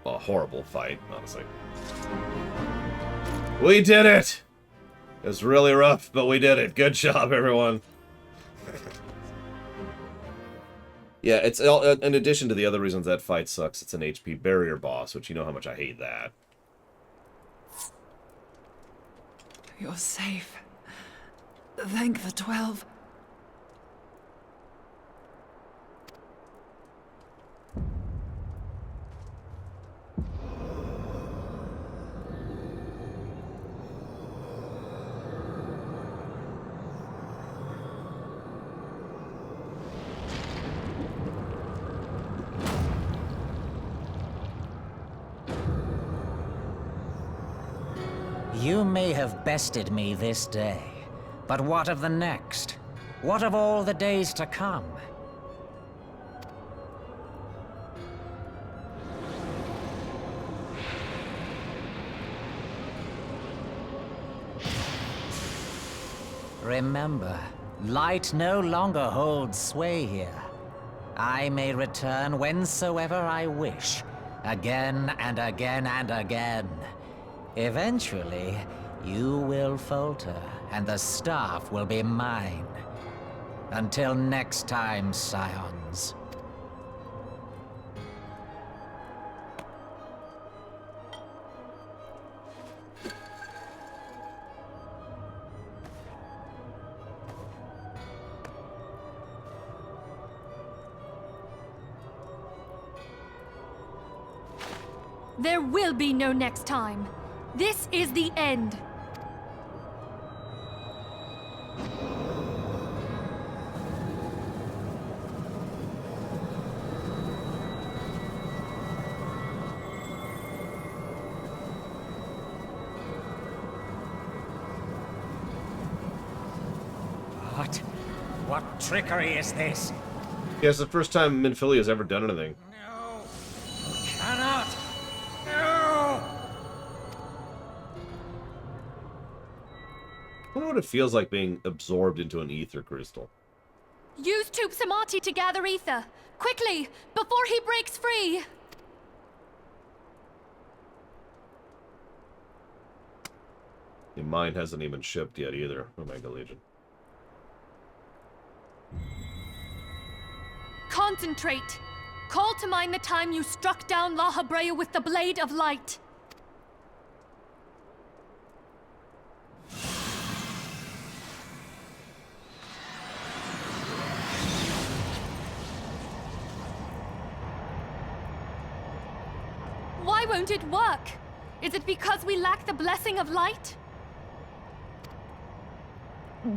[SPEAKER 1] horrible fight, honestly. We did it! It was really rough, but we did it. Good job, everyone. Yeah, it's in addition to the other reasons that fight sucks, it's an HP barrier boss, which you know how much I hate that.
[SPEAKER 20] You're safe. Thank the 12.
[SPEAKER 19] You may have bested me this day, but what of the next? What of all the days to come? Remember, light no longer holds sway here. I may return whensoever I wish, again and again and again. Eventually, you will falter, and the staff will be mine. Until next time, scions.
[SPEAKER 6] There will be no next time. This is the end.
[SPEAKER 19] What trickery is this?
[SPEAKER 1] Yeah, it's the first time Minfilia has ever done anything. wonder what it feels like being absorbed into an ether crystal.
[SPEAKER 6] Use Tube Samati to gather ether. Quickly, before he breaks free!
[SPEAKER 1] Yeah, mine hasn't even shipped yet either, Omega Legion.
[SPEAKER 6] Concentrate! Call to mind the time you struck down La Habrea with the Blade of Light. Why won't it work? Is it because we lack the blessing of light?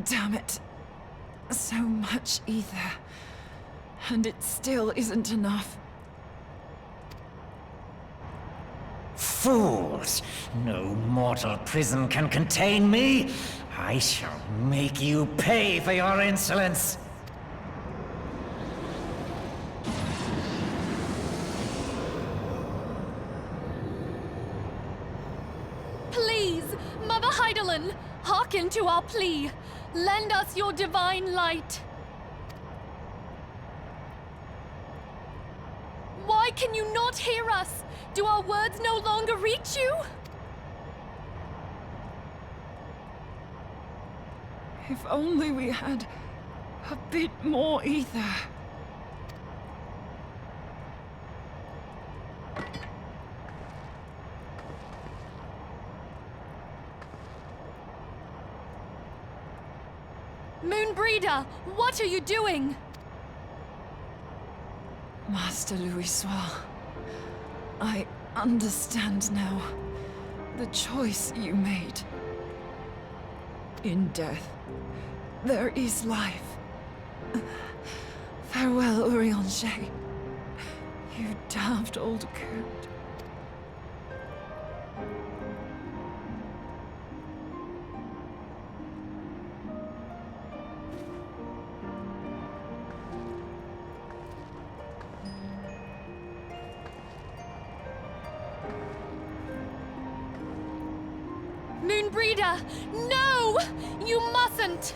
[SPEAKER 20] Damn it. So much ether. And it still isn't enough.
[SPEAKER 19] Fools! No mortal prison can contain me! I shall make you pay for your insolence!
[SPEAKER 6] Please, Mother Heidelin, hearken to our plea. Lend us your divine light. Why can you not hear us? Do our words no longer reach you?
[SPEAKER 20] If only we had a bit more ether.
[SPEAKER 6] Moonbreeder, what are you doing?
[SPEAKER 20] Master Louisoix, I understand now the choice you made. In death, there is life. Farewell, Urianger. You damned old coot.
[SPEAKER 6] Moonbreeder, no! You mustn't!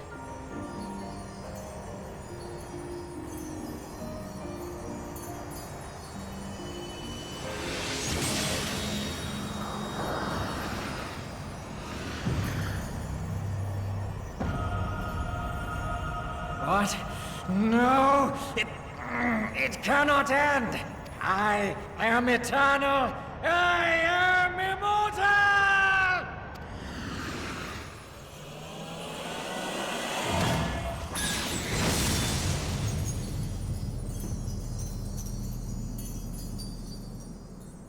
[SPEAKER 19] What? No! It cannot end! I am eternal! I am immortal!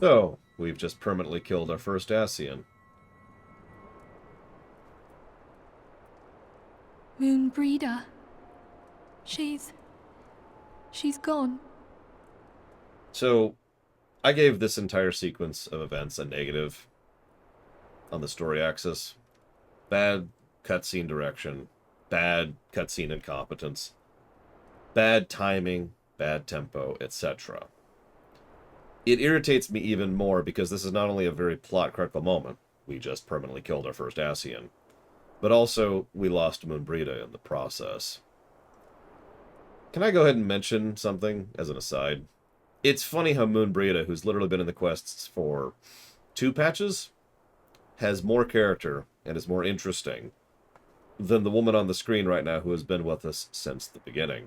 [SPEAKER 1] So, we've just permanently killed our first Ascian.
[SPEAKER 6] Moonbreeder. She's gone.
[SPEAKER 1] So, I gave this entire sequence of events a negative on the story axis. Bad cutscene direction, bad cutscene incompetence, bad timing, bad tempo, etc. It irritates me even more because this is not only a very plot-critical moment, we just permanently killed our first Ascian, but also we lost Moonbreeder in the process. Can I go ahead and mention something as an aside? It's funny how Moonbreeder, who's literally been in the quests for 2 patches, has more character and is more interesting than the woman on the screen right now who has been with us since the beginning.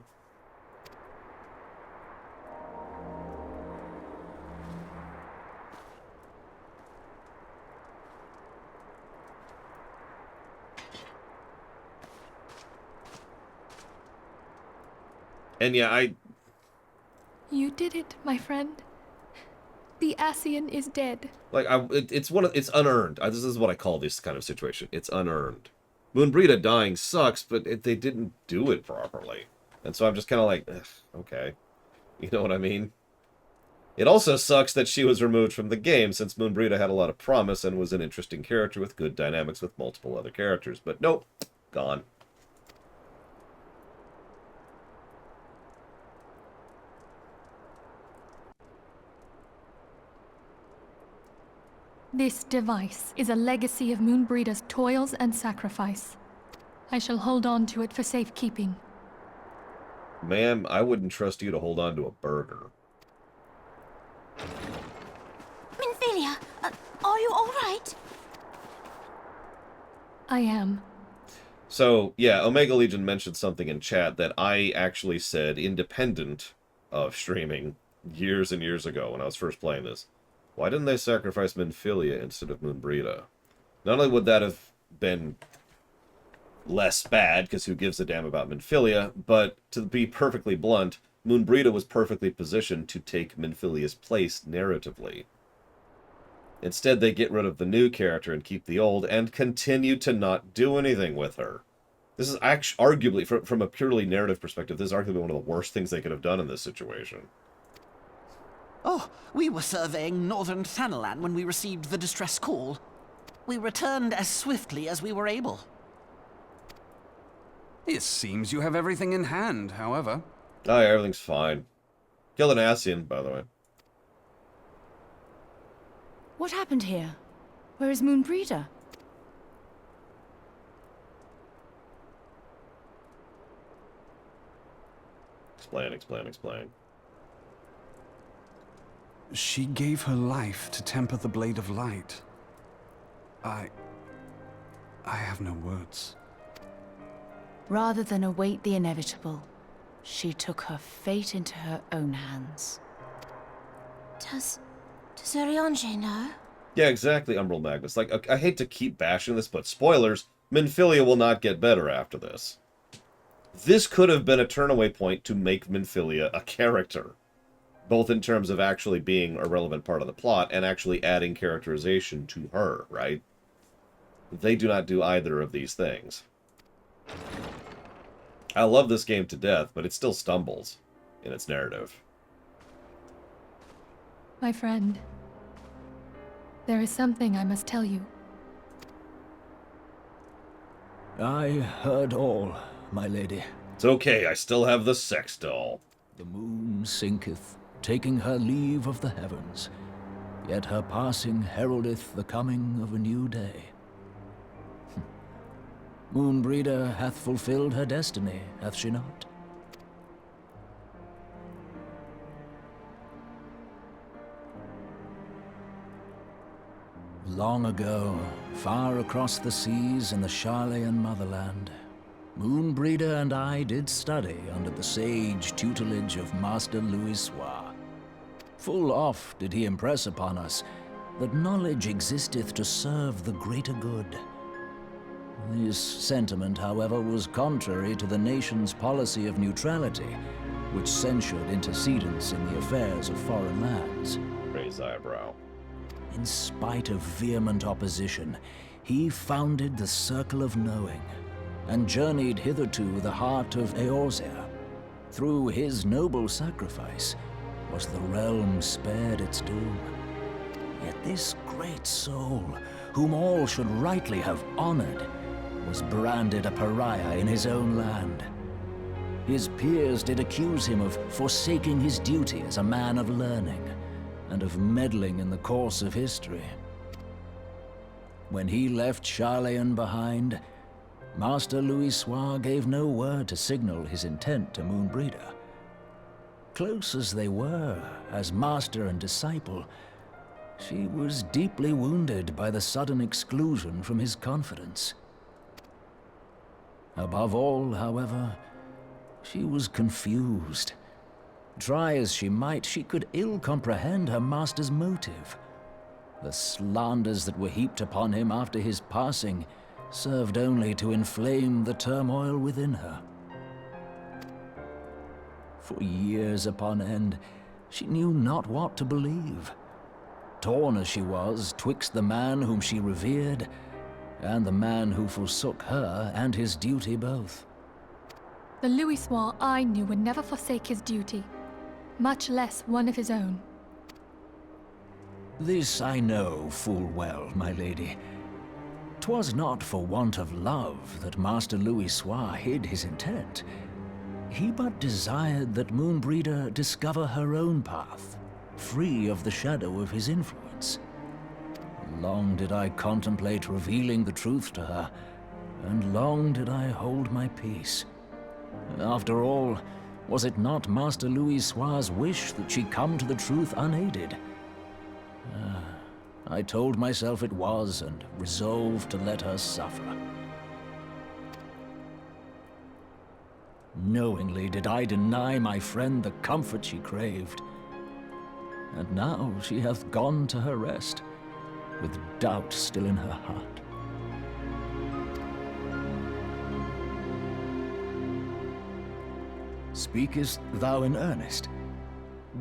[SPEAKER 1] And yeah,
[SPEAKER 6] You did it, my friend. The Ascian is dead.
[SPEAKER 1] Like, it's unearned. This is what I call this kind of situation. It's unearned. Moonbreeder dying sucks, but they didn't do it properly. And so I'm just kind of like, ugh, okay. You know what I mean? It also sucks that she was removed from the game, since Moonbreeder had a lot of promise and was an interesting character with good dynamics with multiple other characters. But nope, gone.
[SPEAKER 6] This device is a legacy of Moonbreeder's toils and sacrifice. I shall hold on to it for safekeeping.
[SPEAKER 1] Ma'am, I wouldn't trust you to hold on to a burger.
[SPEAKER 16] Minfilia, are you all right?
[SPEAKER 6] I am.
[SPEAKER 1] So, yeah, Omega Legion mentioned something in chat that I actually said independent of streaming years and years ago when I was first playing this. Why didn't they sacrifice Minfilia instead of Moonbreeda? Not only would that have been less bad, because who gives a damn about Minfilia, but to be perfectly blunt, Moonbreeda was perfectly positioned to take Minfilia's place narratively. Instead, they get rid of the new character and keep the old, and continue to not do anything with her. This is actually, arguably, from a purely narrative perspective, this is arguably one of the worst things they could have done in this situation.
[SPEAKER 12] Oh, we were surveying northern Thanalan when we received the distress call. We returned as swiftly as we were able.
[SPEAKER 9] It seems you have everything in hand, however.
[SPEAKER 1] Oh, yeah, everything's fine. Killed an Ascian, by the way.
[SPEAKER 13] What happened here? Where is Moonbreeda?
[SPEAKER 1] Explain.
[SPEAKER 9] She gave her life to temper the Blade of Light. I have no words.
[SPEAKER 13] Rather than await the inevitable, she took her fate into her own hands.
[SPEAKER 16] Does Urianger know?
[SPEAKER 1] Yeah, exactly, Umbral Magnus. Like, I hate to keep bashing this, but spoilers, Minfilia will not get better after this. This could have been a turnaway point to make Minfilia a character. Both in terms of actually being a relevant part of the plot and actually adding characterization to her, right? They do not do either of these things. I love this game to death, but it still stumbles in its narrative.
[SPEAKER 6] My friend, there is something I must tell you.
[SPEAKER 11] I heard all, my lady.
[SPEAKER 1] It's okay, I still have the sex doll.
[SPEAKER 11] The moon sinketh, taking her leave of the heavens, yet her passing heraldeth the coming of a new day. Moonbreeda hath fulfilled her destiny, hath she not? Long ago, far across the seas in the Sharlayan motherland, Moonbreeda and I did study under the sage tutelage of Master Louisoix. Full oft did he impress upon us that knowledge existeth to serve the greater good. This sentiment, however, was contrary to the nation's policy of neutrality, which censured intercedence in the affairs of foreign lands.
[SPEAKER 1] Raise eyebrow.
[SPEAKER 11] In spite of vehement opposition, he founded the Circle of Knowing, and journeyed hitherto the heart of Eorzea. Through his noble sacrifice was the realm spared its doom. Yet this great soul, whom all should rightly have honored, was branded a pariah in his own land. His peers did accuse him of forsaking his duty as a man of learning, and of meddling in the course of history. When he left Sharlayan behind, Master Louisoix gave no word to signal his intent to Moonbreeda. Close as they were, as master and disciple, she was deeply wounded by the sudden exclusion from his confidence. Above all, however, she was confused. Try as she might, she could ill comprehend her master's motive. The slanders that were heaped upon him after his passing served only to inflame the turmoil within her. For years upon end, she knew not what to believe. Torn as she was twixt the man whom she revered and the man who forsook her and his duty both.
[SPEAKER 6] The Louisoix I knew would never forsake his duty, much less one of his own.
[SPEAKER 11] This I know full well, my lady. 'Twas not for want of love that Master Louisoix hid his intent. He but desired that Moonbreeda discover her own path, free of the shadow of his influence. Long did I contemplate revealing the truth to her, and long did I hold my peace. After all, was it not Master Louis Soir's wish that she come to the truth unaided? I told myself it was, and resolved to let her suffer. Knowingly did I deny my friend the comfort she craved. And now she hath gone to her rest, with doubt still in her heart. Speakest thou in earnest?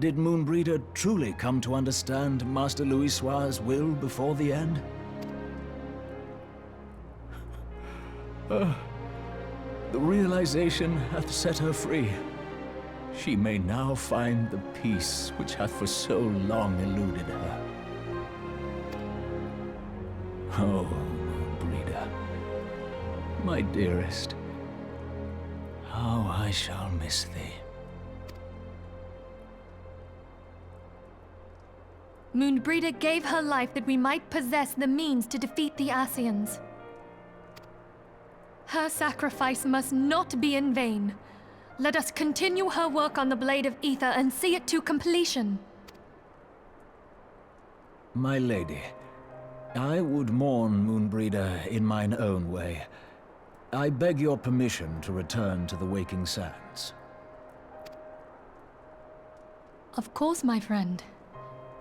[SPEAKER 11] Did Moonbreeder truly come to understand Master Louis Soir's will before the end? The realization hath set her free. She may now find the peace which hath for so long eluded her. Oh, Moonbreeder, my dearest, how I shall miss thee.
[SPEAKER 6] Moonbreeder gave her life that we might possess the means to defeat the Ascians. Her sacrifice must not be in vain. Let us continue her work on the Blade of Ether and see it to completion.
[SPEAKER 11] My lady, I would mourn Moonbreeder in mine own way. I beg your permission to return to the Waking Sands.
[SPEAKER 6] Of course, my friend.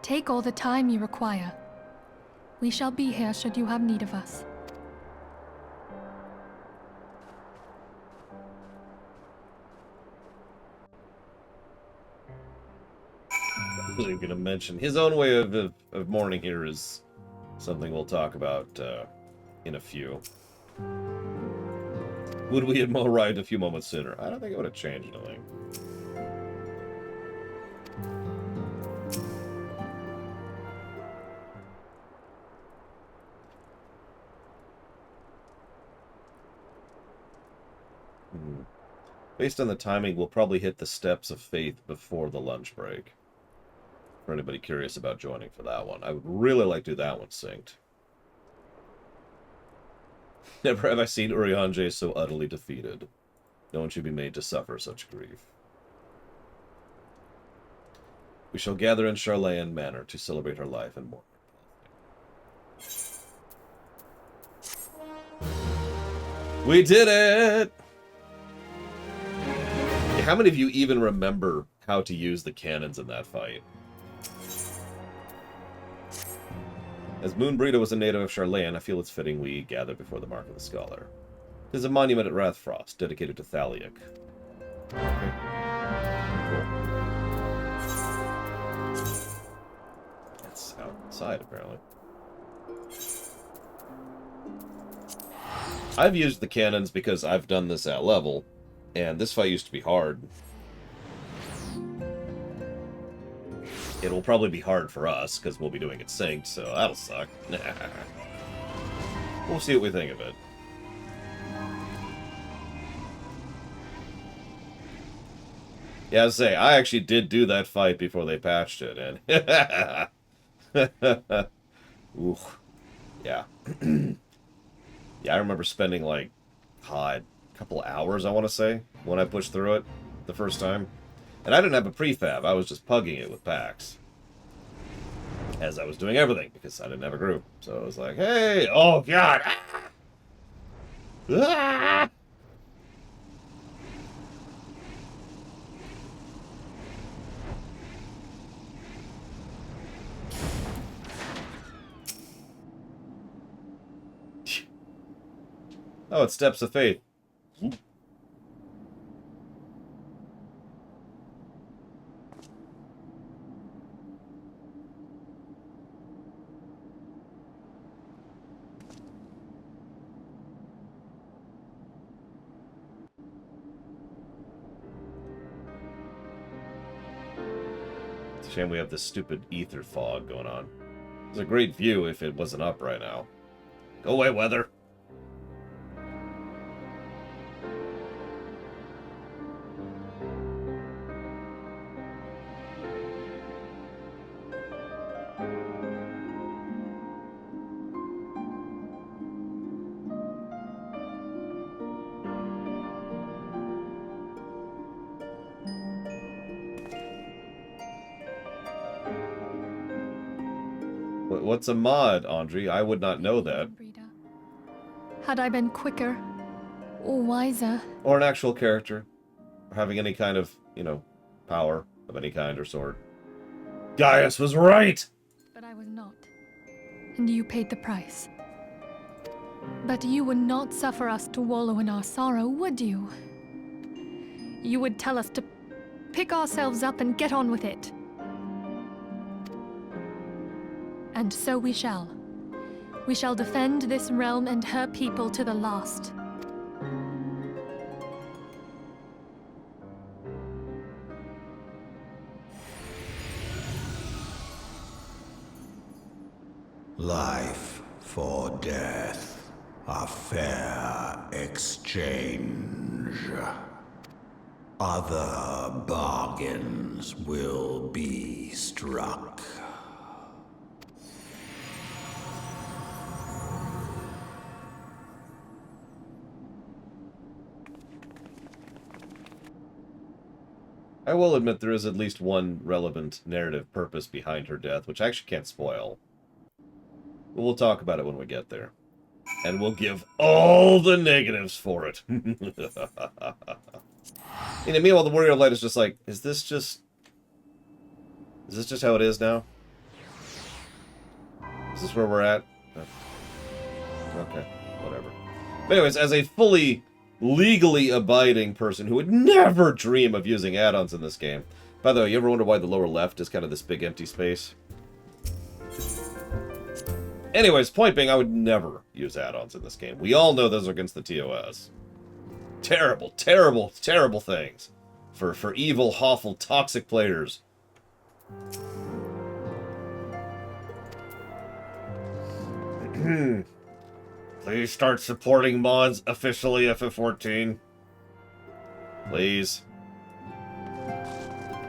[SPEAKER 6] Take all the time you require. We shall be here should you have need of us.
[SPEAKER 1] I was going to mention his own way of mourning here is something we'll talk about in a few. Would we have arrived a few moments sooner? I don't think it would have changed anything. Based on the timing, we'll probably hit the Steps of Faith before the lunch break. For anybody curious about joining for that one. I would really like to do that one synced. Never have I seen Urianger so utterly defeated. No one should be made to suffer such grief. We shall gather in Charlayan Manor to celebrate her life and mourn. We did it! How many of you even remember how to use the cannons in that fight? As Moonbreeder was a native of Charlayan, I feel it's fitting we gather before the Mark of the Scholar. It is a monument at Rathfrost, dedicated to Thaliak. Okay. Cool. That's outside, apparently. I've used the cannons because I've done this at level, and this fight used to be hard. It'll probably be hard for us, because we'll be doing it synced, so that'll suck. We'll see what we think of it. Yeah, I was saying, I actually did do that fight before they patched it, and... Ooh. Yeah. Yeah, I remember spending, like, a couple hours, I want to say, when I pushed through it the first time. And I didn't have a prefab, I was just pugging it with packs. As I was doing everything, because I didn't have a group. So I was like, hey, oh god! Ah! Ah! Oh, it's Steps of Faith. It's a shame we have this stupid ether fog going on. It's a great view if it wasn't up right now. Go away, weather. What's a mod, Andre? I would not know that.
[SPEAKER 6] Had I been quicker, or wiser...
[SPEAKER 1] Or an actual character. Or having any kind of, you know, power of any kind or sort. Gaius was right!
[SPEAKER 6] But I was not. And you paid the price. But you would not suffer us to wallow in our sorrow, would you? You would tell us to pick ourselves up and get on with it. And so we shall. We shall defend this realm and her people to the last.
[SPEAKER 18] Life for death, a fair exchange. Other bargains will be struck.
[SPEAKER 1] I will admit there is at least one relevant narrative purpose behind her death, which I actually can't spoil. But we'll talk about it when we get there. And we'll give all the negatives for it. And meanwhile, the Warrior of Light is just like, is this just how it is now? Is this where we're at? Okay, whatever. But anyways, as a fully legally abiding person who would never dream of using add-ons in this game. By the way, you ever wonder why the lower left is kind of this big empty space? Anyways, point being, I would never use add-ons in this game. We all know those are against the TOS. Terrible, terrible, terrible things for evil, awful, toxic players. Please start supporting mods officially, FF14. Please.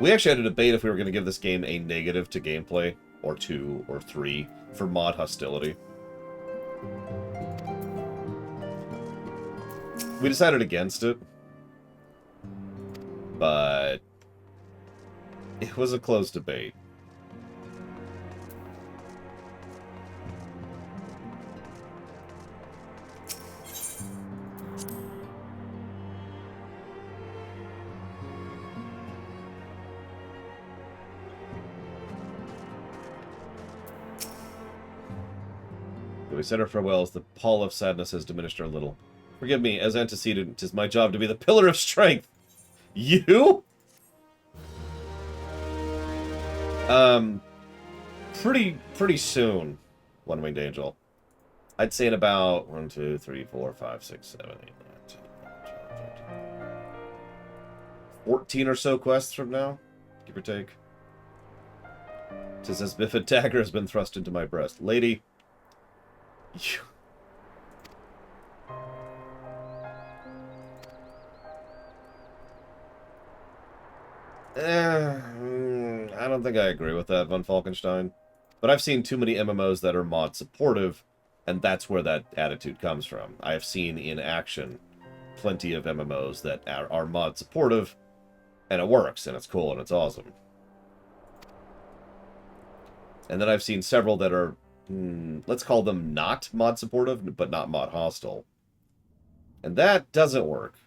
[SPEAKER 1] We actually had a debate if we were going to give this game a negative to gameplay, or 2, or 3, for mod hostility. We decided against it. But it was a close debate. We said our farewells. The pall of sadness has diminished a little. Forgive me, as antecedent, 'tis my job to be the pillar of strength. You? Pretty soon, One-Winged Angel. I'd say in about 1, 2, 3, 4, 5, 6, 7, 8, 9, 10, 11, 12, 14 or so quests from now, give or take. 'Tis as if a dagger has been thrust into my breast. Lady, you... I don't think I agree with that, Von Falkenstein. But I've seen too many MMOs that are mod supportive, and that's where that attitude comes from. I have seen in action plenty of MMOs that are mod supportive, and it works, and it's cool, and it's awesome. And then I've seen several that are, let's call them not mod supportive, but not mod hostile. And that doesn't work.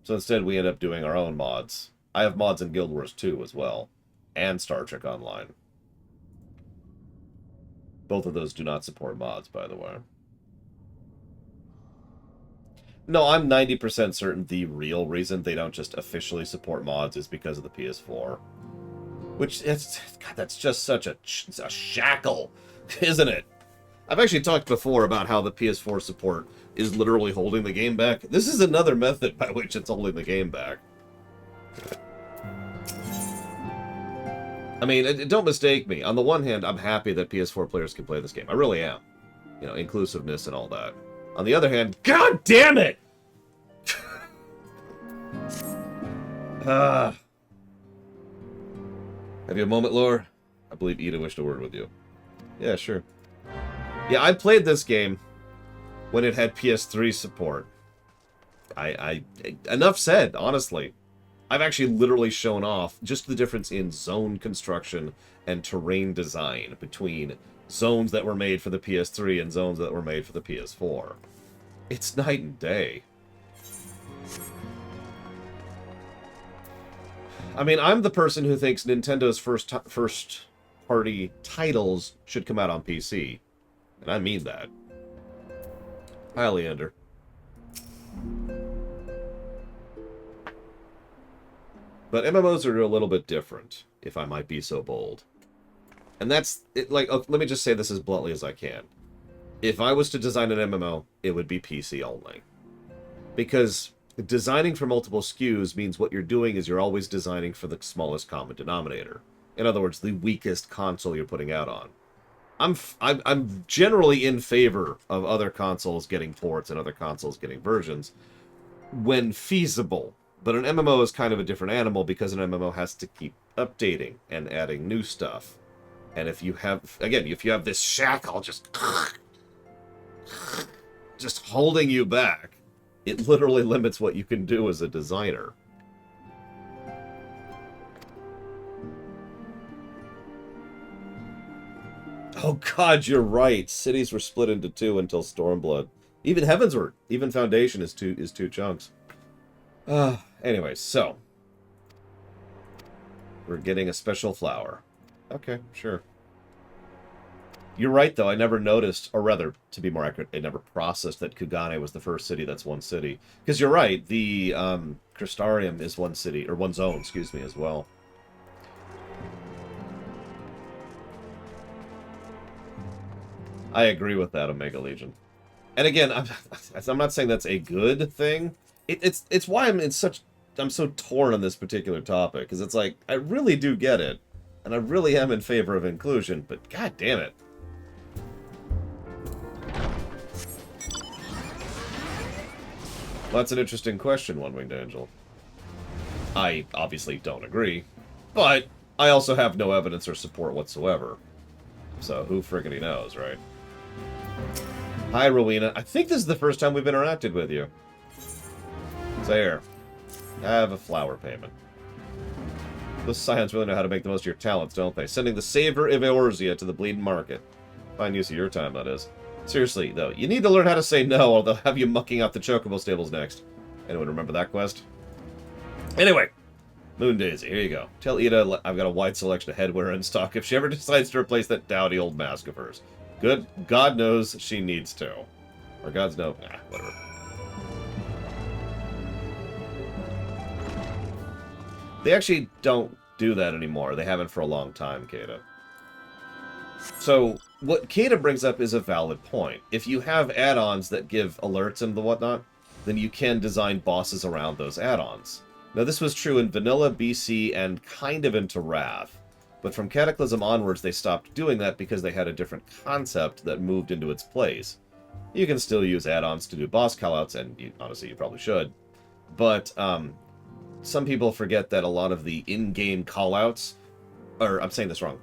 [SPEAKER 1] So instead we end up doing our own mods. I have mods in Guild Wars 2 as well, and Star Trek Online. Both of those do not support mods, by the way. No, I'm 90% certain the real reason they don't just officially support mods is because of the PS4. Which, God, that's just such a shackle, isn't it? I've actually talked before about how the PS4 support is literally holding the game back. This is another method by which it's holding the game back. I mean, don't mistake me. On the one hand, I'm happy that PS4 players can play this game. I really am. You know, inclusiveness and all that. On the other hand, God damn it! Have you a moment, Lore? I believe Ida wished a word with you. Yeah, sure. Yeah, I played this game when it had PS3 support. Enough said, honestly. I've actually literally shown off just the difference in zone construction and terrain design between zones that were made for the PS3 and zones that were made for the PS4. It's night and day. I mean, I'm the person who thinks Nintendo's first-party titles should come out on PC. And I mean that. Hi, Leander. But MMOs are a little bit different, if I might be so bold. And that's, let me just say this as bluntly as I can. If I was to design an MMO, it would be PC only. Because designing for multiple SKUs means what you're doing is you're always designing for the smallest common denominator. In other words, the weakest console you're putting out on. I'm generally in favor of other consoles getting ports and other consoles getting versions when feasible. But an MMO is kind of a different animal because an MMO has to keep updating and adding new stuff. And if you have, again, if you have this shackle just holding you back, it literally limits what you can do as a designer. Oh god, you're right. Cities were split into two until Stormblood. Even Heavensward, even Foundation is two chunks. Anyway, so we're getting a special flower. Okay, sure. You're right, though. I never noticed, or rather, to be more accurate, I never processed that Kugane was the first city that's one city. Because you're right, the Crystarium is one city, or one zone, excuse me, as well. I agree with that, Omega Legion. And again, I'm not saying that's a good thing. It's why I'm so torn on this particular topic, because it's like, I really do get it, and I really am in favor of inclusion, but god damn it. Well, that's an interesting question, One-Winged Angel. I obviously don't agree, but I also have no evidence or support whatsoever. So who friggin' knows, right? Hi, Rowena. I think this is the first time we've interacted with you. So here, have a flower payment. Those Scions really know how to make the most of your talents, don't they? Sending the Savor of Eorzea to the Bleeding Market. Fine use of your time, that is. Seriously, though, you need to learn how to say no, or they'll have you mucking out the Chocobo stables next. Anyone remember that quest? Anyway, Moon Daisy, here you go. Tell Ida I've got a wide selection of headwear in stock if she ever decides to replace that dowdy old mask of hers. Good, God knows she needs to. Or God's no, whatever. They actually don't do that anymore. They haven't for a long time, Kata. So, what Kata brings up is a valid point. If you have add-ons that give alerts and the whatnot, then you can design bosses around those add-ons. Now, this was true in Vanilla, BC, and kind of into Wrath. But from Cataclysm onwards, they stopped doing that because they had a different concept that moved into its place. You can still use add-ons to do boss callouts, and honestly, you probably should. But, some people forget that a lot of the in-game callouts, or I'm saying this wrong.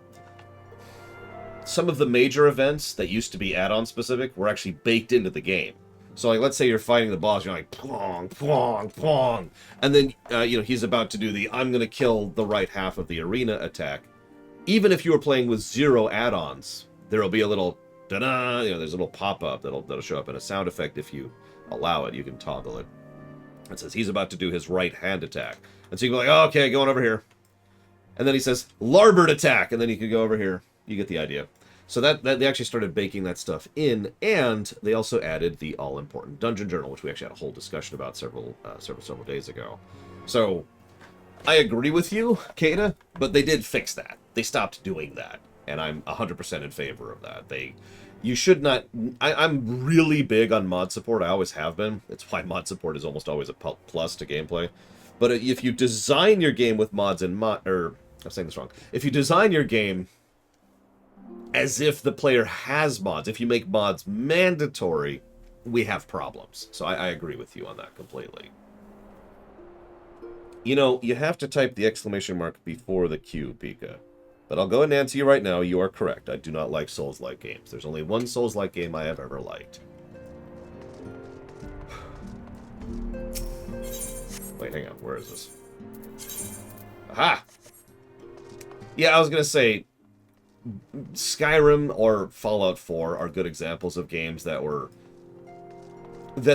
[SPEAKER 1] Some of the major events that used to be add-on specific were actually baked into the game. So, like, let's say you're fighting the boss, you're like, plong, plong, plong. And then, he's about to do the, I'm going to kill the right half of the arena attack. Even if you were playing with 0 add-ons, there will be a little, da-da, there's a little pop-up that'll show up in a sound effect if you allow it. You can toggle it. It says he's about to do his right hand attack. And so you can be like, oh, okay, going over here. And then he says, larboard attack. And then you can go over here. You get the idea. So that they actually started baking that stuff in, and they also added the all-important dungeon journal, which we actually had a whole discussion about several days ago. So I agree with you, Kata, but they did fix that. They stopped doing that, and I'm 100% in favor of that. You should not... I'm really big on mod support. I always have been. It's why mod support is almost always a plus to gameplay. But if you design your game with mods and I'm saying this wrong. If you design your game as if the player has mods, if you make mods mandatory, we have problems. So I agree with you on that completely. You have to type the exclamation mark before the Q, Pika. But I'll go ahead and answer you right now, you are correct. I do not like Souls-like games. There's only one Souls-like game I have ever liked. Wait, hang on. Where is this? Aha! Yeah, I was going to say, Skyrim or Fallout 4 are good examples of games that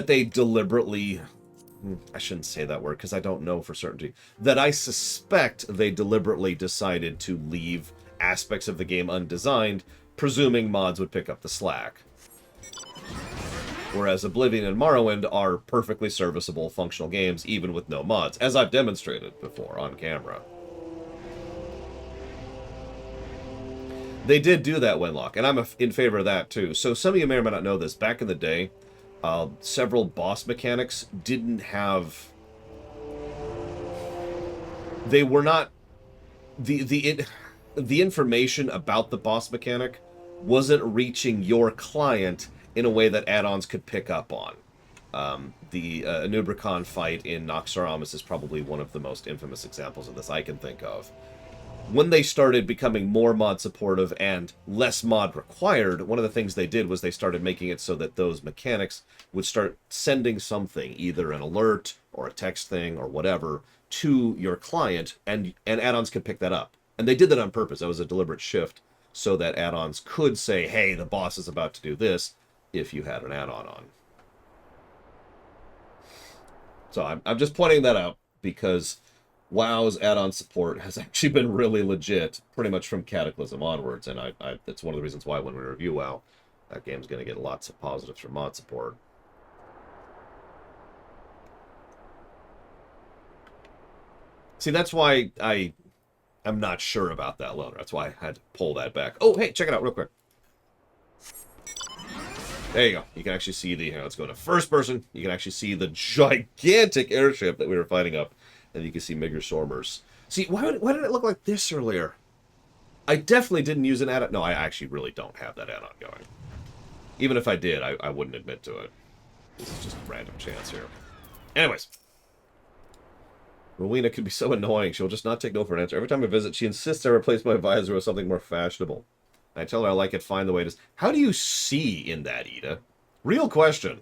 [SPEAKER 1] they deliberately, I shouldn't say that word because I don't know for certainty, that I suspect they deliberately decided to leave aspects of the game undesigned, presuming mods would pick up the slack. Whereas Oblivion and Morrowind are perfectly serviceable, functional games, even with no mods, as I've demonstrated before on camera. They did do that, Wenlock, and I'm in favor of that, too. So some of you may or may not know this. Back in the day, several boss mechanics didn't have... They were not... The information about the boss mechanic wasn't reaching your client in a way that add-ons could pick up on. The Anubricon fight in Noxaramas is probably one of the most infamous examples of this I can think of. When they started becoming more mod supportive and less mod required, one of the things they did was they started making it so that those mechanics would start sending something, either an alert or a text thing or whatever, to your client, and add-ons could pick that up. And they did that on purpose. That was a deliberate shift so that add-ons could say, hey, the boss is about to do this, if you had an add-on on. So I'm just pointing that out because WoW's add-on support has actually been really legit, pretty much from Cataclysm onwards, and that's one of the reasons why when we review WoW, that game's going to get lots of positives from mod support. See, that's why I'm not sure about that loader. That's why I had to pull that back. Oh, hey, check it out real quick. There you go. You can actually see the, let's go to first person. You can actually see the gigantic airship that we were fighting up. And you can see Migger Sormers. See, why did it look like this earlier? I definitely didn't use an add-on. No, I actually really don't have that add-on going. Even if I did, I wouldn't admit to it. This is just a random chance here. Anyways. Rowena can be so annoying. She'll just not take no for an answer. Every time I visit, she insists I replace my visor with something more fashionable. I tell her I like it fine the way it is. How do you see in that, Ida? Real question.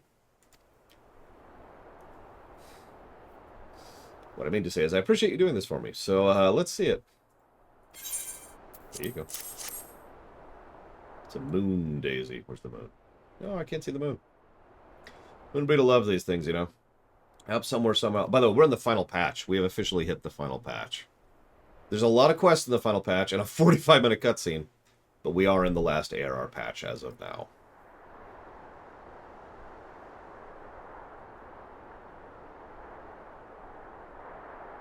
[SPEAKER 1] What I mean to say is I appreciate you doing this for me. So let's see it. There you go. It's a moon daisy. Where's the moon? No, I can't see the moon. Wouldn't be to love these things, you know. Up somewhere, somehow. By the way, we're in the final patch. We have officially hit the final patch. There's a lot of quests in the final patch and a 45-minute cutscene. But we are in the last ARR patch as of now.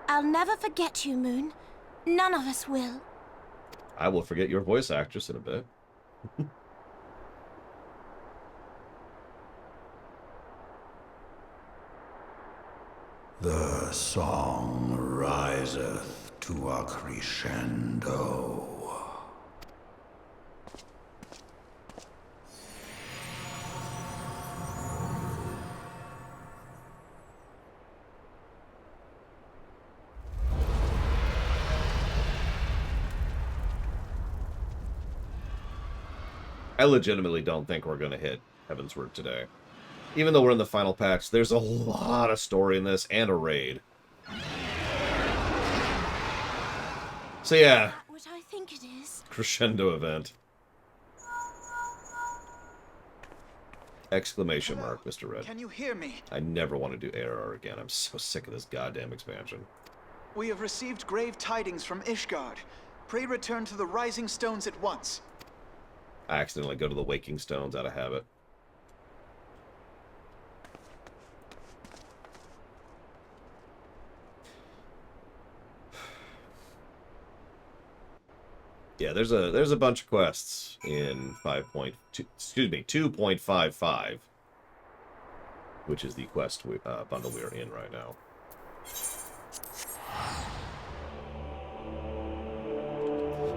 [SPEAKER 10] I'll never forget you, Moon. None of us will.
[SPEAKER 1] I will forget your voice actress in a bit.
[SPEAKER 18] The song riseth to a crescendo.
[SPEAKER 1] I legitimately don't think we're going to hit Heavensward today. Even though we're in the final patch, there's a lot of story in this and a raid. So yeah.
[SPEAKER 10] What I think it is.
[SPEAKER 1] Crescendo event. Exclamation mark, Mr. Red.
[SPEAKER 3] Can you hear me?
[SPEAKER 1] I never want to do ARR again. I'm so sick of this goddamn expansion.
[SPEAKER 3] We have received grave tidings from Ishgard. Pray return to the Rising Stones at once.
[SPEAKER 1] I accidentally go to the Waking Stones out of habit. Yeah, there's a bunch of quests in 5.2, excuse me, 2.55, which is the quest bundle we are in right now.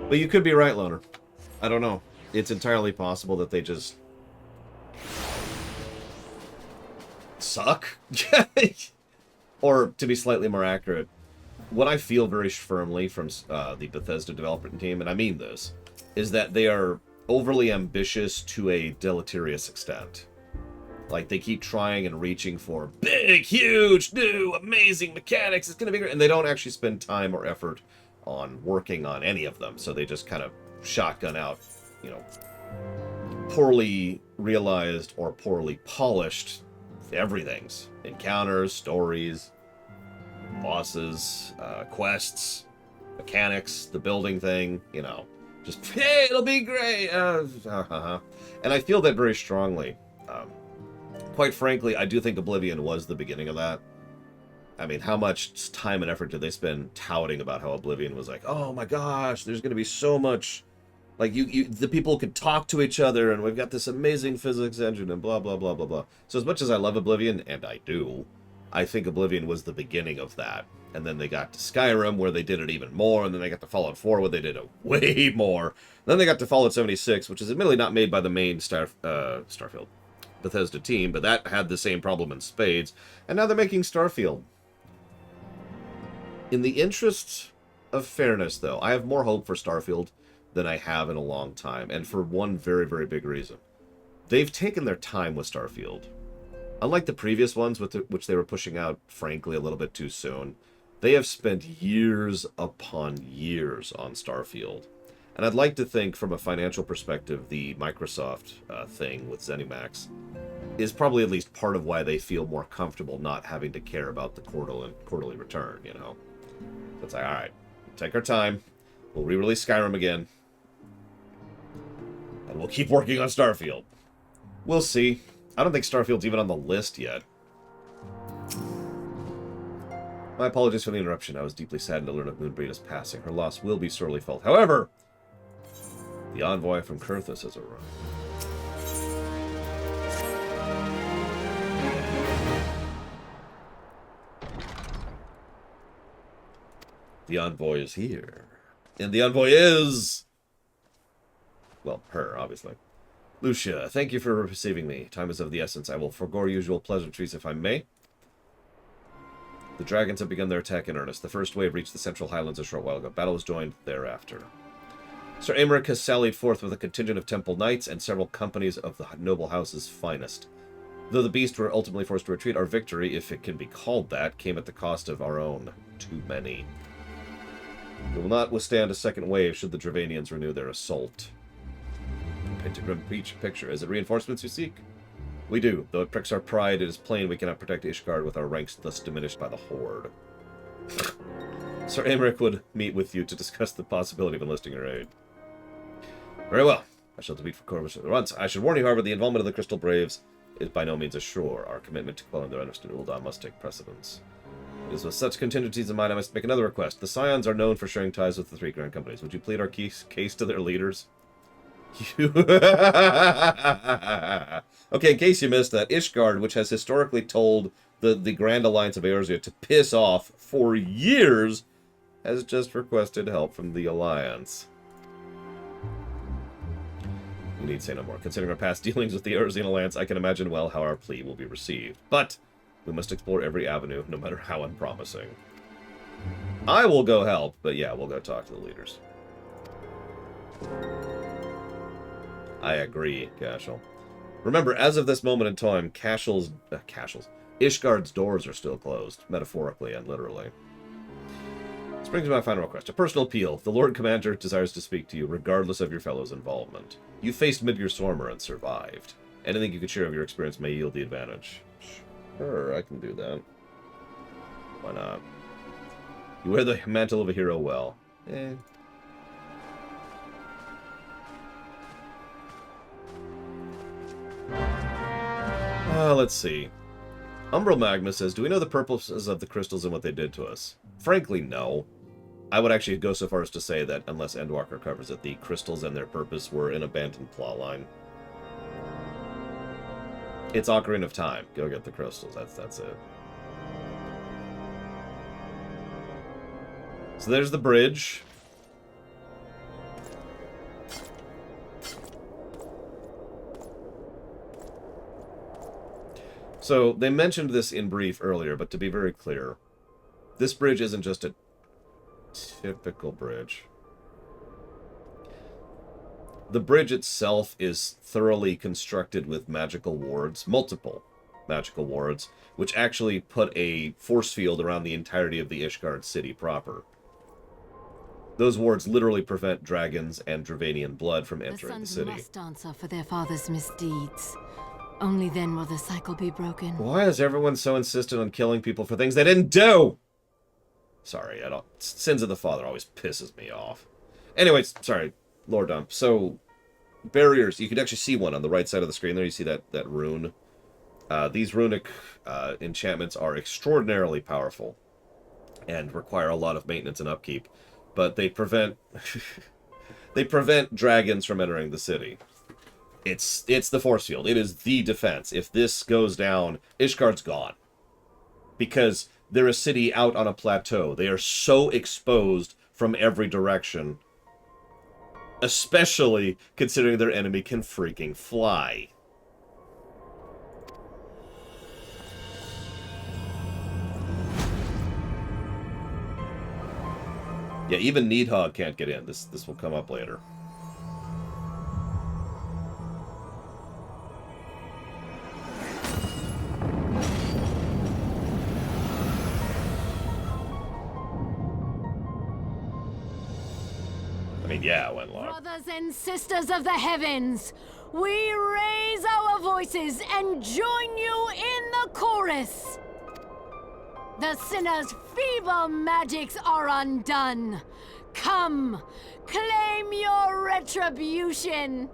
[SPEAKER 1] But you could be right, Loner. I don't know. It's entirely possible that they just suck. Or, to be slightly more accurate, what I feel very firmly from the Bethesda development team, and I mean this, is that they are overly ambitious to a deleterious extent. Like, they keep trying and reaching for big, huge, new, amazing mechanics. It's going to be great. And they don't actually spend time or effort on working on any of them. So they just kind of shotgun out, you know, poorly realized or poorly polished everythings. Encounters, stories, bosses, quests, mechanics, the building thing, you know. Just, hey, it'll be great! And I feel that very strongly. Quite frankly, I do think Oblivion was the beginning of that. I mean, how much time and effort did they spend touting about how Oblivion was like, oh my gosh, there's going to be so much... Like, the people could talk to each other, and we've got this amazing physics engine, and blah, blah, blah, blah, blah. So as much as I love Oblivion, and I do, I think Oblivion was the beginning of that. And then they got to Skyrim, where they did it even more, and then they got to Fallout 4, where they did it way more. Then they got to Fallout 76, which is admittedly not made by the main Starfield Bethesda team, but that had the same problem in spades. And now they're making Starfield. In the interest of fairness, though, I have more hope for Starfield than I have in a long time, and for one very, very big reason. They've taken their time with Starfield. Unlike the previous ones, which they were pushing out, frankly, a little bit too soon, they have spent years upon years on Starfield. And I'd like to think, from a financial perspective, the Microsoft thing with ZeniMax is probably at least part of why they feel more comfortable not having to care about the quarterly return, you know? So it's like, alright, take our time, we'll re-release Skyrim again, and we'll keep working on Starfield. We'll see. I don't think Starfield's even on the list yet. My apologies for the interruption. I was deeply saddened to learn of Moonbreed passing. Her loss will be sorely felt. However, the envoy from Kurthus has arrived. The envoy is here. And the envoy is... well, her, obviously. Lucia, thank you for receiving me. Time is of the essence. I will forego usual pleasantries if I may. The dragons have begun their attack in earnest. The first wave reached the Central Highlands a short while ago. Battle was joined thereafter. Sir Aymeric has sallied forth with a contingent of temple knights and several companies of the noble house's finest. Though the beast were ultimately forced to retreat, our victory, if it can be called that, came at the cost of our own. Too many. We will not withstand a second wave should the Dravanians renew their assault. Pentagram picture. Is it reinforcements you seek? We do. Though it pricks our pride, it is plain we cannot protect Ishgard with our ranks thus diminished by the Horde. Sir Aymeric would meet with you to discuss the possibility of enlisting your aid. Very well. I shall defeat for Corvus at once. I should warn you, however, the involvement of the Crystal Braves is by no means assured. Our commitment to quelling their interest in Ul'dah must take precedence. It is with such contingencies in mind I must make another request. The Scions are known for sharing ties with the three grand companies. Would you plead our case to their leaders? Okay, in case you missed that, Ishgard, which has historically told the Grand Alliance of Eorzea to piss off for years, has just requested help from the Alliance. We need say no more. Considering our past dealings with the Eorzean Alliance, I can imagine well how our plea will be received. But we must explore every avenue, no matter how unpromising. I will go help, but yeah, we'll go talk to the leaders. I agree, Cashel. Remember, as of this moment in time, Ishgard's doors are still closed, metaphorically and literally. This brings me to my final request. A personal appeal. The Lord Commander desires to speak to you, regardless of your fellow's involvement. You faced Midgar Stormer and survived. Anything you could share of your experience may yield the advantage. Sure, I can do that. Why not? You wear the mantle of a hero well. Let's see. Umbral Magma says, do we know the purposes of the crystals and what they did to us? Frankly, no. I would actually go so far as to say that, unless Endwalker covers it, the crystals and their purpose were an abandoned plotline. It's Ocarina of Time. Go get the crystals. That's it. So there's the bridge. So, they mentioned this in brief earlier, but to be very clear, this bridge isn't just a typical bridge. The bridge itself is thoroughly constructed with magical wards, multiple magical wards, which actually put a force field around the entirety of the Ishgard city proper. Those wards literally prevent dragons and Dravanian blood from entering the city.
[SPEAKER 5] must answer for their father's misdeeds. Only then will the cycle be broken.
[SPEAKER 1] Why is everyone so insistent on killing people for things they didn't do? Sorry, I don't... Sins of the Father always pisses me off. Anyways, sorry, lore dump. So, barriers, you can actually see one on the right side of the screen there. You see that rune. These runic enchantments are extraordinarily powerful and require a lot of maintenance and upkeep. But they prevent... they prevent dragons from entering the city. It's the force field. It is the defense. If this goes down, Ishgard's gone. Because they're a city out on a plateau. They are so exposed from every direction. Especially considering their enemy can freaking fly. Yeah, even Needhog can't get in. This will come up later. I mean, yeah, Wenlock.
[SPEAKER 5] Brothers and sisters of the heavens, we raise our voices and join you in the chorus. The sinner's feeble magics are undone. Come, claim your retribution.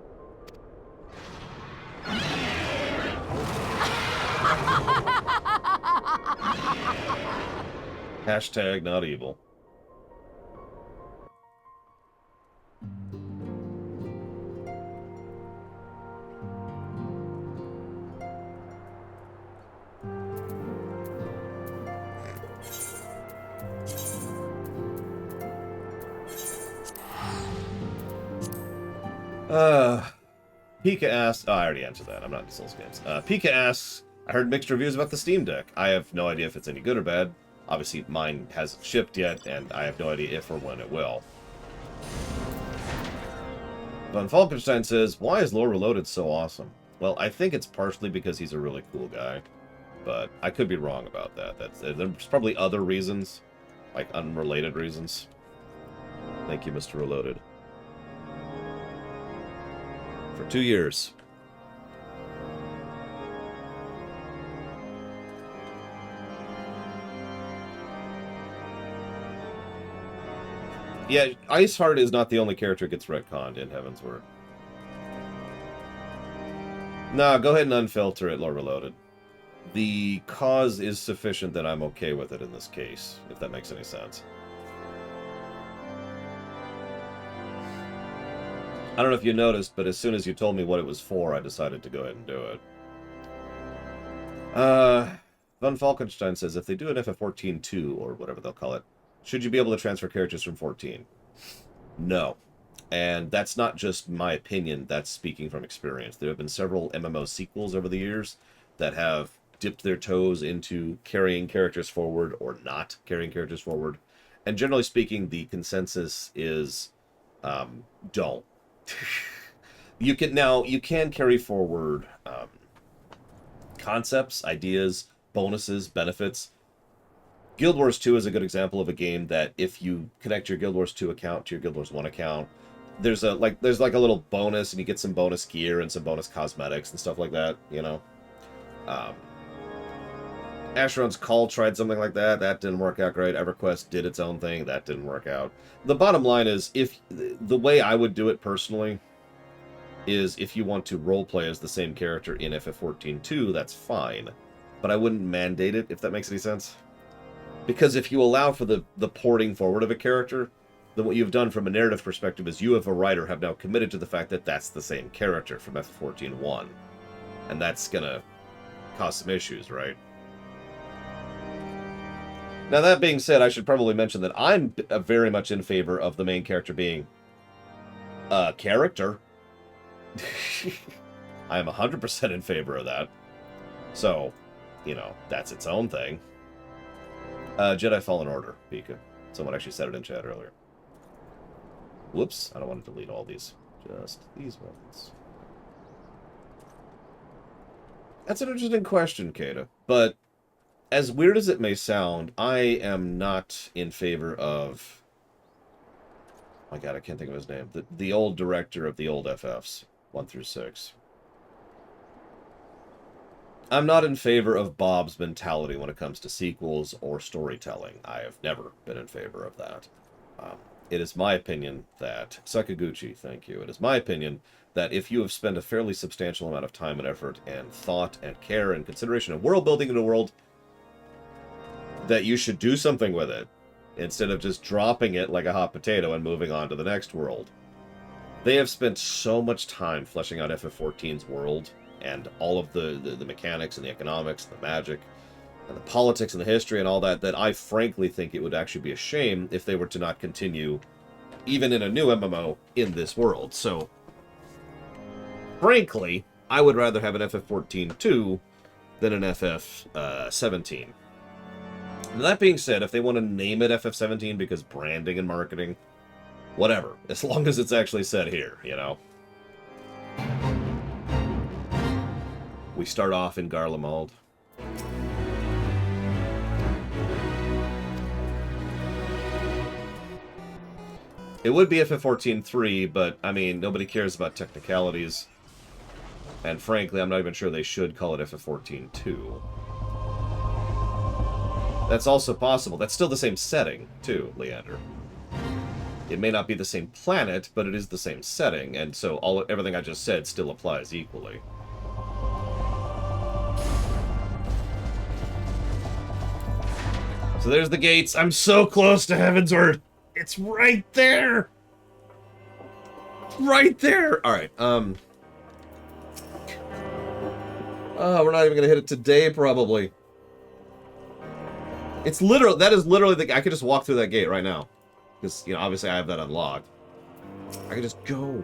[SPEAKER 1] Hashtag not evil. Pika asks... Oh, I already answered that. I'm not into Souls games. Pika asks, I heard mixed reviews about the Steam Deck. I have no idea if it's any good or bad. Obviously, mine hasn't shipped yet, and I have no idea if or when it will. Von Falkenstein says, why is Lore Reloaded so awesome? Well, I think it's partially because he's a really cool guy. But I could be wrong about that. There's probably other reasons. Like, unrelated reasons. Thank you, Mr. Reloaded. For 2 years. Yeah, Iceheart is not the only character that gets retconned in Heaven's Word. Nah, go ahead and unfilter it, Lore Reloaded. The cause is sufficient that I'm okay with it in this case, if that makes any sense. I don't know if you noticed, but as soon as you told me what it was for, I decided to go ahead and do it. Von Falkenstein says, if they do an FF14-2, or whatever they'll call it, should you be able to transfer characters from 14? No. And that's not just my opinion, that's speaking from experience. There have been several MMO sequels over the years that have dipped their toes into carrying characters forward or not carrying characters forward. And generally speaking, the consensus is, don't. You can carry forward concepts, ideas, bonuses, benefits. Guild Wars 2 is a good example of a game that if you connect your Guild Wars 2 account to your Guild Wars 1 account, there's like a little bonus, and you get some bonus gear and some bonus cosmetics and stuff like that, you know. Asheron's Call tried something like that. That didn't work out great. EverQuest did its own thing. That didn't work out. The bottom line is, if the way I would do it personally is if you want to roleplay as the same character in FF14-2, that's fine. But I wouldn't mandate it, if that makes any sense. Because if you allow for the porting forward of a character, then what you've done from a narrative perspective is you, as a writer, have now committed to the fact that that's the same character from FF14-1. And that's gonna cause some issues, right? Now, that being said, I should probably mention that I'm very much in favor of the main character being a character. I am 100% in favor of that. So, you know, that's its own thing. Jedi Fallen Order, Pika. Someone actually said it in chat earlier. Whoops, I don't want to delete all these. Just these ones. That's an interesting question, Kata. But as weird as it may sound, I am not in favor of my god, I can't think of his name. The old director of the old FFs, 1 through 6. I'm not in favor of Bob's mentality when it comes to sequels or storytelling. I have never been in favor of that. It is my opinion that... Sakaguchi, thank you. It is my opinion that if you have spent a fairly substantial amount of time and effort and thought and care and consideration of world building in a world, that you should do something with it, instead of just dropping it like a hot potato and moving on to the next world. They have spent so much time fleshing out FF14's world, and all of the mechanics and the economics, the magic, and the politics and the history and all that, that I frankly think it would actually be a shame if they were to not continue, even in a new MMO, in this world. So, frankly, I would rather have an FF14-2 than an FF17. That being said, if they want to name it FF17 because branding and marketing, whatever. As long as it's actually said here, you know? We start off in Garlemald. It would be FF14-3, but, I mean, nobody cares about technicalities. And frankly, I'm not even sure they should call it FF14-2. That's also possible. That's still the same setting, too, Leander. It may not be the same planet, but it is the same setting, and so everything I just said still applies equally. So there's the gates. I'm so close to Heavensward. It's right there. Right there. All right. We're not even gonna hit it today, probably. It's literal. That is literally the. I could just walk through that gate right now, because you know, obviously, I have that unlocked. I can just go.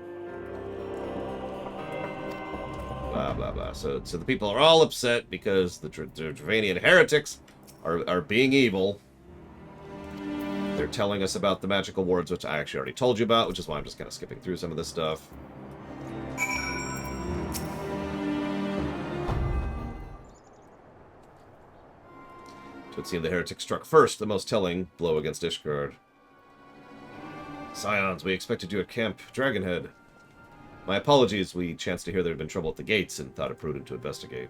[SPEAKER 1] Blah blah blah. So the people are all upset because the Dravanian heretics are being evil. They're telling us about the magical wards, which I actually already told you about, which is why I'm just kind of skipping through some of this stuff. It would seem the heretic struck first, the most telling blow against Ishgard. Scions, we expected you at Camp Dragonhead. My apologies, we chanced to hear there had been trouble at the gates and thought it prudent to investigate.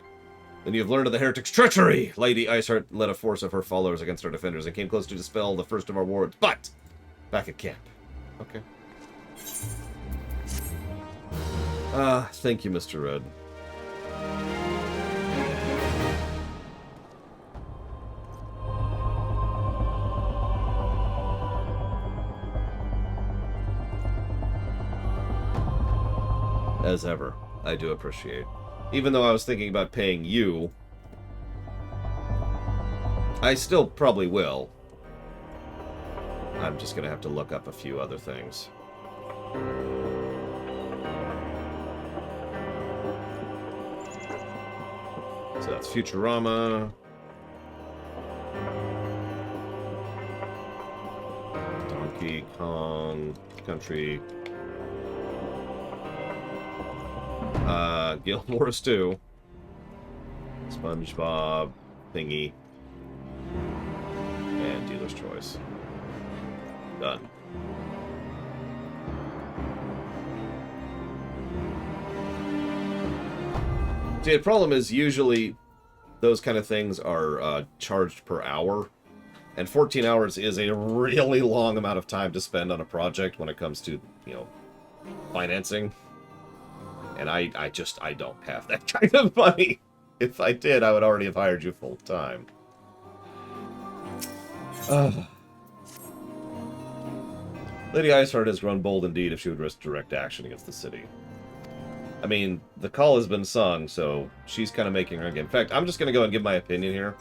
[SPEAKER 1] Then you have learned of the heretic's treachery! Lady Iceheart led a force of her followers against our defenders and came close to dispel the first of our wards, but back at camp. Okay. Thank you, Mr. Red. As ever, I do appreciate. Even though I was thinking about paying you, I still probably will. I'm just gonna have to look up a few other things. So that's Futurama. Donkey Kong Country. Guild Wars 2. SpongeBob. Thingy. And Dealer's Choice. Done. See, the problem is usually those kind of things are charged per hour. And 14 hours is a really long amount of time to spend on a project when it comes to, you know, financing. And I don't have that kind of money. If I did, I would already have hired you full time. Lady Iceheart has grown bold indeed if she would risk direct action against the city. I mean, the call has been sung, so she's kind of making her game. In fact, I'm just going to go and give my opinion here.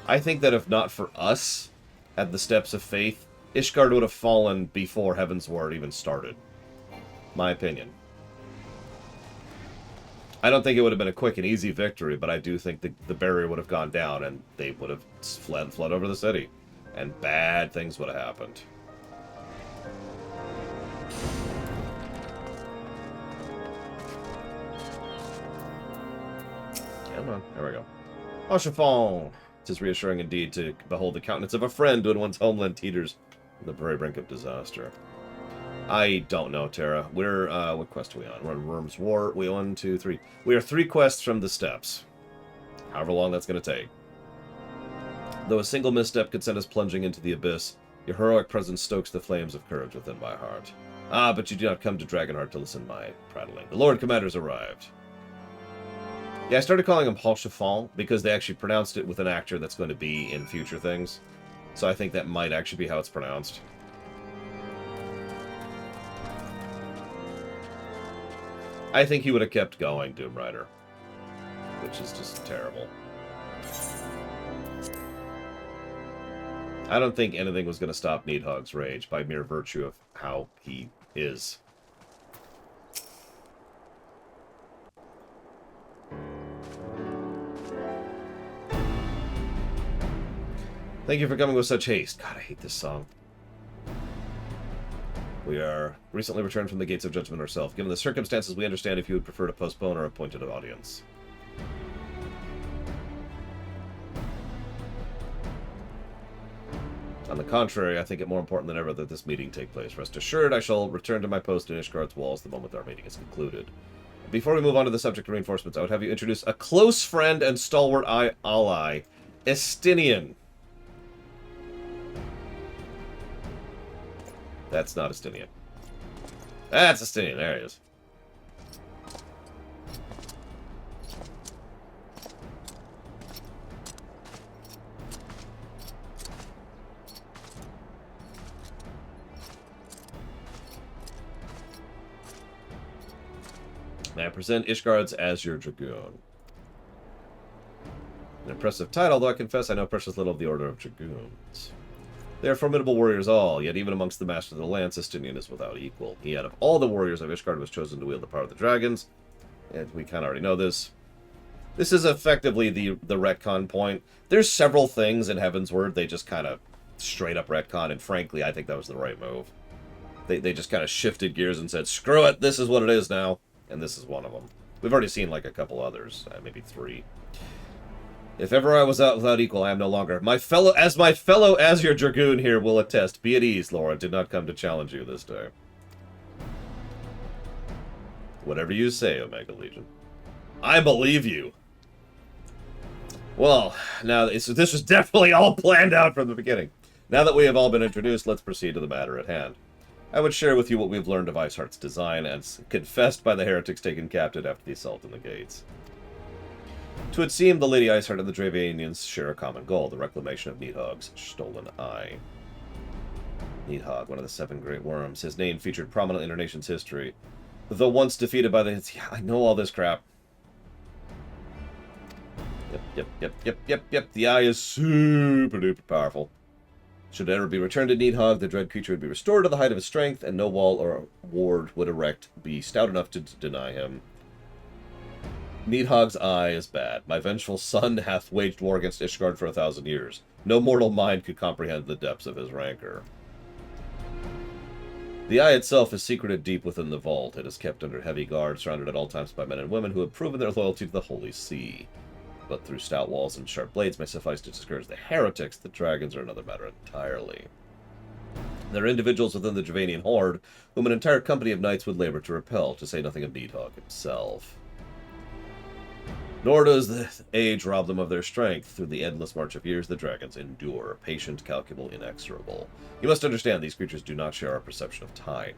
[SPEAKER 1] I think that if not for us, at the Steps of Faith, Ishgard would have fallen before Heavensward even started. My opinion. I don't think it would have been a quick and easy victory, but I do think the barrier would have gone down and they would have fled over the city. And bad things would have happened. Come on, there we go. Oh, chiffon! 'Tis reassuring indeed to behold the countenance of a friend when one's homeland teeters on the very brink of disaster. I don't know, Terra. We're, what quest are we on? We're on Worm's War. We 1, 2, 3. We are 3 quests from the steps. However long that's going to take. Though a single misstep could send us plunging into the abyss, your heroic presence stokes the flames of courage within my heart. Ah, but you do not come to Dragonheart to listen to my prattling. The Lord Commander's arrived. Yeah, I started calling him Paul Chiffon because they actually pronounced it with an actor that's going to be in future things. So I think that might actually be how it's pronounced. I think he would have kept going, Doom Rider. Which is just terrible. I don't think anything was going to stop Needhog's rage by mere virtue of how he is. Thank you for coming with such haste. God, I hate this song. We are recently returned from the Gates of Judgment ourselves. Given the circumstances, we understand if you would prefer to postpone our appointed audience. On the contrary, I think it more important than ever that this meeting take place. Rest assured, I shall return to my post in Ishgard's walls the moment our meeting is concluded. Before we move on to the subject of reinforcements, I would have you introduce a close friend and stalwart ally, Estinian. That's not Estinian. That's Estinian. There he is. May I present Ishgard's Azure Dragoon. An impressive title, though I confess I know precious little of the Order of Dragoons. They are formidable warriors all, yet even amongst the masters of the lance, Estinian is without equal. He, out of all the warriors of Ishgard, was chosen to wield the power of the dragons, and we kind of already know this. This is effectively the retcon point. There's several things in Heavensward they just kind of straight up retcon, and frankly, I think that was the right move. They just kind of shifted gears and said, screw it, this is what it is now, and this is one of them. We've already seen like a couple others, maybe 3. If ever I was out without equal, I am no longer. My fellow Azure Dragoon here will attest. Be at ease, Laura. Did not come to challenge you this day. Whatever you say, Omega Legion. I believe you. Well, now this was definitely all planned out from the beginning. Now that we have all been introduced, let's proceed to the matter at hand. I would share with you what we've learned of Iceheart's design, as confessed by the heretics taken captive after the assault on the gates. To it seemed the Lady Iceheart and the Dravanians share a common goal, the reclamation of Needhog's stolen eye. Needhog, one of the 7 great worms, his name featured prominently in our nation's history. Though once defeated by the... Yeah, I know all this crap. Yep. The eye is super duper powerful. Should it ever be returned to Needhog, the dread creature would be restored to the height of his strength, and no wall or ward would erect be stout enough to deny him. Needhog's eye is bad. My vengeful son hath waged war against Ishgard for 1,000 years. No mortal mind could comprehend the depths of his rancor. The eye itself is secreted deep within the vault. It is kept under heavy guard, surrounded at all times by men and women who have proven their loyalty to the Holy See. But through stout walls and sharp blades may suffice to discourage the heretics. The dragons are another matter entirely. There are individuals within the Dravanian horde whom an entire company of knights would labor to repel, to say nothing of Needhog himself. Nor does the age rob them of their strength. Through the endless march of years, the dragons endure, patient, calculable, inexorable. You must understand, these creatures do not share our perception of time.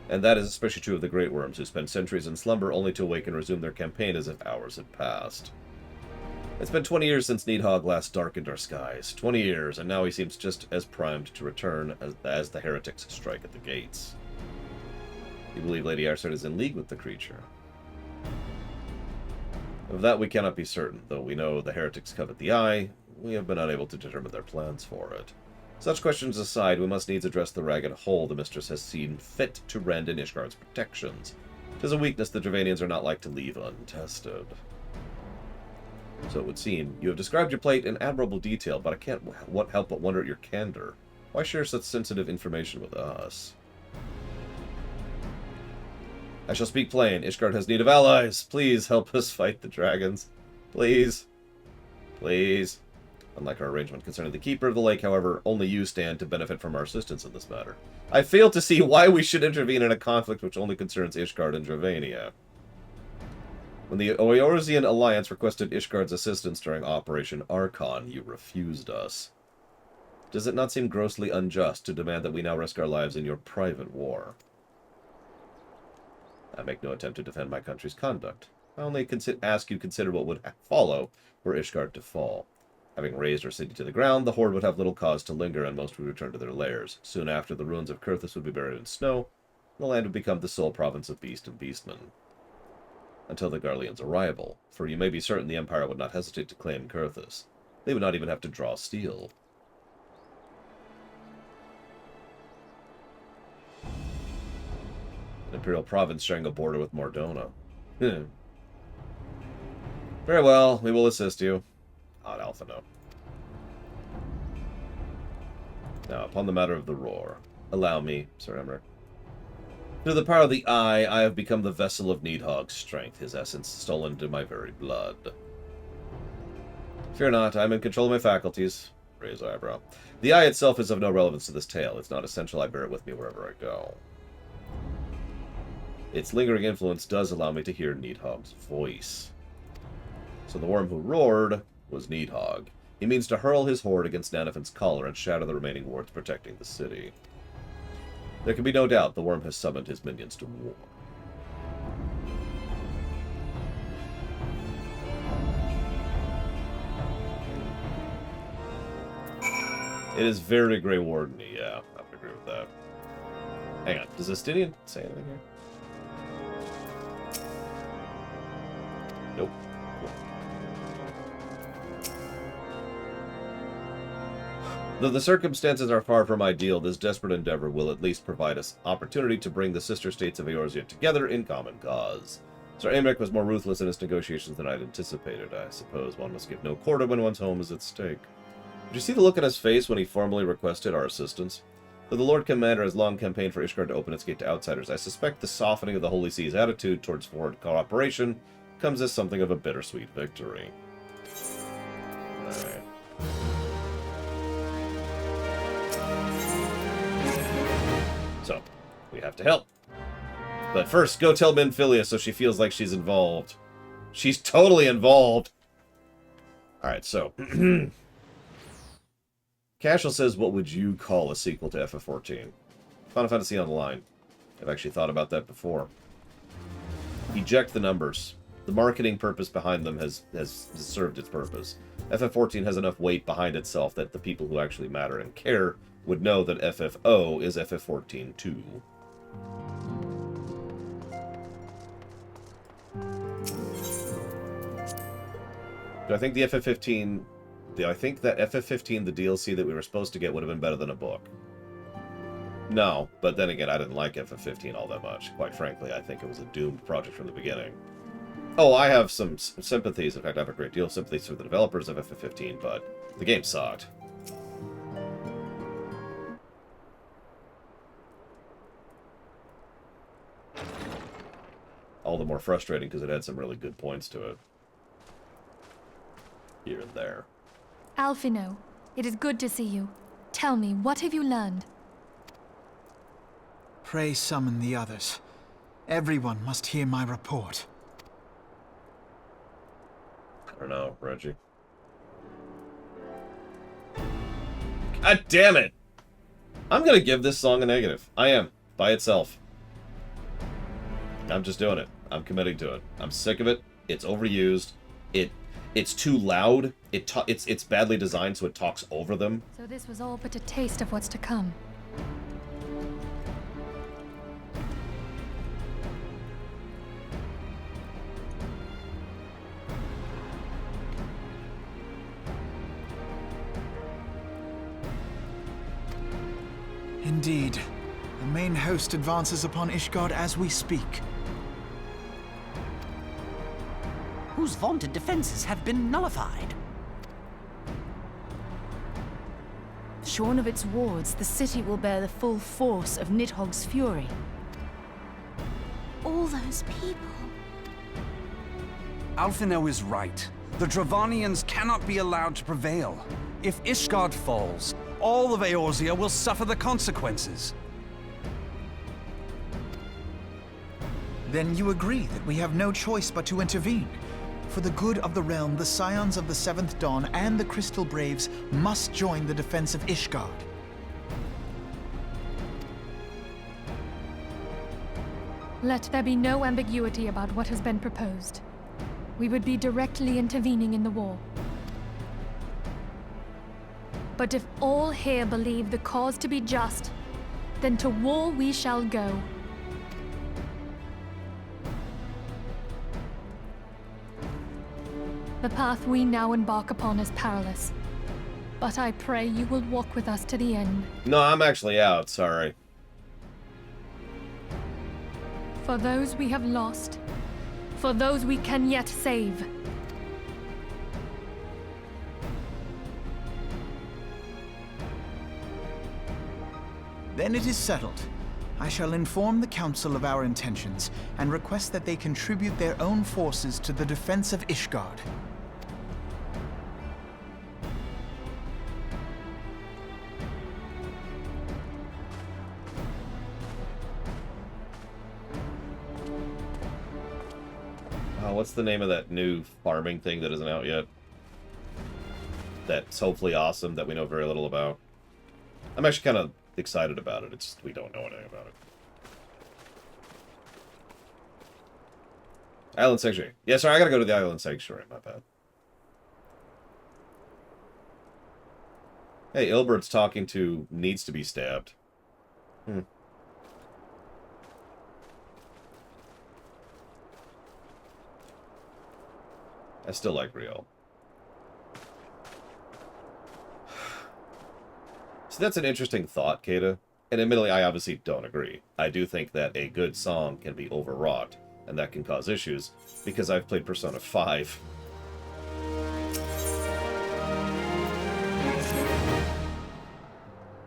[SPEAKER 1] And that is especially true of the great worms, who spend centuries in slumber only to awake and resume their campaign as if hours had passed. It's been 20 years since Needhog last darkened our skies. 20 years, and now he seems just as primed to return as the heretics strike at the gates. You believe Lady Iceheart is in league with the creature? Of that we cannot be certain, though we know the heretics covet the eye. We have been unable to determine their plans for it. Such questions aside, we must needs address the ragged hole the mistress has seen fit to rend in Ishgard's protections. 'Tis a weakness the Dravanians are not like to leave untested. So it would seem. You have described your plight in admirable detail, but I can't help but wonder at your candor. Why share such sensitive information with us? I shall speak plain. Ishgard has need of allies. Please help us fight the dragons. Please. Please. Unlike our arrangement concerning the Keeper of the Lake, however, only you stand to benefit from our assistance in this matter. I fail to see why we should intervene in a conflict which only concerns Ishgard and Dravania. When the Eorzean Alliance requested Ishgard's assistance during Operation Archon, you refused us. Does it not seem grossly unjust to demand that we now risk our lives in your private war? I make no attempt to defend my country's conduct. I only ask you consider what would follow were Ishgard to fall. Having razed our city to the ground, the Horde would have little cause to linger, and most would return to their lairs. Soon after, the ruins of Kurthus would be buried in snow, and the land would become the sole province of Beast and Beastmen. Until the Garlean's arrival, for you may be certain the Empire would not hesitate to claim Kurthus. They would not even have to draw steel. An Imperial province sharing a border with Mordona. Very well, we will assist you. Odd Alpha, no. Now, upon the matter of the roar, allow me, Sir Emmerich. Through the power of the Eye, I have become the vessel of Needhog's strength, his essence stolen to my very blood. Fear not, I am in control of my faculties. Raise eyebrow. The Eye itself is of no relevance to this tale. It's not essential, I bear it with me wherever I go. Its lingering influence does allow me to hear Needhog's voice. So the worm who roared was Needhog. He means to hurl his horde against Nanafin's collar and shatter the remaining wards protecting the city. There can be no doubt the worm has summoned his minions to war. It is very Grey Warden-y, yeah, I would agree with that. Hang on, does Estinian say anything here? Nope. Though the circumstances are far from ideal, this desperate endeavor will at least provide us opportunity to bring the sister states of Eorzea together in common cause. Sir Aymeric was more ruthless in his negotiations than I'd anticipated. I suppose one must give no quarter when one's home is at stake. Did you see the look on his face when he formally requested our assistance? Though the Lord Commander has long campaigned for Ishgard to open its gate to outsiders, I suspect the softening of the Holy See's attitude towards foreign cooperation comes as something of a bittersweet victory. Alright. So, we have to help. But first, go tell Minfilia so she feels like she's involved. She's totally involved! Alright, so... Cashel says, what would you call a sequel to FF14? Final Fantasy Online. I've actually thought about that before. Eject the numbers. The marketing purpose behind them has served its purpose. FF14 has enough weight behind itself that the people who actually matter and care would know that FFO is FF14 too. Do I think the FF15... I think that FF15, the DLC that we were supposed to get, would have been better than a book. No, but then again, I didn't like FF15 all that much. Quite frankly, I think it was a doomed project from the beginning. Oh, I have some sympathies. In fact, I have a great deal of sympathies for the developers of FF15, but the game sucked. All the more frustrating because it had some really good points to it. Here and there.
[SPEAKER 6] Alphino, it is good to see you. Tell me, what have you learned?
[SPEAKER 3] Pray summon the others. Everyone must hear my report.
[SPEAKER 1] I don't know, Reggie. God damn it! I'm gonna give this song a negative. I am. By itself. I'm just doing it. I'm committing to it. I'm sick of it. It's overused. It's too loud. It's badly designed, so it talks over them.
[SPEAKER 6] So this was all but a taste of what's to come.
[SPEAKER 3] Indeed. The main host advances upon Ishgard as we speak.
[SPEAKER 12] Whose vaunted defenses have been nullified.
[SPEAKER 13] Shorn of its wards, the city will bear the full force of Nidhogg's fury.
[SPEAKER 10] All those people.
[SPEAKER 9] Alphino is right. The Dravanians cannot be allowed to prevail. If Ishgard falls, all of Eorzea will suffer the consequences.
[SPEAKER 3] Then you agree that we have no choice but to intervene. For the good of the realm, the Scions of the Seventh Dawn and the Crystal Braves must join the defense of Ishgard.
[SPEAKER 6] Let there be no ambiguity about what has been proposed. We would be directly intervening in the war. But if all here believe the cause to be just, then to war we shall go. The path we now embark upon is perilous, but I pray you will walk with us to the end.
[SPEAKER 1] No, I'm actually out, sorry.
[SPEAKER 6] For those we have lost, for those we can yet save.
[SPEAKER 3] Then it is settled. I shall inform the Council of our intentions, and request that they contribute their own forces to the defense of Ishgard.
[SPEAKER 1] What's the name of that new farming thing that isn't out yet? That's hopefully awesome, that we know very little about. I'm actually kind of excited about it. It's just we don't know anything about it. Island Sanctuary. Yeah, sorry, I gotta go to the Island Sanctuary. My bad. Hey, Ilbert's talking to needs to be stabbed. I still like Riel. So that's an interesting thought, Kata. And admittedly, I obviously don't agree. I do think that a good song can be overwrought, and that can cause issues, because I've played Persona 5.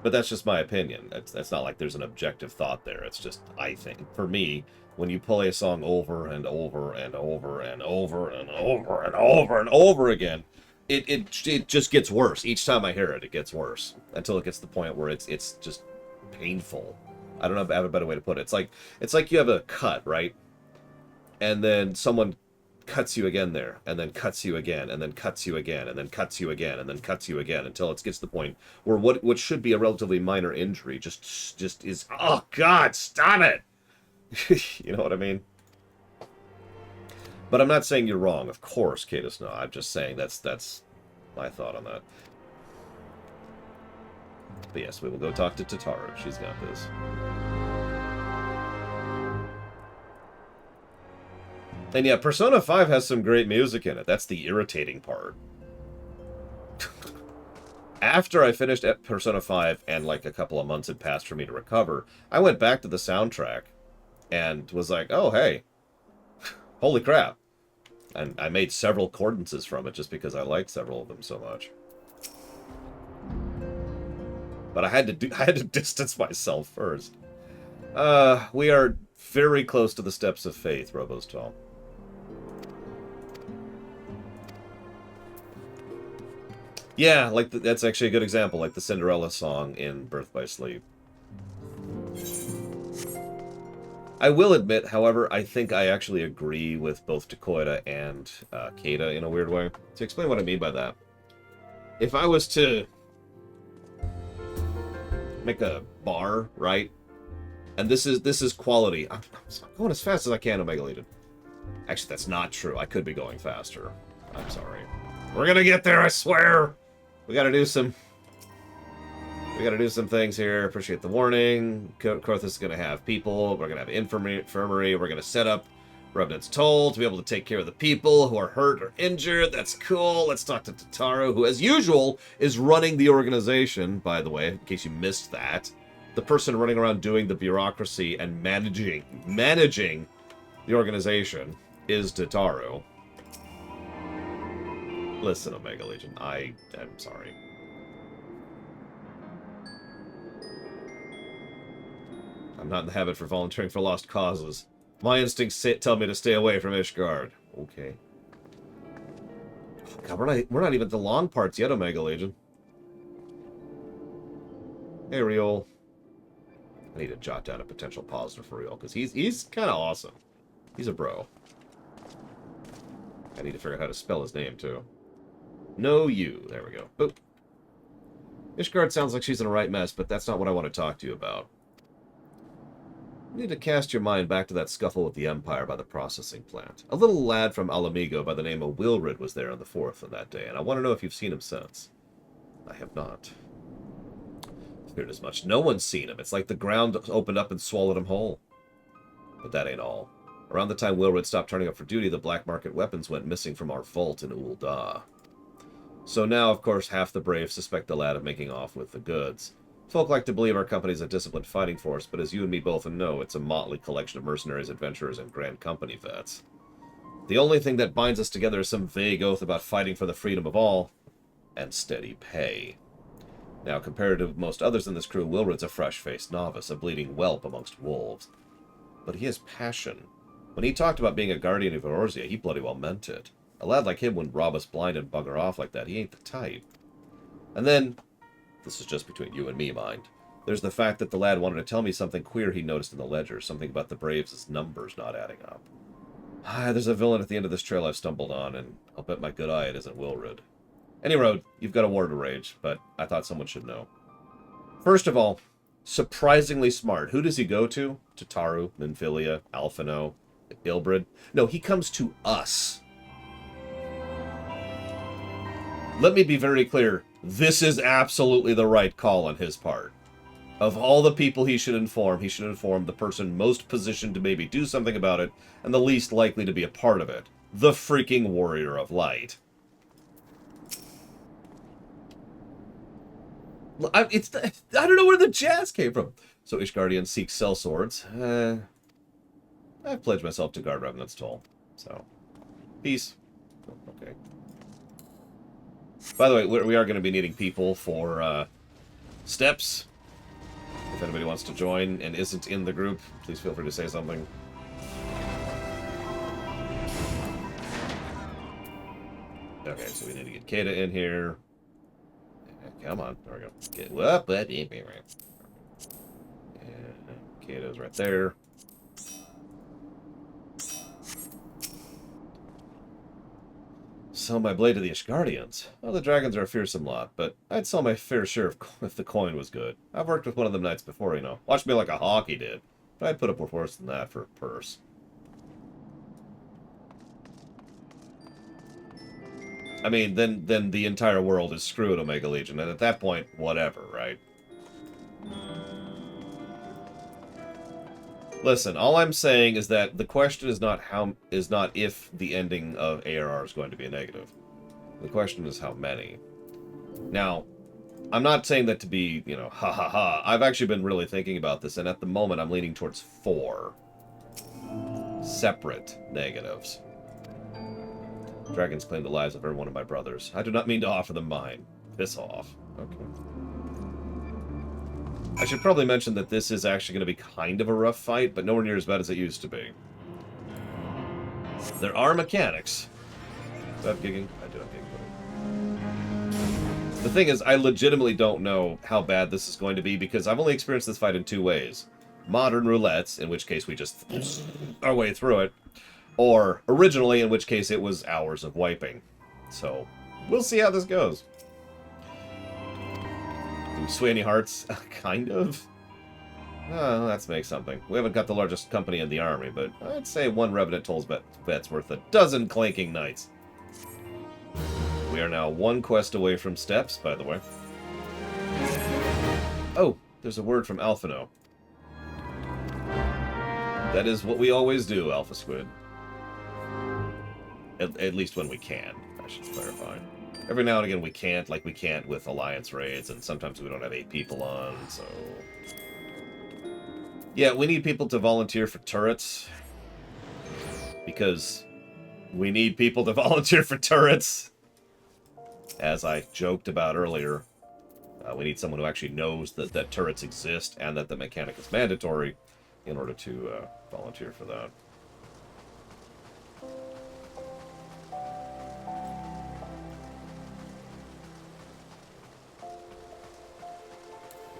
[SPEAKER 1] But that's just my opinion. It's not like there's an objective thought there. It's just, I think, for me, when you play a song over and over and over and over and over and over and over again, it just gets worse. Each time I hear it, it gets worse. Until it gets to the point where it's just painful. I don't know if I have a better way to put it. It's like you have a cut, right? And then someone cuts you again there, and then cuts you again, and then cuts you again, and then cuts you again, and then cuts you again, until it gets to the point where what should be a relatively minor injury just is, oh God, stop it! You know what I mean? But I'm not saying you're wrong, of course, Katus. No, I'm just saying that's my thought on that. But yes, we will go talk to Tataru. She's got this. And yeah, Persona 5 has some great music in it. That's the irritating part. After I finished Persona 5 and like a couple of months had passed for me to recover, I went back to the soundtrack and was like, oh, hey, holy crap. And I made several accordances from it just because I liked several of them so much. But I had to distance myself first. We are very close to the steps of faith, Robostal. Yeah, like that's actually a good example, like the Cinderella song in Birth by Sleep. I will admit, however, I think I actually agree with both Dakoita and Kata in a weird way. To explain what I mean by that, if I was to make a bar, right? And this is quality. I'm going as fast as I can, Omega Legion. Actually, that's not true. I could be going faster. I'm sorry. We're gonna get there, I swear! We gotta do some things here. Appreciate the warning. Krothis is gonna have people. We're gonna have infirmary. We're gonna set up Revenant's Toll to be able to take care of the people who are hurt or injured. That's cool. Let's talk to Tataru, who, as usual, is running the organization, by the way, in case you missed that. The person running around doing the bureaucracy and managing the organization is Tataru. Listen, Omega Legion, I'm sorry. I'm not in the habit for volunteering for lost causes. My instincts tell me to stay away from Ishgard. Okay. God, we're not even at the long parts yet, Omega Legion. Hey, Riol. I need to jot down a potential positive for Riol, because he's kind of awesome. He's a bro. I need to figure out how to spell his name, too. No, you. There we go. Boop. Ishgard sounds like she's in a right mess, but that's not what I want to talk to you about. You need to cast your mind back to that scuffle with the Empire by the processing plant. A little lad from Alamigo by the name of Wilrid was there on the 4th on that day, and I want to know if you've seen him since. I have not. Feared as much. No one's seen him. It's like the ground opened up and swallowed him whole. But that ain't all. Around the time Wilrid stopped turning up for duty, the black market weapons went missing from our vault in Ul'dah. So now, of course, half the brave suspect the lad of making off with the goods. Folk like to believe our company's a disciplined fighting force, but as you and me both know, it's a motley collection of mercenaries, adventurers, and Grand Company vets. The only thing that binds us together is some vague oath about fighting for the freedom of all, and steady pay. Now, compared to most others in this crew, Wilrid's a fresh-faced novice, a bleeding whelp amongst wolves. But he has passion. When he talked about being a guardian of Eorzea, he bloody well meant it. A lad like him wouldn't rob us blind and bugger off like that. He ain't the type. And then, this is just between you and me, mind, there's the fact that the lad wanted to tell me something queer he noticed in the ledger, something about the Braves' numbers not adding up. There's a villain at the end of this trail I've stumbled on, and I'll bet my good eye it isn't Wilrid. Any road, you've got a war to rage, but I thought someone should know. First of all, surprisingly smart. Who does he go to? To Taru, Minfilia, Alphino, Ilbrid? No, he comes to us. Let me be very clear. This is absolutely the right call on his part. Of all the people he should inform the person most positioned to maybe do something about it, and the least likely to be a part of it. The freaking Warrior of Light. I don't know where the jazz came from. So Ishgardians seek sellswords. I've pledged myself to guard Revenant's Toll. So, peace. Okay. By the way, we are going to be needing people for steps. If anybody wants to join and isn't in the group, please feel free to say something. Okay, so we need to get Kata in here. Come on, there we go. Get up, buddy. Kata's right there. Sell my blade to the Ishgardians. Well, the dragons are a fearsome lot, but I'd sell my fair share if the coin was good. I've worked with one of them knights before, you know. Watched me like a hawk he did, but I'd put up with worse than that for a purse. I mean, then the entire world is screwed, Omega Legion, and at that point, whatever, right? Listen, all I'm saying is that the question is not if the ending of ARR is going to be a negative. The question is how many. Now, I'm not saying that to be, you know, ha ha ha. I've actually been really thinking about this, and at the moment I'm leaning towards 4 separate negatives. Dragons claim the lives of every one of my brothers. I do not mean to offer them mine. Piss off. Okay. I should probably mention that this is actually going to be kind of a rough fight, but nowhere near as bad as it used to be. There are mechanics. Is that gigging? I do have gigging. The thing is, I legitimately don't know how bad this is going to be, because I've only experienced this fight in 2 ways. Modern roulettes, in which case we just our way through it. Or originally, in which case it was hours of wiping. So, we'll see how this goes. Do we sway any hearts? Kind of. Oh, let's make something. We haven't got the largest company in the army, but I'd say 1 Revenant Toll's bet's worth a dozen clanking knights. We are now 1 quest away from steps, by the way. Oh, there's a word from Alphino. That is what we always do, Alpha Squid. At least when we can, I should clarify. Every now and again we can't, like we can't with Alliance raids, and sometimes we don't have 8 people on, so... Yeah, we need people to volunteer for turrets. Because we need people to volunteer for turrets. As I joked about earlier, we need someone who actually knows that turrets exist and that the mechanic is mandatory in order to volunteer for that.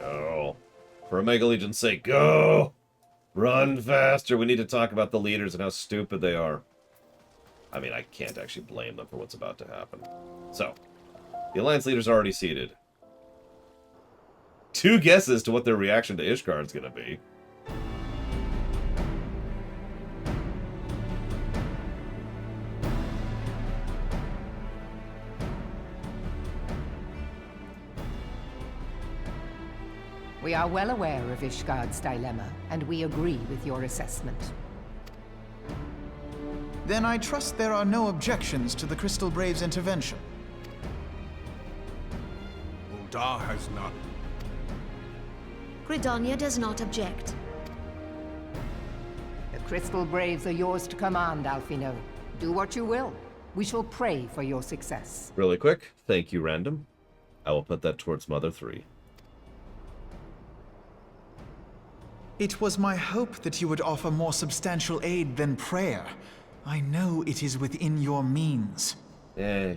[SPEAKER 1] Oh. For Omega Legion's sake, go! Run faster! We need to talk about the leaders and how stupid they are. I mean, I can't actually blame them for what's about to happen. So, the Alliance leaders are already seated. 2 guesses to what their reaction to Ishgard is going to be.
[SPEAKER 17] We are well aware of Ishgard's dilemma, and we agree with your assessment.
[SPEAKER 3] Then I trust there are no objections to the Crystal Brave's intervention.
[SPEAKER 14] Ul'dah has none.
[SPEAKER 16] Gridania does not object.
[SPEAKER 17] The Crystal Braves are yours to command, Alphino. Do what you will. We shall pray for your success.
[SPEAKER 1] Really quick, thank you, Random. I will put that towards Mother 3.
[SPEAKER 3] It was my hope that you would offer more substantial aid than prayer. I know it is within your means.
[SPEAKER 1] Eh.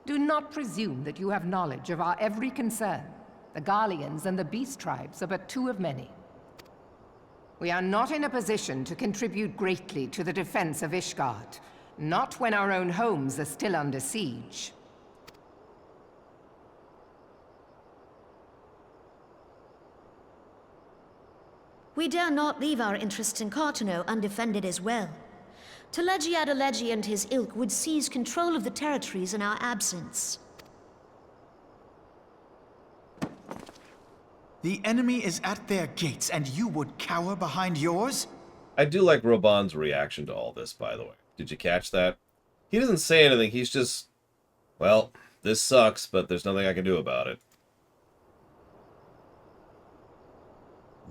[SPEAKER 17] Do not presume that you have knowledge of our every concern. The Garleans and the Beast Tribes are but 2 of many. We are not in a position to contribute greatly to the defense of Ishgard. Not when our own homes are still under siege.
[SPEAKER 16] We dare not leave our interests in Cartano undefended as well. Telegi Adalegi and his ilk would seize control of the territories in our absence.
[SPEAKER 3] The enemy is at their gates, and you would cower behind yours?
[SPEAKER 1] I do like Roban's reaction to all this, by the way. Did you catch that? He doesn't say anything, he's just... Well, this sucks, but there's nothing I can do about it.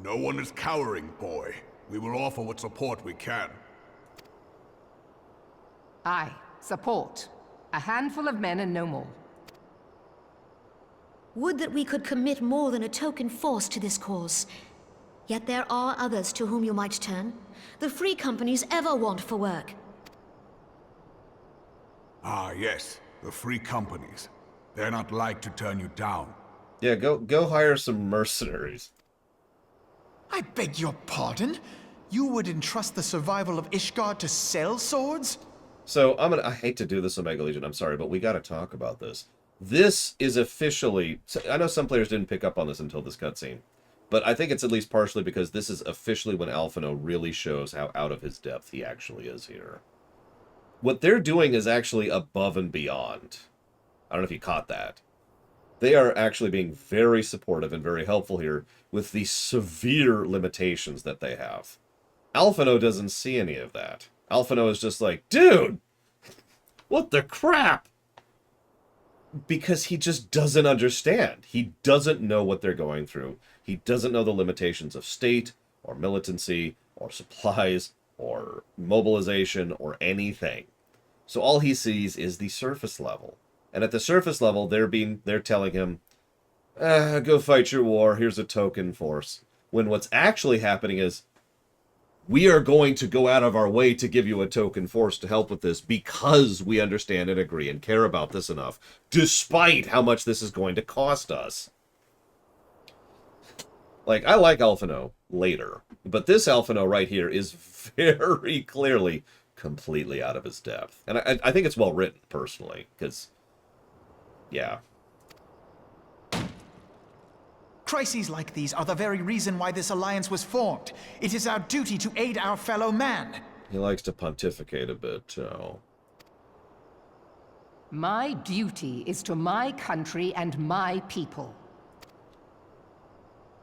[SPEAKER 14] No one is cowering, boy. We will offer what support we can.
[SPEAKER 17] Aye, support. A handful of men and no more.
[SPEAKER 16] Would that we could commit more than a token force to this cause. Yet there are others to whom you might turn. The free companies ever want for work.
[SPEAKER 14] Ah, yes. The free companies. They're not like to turn you down.
[SPEAKER 1] Yeah, go hire some mercenaries.
[SPEAKER 3] I beg your pardon? You would entrust the survival of Ishgard to sell swords?
[SPEAKER 1] So, I hate to do this, Omega Legion, I'm sorry, but we gotta talk about this. This is officially... I know some players didn't pick up on this until this cutscene, but I think it's at least partially because this is officially when Alphino really shows how out of his depth he actually is here. What they're doing is actually above and beyond. I don't know if you caught that. They are actually being very supportive and very helpful here with the severe limitations that they have. Alphino doesn't see any of that. Alphino is just like, dude, what the crap? Because he just doesn't understand. He doesn't know what they're going through. He doesn't know the limitations of state, or militancy, or supplies, or mobilization, or anything. So all he sees is the surface level. And at the surface level, they're telling him, go fight your war, here's a token force. When what's actually happening is, we are going to go out of our way to give you a token force to help with this because we understand and agree and care about this enough, despite how much this is going to cost us. Like, I like Alphino later, but this Alphino right here is very clearly completely out of his depth. And I think it's well written, personally, because, yeah.
[SPEAKER 3] Crises like these are the very reason why this alliance was formed. It is our duty to aid our fellow man.
[SPEAKER 1] He likes to pontificate a bit, too.
[SPEAKER 17] My duty is to my country and my people.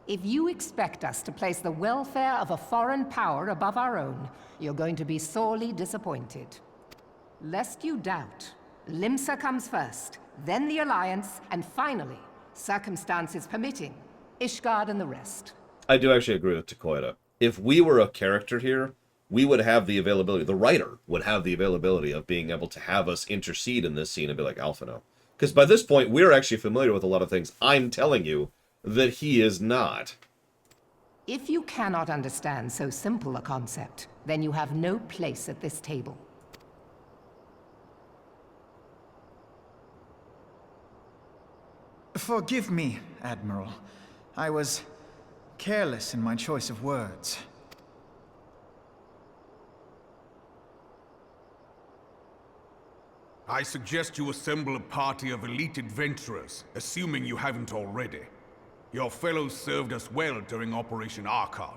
[SPEAKER 17] If you expect us to place the welfare of a foreign power above our own, you're going to be sorely disappointed. Lest you doubt, Limsa comes first, then the Alliance, and finally, circumstances permitting, Ishgard and the rest.
[SPEAKER 1] I do actually agree with Takoida. If we were a character here, we would have the availability, the writer would have the availability of being able to have us intercede in this scene and be like, Alphino. Because by this point, we're actually familiar with a lot of things I'm telling you that he is not.
[SPEAKER 17] If you cannot understand so simple a concept, then you have no place at this table.
[SPEAKER 3] Forgive me, Admiral. I was careless in my choice of words.
[SPEAKER 14] I suggest you assemble a party of elite adventurers, assuming you haven't already. Your fellows served us well during Operation Archon.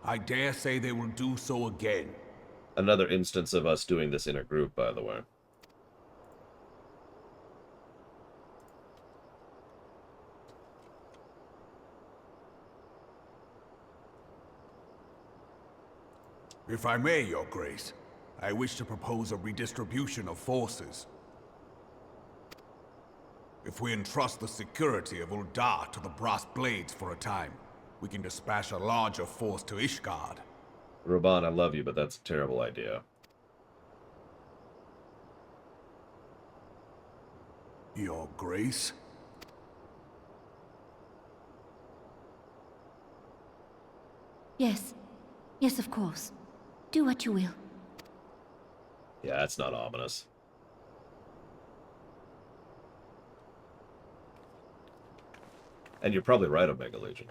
[SPEAKER 14] I dare say they will do so again.
[SPEAKER 1] Another instance of us doing this in a group, by the way.
[SPEAKER 14] If I may, Your Grace, I wish to propose a redistribution of forces. If we entrust the security of Ul'dah to the Brass Blades for a time, we can dispatch a larger force to Ishgard.
[SPEAKER 1] Raban, I love you, but that's a terrible idea.
[SPEAKER 14] Your Grace?
[SPEAKER 10] Yes. Yes, of course. Do what you will.
[SPEAKER 1] Yeah, that's not ominous. And you're probably right, Omega Legion.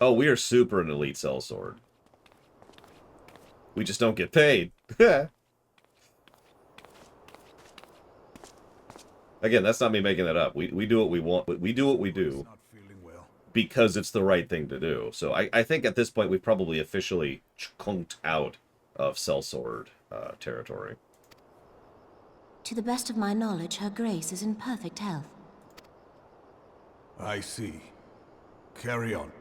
[SPEAKER 1] Oh, we are super an elite sellsword. We just don't get paid. Again, that's not me making that up. We do what we want. We do what we do because it's the right thing to do. So I think at this point we've probably officially chunked out of sellsword territory.
[SPEAKER 10] To the best of my knowledge, Her Grace is in perfect health.
[SPEAKER 14] I see. Carry on.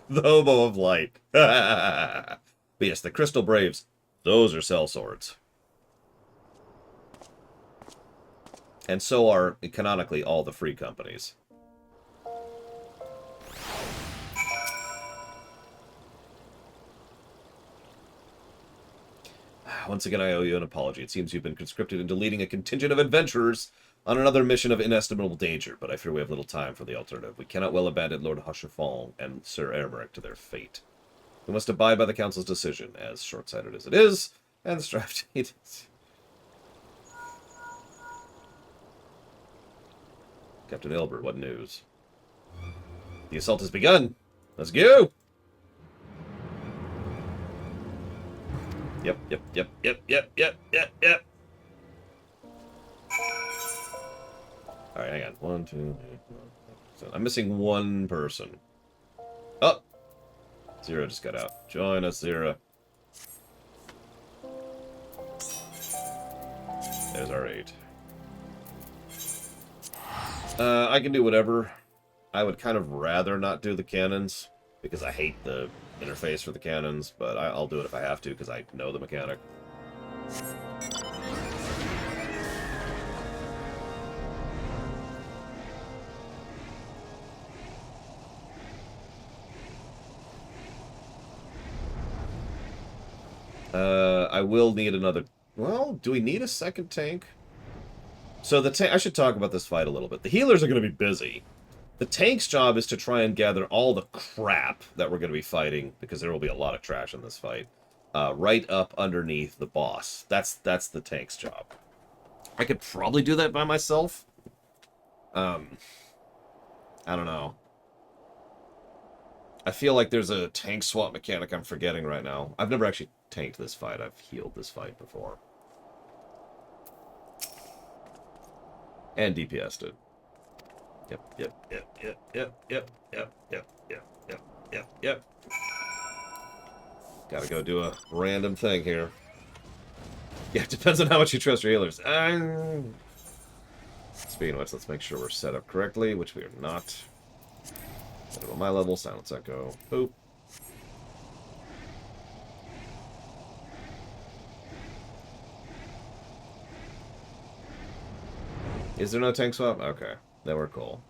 [SPEAKER 1] The Hobo of Light. But yes, the Crystal Braves, those are sellswords. And so are, canonically, all the free companies. Once again, I owe you an apology. It seems you've been conscripted into leading a contingent of adventurers on another mission of inestimable danger, but I fear we have little time for the alternative. We cannot well abandon Lord Hashafong and Sir Ermeric to their fate. We must abide by the Council's decision, as short-sighted as it is, and strive to meet it. Captain Ilbert, what news? The assault has begun! Let's go! Yep. Alright, hang on. 1, 2, 3, 4, 5, 6. I'm missing one person. Oh! Zero just got out. Join us, Zero. There's our 8. I can do whatever. I would kind of rather not do the cannons, because I hate the interface for the cannons, but I'll do it if I have to, because I know the mechanic. I will need another... Well, do we need a second tank? So the tank... I should talk about this fight a little bit. The healers are going to be busy. The tank's job is to try and gather all the crap that we're going to be fighting, because there will be a lot of trash in this fight, right up underneath the boss. That's the tank's job. I could probably do that by myself. I don't know. I feel like there's a tank swap mechanic I'm forgetting right now. I've never actually tanked this fight. I've healed this fight before. And DPS'd it. Yep. Gotta go do a random thing here. Yeah, it depends on how much you trust your healers. Speaking of which, let's make sure we're set up correctly, which we are not. Set up on my level, silence echo. Boop. Is there no tank swap? Okay. Then we're cool.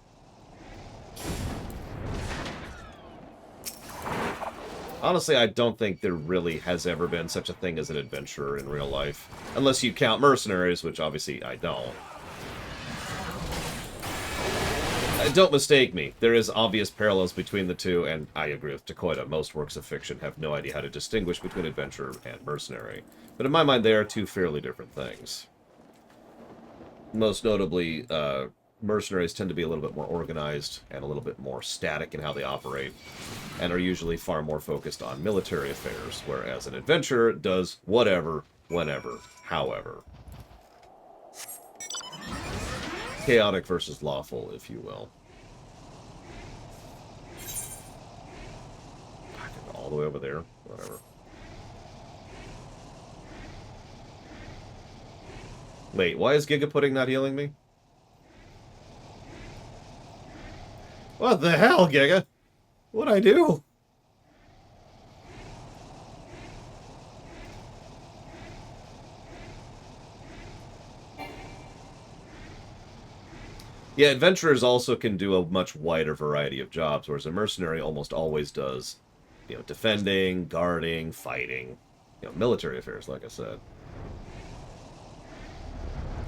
[SPEAKER 1] Honestly, I don't think there really has ever been such a thing as an adventurer in real life. Unless you count mercenaries, which obviously I don't. Don't mistake me. There is obvious parallels between the two, and I agree with Dakoita. Most works of fiction have no idea how to distinguish between adventurer and mercenary. But in my mind, they are two fairly different things. Most notably, mercenaries tend to be a little bit more organized and a little bit more static in how they operate, and are usually far more focused on military affairs, whereas an adventurer does whatever, whenever, however. Chaotic versus lawful, if you will. I can go all the way over there, whatever. Wait, why is Giga Pudding not healing me? What the hell, Giga? What'd I do? Yeah, adventurers also can do a much wider variety of jobs, whereas a mercenary almost always does, you know, defending, guarding, fighting, you know, military affairs, like I said.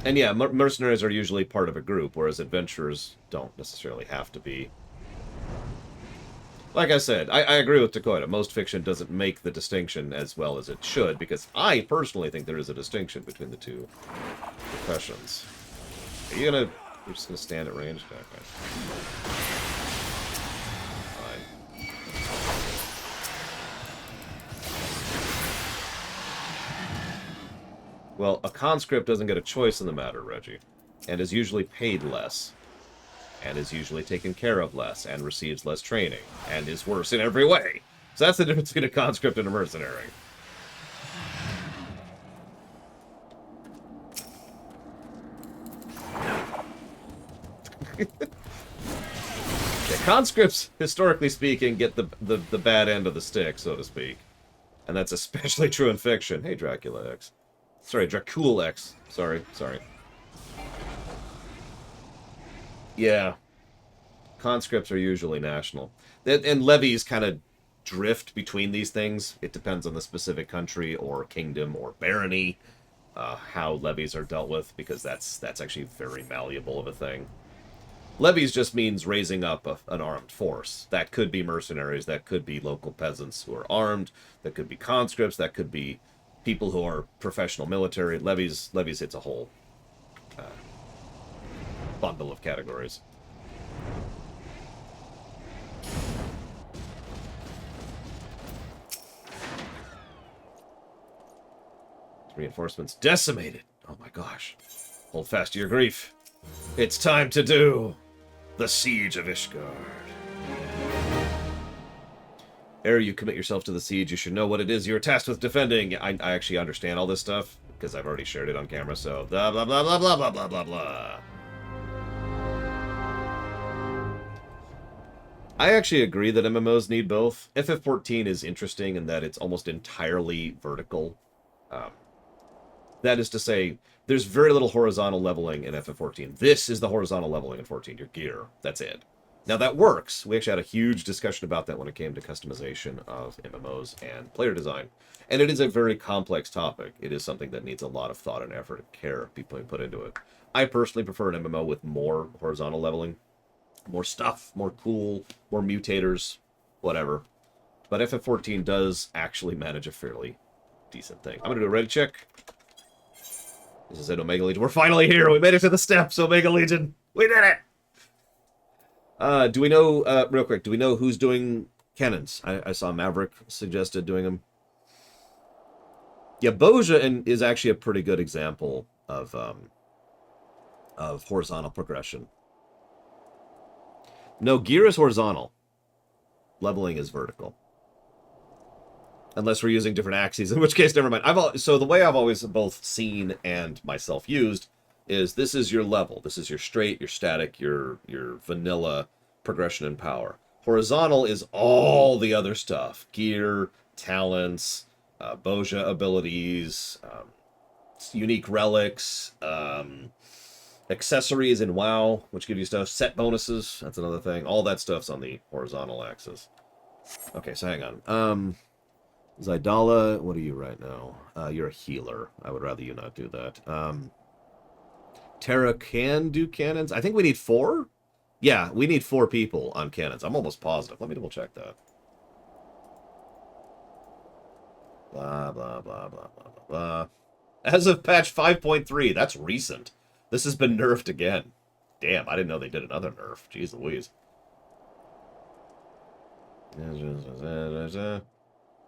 [SPEAKER 1] And yeah, mercenaries are usually part of a group, whereas adventurers don't necessarily have to be. Like I said, I agree with Dakoita. Most fiction doesn't make the distinction as well as it should, because I personally think there is a distinction between the two professions. Are you gonna... You're just gonna stand at range? Okay. Fine. Well, a conscript doesn't get a choice in the matter, Reggie, and is usually paid less, and is usually taken care of less, and receives less training, and is worse in every way. So that's the difference between a conscript and a mercenary. Yeah, conscripts, historically speaking, get the bad end of the stick, so to speak. And that's especially true in fiction. Hey, Dracula X. Sorry, Dracul X. Sorry. Yeah. Conscripts are usually national. And levies kind of drift between these things. It depends on the specific country or kingdom or barony, how levies are dealt with, because that's actually very malleable of a thing. Levies just means raising up an armed force. That could be mercenaries, that could be local peasants who are armed, that could be conscripts, that could be people who are professional military. Levies hits a whole bundle of categories. Reinforcements decimated. Oh my gosh. Hold fast to your grief. It's time to do the Siege of Ishgard. Ere you commit yourself to the siege, you should know what it is you're tasked with defending. I actually understand all this stuff, because I've already shared it on camera, so blah, blah, blah, blah, blah, blah, blah, blah, blah. I actually agree that MMOs need both. FF14 is interesting in that it's almost entirely vertical. That is to say, there's very little horizontal leveling in FF14. This is the horizontal leveling in 14, your gear. That's it. Now that works. We actually had a huge discussion about that when it came to customization of MMOs and player design. And it is a very complex topic. It is something that needs a lot of thought and effort and care being put into it. I personally prefer an MMO with more horizontal leveling. More stuff, more cool, more mutators, whatever. But FF14 does actually manage a fairly decent thing. I'm going to do a ready check. This is it, Omega Legion. We're finally here! We made it to the steps, Omega Legion! We did it! Do we know, real quick, do we know who's doing cannons? I saw Maverick suggested doing them. Yeah, Boja is actually a pretty good example of horizontal progression. No, gear is horizontal. Leveling is vertical. Unless we're using different axes, in which case, never mind. So the way I've always both seen and myself used is this is your level. This is your straight, your static, your vanilla progression and power. Horizontal is all the other stuff. Gear, talents, Boja abilities, unique relics, accessories in WoW, which give you stuff. Set bonuses, that's another thing. All that stuff's on the horizontal axis. Okay, so hang on. Zydala, what are you right now? You're a healer. I would rather you not do that. Terra can do cannons. I think we need 4. Yeah, we need 4 people on cannons. I'm almost positive. Let me double check that. Blah, blah, blah, blah, blah, blah, blah. As of patch 5.3, that's recent. This has been nerfed again. Damn, I didn't know they did another nerf. Jeez Louise.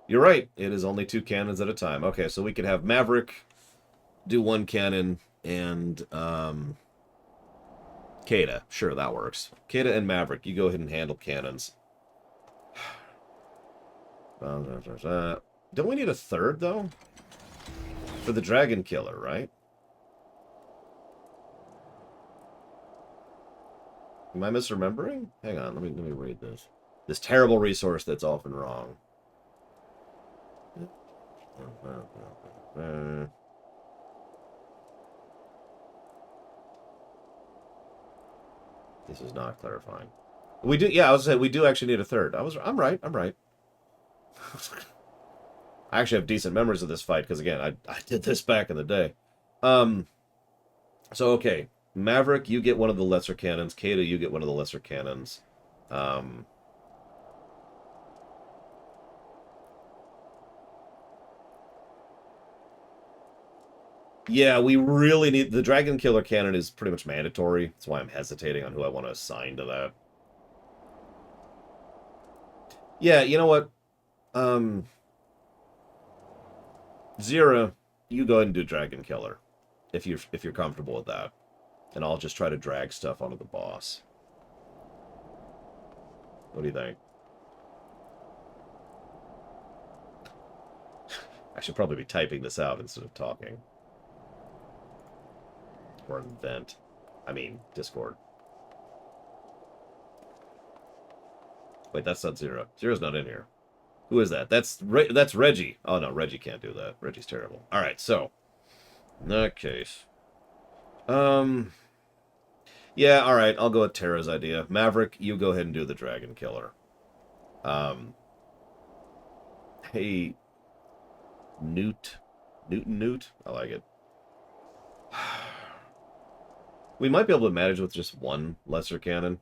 [SPEAKER 1] You're right. It is only 2 cannons at a time. Okay, so we could have Maverick do 1 cannon and Kata. Sure, that works. Kata and Maverick, you go ahead and handle cannons. Don't we need a 3rd, though? For the Dragon Killer, right? Am I misremembering? Hang on, let me read this. This terrible resource that's often wrong. This is not clarifying. We do, yeah, I was saying we do actually need a 3rd. I'm right. I actually have decent memories of this fight because again, I did this back in the day. So okay, Maverick, you get one of the lesser cannons. Kata, you get one of the lesser cannons. Yeah, we really need... The Dragon Killer cannon is pretty much mandatory. That's why I'm hesitating on who I want to assign to that. Yeah, you know what? Zira, you go ahead and do Dragon Killer. If you're comfortable with that. And I'll just try to drag stuff onto the boss. What do you think? I should probably be typing this out instead of talking. Or invent. I mean, Discord. Wait, that's not Zero. Zero's not in here. Who is that? That's Reggie. Oh, no, Reggie can't do that. Reggie's terrible. Alright, so. In that case. Yeah, alright, I'll go with Tara's idea. Maverick, you go ahead and do the Dragon Killer. Hey, Newt. Newt? I like it. We might be able to manage with just 1 lesser cannon.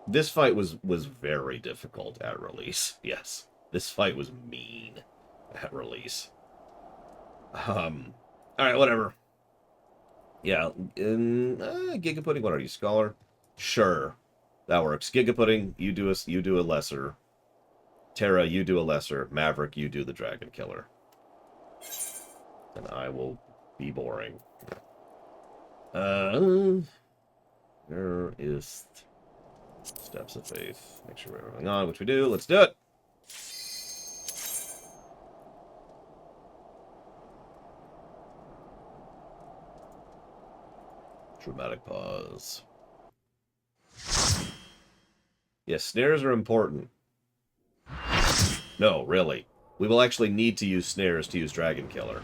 [SPEAKER 1] This fight was very difficult at release. Yes, this fight was mean at release. Alright, whatever. Yeah, Giga Pudding, what are you, Scholar? Sure, that works. Giga Pudding, you do a lesser. Terra, you do a lesser. Maverick, you do the Dragon Killer. And I will be boring. There is steps of faith. Make sure we're going on, which we do. Let's do it. Dramatic pause. Yes, snares are important. No, really. We will actually need to use snares to use Dragon Killer.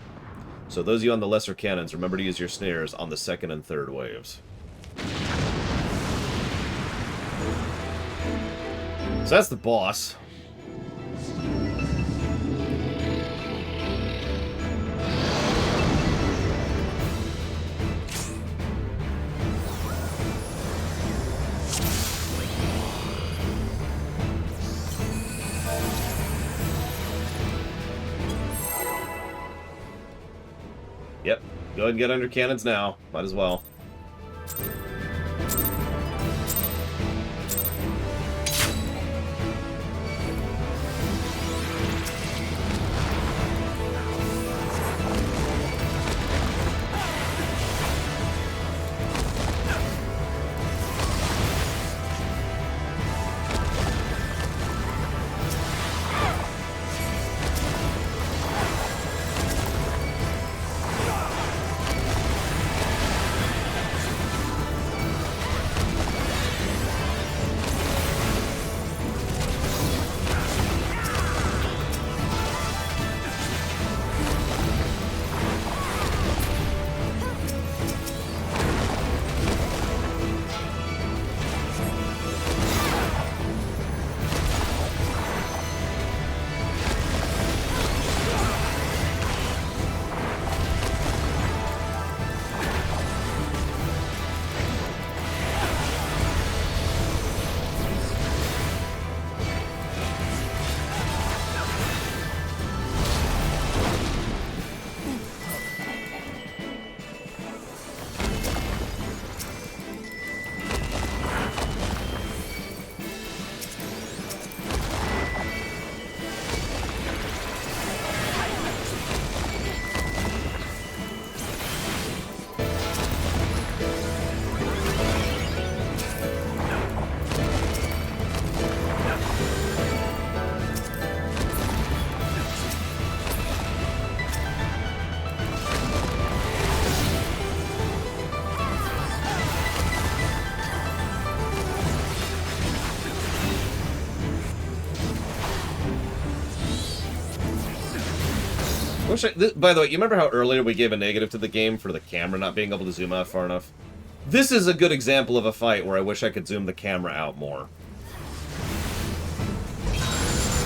[SPEAKER 1] So those of you on the lesser cannons, remember to use your snares on the 2nd and 3rd waves. So that's the boss. Yep. Go ahead and get under cannons now. Might as well. By the way, you remember how earlier we gave a negative to the game for the camera not being able to zoom out far enough? This is a good example of a fight where I wish I could zoom the camera out more.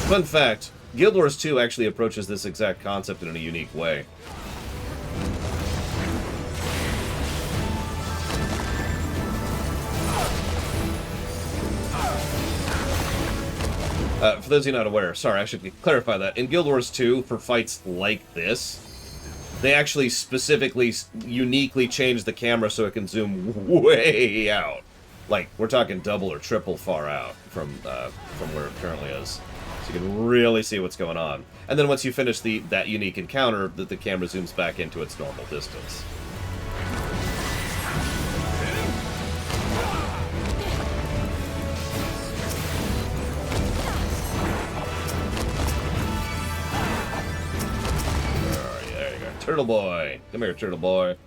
[SPEAKER 1] Fun fact, Guild Wars 2 actually approaches this exact concept in a unique way. For those of you not aware, sorry, I should clarify that. In Guild Wars 2, for fights like this, they actually specifically, uniquely changed the camera so it can zoom way out. Like, we're talking double or triple far out from where it currently is. So you can really see what's going on. And then once you finish that unique encounter, the camera zooms back into its normal distance. Turtle boy. Come here, turtle boy.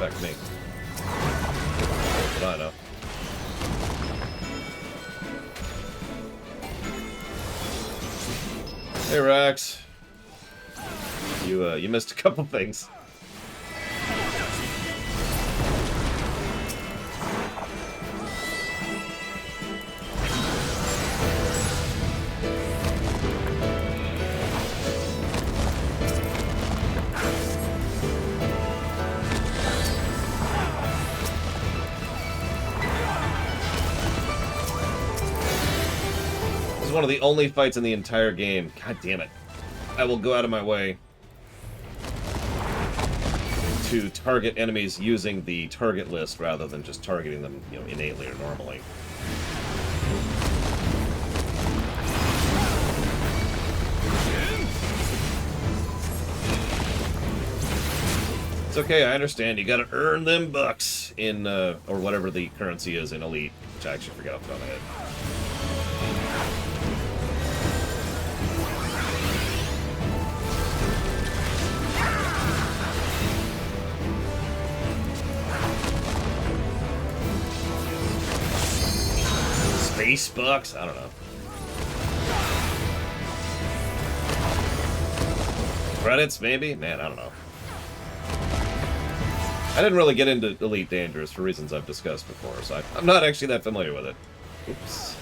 [SPEAKER 1] Back to me. What I know. Hey, Rax. You missed a couple things. One of the only fights in the entire game. God damn it. I will go out of my way to target enemies using the target list rather than just targeting them, you know, innately or normally. It's okay, I understand. You gotta earn them bucks in, or whatever the currency is in Elite, which I actually forgot off the top of my head. Space bucks? I don't know. Credits, maybe? Man, I don't know. I didn't really get into Elite Dangerous for reasons I've discussed before, so I'm not actually that familiar with it. Oops.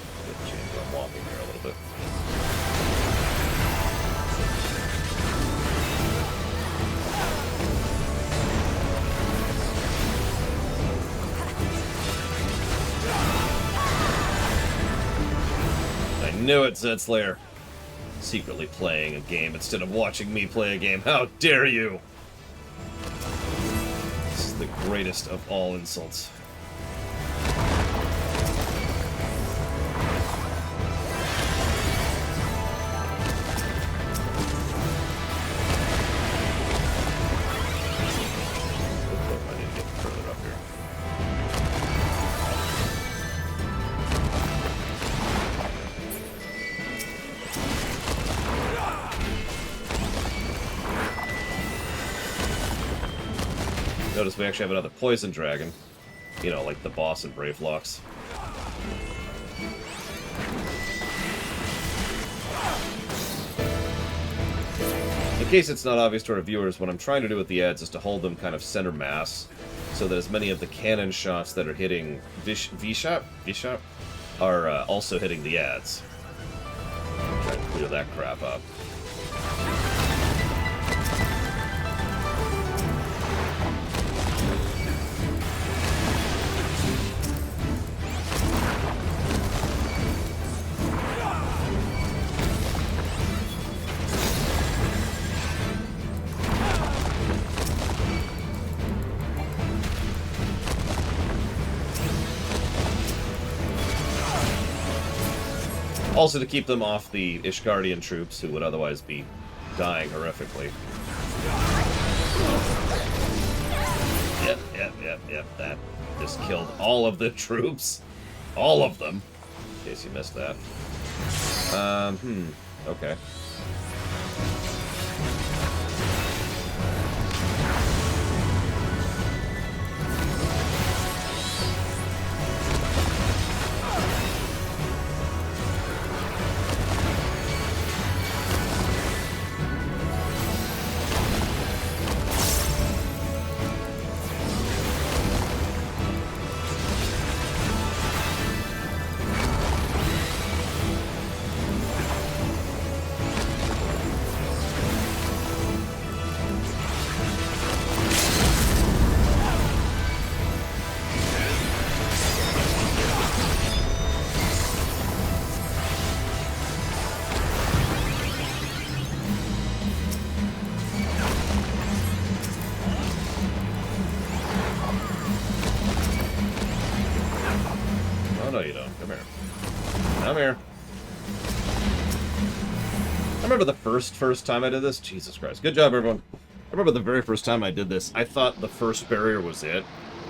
[SPEAKER 1] I'm walking here a little bit. I knew it, Zedslayer. Secretly playing a game instead of watching me play a game. How dare you! This is the greatest of all insults. Notice we actually have another poison dragon. You know, like the boss in Brave Locks. In case it's not obvious to our viewers, what I'm trying to do with the ads is to hold them kind of center mass, so that as many of the cannon shots that are hitting V-Shop are also hitting the ads. Try to clear that crap up. Also to keep them off the Ishgardian troops, who would otherwise be dying horrifically. Yep. Yep, that just killed all of the troops. All of them. In case you missed that. Okay. Oh, no, you don't. Come here. Come here. I remember the first time I did this. Jesus Christ. Good job, everyone. I remember the very first time I did this, I thought the first barrier was it.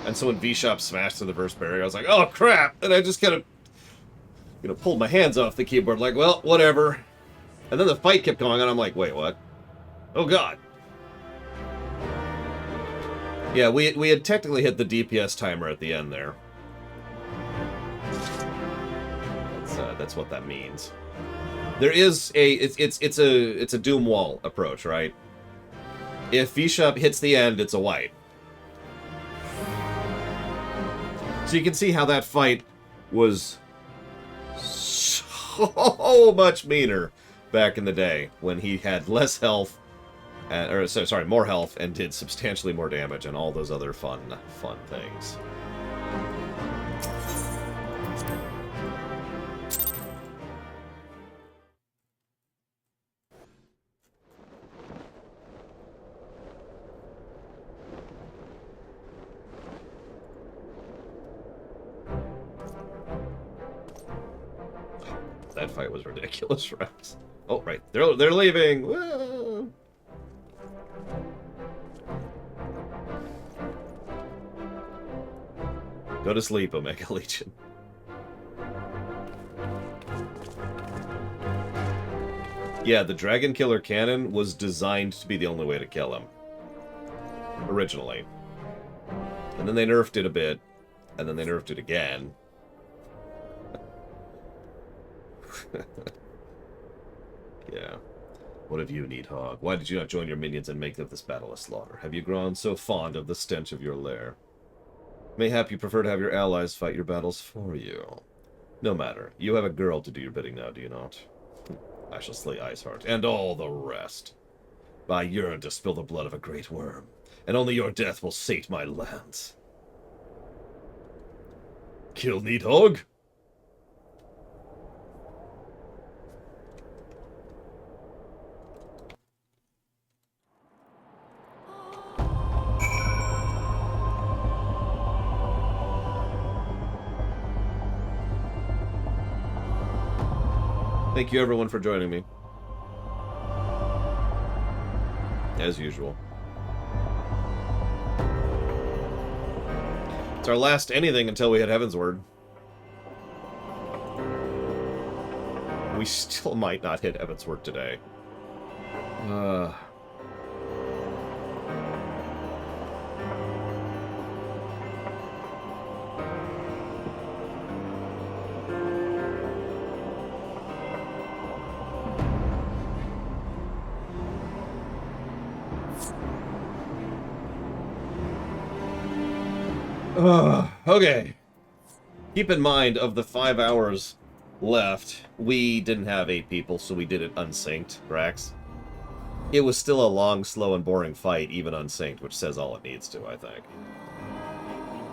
[SPEAKER 1] And so when V-Shop smashed to the first barrier, I was like, oh, crap! And I just kind of, pulled my hands off the keyboard, like, well, whatever. And then the fight kept going on, I'm like, wait, what? Oh, God. Yeah, we had technically hit the DPS timer at the end there. That's what that means. There is it's a Doom Wall approach, right? If V-Shop hits the end, it's a wipe. So you can see how that fight was so much meaner back in the day when he had less health, more health, and did substantially more damage and all those other fun things. That fight was ridiculous, right? Oh, right. They're leaving. Woo! Go to sleep, Omega Legion. Yeah, the Dragon Killer cannon was designed to be the only way to kill him. Originally. And then they nerfed it a bit. And then they nerfed it again. Yeah. What of you, Needhog? Why did you not join your minions and make of this battle a slaughter? Have you grown so fond of the stench of your lair? Mayhap you prefer to have your allies fight your battles for you. No matter. You have a girl to do your bidding now, do you not? I shall slay Iceheart, and all the rest. I yearn to spill the blood of a great worm, and only your death will sate my lands. Kill Needhog? Thank you, everyone, for joining me. As usual. It's our last anything until we hit Heavensward. We still might not hit Heavensward today. Okay. Keep in mind, of the 5 hours left, we didn't have 8 people, so we did it unsynced, Rax. It was still a long, slow, and boring fight, even unsynced, which says all it needs to, I think.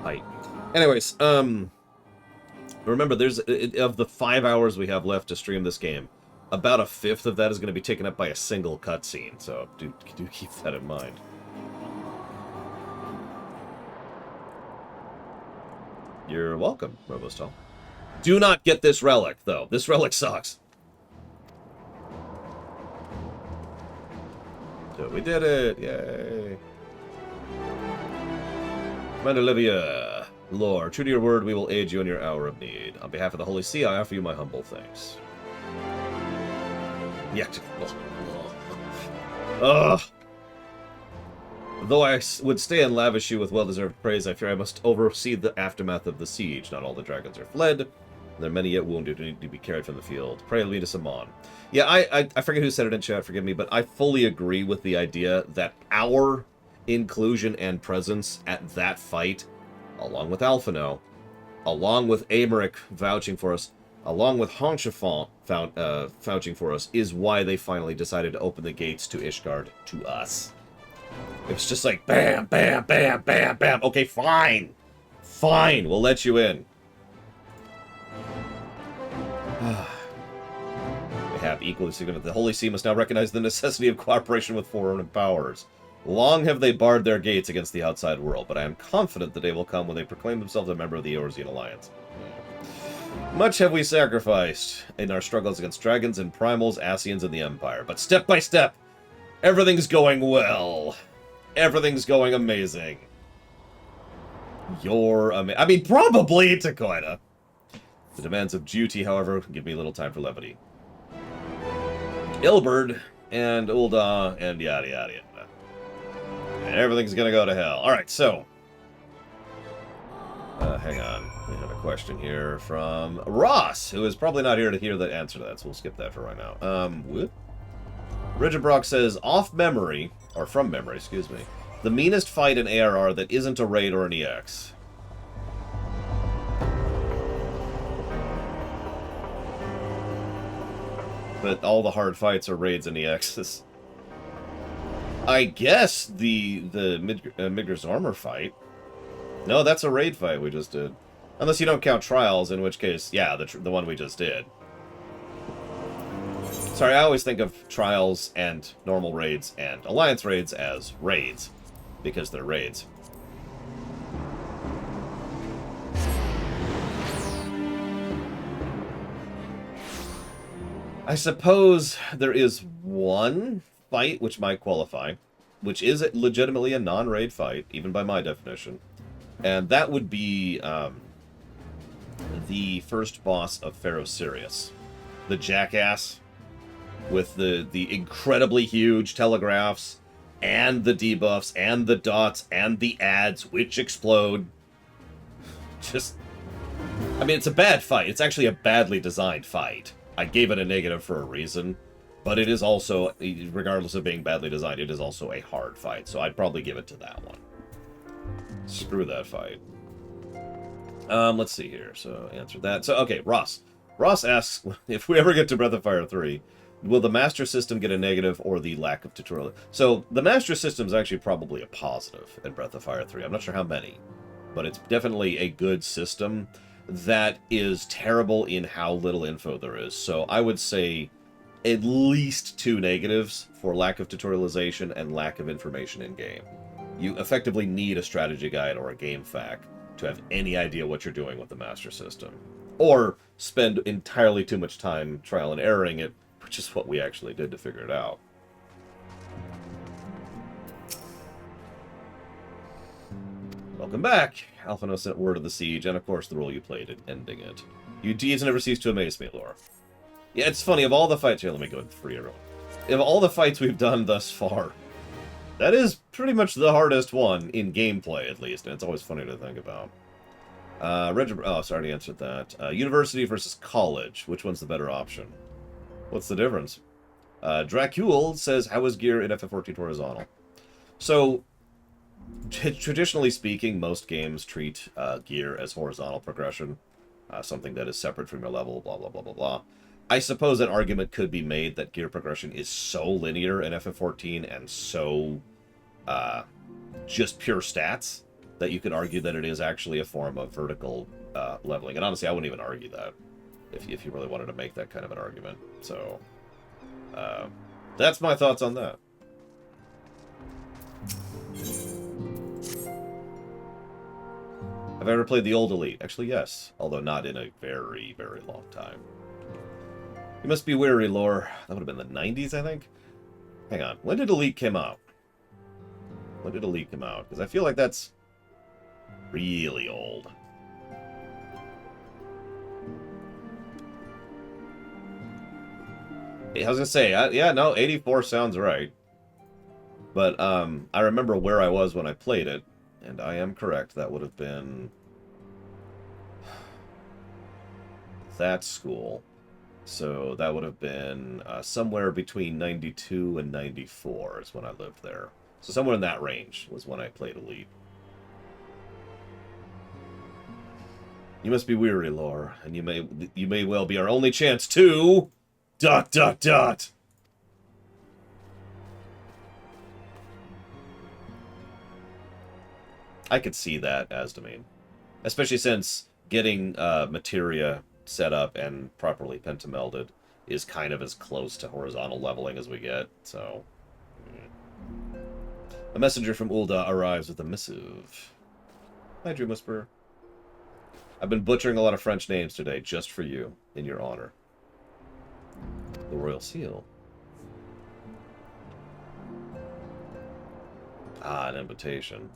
[SPEAKER 1] Right. Anyways, remember, there's of the 5 hours we have left to stream this game, about a fifth of that is going to be taken up by a single cutscene, so do keep that in mind. You're welcome, Robostal. Do not get this relic, though. This relic sucks. So we did it. Yay. Commander Olivia, Lord, true to your word, we will aid you in your hour of need. On behalf of the Holy See, I offer you my humble thanks. Yeah. Ugh. Though I would stay and lavish you with well-deserved praise, I fear I must oversee the aftermath of the siege. Not all the dragons are fled. There are many yet wounded who need to be carried from the field. Pray lead us on. Yeah, I forget who said it in chat, forgive me, but I fully agree with the idea that our inclusion and presence at that fight, along with Alphino, along with Aymeric vouching for us, along with Honchefont vouching for us, is why they finally decided to open the gates to Ishgard to us. It was just like, bam, bam, bam, bam, bam. Okay, fine. Fine, we'll let you in. They have equally significant. The Holy See must now recognize the necessity of cooperation with foreign powers. Long have they barred their gates against the outside world, but I am confident the day will come when they proclaim themselves a member of the Eorzean Alliance. Much have we sacrificed in our struggles against dragons and primals, Ascians, and the Empire, but step by step, everything's going well. Everything's going amazing. I mean, probably, Takoida. The demands of duty, however, give me a little time for levity. Ilberd and Ul'dah and yada yada yada. And everything's gonna go to hell. Alright, so. Hang on. We have a question here from Ross, who is probably not here to hear the answer to that, so we'll skip that for right now. What? Rigid Brock says, off memory, or from memory, excuse me, the meanest fight in ARR that isn't a raid or an EX. But all the hard fights are raids and EXs. I guess the Midgar's armor fight. No, that's a raid fight we just did. Unless you don't count trials, in which case, yeah, the one we just did. Sorry, I always think of trials and normal raids and alliance raids as raids, because they're raids. I suppose there is one fight which might qualify, which is legitimately a non-raid fight, even by my definition. And that would be the first boss of Pharaoh Sirius. The jackass with the incredibly huge telegraphs and the debuffs and the dots and the ads which explode. Just, I mean, it's a bad fight. It's actually a badly designed fight. I gave it a negative for a reason, but it is also, regardless of being badly designed, it is also a hard fight, so I'd probably give it to that one. Screw that fight. Let's see here. So, answer that. So, okay, Ross. Ross asks, if we ever get to Breath of Fire 3, will the Master System get a negative or the lack of tutorial? So, the Master System is actually probably a positive in Breath of Fire 3. I'm not sure how many, but it's definitely a good system that is terrible in how little info there is. So I would say at least 2 negatives for lack of tutorialization and lack of information in-game. You effectively need a strategy guide or a game fac to have any idea what you're doing with the Master System. Or spend entirely too much time trial and erroring it, which is what we actually did to figure it out. Welcome back. Alphino sent word of the siege, and of course the role you played in ending it. Your deeds never cease to amaze me, Laura. Yeah, it's funny, of all the fights... Here, let me go free everyone. Of all the fights we've done thus far, that is pretty much the hardest one, in gameplay at least, and it's always funny to think about. Oh, sorry, I answered that. University versus college. Which one's the better option? What's the difference? Dracul says, how is gear in FF14 horizontal? So, traditionally speaking, most games treat gear as horizontal progression, something that is separate from your level, blah, blah, blah, blah, blah. I suppose an argument could be made that gear progression is so linear in FF14 and so just pure stats that you could argue that it is actually a form of vertical leveling. And honestly, I wouldn't even argue that if you really wanted to make that kind of an argument. So, that's my thoughts on that. Have I ever played the old Elite? Actually, yes. Although not in a very, very long time. You must be weary, Lore. That would have been the 90s, I think? Hang on. When did Elite come out? When did Elite come out? Because I feel like that's... Really old. I was gonna say, yeah, no, 84 sounds right. But, I remember where I was when I played it, and I am correct. That would have been... that school. So that would have been somewhere between 92 and 94 is when I lived there. So somewhere in that range was when I played Elite. You must be weary, Lore, and you may well be our only chance to... ... I could see that as domain. Especially since getting materia set up and properly pentamelded is kind of as close to horizontal leveling as we get, so... A messenger from Ul'dah arrives with a missive. Hi, Dream Whisperer. I've been butchering a lot of French names today, just for you, in your honor. The Royal Seal. Ah, an invitation.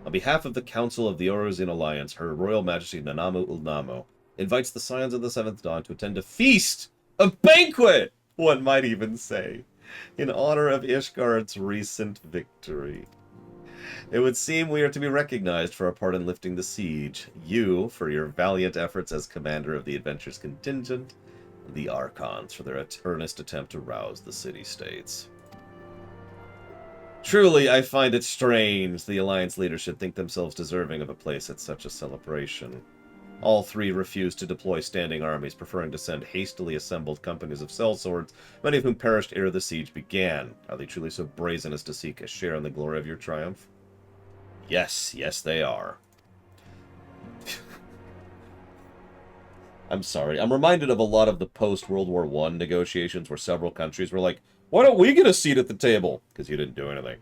[SPEAKER 1] On behalf of the Council of the Eorzean Alliance, Her Royal Majesty Nanamu Ul'namo invites the Scions of the Seventh Dawn to attend a feast, a banquet, one might even say, in honor of Ishgard's recent victory. It would seem we are to be recognized for our part in lifting the siege, you for your valiant efforts as commander of the Adventure's contingent, and the Archons for their earnest attempt to rouse the city-states. Truly, I find it strange the Alliance leadership think themselves deserving of a place at such a celebration. All three refused to deploy standing armies, preferring to send hastily assembled companies of sellswords, many of whom perished ere the siege began. Are they truly so brazen as to seek a share in the glory of your triumph? Yes, yes they are. I'm sorry. I'm reminded of a lot of the post-World War I negotiations where several countries were like, why don't we get a seat at the table? Because you didn't do anything.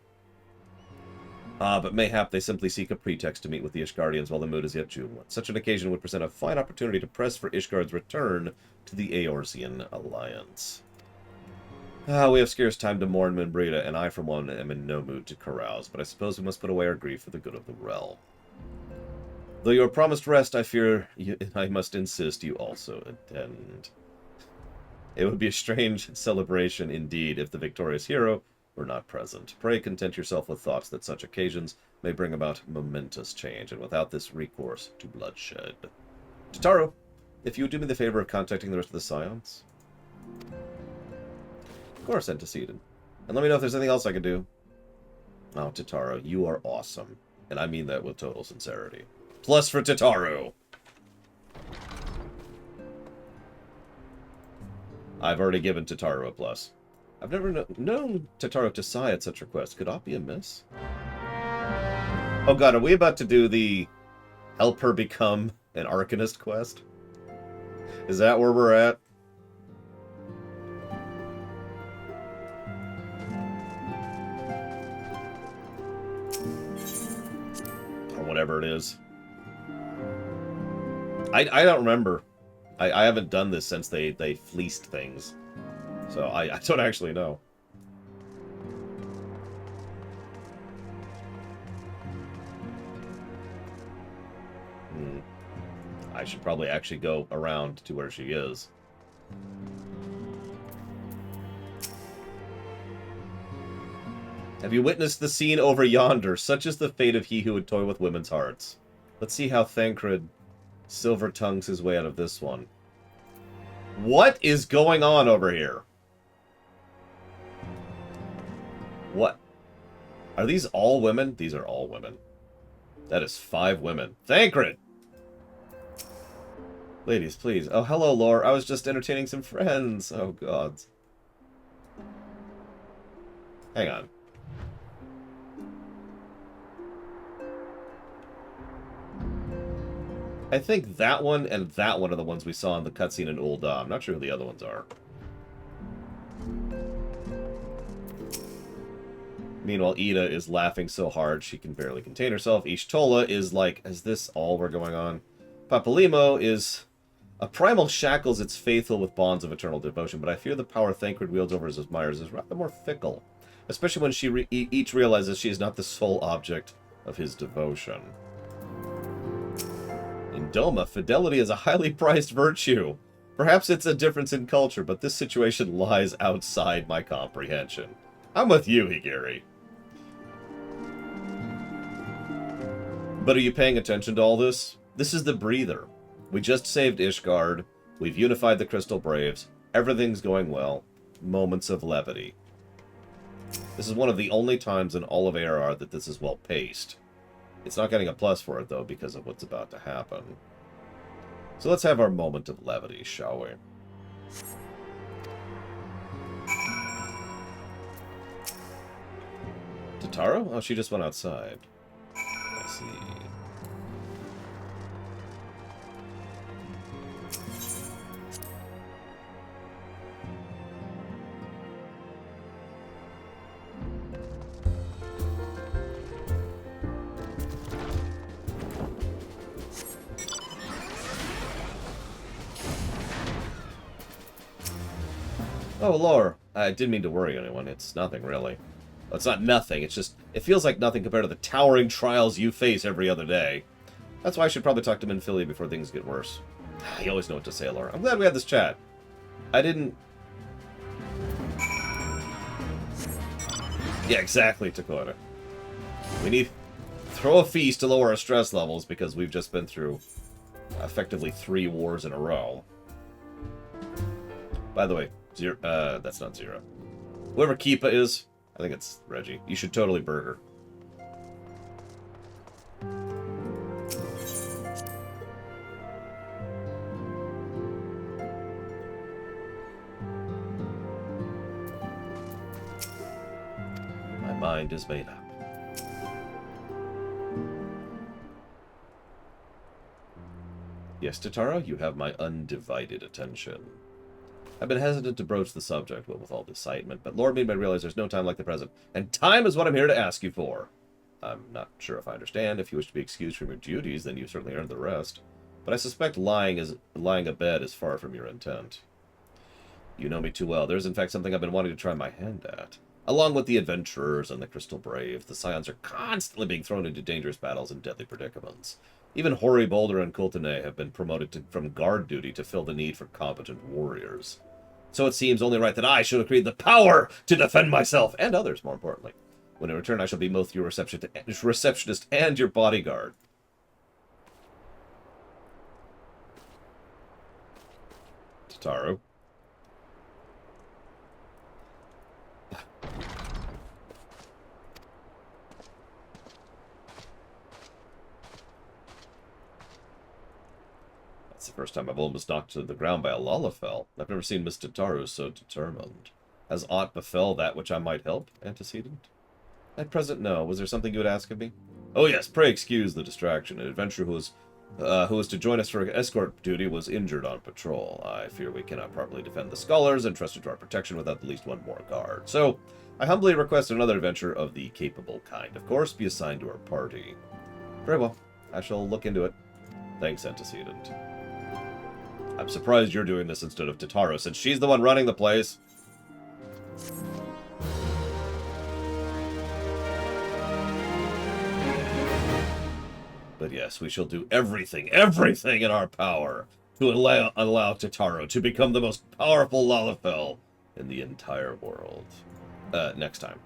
[SPEAKER 1] But mayhap they simply seek a pretext to meet with the Ishgardians while the mood is yet jubilant. Such an occasion would present a fine opportunity to press for Ishgard's return to the Eorzean Alliance. We have scarce time to mourn Minbrita, and I, for one, am in no mood to carouse, but I suppose we must put away our grief for the good of the realm. Though you are promised rest, I fear I must insist you also attend. It would be a strange celebration indeed if the victorious hero were not present. Pray content yourself with thoughts that such occasions may bring about momentous change, and without this recourse to bloodshed. Tataru, if you would do me the favor of contacting the rest of the Scions. Of course, antecedent. And let me know if there's anything else I can do. Oh, Tataru, you are awesome. And I mean that with total sincerity. Plus for Tataru! I've already given Tataru a plus. I've never known Tataru to sigh at such requests. Could aught be amiss? Oh god, are we about to do the help her become an Arcanist quest? Is that where we're at? Or whatever it is. I don't remember. I haven't done this since they fleeced things. So I don't actually know. I should probably actually go around to where she is. Have you witnessed the scene over yonder? Such is the fate of he who would toy with women's hearts. Let's see how Thancred silver-tongues his way out of this one. What is going on over here? What? Are these all women? These are all women. That is 5 women. Thancred! Ladies, please. Oh, hello, Lore. I was just entertaining some friends. Oh, gods. Hang on. I think that one and that one are the ones we saw in the cutscene in Ul'dah. I'm not sure who the other ones are. Meanwhile, Ida is laughing so hard she can barely contain herself. Ishtola is like, is this all we're going on? Papalimo is... A primal shackles its faithful with bonds of eternal devotion, but I fear the power Thancred wields over his admirers is rather more fickle. Especially when each realizes she is not the sole object of his devotion. In Doma, fidelity is a highly prized virtue. Perhaps it's a difference in culture, but this situation lies outside my comprehension. I'm with you, Higiri. But are you paying attention to all this? This is the breather. We just saved Ishgard. We've unified the Crystal Braves. Everything's going well. Moments of levity. This is one of the only times in all of ARR that this is well paced. It's not getting a plus for it, though, because of what's about to happen. So let's have our moment of levity, shall we? Tataro? Oh, she just went outside. I see. Oh, Lore. I didn't mean to worry anyone. It's nothing, really. Well, it's not nothing. It's just, it feels like nothing compared to the towering trials you face every other day. That's why I should probably talk to Minfilia before things get worse. You always know what to say, Lore. I'm glad we had this chat. I didn't... Yeah, exactly, Takota. We need... Throw a feast to lower our stress levels because we've just been through effectively 3 wars in a row. By the way, Zero, that's not Zero. Whoever Keepa is, I think it's Reggie. You should totally burger. My mind is made up. Yes, Tatara, you have my undivided attention. I've been hesitant to broach the subject with all the excitement, but Lord made me realize there's no time like the present, and time is what I'm here to ask you for. I'm not sure if I understand. If you wish to be excused from your duties, then you've certainly earned the rest. But I suspect lying abed is far from your intent. You know me too well. There's in fact something I've been wanting to try my hand at. Along with the adventurers and the Crystal Brave, the Scions are constantly being thrown into dangerous battles and deadly predicaments. Even Hori Boulder and Kultane have been promoted from guard duty to fill the need for competent warriors. So it seems only right that I should have created the power to defend myself, and others, more importantly. When in return, I shall be both your receptionist and your bodyguard. Tataru. That's the first time I've almost knocked to the ground by a Lalafell. I've never seen Miss Tataru so determined. Has aught befell that which I might help, antecedent? At present, no. Was there something you would ask of me? Oh yes, pray excuse the distraction. An adventurer who was to join us for escort duty was injured on patrol. I fear we cannot properly defend the scholars and trust to our protection without at least one more guard. So, I humbly request another adventurer of the capable kind, of course, be assigned to our party. Very well. I shall look into it. Thanks, antecedent. I'm surprised you're doing this instead of Tataru, since she's the one running the place. But yes, we shall do everything in our power to allow Tataru to become the most powerful Lalafell in the entire world. Next time.